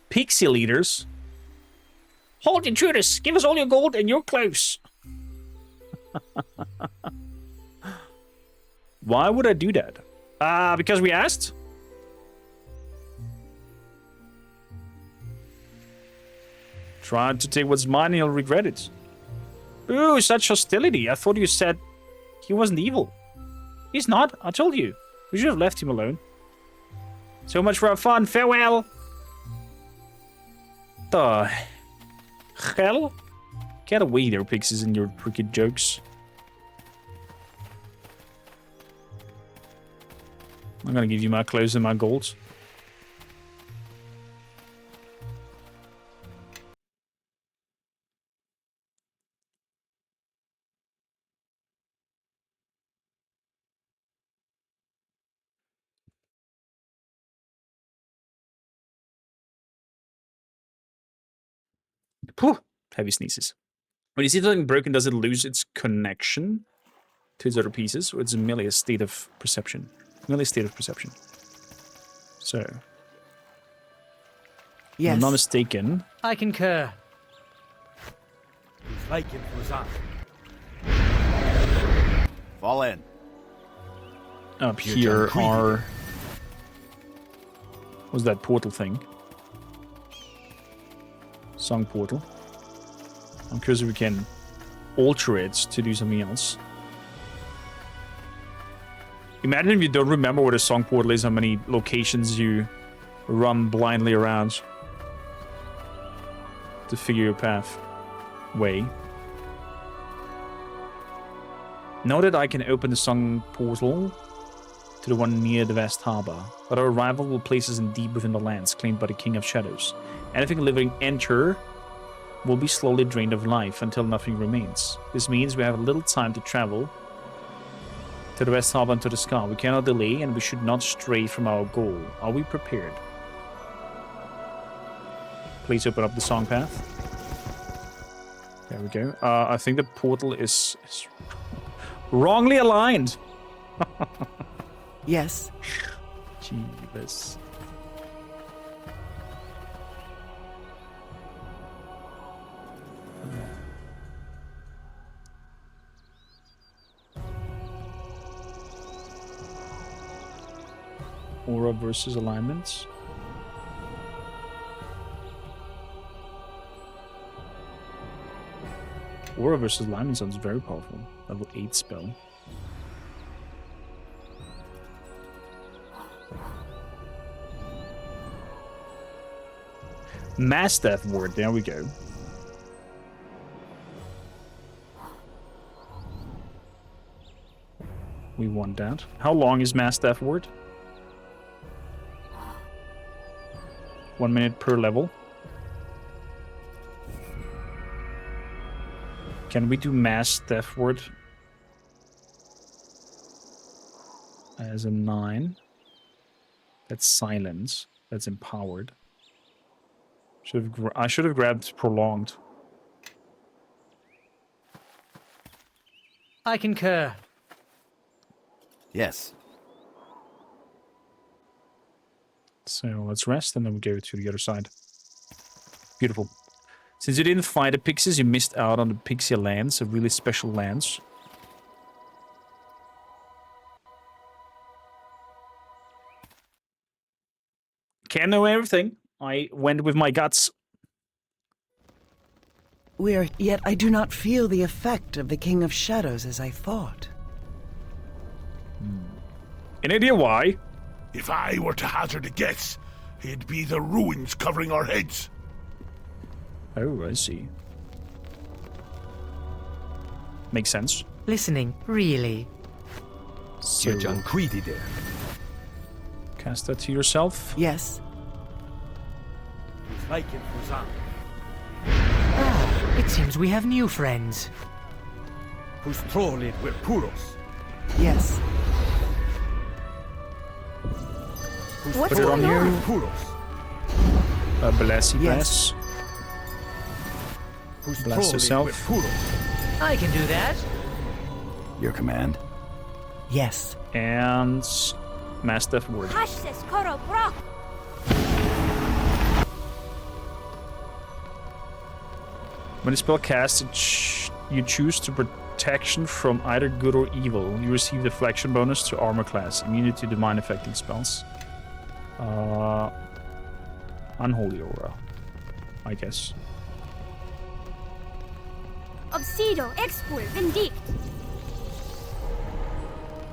Pixie leaders. Hold, intruders! Give us all your gold and your clothes! Why would I do that? Because we asked? Try to take what's mine and you'll regret it. Ooh, such hostility. I thought you said he wasn't evil. He's not, I told you. We should have left him alone. So much for our fun. Farewell! The hell? Get away there, pixies, and your crooked jokes. I'm gonna give you my clothes and my gold. Pooh! Heavy sneezes. When you see something broken, does it lose its connection to its other pieces, or it's merely a state of perception? Merely a state of perception. So, if I'm not mistaken. I concur. Fall in. Up here are... What's that portal thing? Song portal. I'm curious if we can alter it to do something else. Imagine if you don't remember what a song portal is, how many locations you run blindly around to figure your path way. Know that I can open the song portal to the one near the West Harbor, but our arrival will place us in deep within the lands claimed by the King of Shadows. Anything living enter will be slowly drained of life until nothing remains. This means we have a little time to travel to the West Harbor and to the Scar. We cannot delay and we should not stray from our goal. Are we prepared? Please open up the song path. There we go. I think the portal is wrongly aligned. Yes. Jeebus. Aura versus alignments. Aura versus alignment sounds very powerful. Level 8 spell. Mass Death Ward, there we go. We want that. How long is Mass Death Ward? 1 minute per level. Can we do Mass Death Ward as a 9? That's silence. That's empowered. I should have grabbed prolonged. I concur. Yes. So let's rest and then we go to the other side. Beautiful. Since you didn't fight the pixies, you missed out on the pixie lands, a really special lands. Can't know everything. I went with my guts. Yet I do not feel the effect of the King of Shadows as I thought. Any idea why? If I were to hazard a guess, it'd be the ruins covering our heads. Oh, I see. Makes sense. Listening, really. So, cast that to yourself. Yes. It seems we have new friends. Yes. What's Put it on going you. on? Blessy Yes. bless. Bless yourself. I can do that. Your command? Yes. And Mass Death Ward. When a spell casts, you choose to protection from either good or evil. You receive deflection bonus to armor class, immunity to divine affecting spells. Unholy aura, I guess. Obsido, expul, vindict.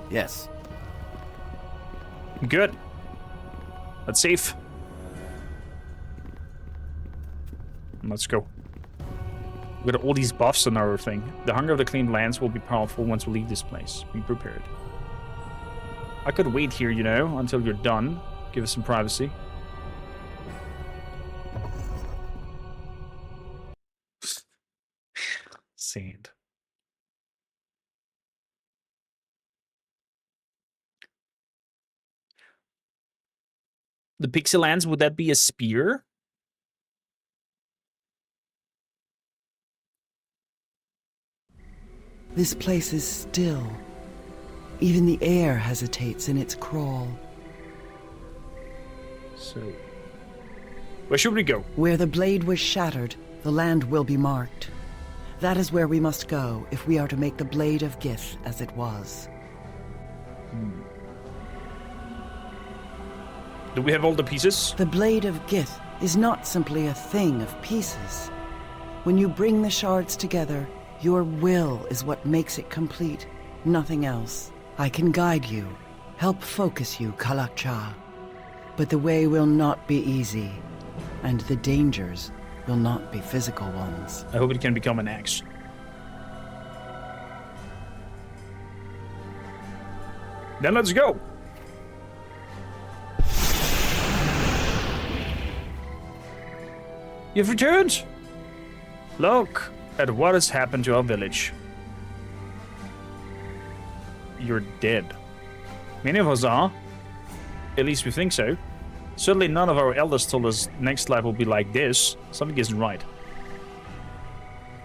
Yes. Good. That's safe. Let's go. We got all these buffs on our thing. The Hunger of the Clean Lands will be powerful once we leave this place. Be prepared. I could wait here, you know, until you're done. Give us some privacy. Sand. The Pixie Lands, would that be a spear? This place is still. Even the air hesitates in its crawl. So, where should we go? Where the blade was shattered, the land will be marked. That is where we must go if we are to make the Blade of Gith as it was. Do we have all the pieces? The Blade of Gith is not simply a thing of pieces. When you bring the shards together, your will is what makes it complete, nothing else. I can guide you, help focus you, Kalakcha. But the way will not be easy, and the dangers will not be physical ones. I hope it can become an axe. Then let's go. You've returned. Look at what has happened to our village. You're dead. Many of us are. At least we think so. Certainly none of our elders told us next life will be like this. Something isn't right.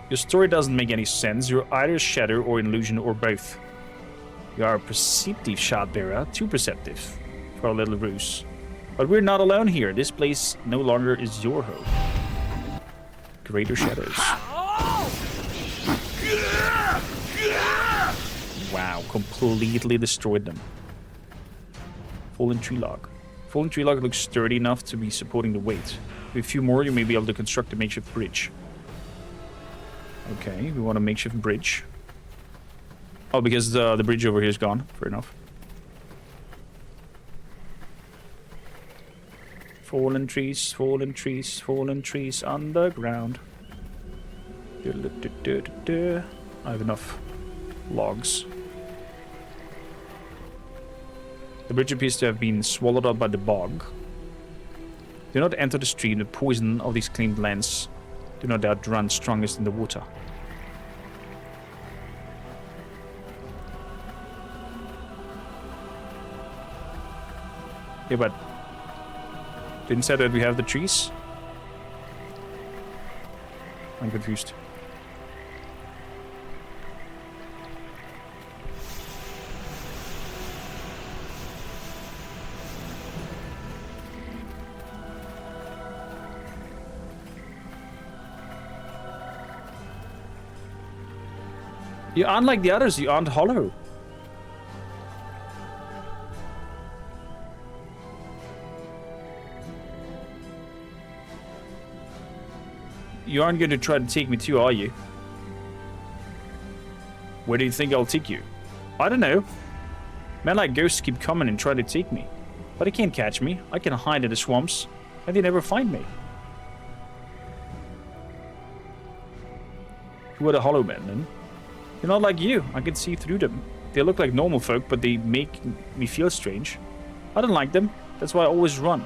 Your story doesn't make any sense. You're either a shadow or an illusion or both. You are a perceptive shardbearer, too perceptive for a little ruse. But we're not alone here. This place no longer is your home. Greater shadows. Wow, completely destroyed them. Fallen tree log. Fallen tree log looks sturdy enough to be supporting the weight. With a few more, you may be able to construct a makeshift bridge. Okay, we want a makeshift bridge. Oh, because the bridge over here is gone. Fair enough. Fallen trees, fallen trees, fallen trees underground. I have enough logs. The bridge appears to have been swallowed up by the bog. Do not enter the stream. The poison of these claimed lands do not doubt run strongest in the water. Yeah, but didn't say that we have the trees? I'm confused. You aren't like the others, you aren't hollow. You aren't going to try to take me too, are you? Where do you think I'll take you? I don't know. Men like ghosts keep coming and try to take me. But they can't catch me. I can hide in the swamps, and they never find me. Who are the hollow men, then? They're not like you. I can see through them. They look like normal folk, but they make me feel strange. I don't like them. That's why I always run.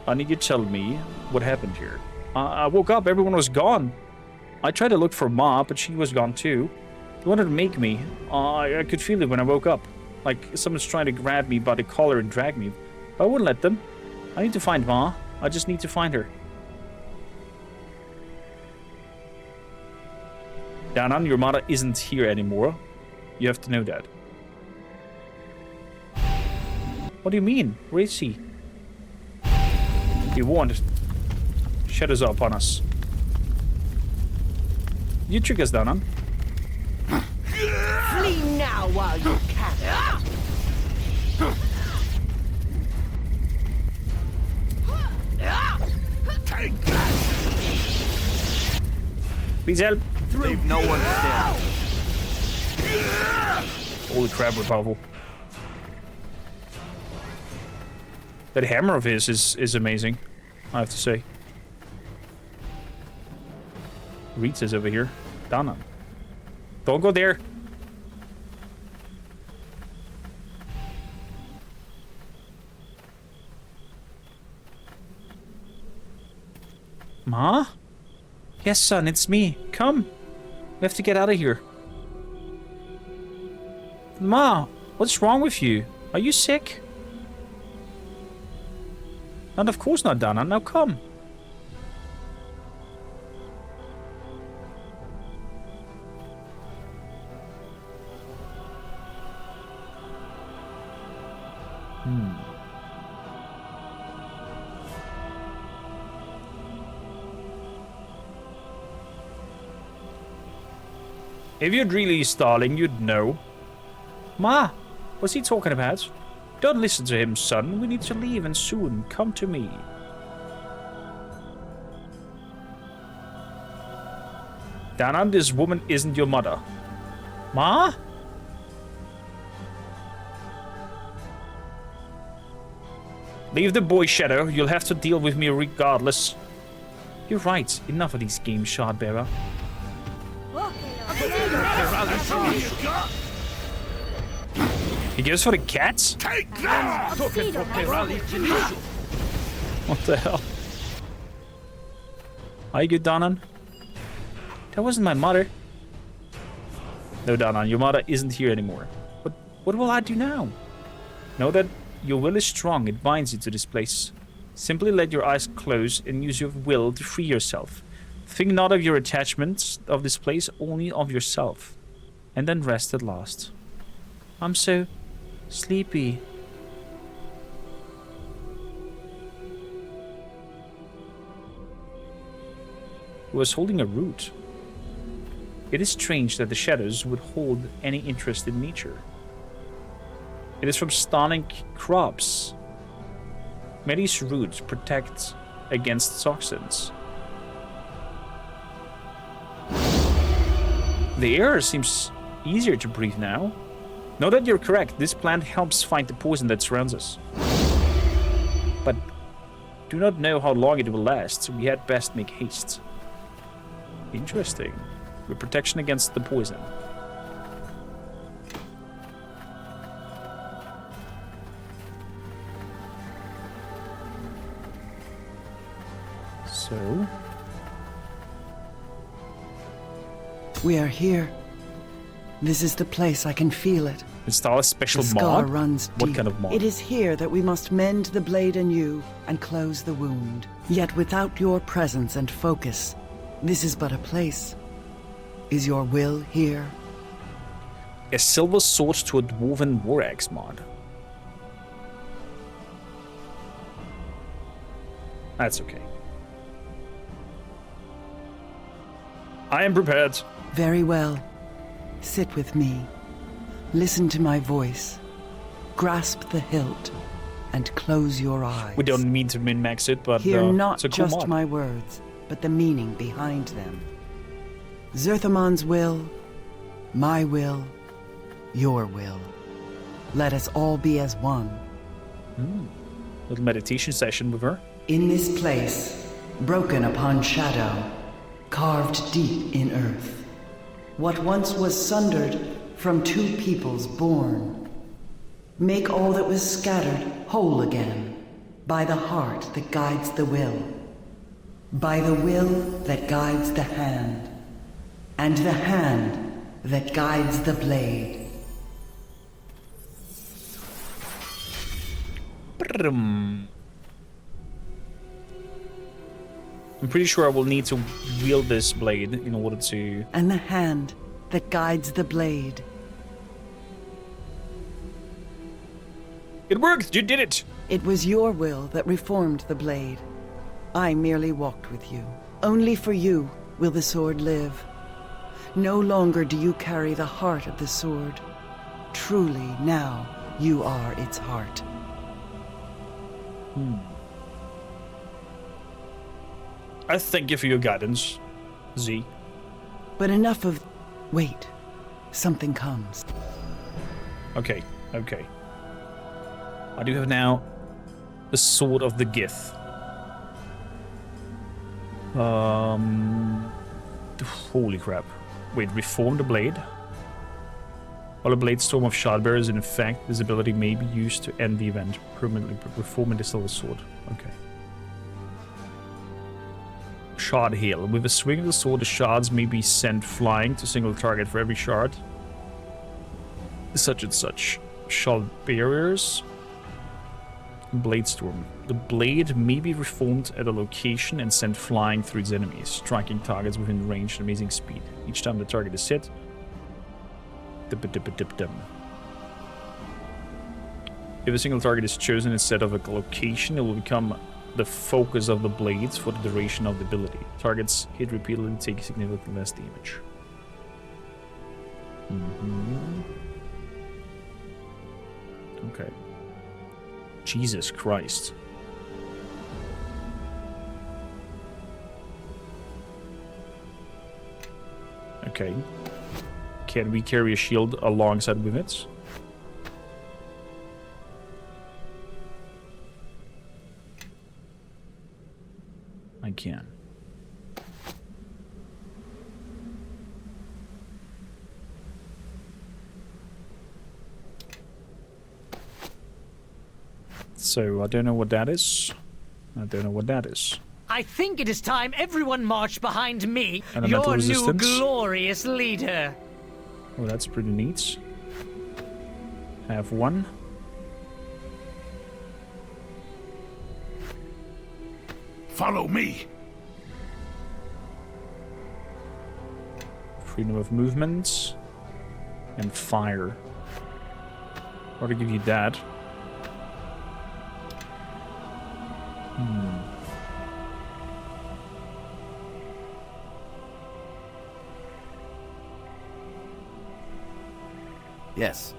I need you to tell me what happened here. I woke up, everyone was gone. I tried to look for Ma, but she was gone too. They wanted to make me. I could feel it when I woke up. Like someone's trying to grab me by the collar and drag me. But I wouldn't let them. I need to find Ma. I just need to find her. Danan, your mother isn't here anymore. You have to know that. What do you mean? Where is she? Be warned. Shadows are upon us. You trick us, Danan. Flee now while you can. Take that! Please help. Leave no one standing. Holy crap, we're powerful. That hammer of his is amazing, I have to say. Rita's over here. Dana. Don't go there. Ma? Yes, son, it's me. Come. We have to get out of here. Ma, what's wrong with you? Are you sick? And of course not, Dana. Now come. If you'd really stalling, you'd know. Ma, what's he talking about? Don't listen to him, son. We need to leave and soon. Come to me. Dana, this woman isn't your mother. Ma? Leave the boy, Shadow. You'll have to deal with me regardless. You're right. Enough of these games, Shardbearer. He goes for the cats? Take that! What the hell? Are you good, Danan? That wasn't my mother. No, Danan, your mother isn't here anymore. What will I do now? Know that your will is strong. It binds you to this place. Simply let your eyes close and use your will to free yourself. Think not of your attachments of this place, only of yourself. And then rest at last. I'm so sleepy. He was holding a root. It is strange that the shadows would hold any interest in nature. It is from stonic crops. May these roots protect against toxins. The air seems easier to breathe now. Know that you're correct. This plant helps fight the poison that surrounds us. But do not know how long it will last, so we had best make haste. Interesting. With protection against the poison. So... we are here. This is the place. I can feel it. Install a special the scar mod? Runs What deep. kind of mod? It is here that we must mend the blade anew and close the wound. Yet without your presence and focus, this is but a place. Is your will here? A silver sword to a dwarven war axe mod. That's okay. I am prepared. Very well. Sit with me. Listen to my voice. Grasp the hilt and close your eyes. We don't mean to min-max it, but Hear not it's a cool just mod. my words, but the meaning behind them. Zerthamon's will, my will, your will. Let us all be as one. Little meditation session with her. In this place, broken upon shadow, carved deep in earth, what once was sundered from two peoples born, make all that was scattered whole again, by the heart that guides the will, by the will that guides the hand, and the hand that guides the blade. I'm pretty sure I will need to wield this blade in order to... And the hand that guides the blade. It worked! You did it! It was your will that reformed the blade. I merely walked with you. Only for you will the sword live. No longer do you carry the heart of the sword. Truly, now, you are its heart. I thank you for your guidance, Z. But enough of... Wait. Something comes. Okay, okay. I do have now the Sword of the Gith. Holy crap. Wait, reform the blade? While a blade storm of Shardbearer is in effect, this ability may be used to end the event, permanently reforming the silver sword. Okay. Shard heal. With a swing of the sword, the shards may be sent flying to a single target for every shard. Such and such. Shard barriers. Blade storm. The blade may be reformed at a location and sent flying through its enemies, striking targets within range at amazing speed. Each time the target is hit. If a single target is chosen instead of a location, it will become the focus of the blades for the duration of the ability. Targets hit repeatedly take significantly less damage. Okay. Jesus Christ. Okay. Can we carry a shield alongside with it? I can. So, I don't know what that is. I don't know what that is. I think it is time everyone marched behind me, Elemental your resistance. new glorious leader. Oh, that's pretty neat. Have one. Follow me. Freedom of movement. And fire. Or to give you that. Yes.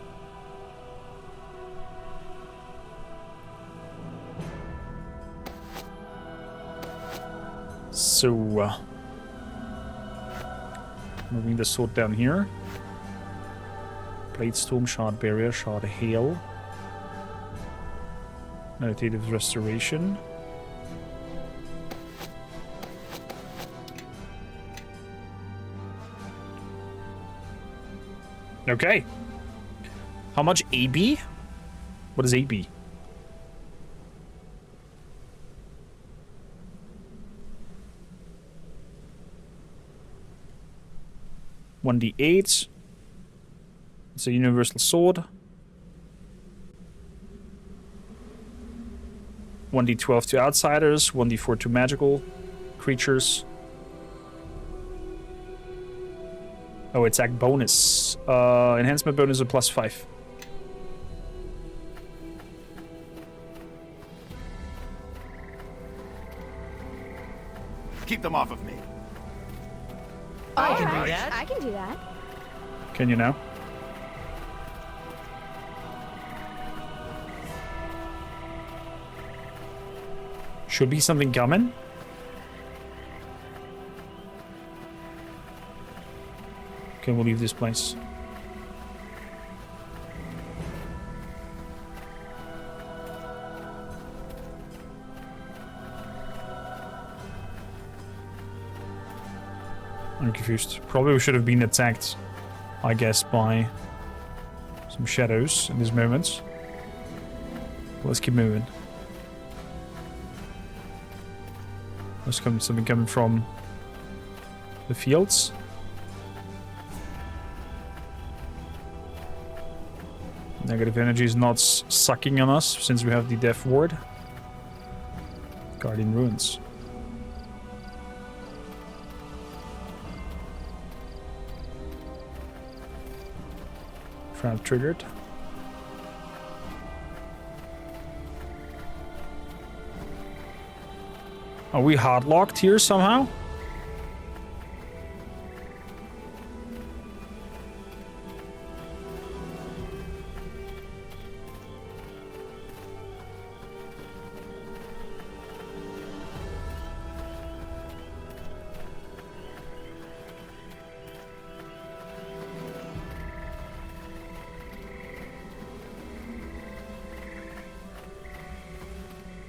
So, moving the sword down here. Blade Storm, Shard Barrier, Shard Hail. Meditative Restoration. Okay. How much AB? What is AB? $1d8. It's a universal sword. 1d12 to outsiders, 1d4 to magical creatures. Oh, attack bonus. Enhancement bonus of +5. Keep them off of me. I can do that. I can do that. Can you now? Should be something coming. Okay, we'll leave this place. I'm confused. Probably we should have been attacked, I guess, by some shadows in this moment. Let's keep moving. There's something coming from the fields. Negative energy is not sucking on us since we have the Death Ward. Guardian Ruins. Trap triggered. Are we hard-locked here somehow?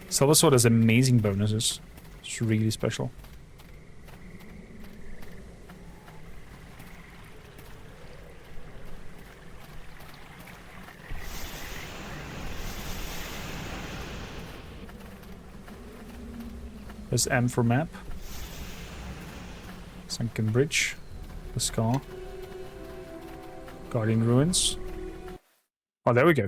Silver Sword has amazing bonuses. It's really special. There's M for map. Sunken Bridge. The Scar. Guardian Ruins. Oh, there we go.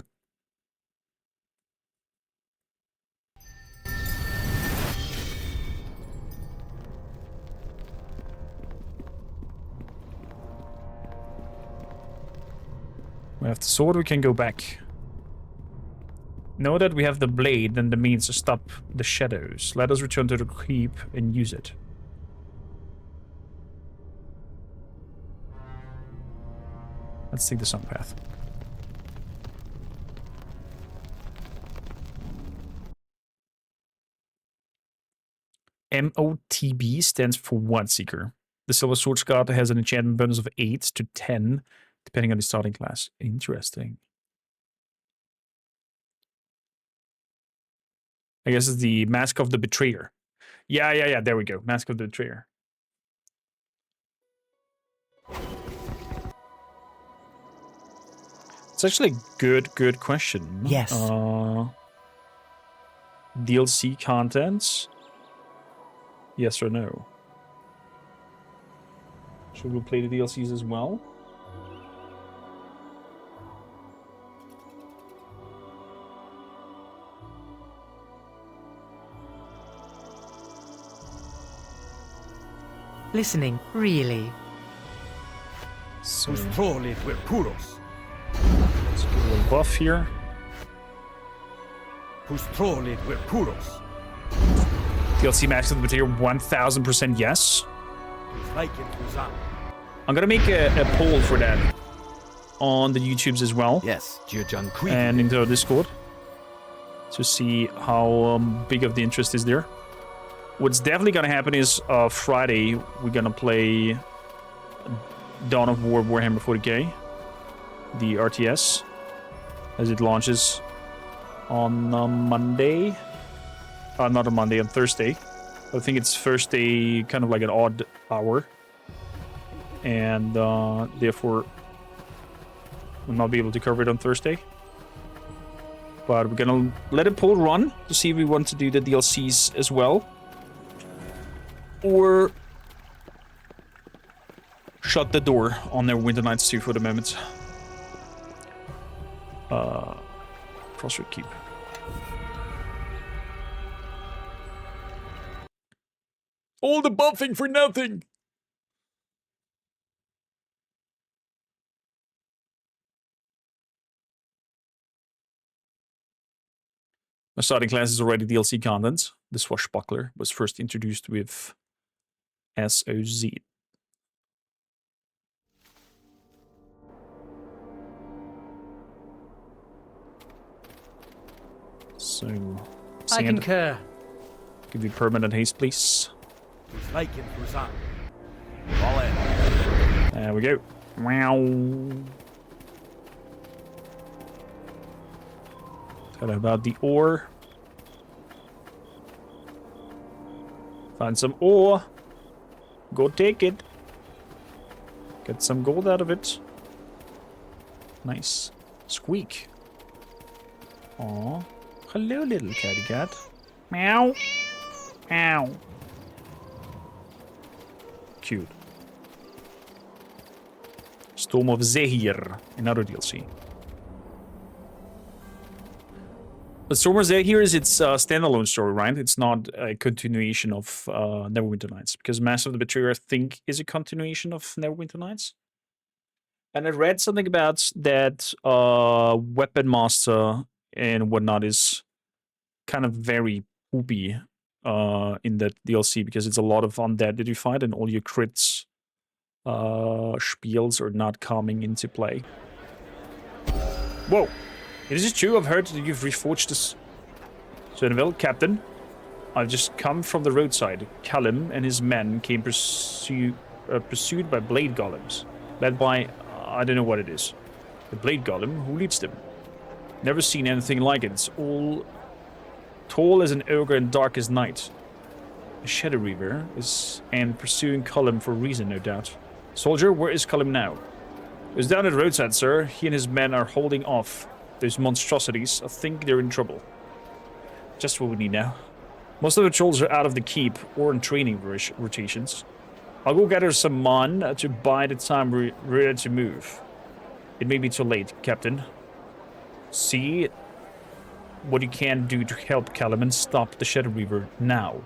We have the sword, we can go back. Know that we have the blade and the means to stop the shadows. Let us return to the keep and use it. Let's take the sun path. MOTB stands for what, Seeker? The Silver Sword Scar has an enchantment bonus of 8 to 10, depending on the starting class. Interesting. I guess it's the Mask of the Betrayer. Yeah, there we go. Mask of the Betrayer. It's actually a good question. Yes. DLC contents? Yes or no? Should we play the DLCs as well? Listening, really. So, Let's let's get a little buff here. DLC Max of the Material 1000% yes. I'm gonna make a poll for that on the YouTubes as well. Yes, and into our Discord to see how big of the interest is there. What's definitely gonna happen is Friday we're gonna play Dawn of War Warhammer 40k, the RTS, as it launches on Monday. Not on Monday, on Thursday. I think it's Thursday, kind of like an odd hour, and therefore we'll not be able to cover it on Thursday. But we're gonna let a poll run to see if we want to do the DLCs as well, or shut the door on their Winter Nights 2 for the moment. Crossroad Keep. All the buffing for nothing! My starting class is already DLC content. The Swashbuckler was first introduced with SOZ. So, I concur. Give me permanent haste, please. There we go. Wow. Tell about the ore. Find some ore. Go take it. Get some gold out of it. Nice. Squeak. Aw. Hello, little catty cat. Meow. Ow. Cute. Storm of Zehir. Another DLC. But Storm of Zehir is its standalone story, right? It's not a continuation of Neverwinter Nights. Because Master of the Betrayer, I think, is a continuation of Neverwinter Nights. And I read something about that Weapon Master and whatnot is kind of very poopy in that DLC, because it's a lot of undead that you fight, and all your crits spiels are not coming into play. Whoa! Is this true? I've heard that you've reforged this. Cerneville, Captain, I've just come from the roadside. Callum and his men came pursued by blade golems, led by I don't know what it is. The blade golem? Who leads them? Never seen anything like it. It's all tall as an ogre and dark as night. A Shadow Reaver is and pursuing Cullum for a reason, no doubt. Soldier, where is Cullum now? He's down at the roadside, sir. He and his men are holding off those monstrosities. I think they're in trouble. Just what we need now. Most of the trolls are out of the keep or in training rotations. I'll go gather some mon to buy the time we're ready to move. It may be too late, Captain. See what you can do to help Callum and stop the Shadow Reaver now.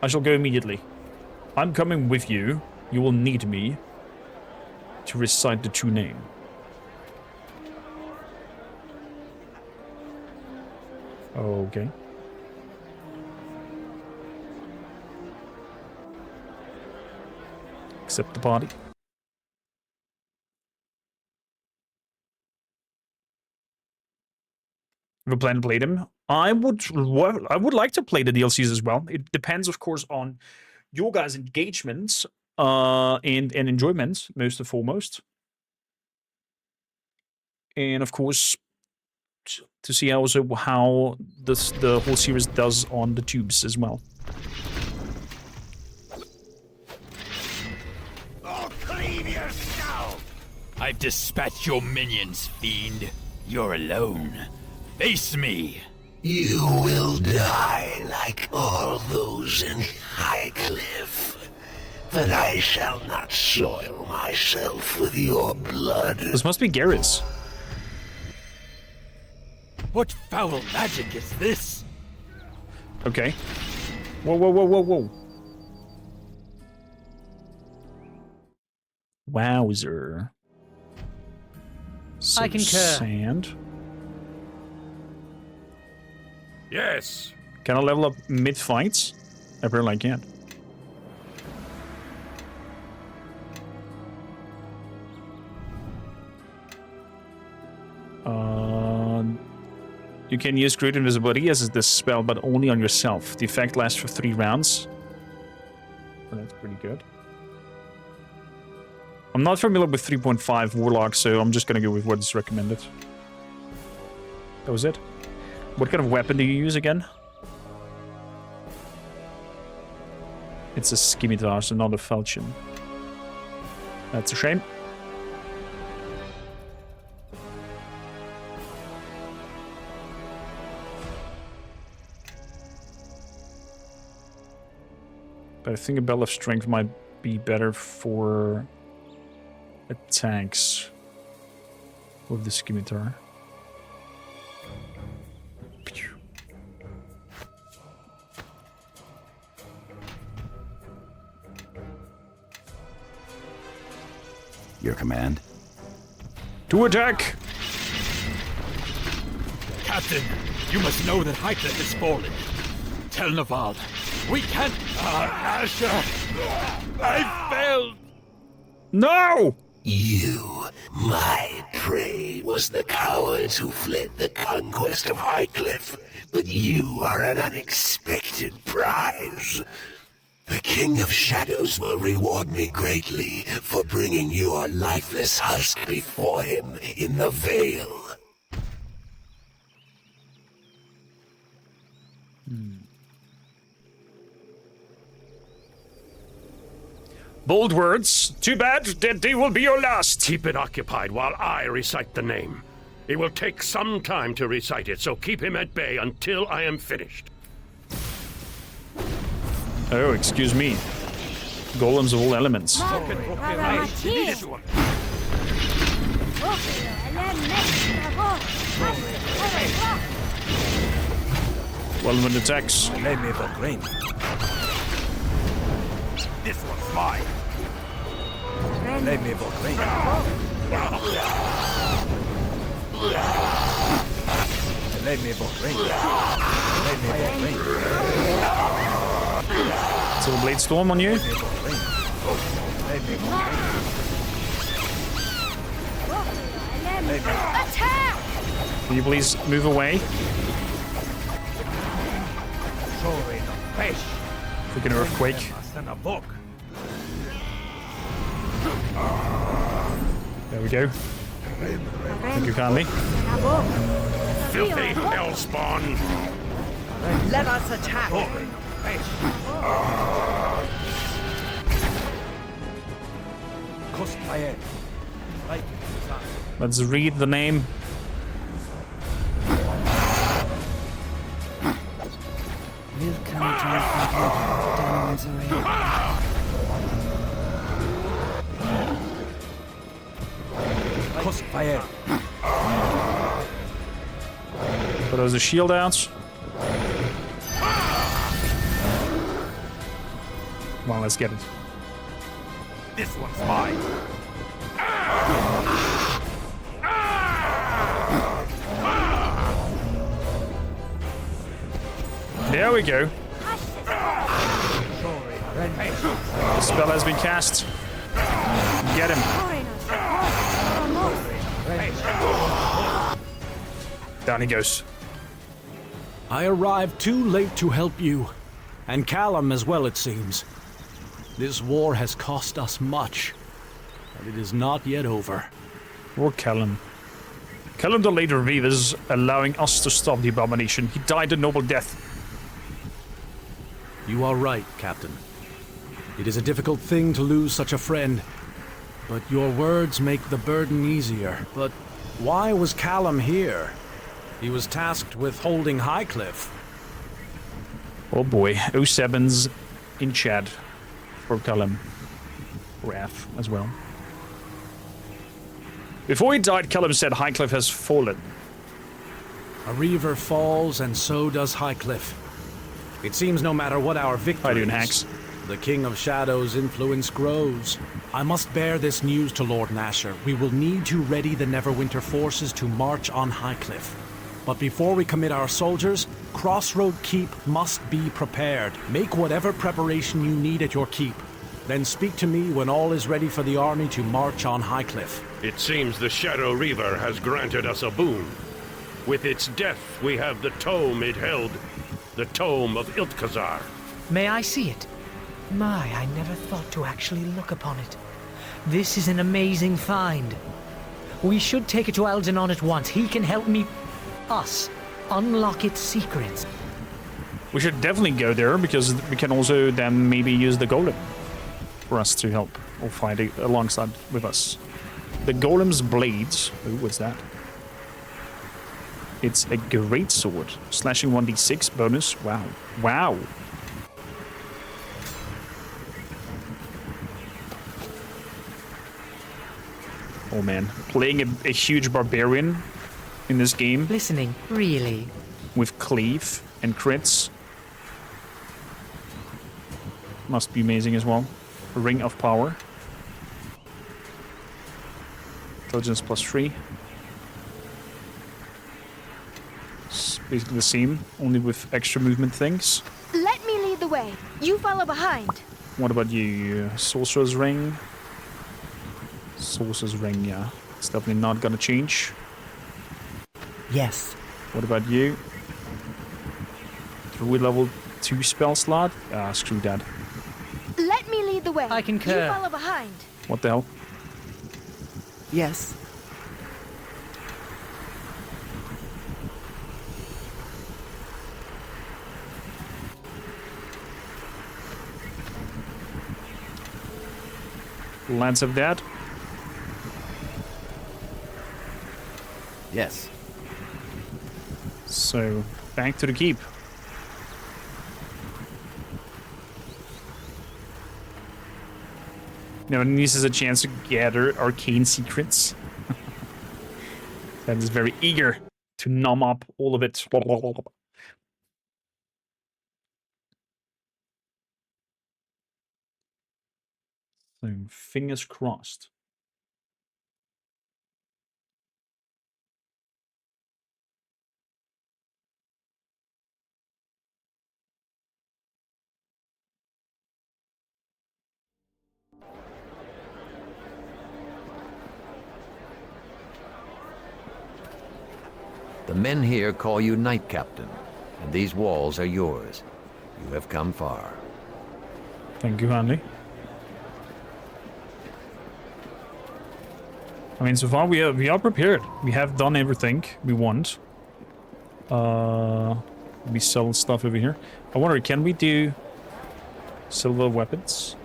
I shall go immediately. I'm coming with you. You will need me to recite the true name. Okay. Accept the party. Have a plan to play them? I would like to play the DLCs as well. It depends, of course, on your guys' engagements and enjoyment, most and foremost. And of course, to see also how the whole series does on the tubes as well. I'll cleave your skull! I've dispatched your minions, fiend. You're alone. Face me! You will die like all those in Highcliffe. But I shall not soil myself with your blood. This must be Garrus. What foul magic is this? Okay. Whoa, whoa, whoa, whoa, whoa. Wowzer. I concur. Sand. Yes. Can I level up mid-fights? Apparently I can't. You can use Great Invisibility as this spell, but only on yourself. The effect lasts for 3 rounds. Well, that's pretty good. I'm not familiar with 3.5 Warlock, so I'm just gonna go with what's recommended. That was it. What kind of weapon do you use again? It's a scimitar, so not a falchion. That's a shame. But I think a Bell of Strength might be better for attacks with the scimitar. Your command? To attack! Captain, you must know that Hycliffe is fallen. Tell Naval, we can't... Asher! I failed! No! You, my prey, was the cowards who fled the conquest of Hycliffe, but you are an unexpected prize. The King of Shadows will reward me greatly for bringing your lifeless husk before him in the Vale. Bold words. Too bad that they will be your last. Keep it occupied while I recite the name. It will take some time to recite it, so keep him at bay until I am finished. Oh, excuse me. Golems of all elements. Relevant attacks. This one's mine. Let me vote green. Let me vote green. Let me vote green. Silver Blade Storm on you. Attack! Can you please move away? Freaking earthquake. There we go. Thank you kindly. Filthy hellspawn! Let us attack! Let's read the name. Welcome to Dragons Put those a shield out. Come on, let's get it. This one's mine. There we go. The spell has been cast. Get him. Down he goes. I arrived too late to help you. And Callum as well, it seems. This war has cost us much. And it is not yet over. Poor Callum. Callum delayed Reavers, allowing us to stop the abomination. He died a noble death. You are right, Captain. It is a difficult thing to lose such a friend, but your words make the burden easier. But why was Callum here? He was tasked with holding Highcliffe. Oh boy, 07's in chat for Callum. Wrath as well. Before he died, Callum said Highcliffe has fallen. A reaver falls, and so does Highcliffe. It seems no matter what our victory hacks. The King of Shadows' influence grows. I must bear this news to Lord Nasher. We will need to ready the Neverwinter forces to march on Highcliffe. But before we commit our soldiers, Crossroad Keep must be prepared. Make whatever preparation you need at your keep. Then speak to me when all is ready for the army to march on Highcliffe. It seems the Shadow Reaver has granted us a boon. With its death, we have the tome it held, the Tome of Iltkazar. May I see it? My, I never thought to actually look upon it. This is an amazing find. We should take it to Algernon at once. He can help us, unlock its secrets. We should definitely go there, because we can also then maybe use the golem for us to help or fight alongside with us. The golem's blades. Ooh, what's that? It's a great sword. Slashing 1d6 bonus. Wow. Wow. Oh man. Playing a huge barbarian in this game. Listening, really? With cleave and crits. Must be amazing as well. Ring of Power. Intelligence +3. It's basically the same, only with extra movement things. Let me lead the way. You follow behind. What about you? Sorcerer's Ring? Sorcerer's Ring, yeah. It's definitely not gonna change. Yes. What about you? Druid level 2 spell slot? Ah, screw that. Let me lead the way. I concur. You follow behind. What the hell? Yes. Lance of that? Yes. So, back to the keep. Now, this is a chance to gather arcane secrets. That is very eager to numb up all of it. So, fingers crossed. The men here call you Knight Captain, and these walls are yours. You have come far. Thank you, Hanley. I mean, so far we are prepared. We have done everything we want. We sell stuff over here. I wonder, can we do silver weapons?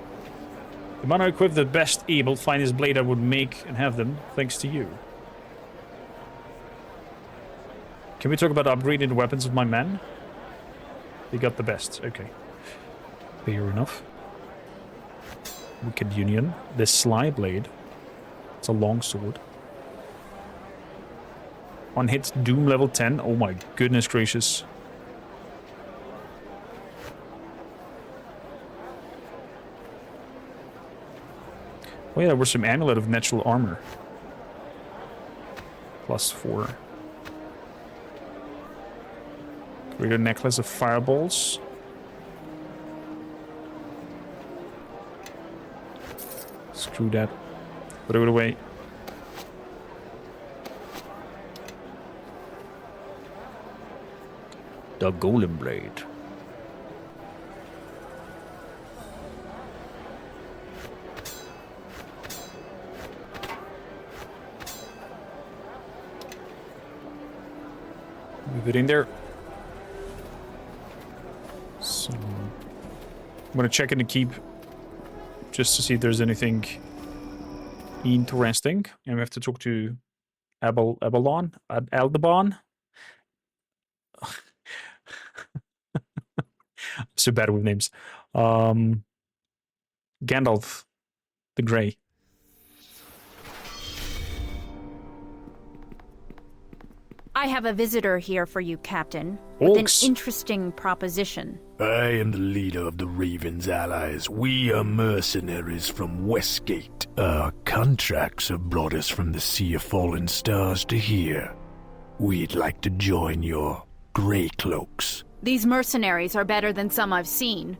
The man who equipped the best able finest blade I would make and have them, thanks to you. Can we talk about upgrading the weapons of my men? They got the best. Okay. Fair enough. Wicked Union. The Sly Blade. It's a long sword. One hit Doom level 10. Oh my goodness gracious. Oh yeah, there was some amulet of natural armor. +4. Greater necklace of fireballs. Screw that. Throw it away. The Golem Blade. Move it in there. So, I'm gonna check in the keep just to see if there's anything interesting. And we have to talk to Aldebaran. So bad with names. Gandalf the Grey. I have a visitor here for you, Captain, with an interesting proposition. I am the leader of the Raven's allies. We are mercenaries from Westgate. Our contracts have brought us from the Sea of Fallen Stars to here. We'd like to join your Grey Cloaks. These mercenaries are better than some I've seen,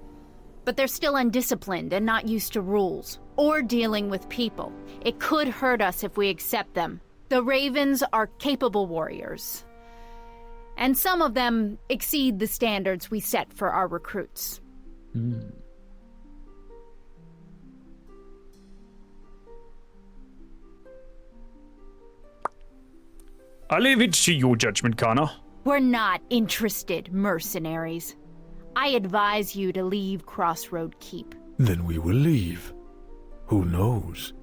but they're still undisciplined and not used to rules, or dealing with people. It could hurt us if we accept them. The Ravens are capable warriors, and some of them exceed the standards we set for our recruits. I leave it to your judgment, Connor. We're not interested, mercenaries. I advise you to leave Crossroad Keep. Then we will leave. Who knows?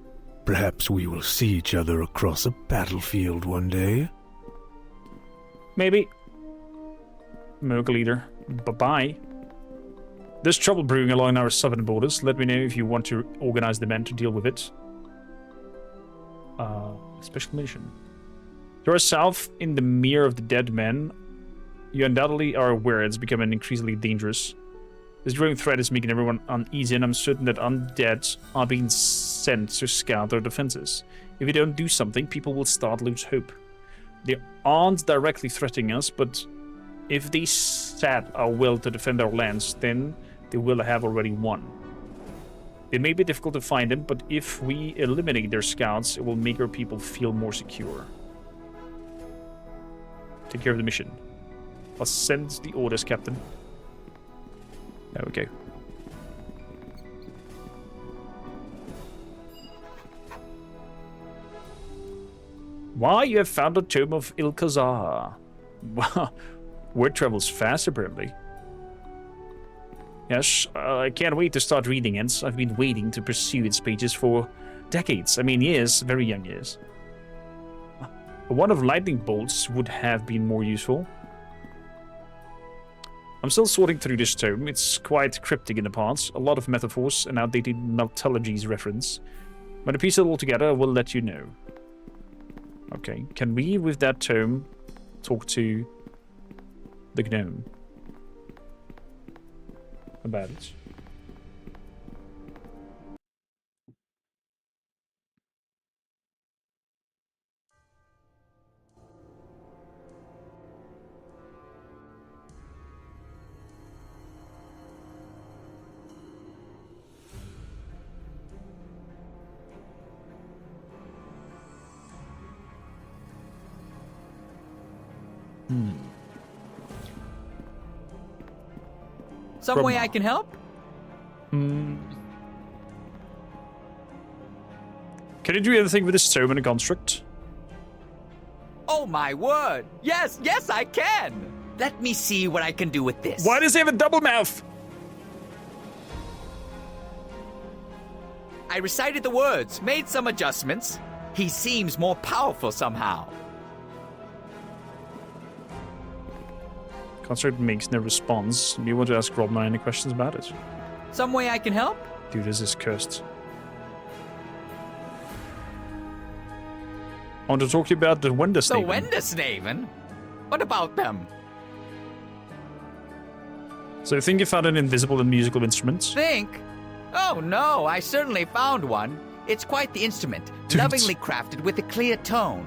Perhaps we will see each other across a battlefield one day. Maybe. Merc leader. Bye-bye. There's trouble brewing along our southern borders. Let me know if you want to organize the men to deal with it. Special mission. You are south in the Mere of the Dead Men. You undoubtedly are aware it's becoming increasingly dangerous. This growing threat is making everyone uneasy, and I'm certain that undead are being sent to scout their defenses. If we don't do something, people will start to lose hope. They aren't directly threatening us, but if they set our will to defend our lands, then they will have already won. It may be difficult to find them, but if we eliminate their scouts, it will make our people feel more secure. Take care of the mission. I'll send the orders, Captain. Okay. Why, you have found a tomb of Ilkazar. Wow, word travels fast, apparently. Yes, I can't wait to start reading it. I've been waiting to pursue its pages for decades. I mean, years, very young years. One of lightning bolts would have been more useful. I'm still sorting through this tome. It's quite cryptic in the parts, a lot of metaphors and outdated mythologies reference. When I piece it all together, I will let you know. Okay, can we, with that tome, talk to the gnome about it? Some way I can help? Can you do anything with this tome and a construct? Oh my word! Yes, yes I can! Let me see what I can do with this. Why does he have a double mouth? I recited the words, made some adjustments. He seems more powerful somehow. Construct makes no response. Do you want to ask Robna any questions about it? Some way I can help? Dude, this is cursed. I want to talk to you about the Wendersnaven. The Wendersnaven? What about them? So you think you found an invisible and musical instrument? Think? Oh no, I certainly found one. It's quite the instrument, Dude. lovingly crafted with a clear tone.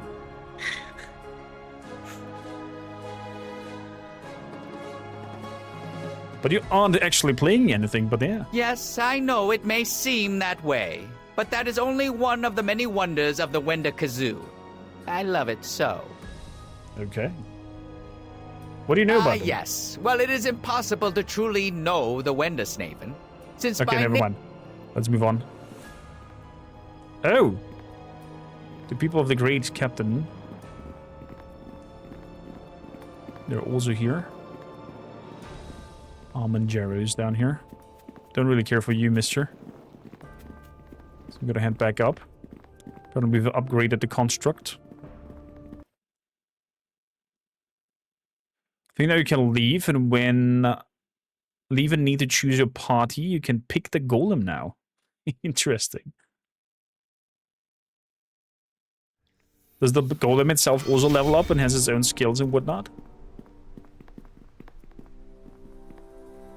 But you aren't actually playing anything, but yeah. Yes, I know it may seem that way, but that is only one of the many wonders of the Wenda Kazoo. I love it so. Okay. What do you know about them? Yes. Well, it is impossible to truly know the Wendersnaven, since Okay, by never mind. Let's move on. Oh! The people of the Great Captain. They're also here. Almanjaro's down here. Don't really care for you, mister. So I'm gonna head back up. Gonna we've upgraded the construct. I think now you can leave, and when leave and need to choose your party, you can pick the golem now. Interesting. Does the golem itself also level up and has its own skills and whatnot?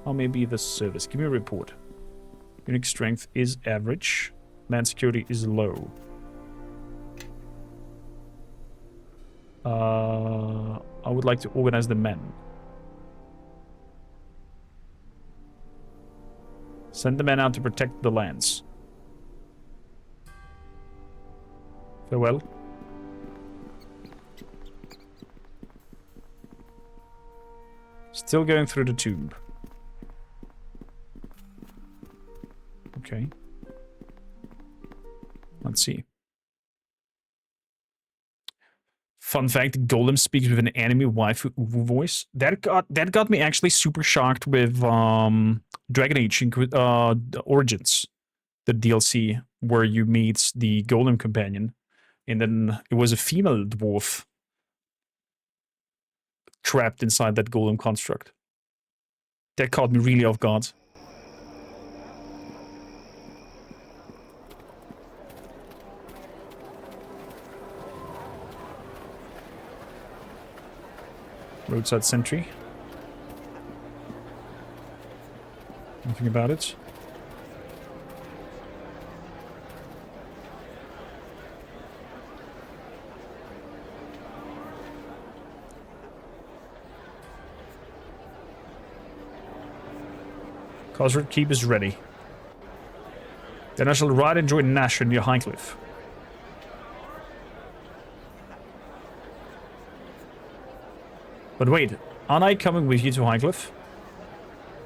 Or maybe the service. Give me a report. Unit strength is average. Man security is low. I would like to organize the men. Send the men out to protect the lands. Farewell. Still going through the tube. Okay. Let's see. Fun fact, Golem speaks with an anime waifu voice. That got me actually super shocked with Dragon Age Origins, the DLC where you meet the Golem companion, and then it was a female dwarf trapped inside that Golem construct. That caught me really off guard. Roadside sentry. Nothing about it. Cosford Keep is ready. Then I shall ride and join Nasher near Highcliffe. But wait, aren't I coming with you to Highcliffe?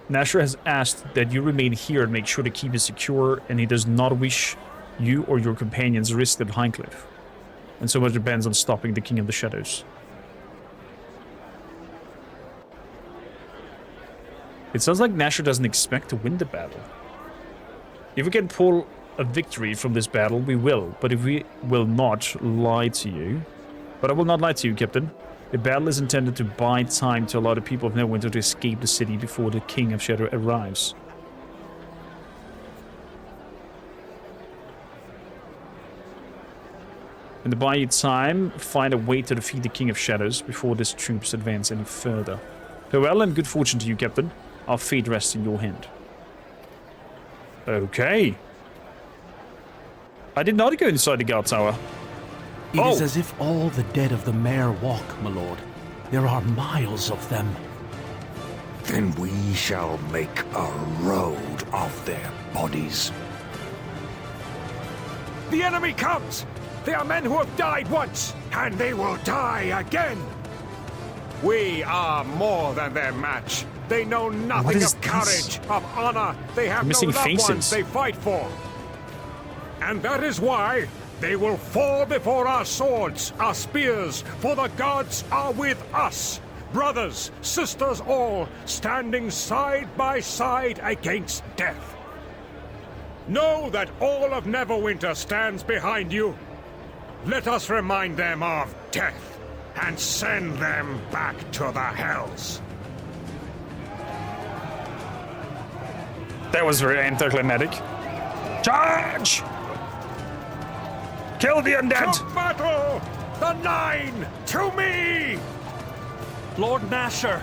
Nasher has asked that you remain here and make sure the keep is secure, and he does not wish you or your companions risked at Highcliffe. And so much depends on stopping the King of the Shadows. It sounds like Nasher doesn't expect to win the battle. If we can pull a victory from this battle, we will. But if we will not lie to you... But I will not lie to you, Captain. The battle is intended to buy time to allow the people of Neverwinter to escape the city before the King of Shadow arrives. And to buy you time, find a way to defeat the King of Shadows before his troops advance any further. Farewell and good fortune to you, Captain. Our fate rests in your hand. Okay. I did not go inside the guard tower. It is as if all the dead of the mare walk, my lord. There are miles of them. Then we shall make a road of their bodies. The enemy comes! They are men who have died once, and they will die again! We are more than their match. They know nothing of courage, of honor. They have no loved ones they fight for. And that is why they will fall before our swords, our spears, for the gods are with us. Brothers, sisters all, standing side by side against death. Know that all of Neverwinter stands behind you. Let us remind them of death and send them back to the hells. That was very anticlimactic. Charge! Kill the undead! To battle! The Nine! To me! Lord Nasher!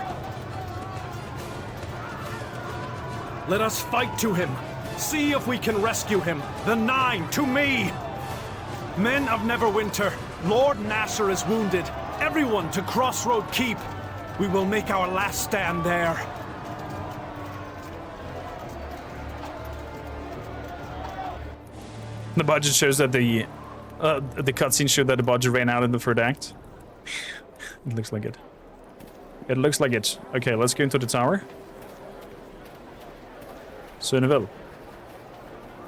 Let us fight to him. See if we can rescue him. The Nine, to me! Men of Neverwinter, Lord Nasher is wounded. Everyone to Crossroad Keep. We will make our last stand there. The budget shows that the cutscene showed that the budget ran out in the third act. It looks like it. It looks like it. Okay, let's go into the tower. Cerneville.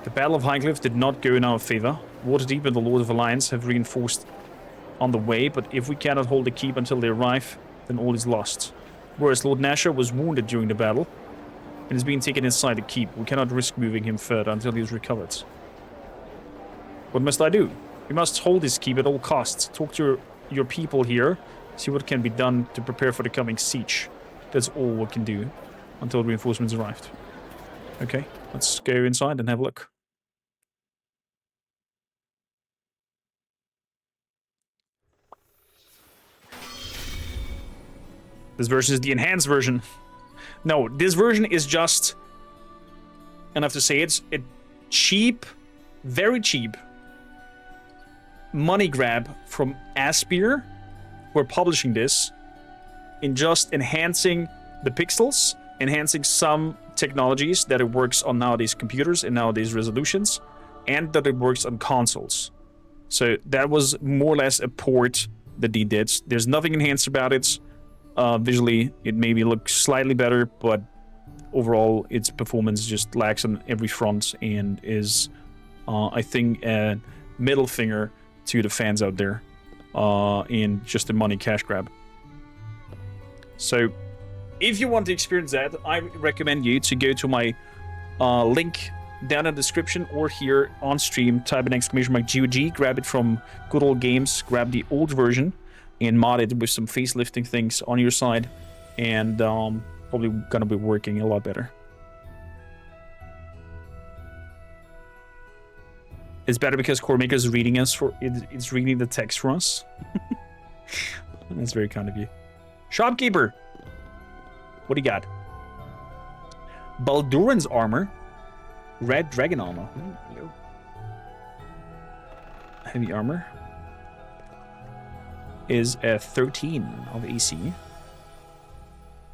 The Battle of Highcliffe did not go in our favor. Waterdeep and the Lord of Alliance have reinforced on the way, but if we cannot hold the keep until they arrive, then all is lost. Whereas Lord Nasher was wounded during the battle and is being taken inside the keep, we cannot risk moving him further until he is recovered. What must I do? We must hold this keep at all costs. Talk to your people here, see what can be done to prepare for the coming siege. That's all we can do until reinforcements arrived. Okay, let's go inside and have a look. This version is the enhanced version. No, this version is just, and I have to say it's a cheap, very cheap money grab from Aspyr, who are publishing this, in just enhancing the pixels, enhancing some technologies that it works on nowadays computers and nowadays resolutions, and that it works on consoles. So that was more or less a port that they did. There's nothing enhanced about it. Visually, it maybe looks slightly better, but overall, its performance just lacks on every front and is, I think, a middle finger to the fans out there, and just a money cash grab. So, if you want to experience that, I recommend you to go to my link down in the description or here on stream. Type an exclamation mark GOG, grab it from Good Old Games, grab the old version, and mod it with some facelifting things on your side, and probably gonna be working a lot better. It's better because Kormaker is reading us for it's reading the text for us. That's very kind of you. Shopkeeper, what do you got? Balduran's armor, red dragon armor, heavy armor is a 13 of AC.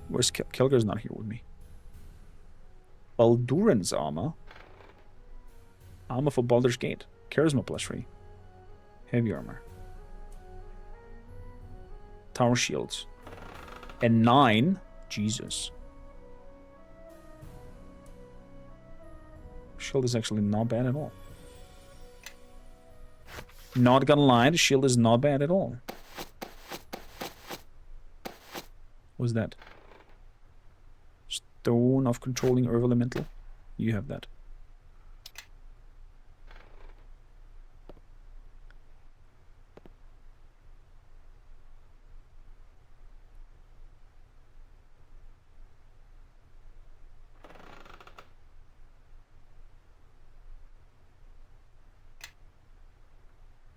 Where's Kilgar's not here with me? Balduran's armor. Armor for Baldur's Gate. Charisma +3. Heavy armor. Tower shields. And 9. Jesus. Shield is actually not bad at all. Not gonna lie, the shield is not bad at all. What's that? Stone of controlling Earth Elemental. You have that.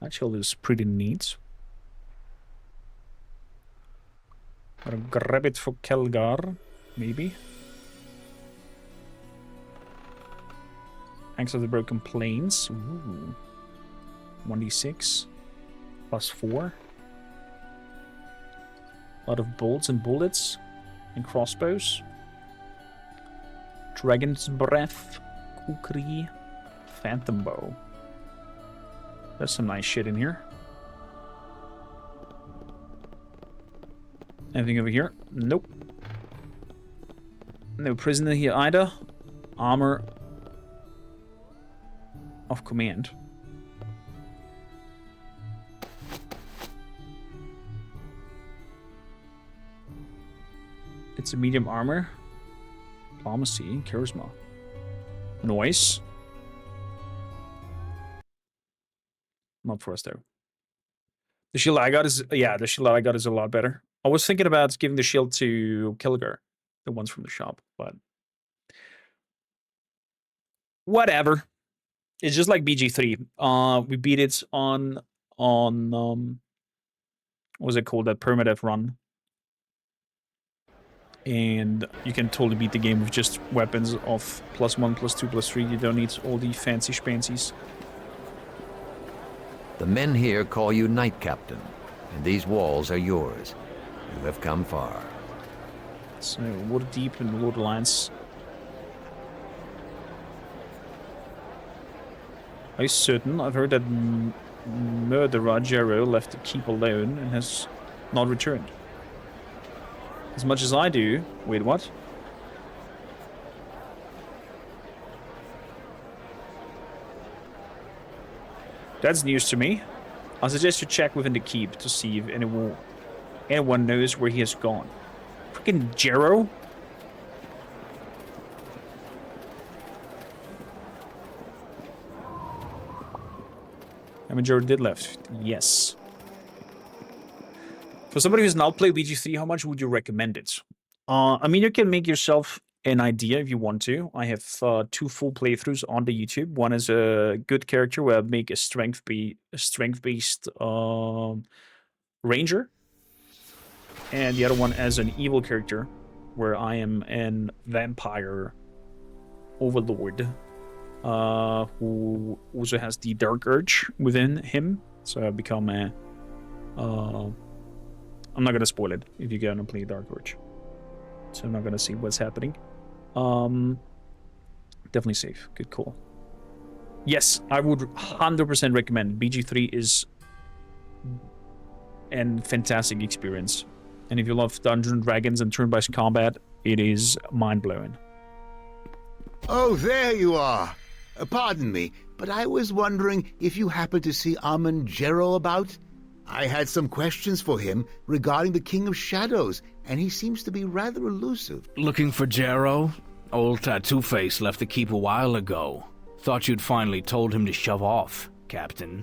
That shield is pretty neat. Gotta grab it for Kelgar, maybe. Axe of the Broken Plains. Ooh. 1d6. +4. A lot of bolts and bullets. And crossbows. Dragon's Breath. Kukri. Phantom Bow. There's some nice shit in here. Anything over here? Nope. No prisoner here either. Armor of command. It's a medium armor. Diplomacy, charisma. Noise. Not for us though. The shield I got is, yeah, the shield I got is a lot better. I was thinking about giving the shield to Kilgar, the ones from the shop, but whatever. It's just like BG3. We beat it on what was it called, that permadeath run, and you can totally beat the game with just weapons of +1, +2, +3. You don't need all the fancy schmancies. The men here call you Knight Captain, and these walls are yours. You have come far. So, Waterdeep and Lord Alliance. Are you certain? I've heard that murderer Jero left the keep alone and has not returned. As much as I do. Wait, what? That's news to me. I suggest you check within the keep to see if anyone knows where he has gone. Freaking Jero? I mean, Jero did left. Yes. For somebody who's not played BG3, how much would you recommend it? I mean, you can make yourself an idea if you want to. I have 2 full playthroughs on the YouTube. One is a good character where I make a strength-based ranger. and the other one as an evil character, where I am an vampire overlord, who also has the dark urge within him. So I become a... I'm not gonna spoil it if you get to play Dark Urge. So I'm not gonna see what's happening. Definitely safe. Good call. Yes, I would 100% recommend. BG3 is a fantastic experience. And if you love Dungeons & Dragons and turn-based combat, it is mind-blowing. Oh, there you are. Pardon me, but I was wondering if you happened to see Armangero about? I had some questions for him regarding the King of Shadows, and he seems to be rather elusive. Looking for Jero? Old Tattoo Face left the keep a while ago. Thought you'd finally told him to shove off, Captain.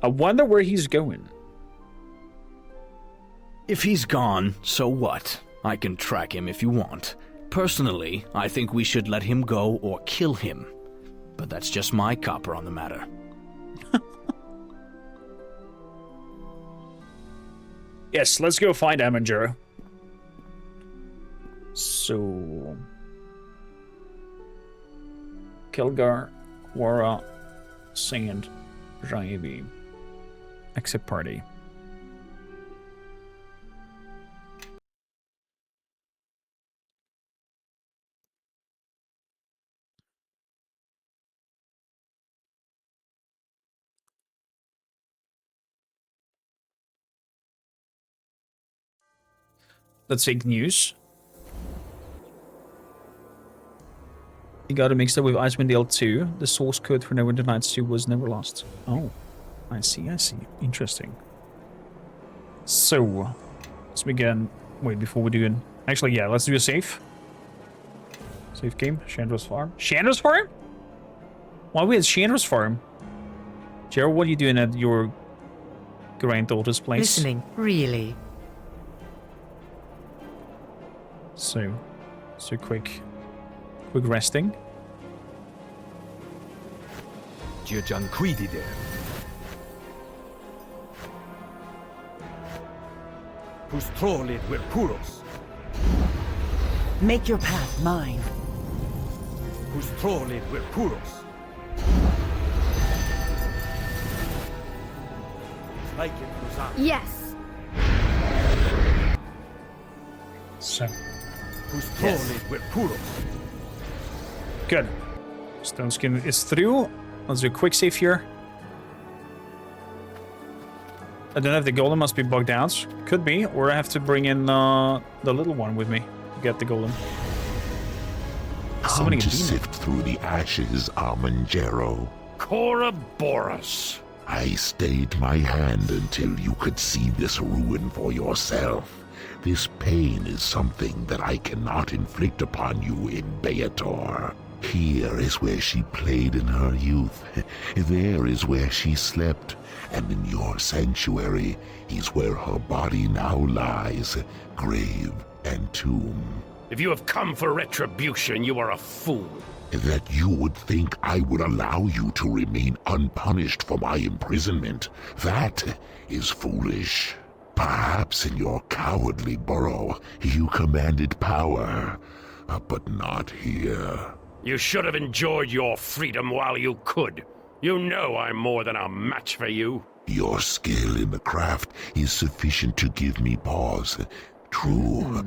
I wonder where he's going. If he's gone, so what? I can track him if you want. Personally, I think we should let him go or kill him. But that's just my copper on the matter. Yes, let's go find Armangero. So... Kilgar, Wara, Sand, Raivi. Exit party. That's fake news. You got it mixed up with Icewind Dale 2. The source code for Neverwinter Nights 2 was never lost. Oh, I see, I see. Interesting. So, let's begin. Wait, before we do it. Actually, yeah, let's do a save. Save game. Chandra's Farm. Chandra's Farm? Why are we at Chandra's Farm? Gerald, what are you doing at your granddaughter's place? Listening, really. So quick resting. Make your path mine. Yes. So. Yes. Good. Stone Skin is through. Let's do a quick save here. I don't know if the golem must be bugged out. Could be, or I have to bring in the little one with me to get the golem. Come to sift through the ashes, Armangero. Corroborus. I stayed my hand until you could see this ruin for yourself. This pain is something that I cannot inflict upon you in Beator. Here is where she played in her youth. There is where she slept. And in your sanctuary is where her body now lies, grave and tomb. If you have come for retribution, you are a fool. That you would think I would allow you to remain unpunished for my imprisonment, that is foolish. Perhaps in your cowardly burrow, you commanded power, but not here. You should have enjoyed your freedom while you could. You know I'm more than a match for you. Your skill in the craft is sufficient to give me pause. True,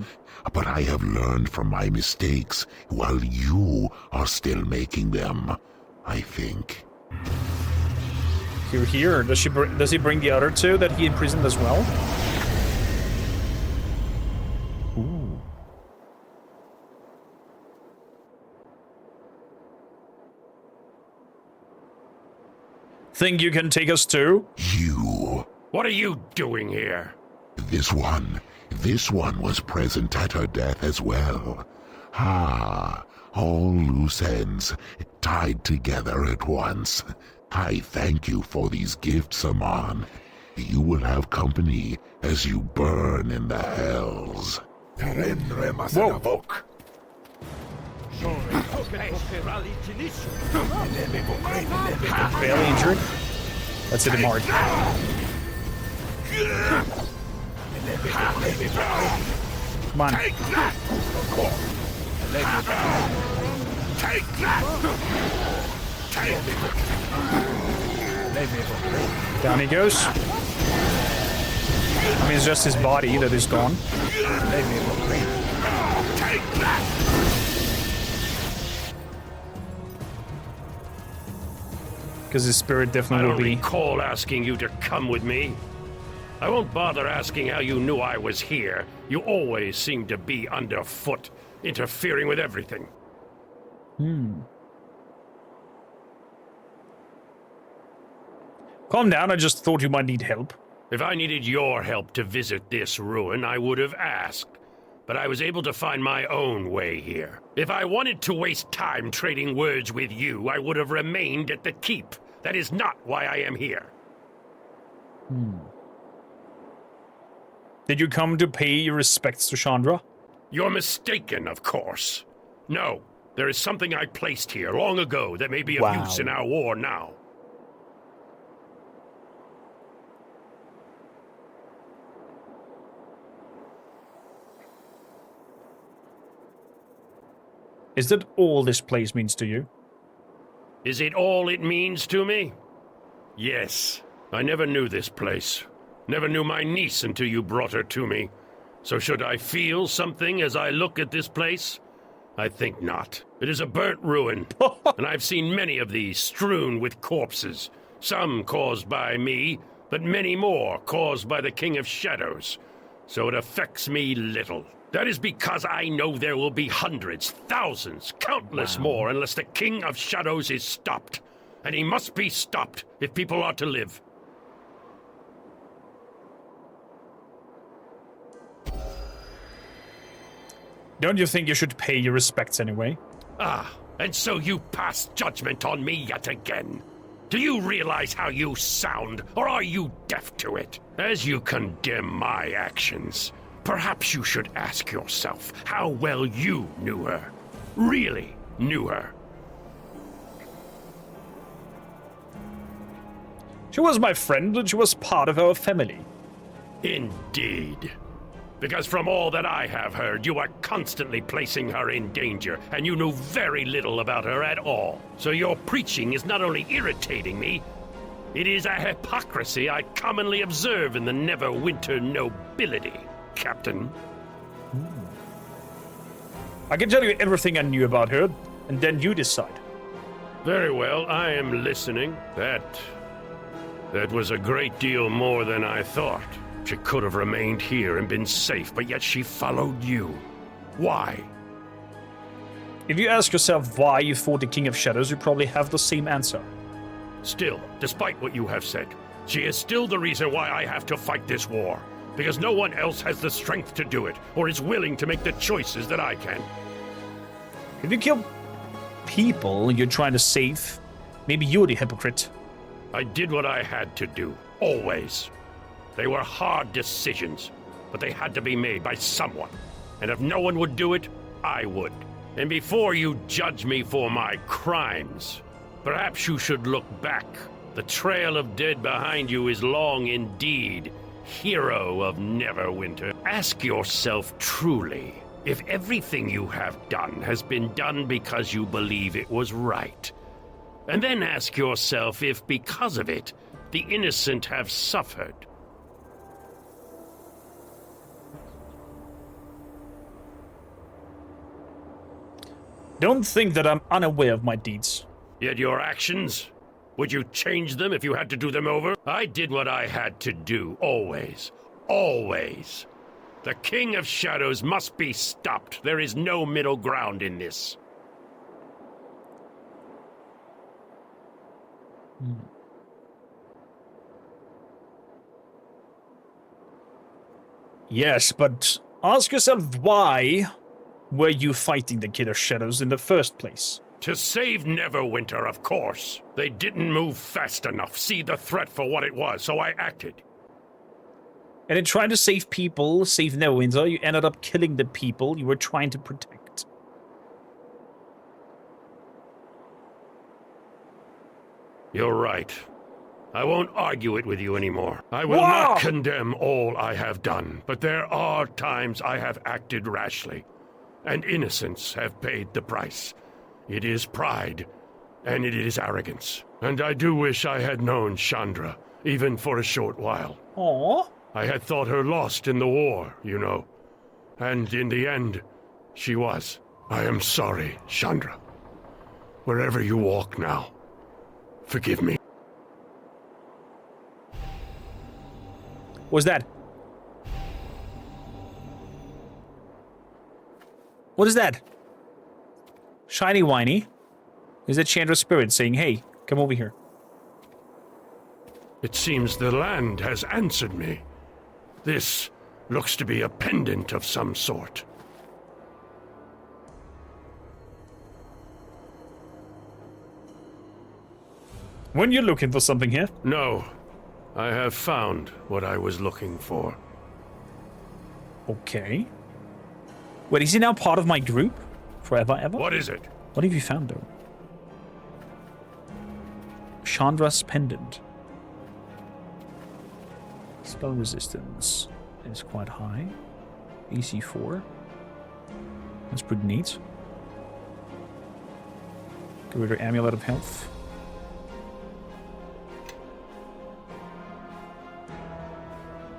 but I have learned from my mistakes while you are still making them, I think. You're here. Does he bring the other two that he imprisoned as well? Ooh. Think you can take us too? You. What are you doing here? This one was present at her death as well. All loose ends tied together at once. I thank you for these gifts, Aman. You will have company as you burn in the hells. Whoa. Barely injured. Let's hit him hard. Come on. Take that! Take that! Take it! Down he goes. I mean, it's just his body that is gone. Take that! Because his spirit definitely will be. I don't recall asking you to come with me. I won't bother asking how you knew I was here. You always seem to be underfoot, interfering with everything. Calm down, I just thought you might need help. If I needed your help to visit this ruin, I would have asked. But I was able to find my own way here. If I wanted to waste time trading words with you, I would have remained at the keep. That is not why I am here. Did you come to pay your respects to Chandra? You're mistaken, of course. No, there is something I placed here long ago that may be of use in our war now. Is that all this place means to you? Is it all it means to me? Yes. I never knew this place. Never knew my niece until you brought her to me. So should I feel something as I look at this place? I think not. It is a burnt ruin, and I've seen many of these strewn with corpses. Some caused by me, but many more caused by the King of Shadows. So it affects me little. That is because I know there will be hundreds, thousands, countless more unless the King of Shadows is stopped. And he must be stopped if people are to live. Don't you think you should pay your respects anyway? Ah, and so you pass judgment on me yet again. Do you realize how you sound, or are you deaf to it? As you condemn my actions, perhaps you should ask yourself how well you knew her. Really knew her. She was my friend, and she was part of our family. Indeed. Because from all that I have heard, you are constantly placing her in danger, and you knew very little about her at all. So your preaching is not only irritating me, it is a hypocrisy I commonly observe in the Neverwinter nobility, Captain. I can tell you everything I knew about her, and then you decide. Very well, I am listening. That was a great deal more than I thought. She could have remained here and been safe, but yet she followed you. Why? If you ask yourself why you fought the King of Shadows, you probably have the same answer. Still, despite what you have said, she is still the reason why I have to fight this war. Because no one else has the strength to do it, or is willing to make the choices that I can. If you kill people you're trying to save, maybe you're the hypocrite. I did what I had to do, always. They were hard decisions, but they had to be made by someone. And if no one would do it, I would. And before you judge me for my crimes, perhaps you should look back. The trail of dead behind you is long indeed, hero of Neverwinter. Ask yourself truly, if everything you have done has been done because you believe it was right. And then ask yourself if, because of it, the innocent have suffered. Don't think that I'm unaware of my deeds. Yet your actions? Would you change them if you had to do them over? I did what I had to do, always. Always. The King of Shadows must be stopped. There is no middle ground in this. Yes, but ask yourself why were you fighting the King of Shadows in the first place? To save Neverwinter, of course. They didn't move fast enough, see the threat for what it was, so I acted. And in trying to save people, save Neverwinter, you ended up killing the people you were trying to protect. You're right. I won't argue it with you anymore. I will not condemn all I have done, but there are times I have acted rashly, and innocents have paid the price. It is pride, and it is arrogance. And I do wish I had known Chandra, even for a short while. Aww. I had thought her lost in the war, you know. And in the end, she was. I am sorry, Chandra. Wherever you walk now, forgive me. What's that? What is that? Shiny whiny? Is that Chandra's spirit saying, hey, come over here? It seems the land has answered me. This looks to be a pendant of some sort. When you're looking for something here? No. I have found what I was looking for. Okay. Wait, is he now part of my group? Forever, ever? What is it? What have you found, though? Chandra's pendant. Spell resistance is quite high. AC 4. That's pretty neat. Get rid of Amulet of Health.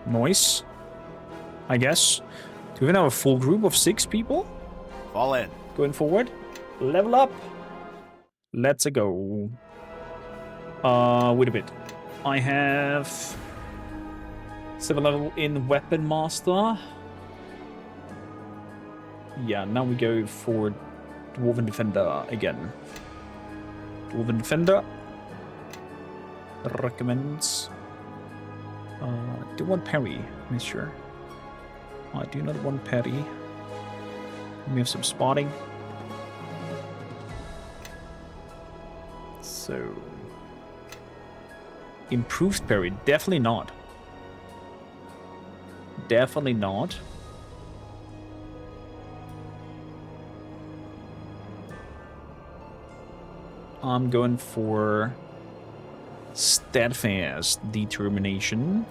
Noise, I guess. Do we even have a full group of 6 people? Fall in. Going forward. Level up. Let's go. Wait a bit. I have 7 level in Weapon Master. Yeah, now we go for Dwarven Defender again. Dwarven Defender. Recommends. Do want parry, monsieur. I do not want parry. We have some spotting. So... improved parry, definitely not. Definitely not. I'm going for steadfast determination.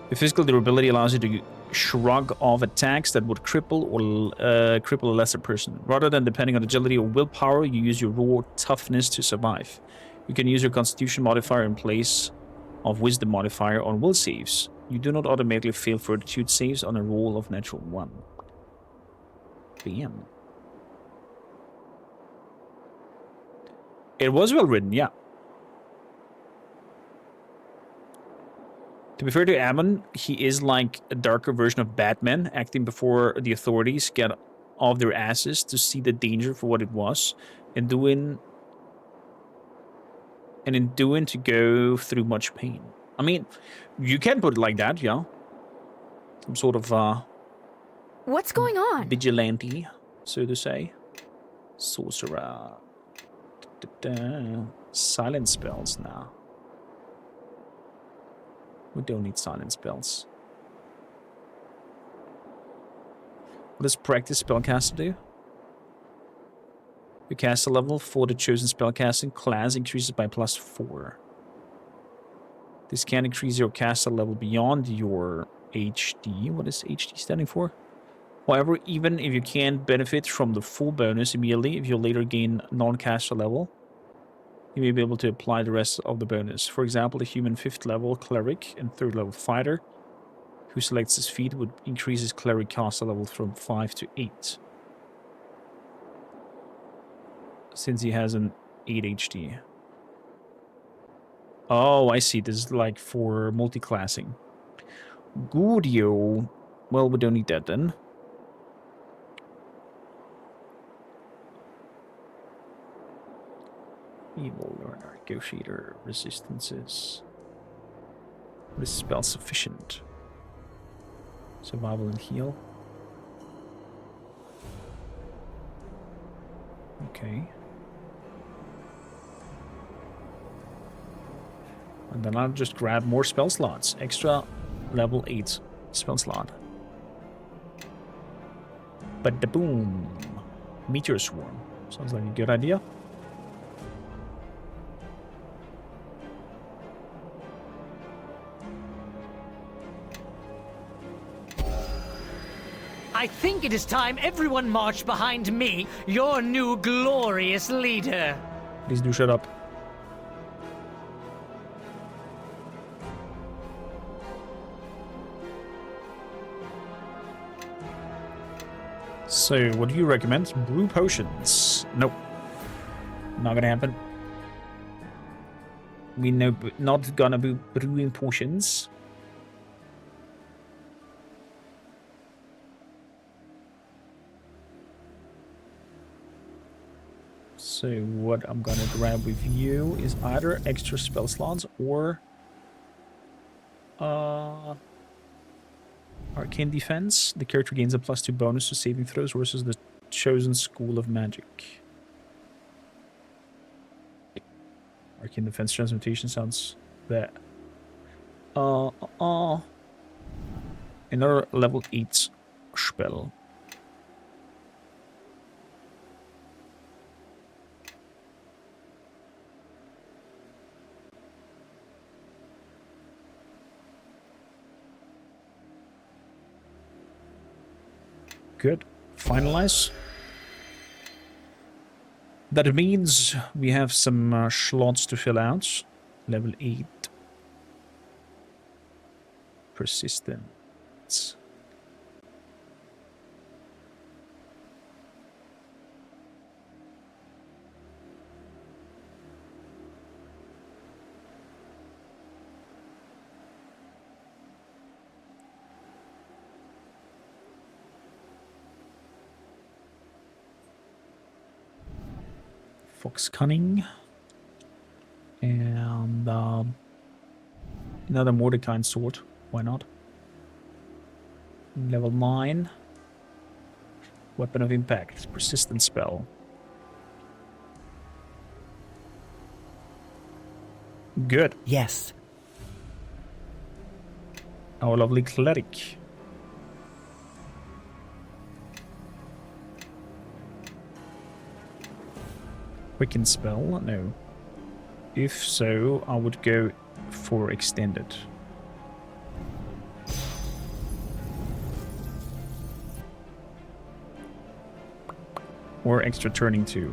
The physical durability allows you to shrug off attacks that would cripple a lesser person. Rather than depending on agility or willpower, you use your raw toughness to survive. You can use your constitution modifier in place of wisdom modifier on will saves. You do not automatically fail fortitude saves on a roll of natural 1. Bam. It was well written, yeah. To be fair to Ammon, he is like a darker version of Batman, acting before the authorities get off their asses to see the danger for what it was, and in doing to go through much pain. I mean, you can put it like that, yeah. Some sort of what's going on? Vigilante, so to say. Sorcerer. Silent spells now. We don't need silent spells. What does practice spellcaster do? Your caster level for the chosen spellcasting class increases by +4. This can increase your caster level beyond your HD. What is HD standing for? However, even if you can't benefit from the full bonus immediately, if you later gain non-caster level, you may be able to apply the rest of the bonus. For example, a human 5th level cleric and 3rd level fighter who selects his feat would increase his cleric caster level from 5 to 8. Since he has an 8 HD. Oh, I see. This is like for multi-classing. Goodio. Well, we don't need that then. Evil learner, negotiator, resistances. What is spell sufficient? Survival and heal. Okay. And then I'll just grab more spell slots. Extra level 8 spell slot. But the boom. Meteor Swarm. Sounds like a good idea. I think it is time everyone marched behind me, your new glorious leader. Please do shut up. So, what do you recommend? Brew potions? Nope. Not gonna happen. We know not gonna be brewing potions. So what I'm gonna grab with you is either extra spell slots or arcane defense. The character gains a +2 bonus to saving throws versus the chosen school of magic. Arcane defense transmutation sounds bad. Another level 8 spell. Good. Finalize. That means we have some slots to fill out. Level 8. Persistence. Fox Cunning. And another Mordecai sword. Why not? Level 9. Weapon of Impact. Persistent spell. Good. Yes. Our lovely cleric. Quicken spell? No. If so, I would go for extended. Or extra turning 2.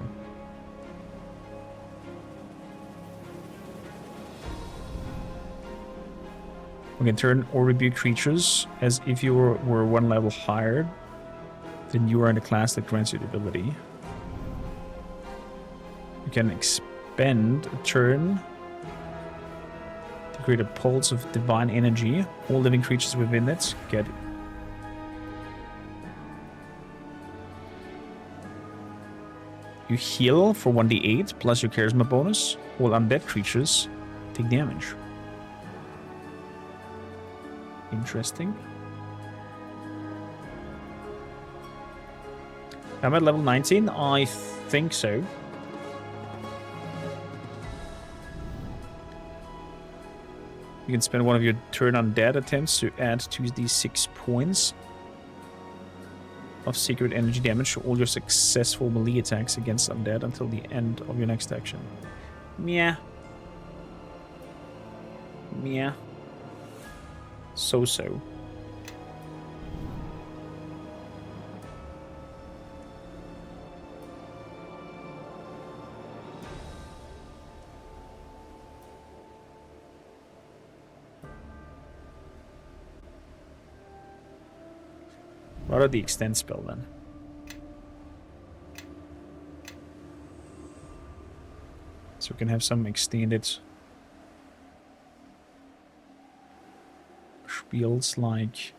We can turn or rebuke creatures as if you were 1 level higher than you are in the class that grants you the ability. You can expend a turn to create a pulse of divine energy. All living creatures within it get you heal for 1d8 plus your charisma bonus. All undead creatures take damage. Interesting. I'm at level 19? I think so. You can spend one of your turn undead attempts to add 2d6 points of secret energy damage to all your successful melee attacks against undead until the end of your next action. Meh. Meh. So-so. Rather the extend spell then. So we can have some extended spiels like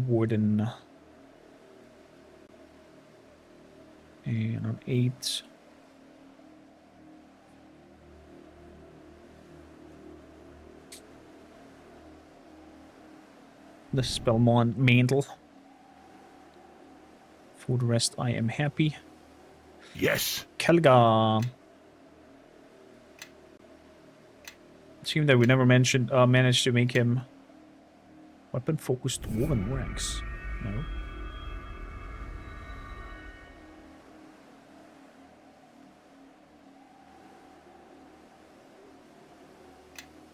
Warden and on 8. The spell mantle. For the rest, I am happy. Yes. Kelga. Seemed that we never managed to make him weapon focused dwarven ranks. No.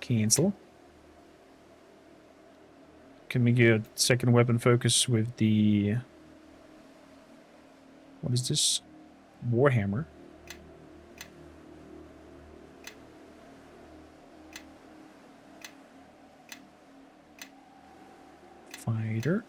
Cancel. Can we get second weapon focus with the... What is this? Warhammer. Fighter.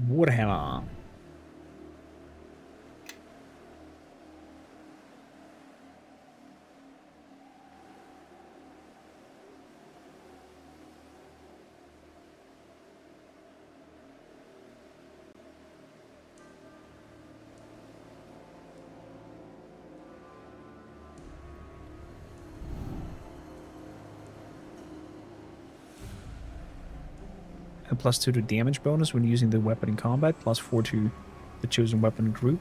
Warhammer. A +2 to damage bonus when using the weapon in combat, +4 to the chosen weapon group.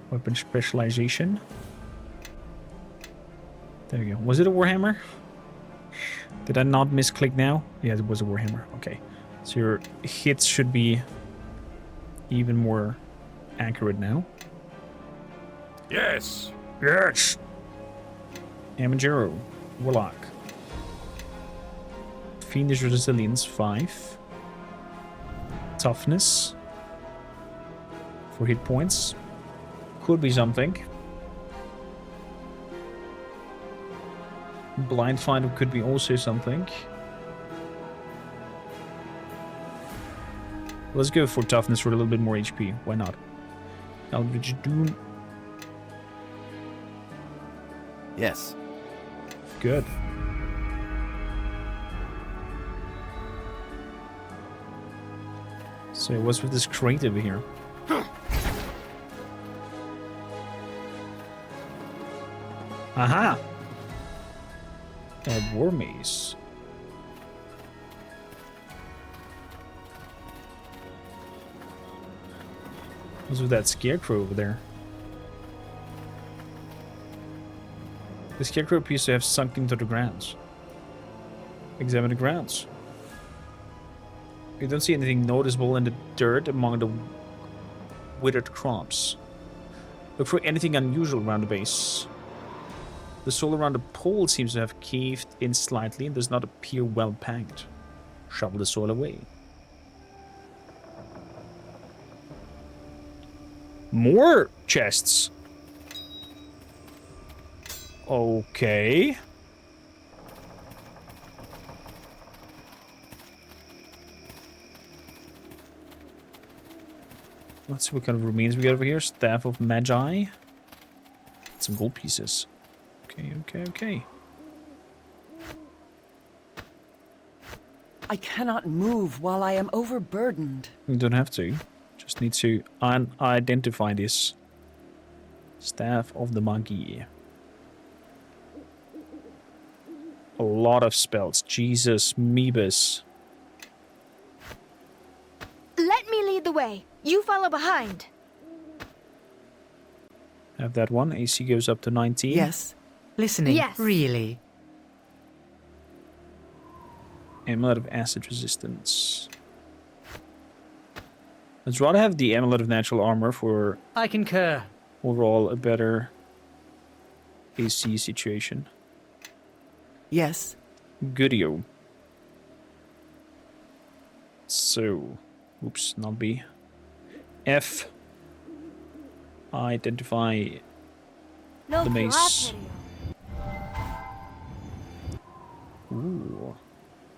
Weapon specialization. There you go. Was it a Warhammer? Did I not misclick now? Yeah, it was a Warhammer. Okay. So your hits should be even more accurate now. Yes! Yes! Amangero. Warlock. Fiendish Resilience 5. Toughness. 4 hit points. Could be something. Blind Finder could be also something. Let's go for toughness for a little bit more HP. Why not? Eldritch Doom. Yes. Good. So what's with this crate over here? Aha! A war mace. What's with that scarecrow over there? The scarecrow appears to have sunk into the grounds. Examine the grounds. You don't see anything noticeable in the dirt among the withered crops. Look for anything unusual around the base. The soil around the pole seems to have caved in slightly and does not appear well packed. Shovel the soil away. More chests. Okay. Let's see what kind of remains we got over here. Staff of Magi. Some gold pieces. Okay. I cannot move while I am overburdened. You don't have to. Just need to identify this. Staff of the Magi. A lot of spells. Jesus, Meebus. Let me lead the way. You follow behind. Have that one. AC goes up to 19. Yes. Listening. Yes. Really. Amulet of Acid Resistance. Let's rather have the Amulet of Natural Armor for... I concur. Overall, a better AC situation. Yes. Goodio. So... Oops, not B. F. Identify the mace. Ooh.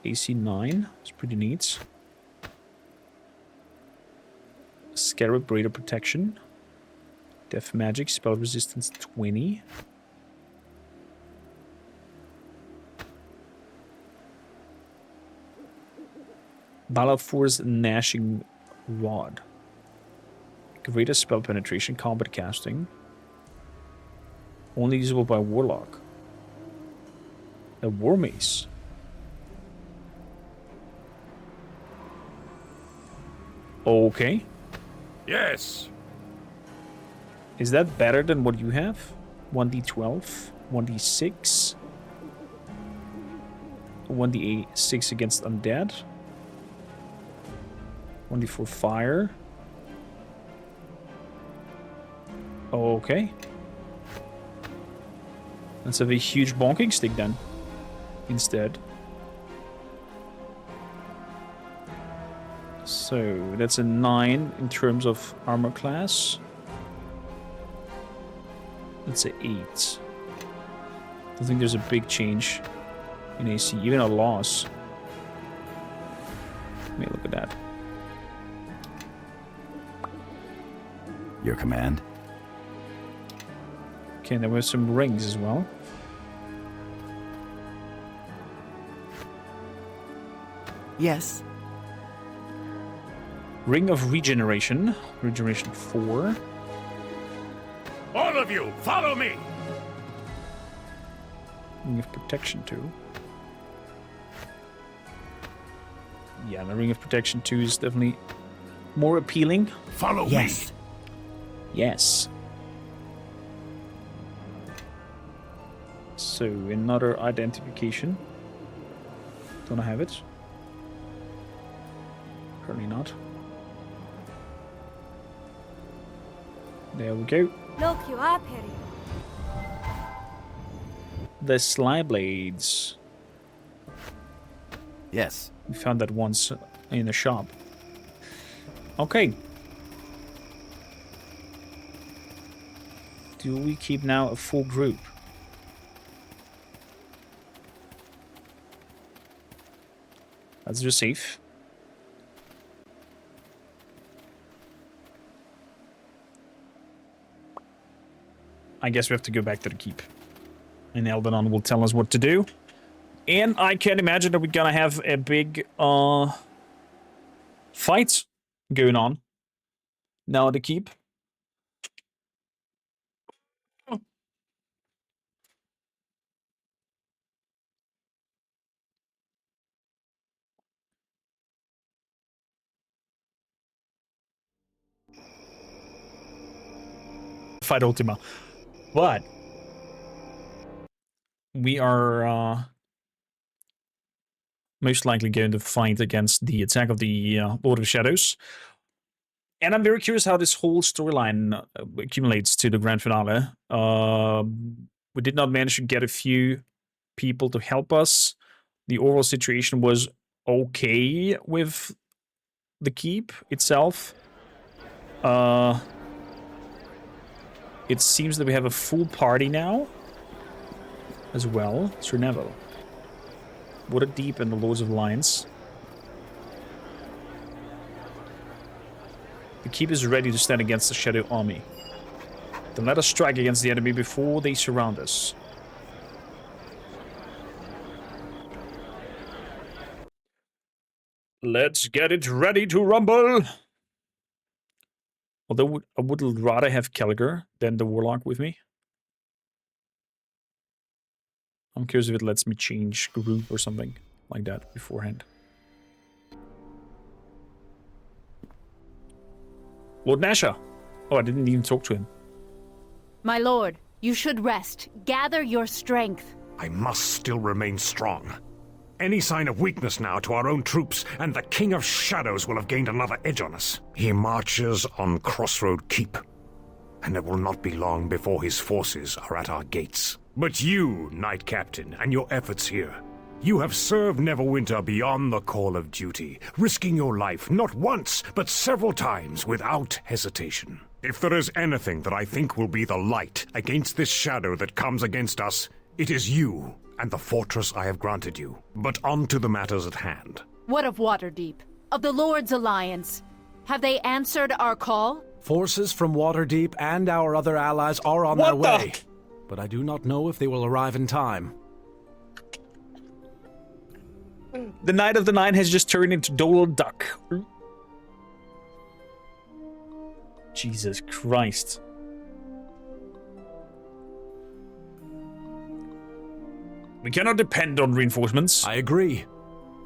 AC 9. It's pretty neat. Scarab Breeder Protection. Death Magic. Spell Resistance 20. Balafur's Gnashing Rod. Greater spell penetration, combat casting. Only usable by Warlock. A War Mace. Okay. Yes. Is that better than what you have? 1d12, 1d6, 1d6 against undead. 1d4 fire. Okay. Let's have a huge bonking stick then. Instead. So, that's a 9 in terms of armor class. That's an 8. I think there's a big change in AC, even a loss. Let me look at that. Your command. Okay, there were some rings as well. Yes. Ring of Regeneration. Regeneration 4. All of you, follow me! Ring of Protection 2. Yeah, the Ring of Protection 2 is definitely more appealing. Follow me. Yes. So, another identification. Don't I have it? Currently not. There we go. Look, you are Perry. The Sly Blades. Yes. We found that once in the shop. Okay. Do we keep now a full group? Let's do safe. I guess we have to go back to the keep. And Eldanon will tell us what to do. And I can imagine that we're gonna have a big fight going on now at the keep. Fight Ultima. But we are most likely going to fight against the attack of the Lord of Shadows. And I'm very curious how this whole storyline accumulates to the grand finale. We did not manage to get a few people to help us. The overall situation was okay with the keep itself. It seems that we have a full party now as well. Sir Neville. Waterdeep and the Lords of Lions. The keep is ready to stand against the Shadow Army. Then let us strike against the enemy before they surround us. Let's get it ready to rumble! Although I would rather have Kelliger than the Warlock with me. I'm curious if it lets me change group or something like that beforehand. Lord Nasha! Oh, I didn't even talk to him. My lord, you should rest. Gather your strength. I must still remain strong. Any sign of weakness now to our own troops, and the King of Shadows will have gained another edge on us. He marches on Crossroad Keep, and it will not be long before his forces are at our gates. But you, Knight Captain, and your efforts here, you have served Neverwinter beyond the call of duty, risking your life not once, but several times without hesitation. If there is anything that I think will be the light against this shadow that comes against us, it is you and the fortress I have granted you. But on to the matters at hand. What of Waterdeep? Of the Lord's Alliance? Have they answered our call? Forces from Waterdeep and our other allies are on their way. But I do not know if they will arrive in time. The Knight of the Nine has just turned into Donald Duck. Jesus Christ. We cannot depend on reinforcements. I agree.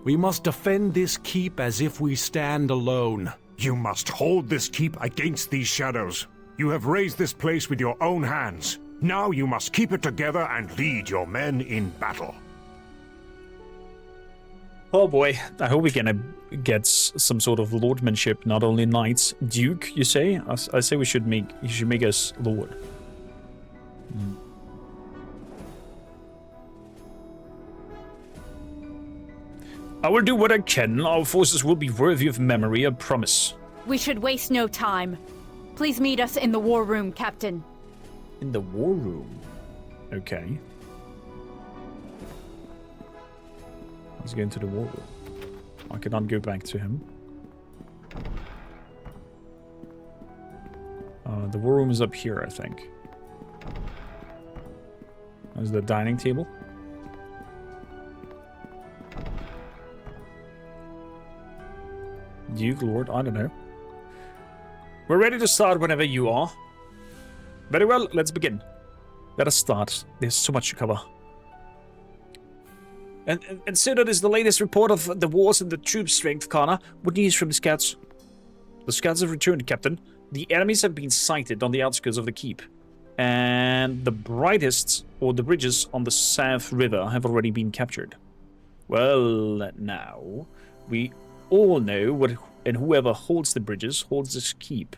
We must defend this keep as if we stand alone. You must hold this keep against these shadows. You have raised this place with your own hands. Now you must keep it together and lead your men in battle. Oh boy, I hope we can get some sort of lordmanship, not only knights. Duke, you say? I say you should make us lord. I will do what I can. Our forces will be worthy of memory, I promise. We should waste no time. Please meet us in the war room, Captain. In the war room? Okay. Let's go into the war room. I cannot go back to him. The war room is up here, I think. There's the dining table. Duke, Lord, I don't know. We're ready to start whenever you are. Very well, let's begin. Let us start. There's so much to cover. And so that is the latest report of the wars and the troop strength, Kana. What news from the scouts? The scouts have returned, Captain. The enemies have been sighted on the outskirts of the keep. And the brightest, or the bridges on the South River, have already been captured. Well, now, we all know what, and whoever holds the bridges holds this keep,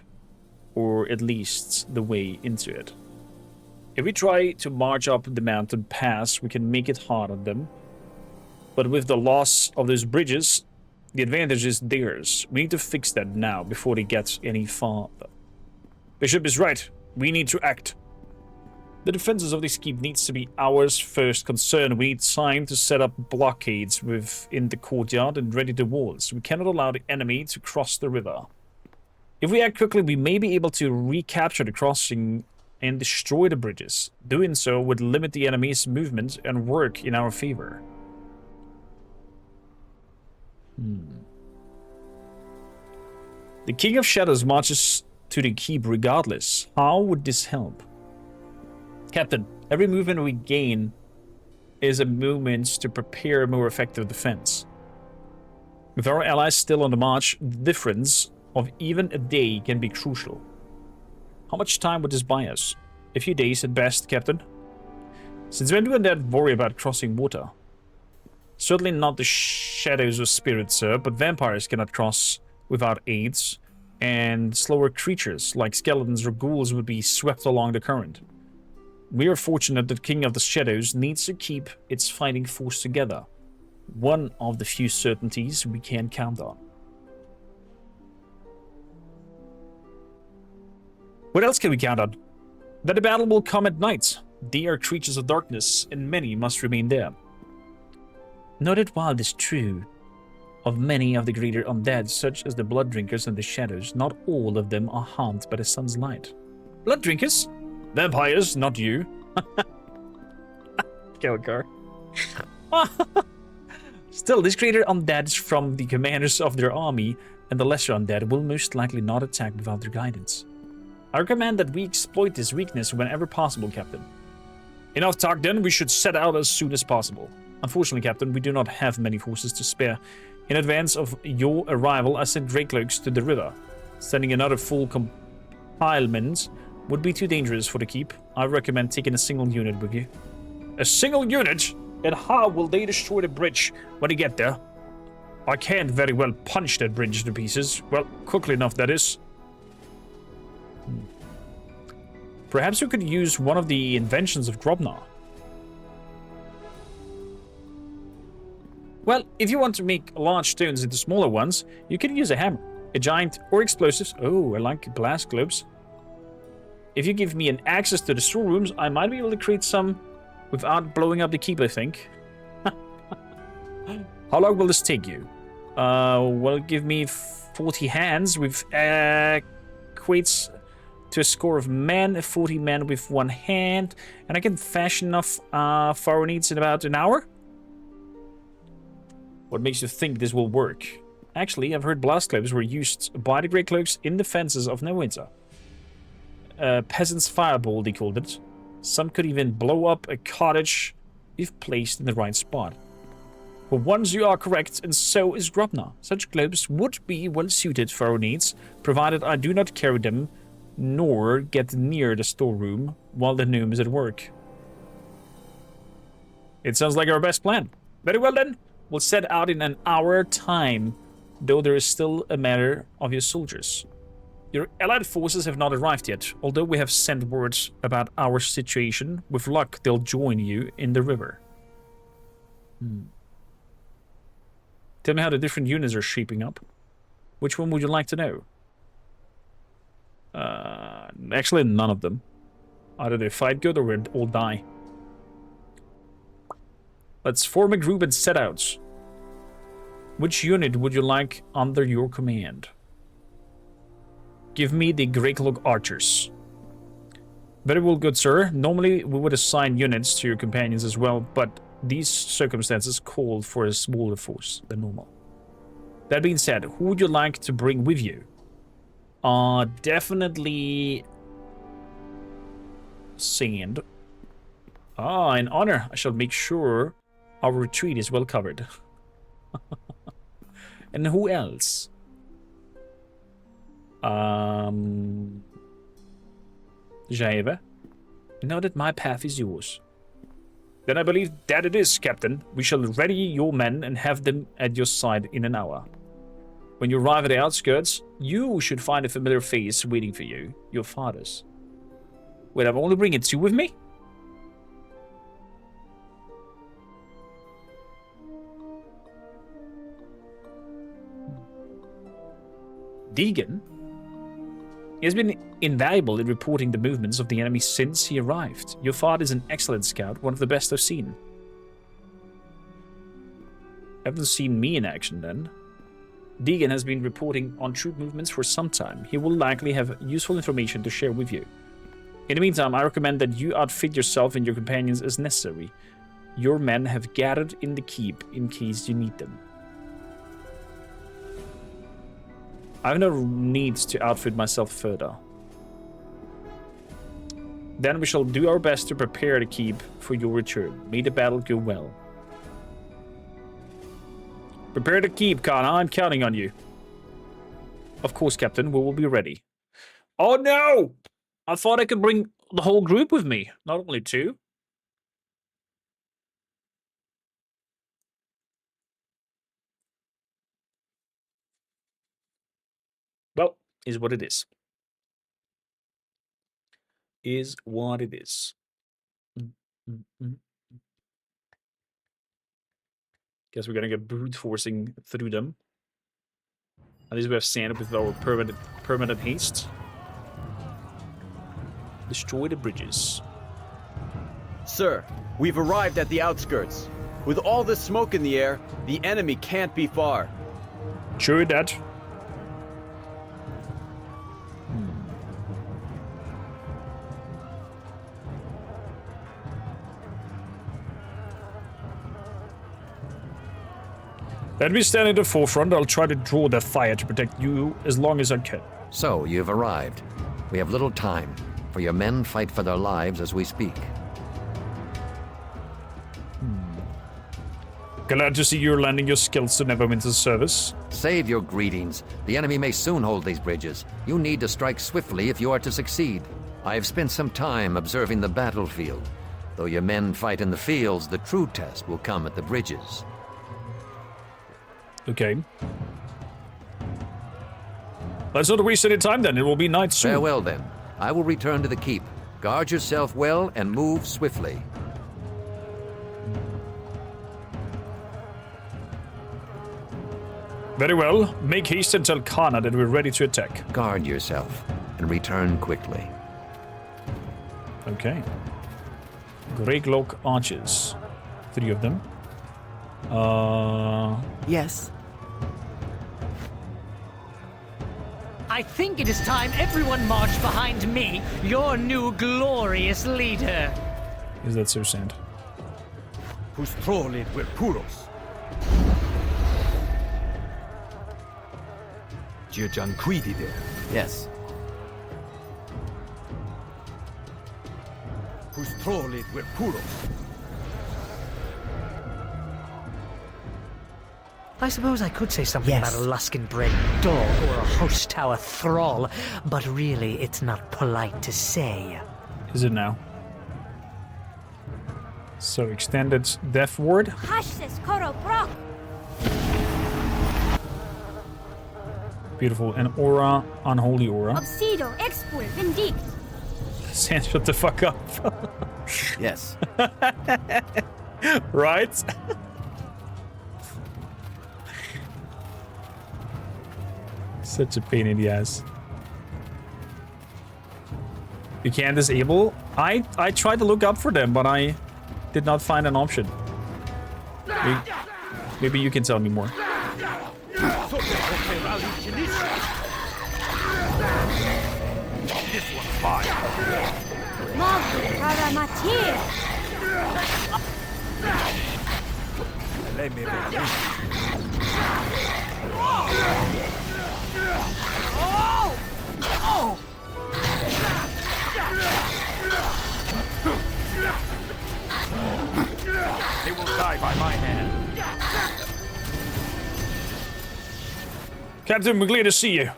or at least the way into it. If we try to march up the mountain pass, we can make it hard on them. But with the loss of those bridges, the advantage is theirs. We need to fix that now, before they get any farther. Bishop is right. We need to act. The defenses of this keep needs to be ours first concern. We need time to set up blockades within the courtyard and ready the walls. We cannot allow the enemy to cross the river. If we act quickly, we may be able to recapture the crossing and destroy the bridges. Doing so would limit the enemy's movement and work in our favor. The King of Shadows marches to the keep regardless. How would this help? Captain, every movement we gain is a movement to prepare a more effective defense. With our allies still on the march, the difference of even a day can be crucial. How much time would this buy us? A few days at best, Captain. Since when do undead worry about crossing water? Certainly not the shadows or spirits, sir, but vampires cannot cross without aids, and slower creatures like skeletons or ghouls would be swept along the current. We are fortunate that King of the Shadows needs to keep its fighting force together. One of the few certainties we can count on. What else can we count on? That the battle will come at night. They are creatures of darkness, and many must remain there. Not that while it is true of many of the greater undead, such as the blood drinkers and the shadows, not all of them are harmed by the sun's light. Blood drinkers? Vampires, not you. Kelgar. Still, this greater undead from the commanders of their army, and the lesser undead will most likely not attack without their guidance. I recommend that we exploit this weakness whenever possible, Captain. Enough talk then, we should set out as soon as possible. Unfortunately, Captain, we do not have many forces to spare. In advance of your arrival, I sent Dracloaks to the river. Sending another full complement would be too dangerous for the keep. I recommend taking a single unit with you. A single unit? And how will they destroy the bridge when they get there? I can't very well punch that bridge to pieces. Well, quickly enough, that is. Perhaps we could use one of the inventions of Grobnar. Well, if you want to make large stones into smaller ones, you can use a hammer, a giant, or explosives. Oh, I like blast globes. If you give me an access to the storerooms, I might be able to create some without blowing up the keep, I think. How long will this take you? Well, give me 40 hands, which equates to a score of men, 40 men with one hand, and I can fashion enough for our needs in about an hour? What makes you think this will work? Actually, I've heard blast globes were used by the Grey Cloaks in the fences of Neverwinter. Peasant's fireball, they called it. Some could even blow up a cottage if placed in the right spot. For once you are correct, and so is Grobnar. Such globes would be well suited for our needs, provided I do not carry them, nor get near the storeroom while the gnome is at work. It sounds like our best plan. Very well then. will set out in an hour time, though there is still a matter of your soldiers. Your allied forces have not arrived yet, although we have sent words about our situation. With luck, they'll join you in the river. Tell me how the different units are shaping up. Which one would you like to know? Actually, none of them. Either they fight good or we all die. Let's form a group and set out. Which unit would you like under your command? Give me the Greycloak Archers. Very well, good sir. Normally we would assign units to your companions as well, but these circumstances called for a smaller force than normal. That being said, who would you like to bring with you? Definitely Sand. In honor, I shall make sure our retreat is well covered. And who else? Jaeva. Know that my path is yours. Then I believe that it is, Captain. We shall ready your men and have them at your side in an hour. When you arrive at the outskirts, you should find a familiar face waiting for you. Your father's. Wait, I'm only bringing 2 with me? Deegan? He has been invaluable in reporting the movements of the enemy since he arrived. Your father is an excellent scout, one of the best I've seen. Haven't seen me in action then. Deegan has been reporting on troop movements for some time. He will likely have useful information to share with you. In the meantime, I recommend that you outfit yourself and your companions as necessary. Your men have gathered in the keep in case you need them. I have no need to outfit myself further. Then we shall do our best to prepare the keep for your return. May the battle go well. Prepare the keep, Kana. I'm counting on you. Of course, Captain. We will be ready. Oh, no! I thought I could bring the whole group with me. Not only 2. Well, is what it is. Is what it is. Guess we're gonna get brute forcing through them. At least we have Sand with our permanent haste. Destroy the bridges. Sir, we've arrived at the outskirts. With all this smoke in the air, the enemy can't be far. True that. Let me stand in the forefront. I'll try to draw the fire to protect you as long as I can. So, you've arrived. We have little time, for your men fight for their lives as we speak. Glad to see you're lending your skills to Neverwinter's service. Save your greetings. The enemy may soon hold these bridges. You need to strike swiftly if you are to succeed. I have spent some time observing the battlefield. Though your men fight in the fields, the true test will come at the bridges. Okay. Let's not waste any time then. It will be night soon. Farewell then. I will return to the keep. Guard yourself well and move swiftly. Very well. Make haste and tell Kana that we're ready to attack. Guard yourself and return quickly. Okay. Greycloak Archers. 3 of them. Yes. I think it is time everyone marched behind me, your new glorious leader. Is that so, Sand? Pustrolid wir puros. Gianquidide. Yes. Pustrolid wir puros. I suppose I could say something about a Luskin-bred dog or a host tower thrall, but really it's not polite to say. Is it now? So extended death ward. Hashsis Koro Brock. Beautiful. An aura, unholy aura. Obsido, expul, vindict. Sans, shut the fuck up. Yes. Right? Such a pain in the ass. You can't disable? I tried to look up for them, but I did not find an option. Maybe you can tell me more. This one's fine. They will die by my hand. Captain, we're glad to see you.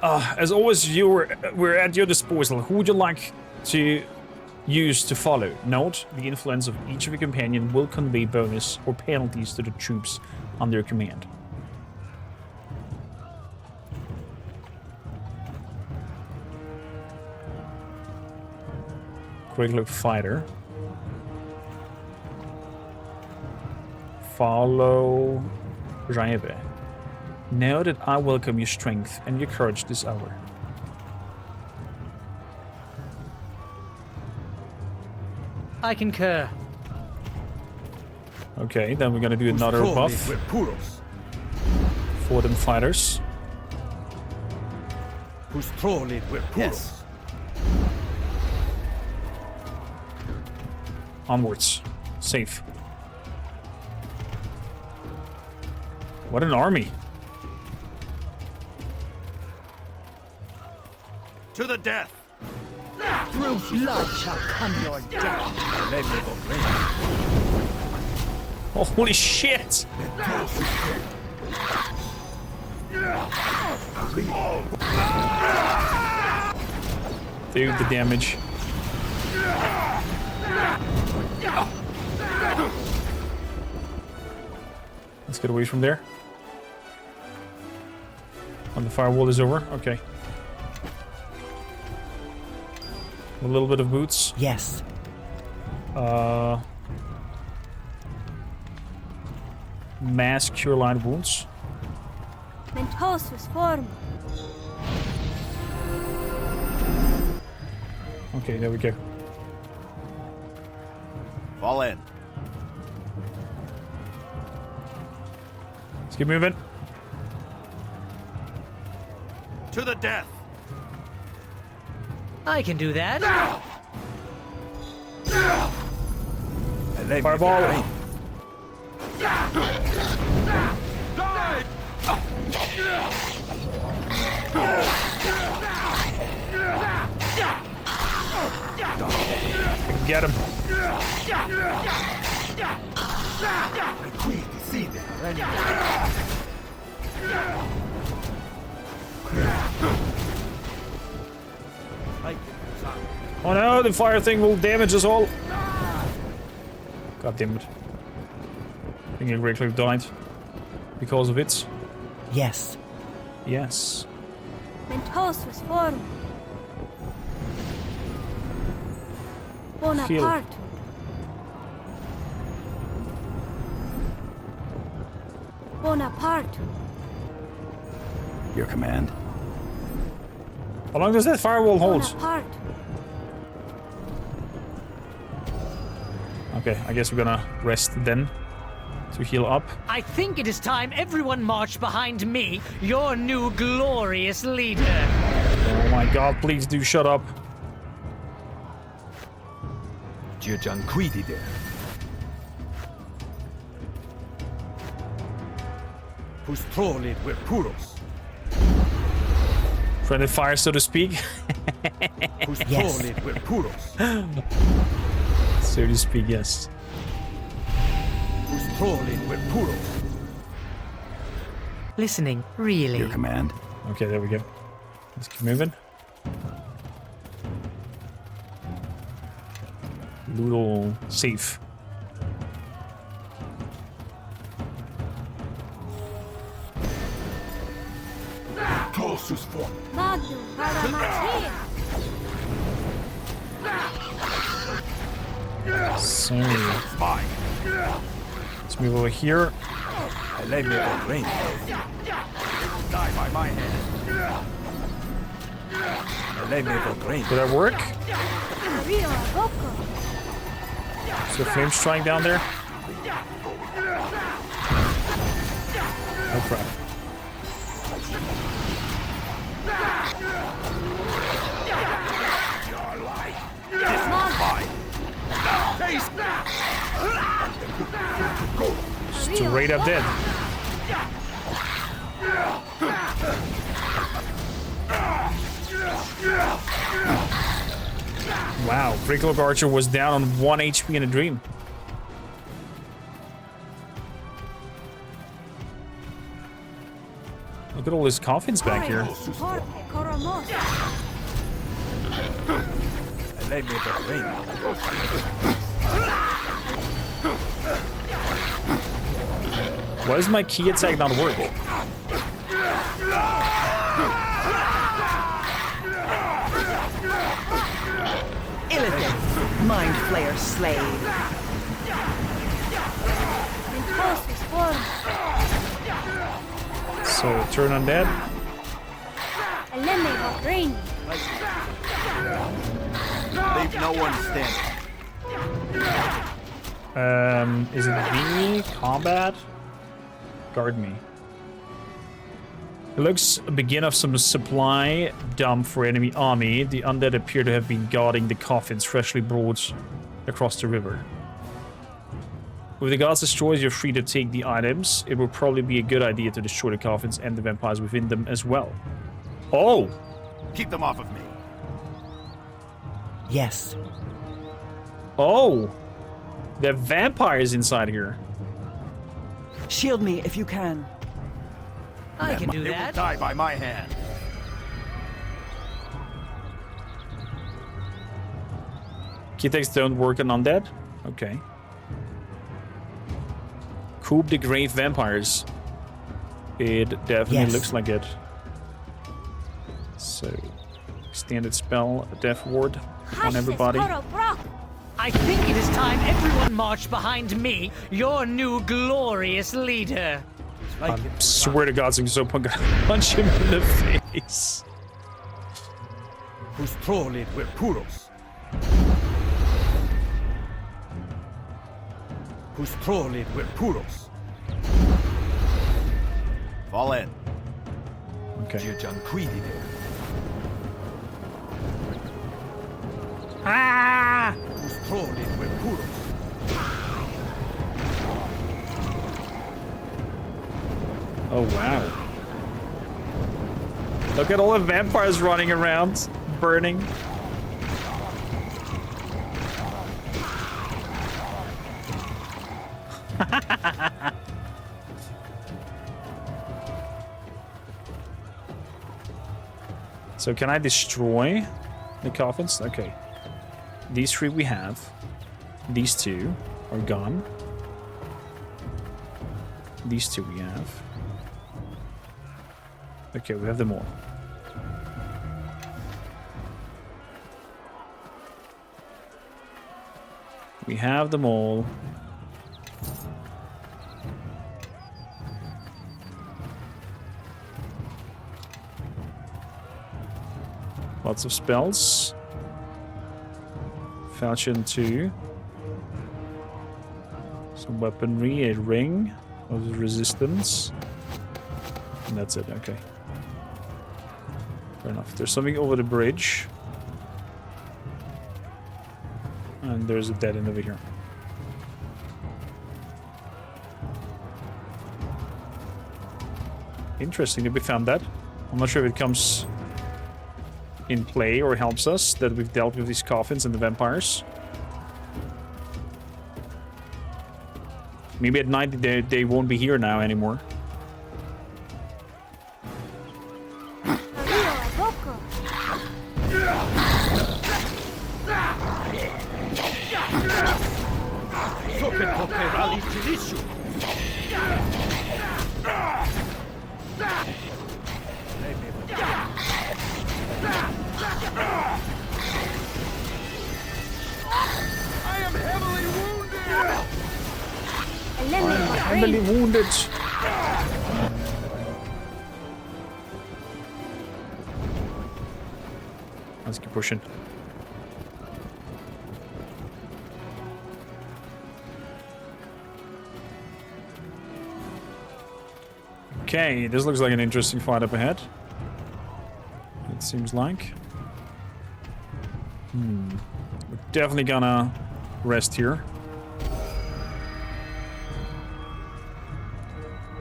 As always, we're at your disposal. Who would you like to use to follow? Note, the influence of each of your companion will convey bonus or penalties to the troops under your command. Quick look fighter. Follow Raive. Know that I welcome your strength and your courage this hour. I concur. Okay, then we're gonna do another buff for them fighters. Yes. Onwards. Safe. What an army. To the death. Through blood shall come your death. Holy shit! Dude, the damage. Let's get away from there. When the firewall is over, okay. A little bit of boots. Yes. Mass cure line wounds. Mentosus form. Okay, there we go. Fall in. Let's keep moving. To the death. I can do that. Fireball. Get him. Oh no, the fire thing will damage us all. God damn it. I think Greycliff died because of it. Yes. Mentosus Yes. form. Bonaparte. Bonaparte. Your command. How long does that firewall hold? Bonaparte. Okay, I guess we're gonna rest then to heal up. I think it is time everyone marched behind me, your new glorious leader. Oh my god, please do shut up. Friendly fire, so to speak. Yes. So to speak, yes. Listening, really. Your command. Okay, there we go. Let's keep moving. Little safe. So let's move over here. Die by my hand. Did that work? Is there flames trying down there? Oh crap. Straight up dead. Wow, Bricklock Archer was down on 1 HP in a dream. Look at all these coffins back here. Why does my key attack not work? Illithid, Mind Flayer slave. So, turn undead. Leave no one standing. Is it me? Combat? Guard me. It looks a begin of some supply dump for enemy army. The undead appear to have been guarding the coffins freshly brought across the river. With the guards destroyed, you're free to take the items. It will probably be a good idea to destroy the coffins and the vampires within them as well. Oh! Keep them off of me. Yes. Oh! There are vampires inside here. Shield me if you can. I can do They that. will die by my hand. Key attacks don't work on undead? Okay. Coup de Grave Vampires. It definitely looks like it. So, standard spell, Death Ward on everybody. I think it is time everyone marched behind me, your new glorious leader. I swear to God, so gonna punch him in the face. Whose trolled were puros. Whose trolled were puros. Fall in. Okay. Ah! Whose trolled were puros. Oh, wow. Look at all the vampires running around, burning. So can I destroy the coffins? Okay. These three we have. These two are gone. These two we have. Okay, we have them all. We have them all. Lots of spells. Falchion 2. Some weaponry, a ring of resistance. And that's it, okay. Fair enough. There's something over the bridge. And there's a dead end over here. Interesting that we found that. I'm not sure if it comes in play or helps us that we've dealt with these coffins and the vampires. Maybe at night they won't be here now anymore. Heavily wounded. Let's keep pushing. Okay, this looks like an interesting fight up ahead. It seems like. We're definitely gonna rest here.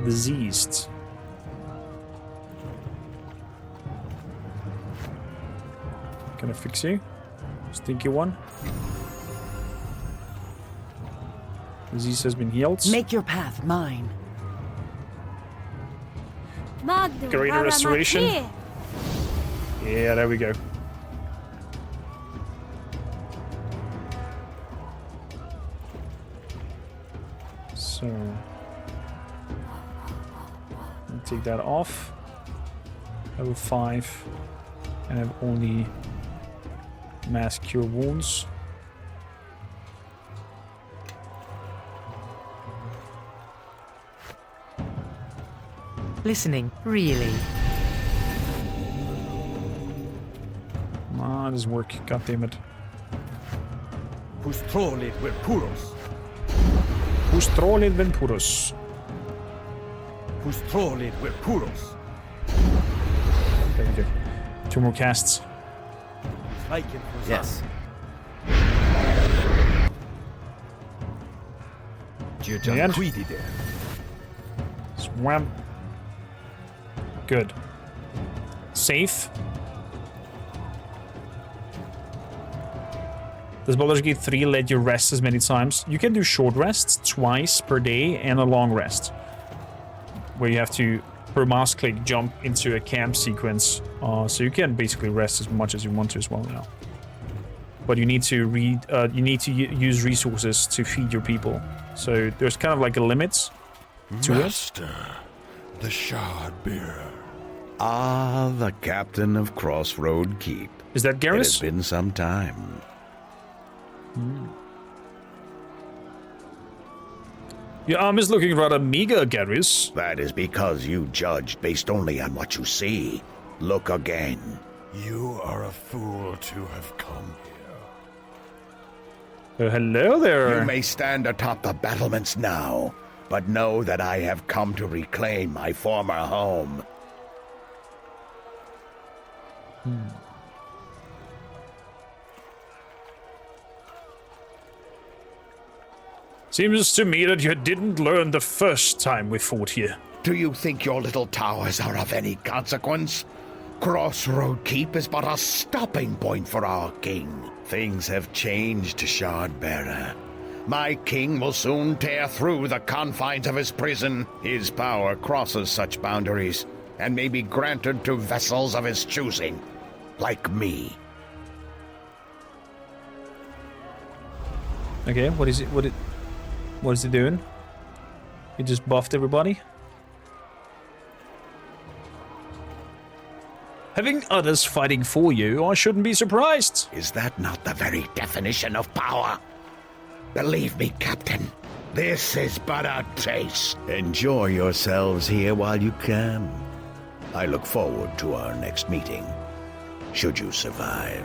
Diseased. Gonna fix you. Stinky one. Disease has been healed. Make your path mine. Greater restoration. Yeah, there we go. So, take that off. Level 5, and have only mass cure wounds. Listening, really. Come on, this work. God damn it. Pustrolid with puros. Pustrolid ven puros. Pustrolid with puros. There we go. 2 more casts. Yes. Swam. Good. Safe. Does Baldur's Gate 3 let you rest as many times? You can do short rests twice per day and a long rest, where you have to, per mouse click, jump into a camp sequence. So you can basically rest as much as you want to as well now. But you need to use resources to feed your people. So there's kind of like a limit to Master, the Shardbearer. Ah, the captain of Crossroad Keep. Is that Garrus? It has been some time. Your arm is looking rather meager, Garrus. That is because you judge based only on what you see. Look again. You are a fool to have come here. Hello there. You may stand atop the battlements now, but know that I have come to reclaim my former home. Seems to me that you didn't learn the first time we fought here. Do you think your little towers are of any consequence? Crossroad Keep is but a stopping point for our king. Things have changed, Shardbearer. My king will soon tear through the confines of his prison. His power crosses such boundaries, and may be granted to vessels of his choosing, like me. Okay, what is it? What is he doing? He just buffed everybody? Having others fighting for you, I shouldn't be surprised. Is that not the very definition of power? Believe me, Captain, this is but a taste. Enjoy yourselves here while you can. I look forward to our next meeting, should you survive.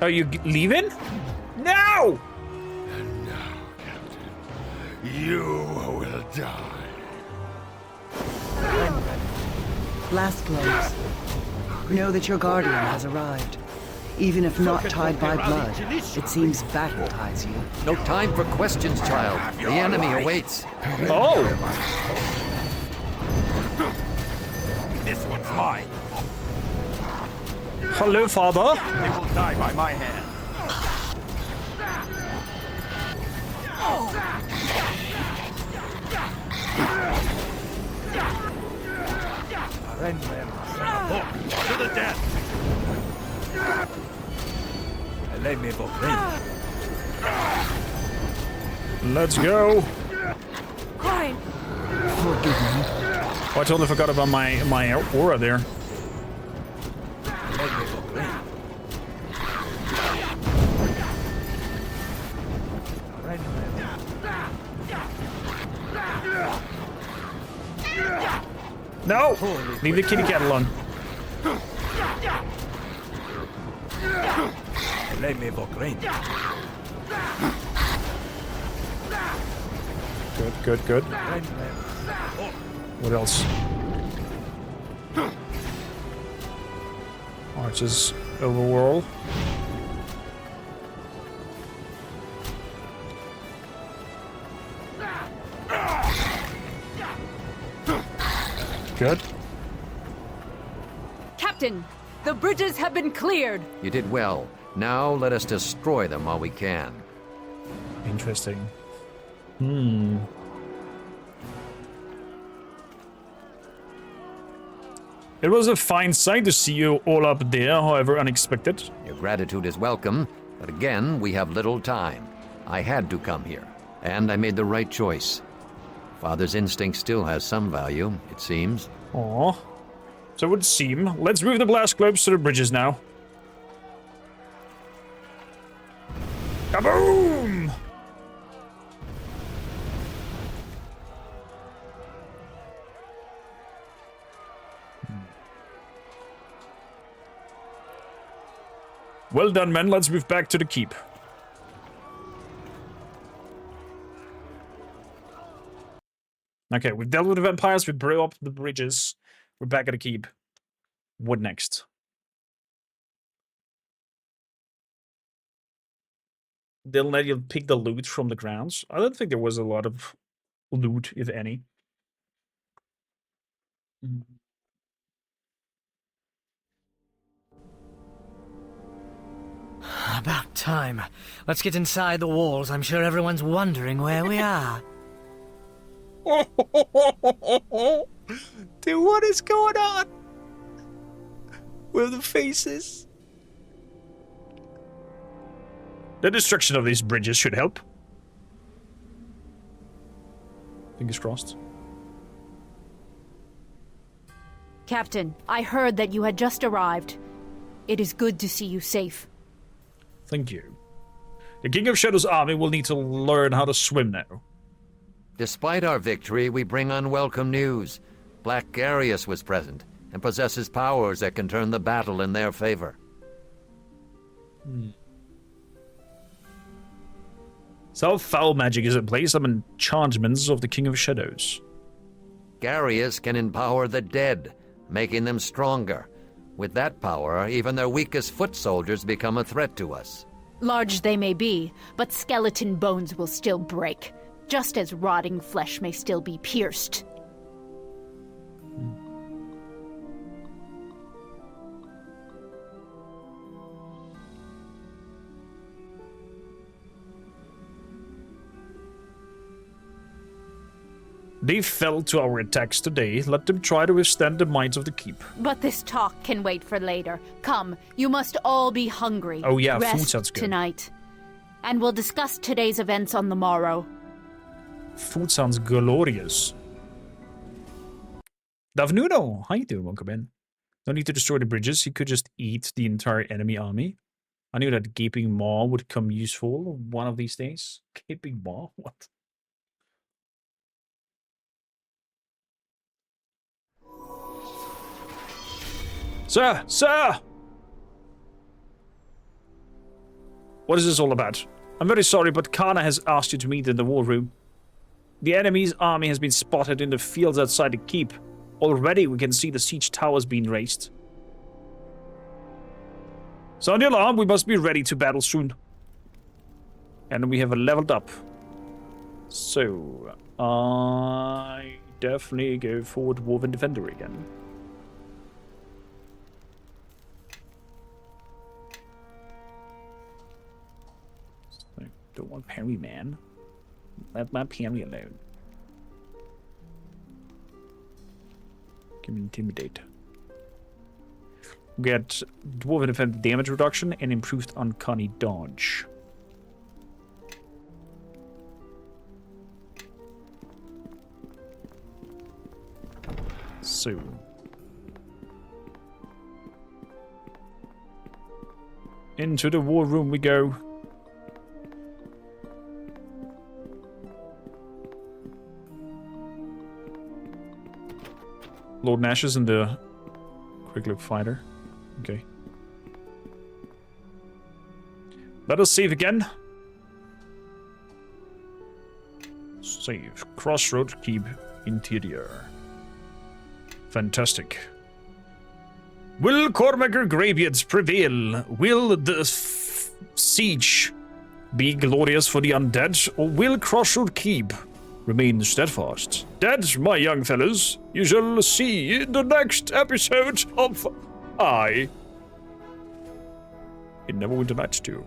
Are you leaving? No! And now, Captain, you will die. Last blows. Know that your guardian has arrived. Even if not tied by blood, it seems battle ties you. No time for questions, child. The enemy awaits. Oh! This one's mine. Hello, father. They will die by my hand. To the death. Let's go. Fine. Forgive me. Oh, I totally forgot about my aura there. No! Leave the kitty cat alone. Good, good, good. What else? Arches overworld. Good. Captain, the bridges have been cleared. You did well. Now let us destroy them while we can. Interesting. It was a fine sight to see you all up there, however unexpected. Your gratitude is welcome, but again, we have little time. I had to come here, and I made the right choice. Father's instinct still has some value, it seems. Aww. So it would seem. Let's move the blast globes to the bridges now. Kaboom! Well done, men. Let's move back to the keep. Okay, we've dealt with the vampires, we blew up the bridges. We're back at the keep. What next? They'll let you pick the loot from the grounds. I don't think there was a lot of loot, if any. About time. Let's get inside the walls. I'm sure everyone's wondering where we are. Dude, what is going on? Where are the faces? The destruction of these bridges should help. Fingers crossed. Captain, I heard that you had just arrived. It is good to see you safe. Thank you. The King of Shadow's army will need to learn how to swim now. Despite our victory, we bring unwelcome news. Black Garius was present, and possesses powers that can turn the battle in their favor. So foul magic is in place. Some enchantments of the King of Shadows. Garius can empower the dead, making them stronger. With that power, even their weakest foot soldiers become a threat to us. Large they may be, but skeleton bones will still break, just as rotting flesh may still be pierced. They fell to our attacks today. Let them try to withstand the might of the keep. But this talk can wait for later. Come, you must all be hungry. Oh yeah, Rest food sounds good. Tonight. And we'll discuss today's events on the morrow. Food sounds glorious. Davnuno, how you doing? Welcome in. No need to destroy the bridges. He could just eat the entire enemy army. I knew that Gaping Maw would come useful one of these days. Gaping Maw? What? Sir! Sir! What is this all about? I'm very sorry, but Kana has asked you to meet in the war room. The enemy's army has been spotted in the fields outside the keep. Already we can see the siege towers being raised. Sound the alarm, we must be ready to battle soon. And we have leveled up. So, I definitely go for Dwarven Defender again. Don't want parry, man. Let my parry alone. Give me Intimidate. Get Dwarven Defender damage reduction and improved Uncanny Dodge. So. Into the war room we go. Lord Nash is in the quick look fighter. Okay. Let us save again. Save. Crossroad Keep Interior. Fantastic. Will Cormac Graveyards prevail? Will the siege be glorious for the undead? Or will Crossroad Keep remain steadfast? That, my young fellows, you shall see in the next episode of in Neverwinter Nights 2.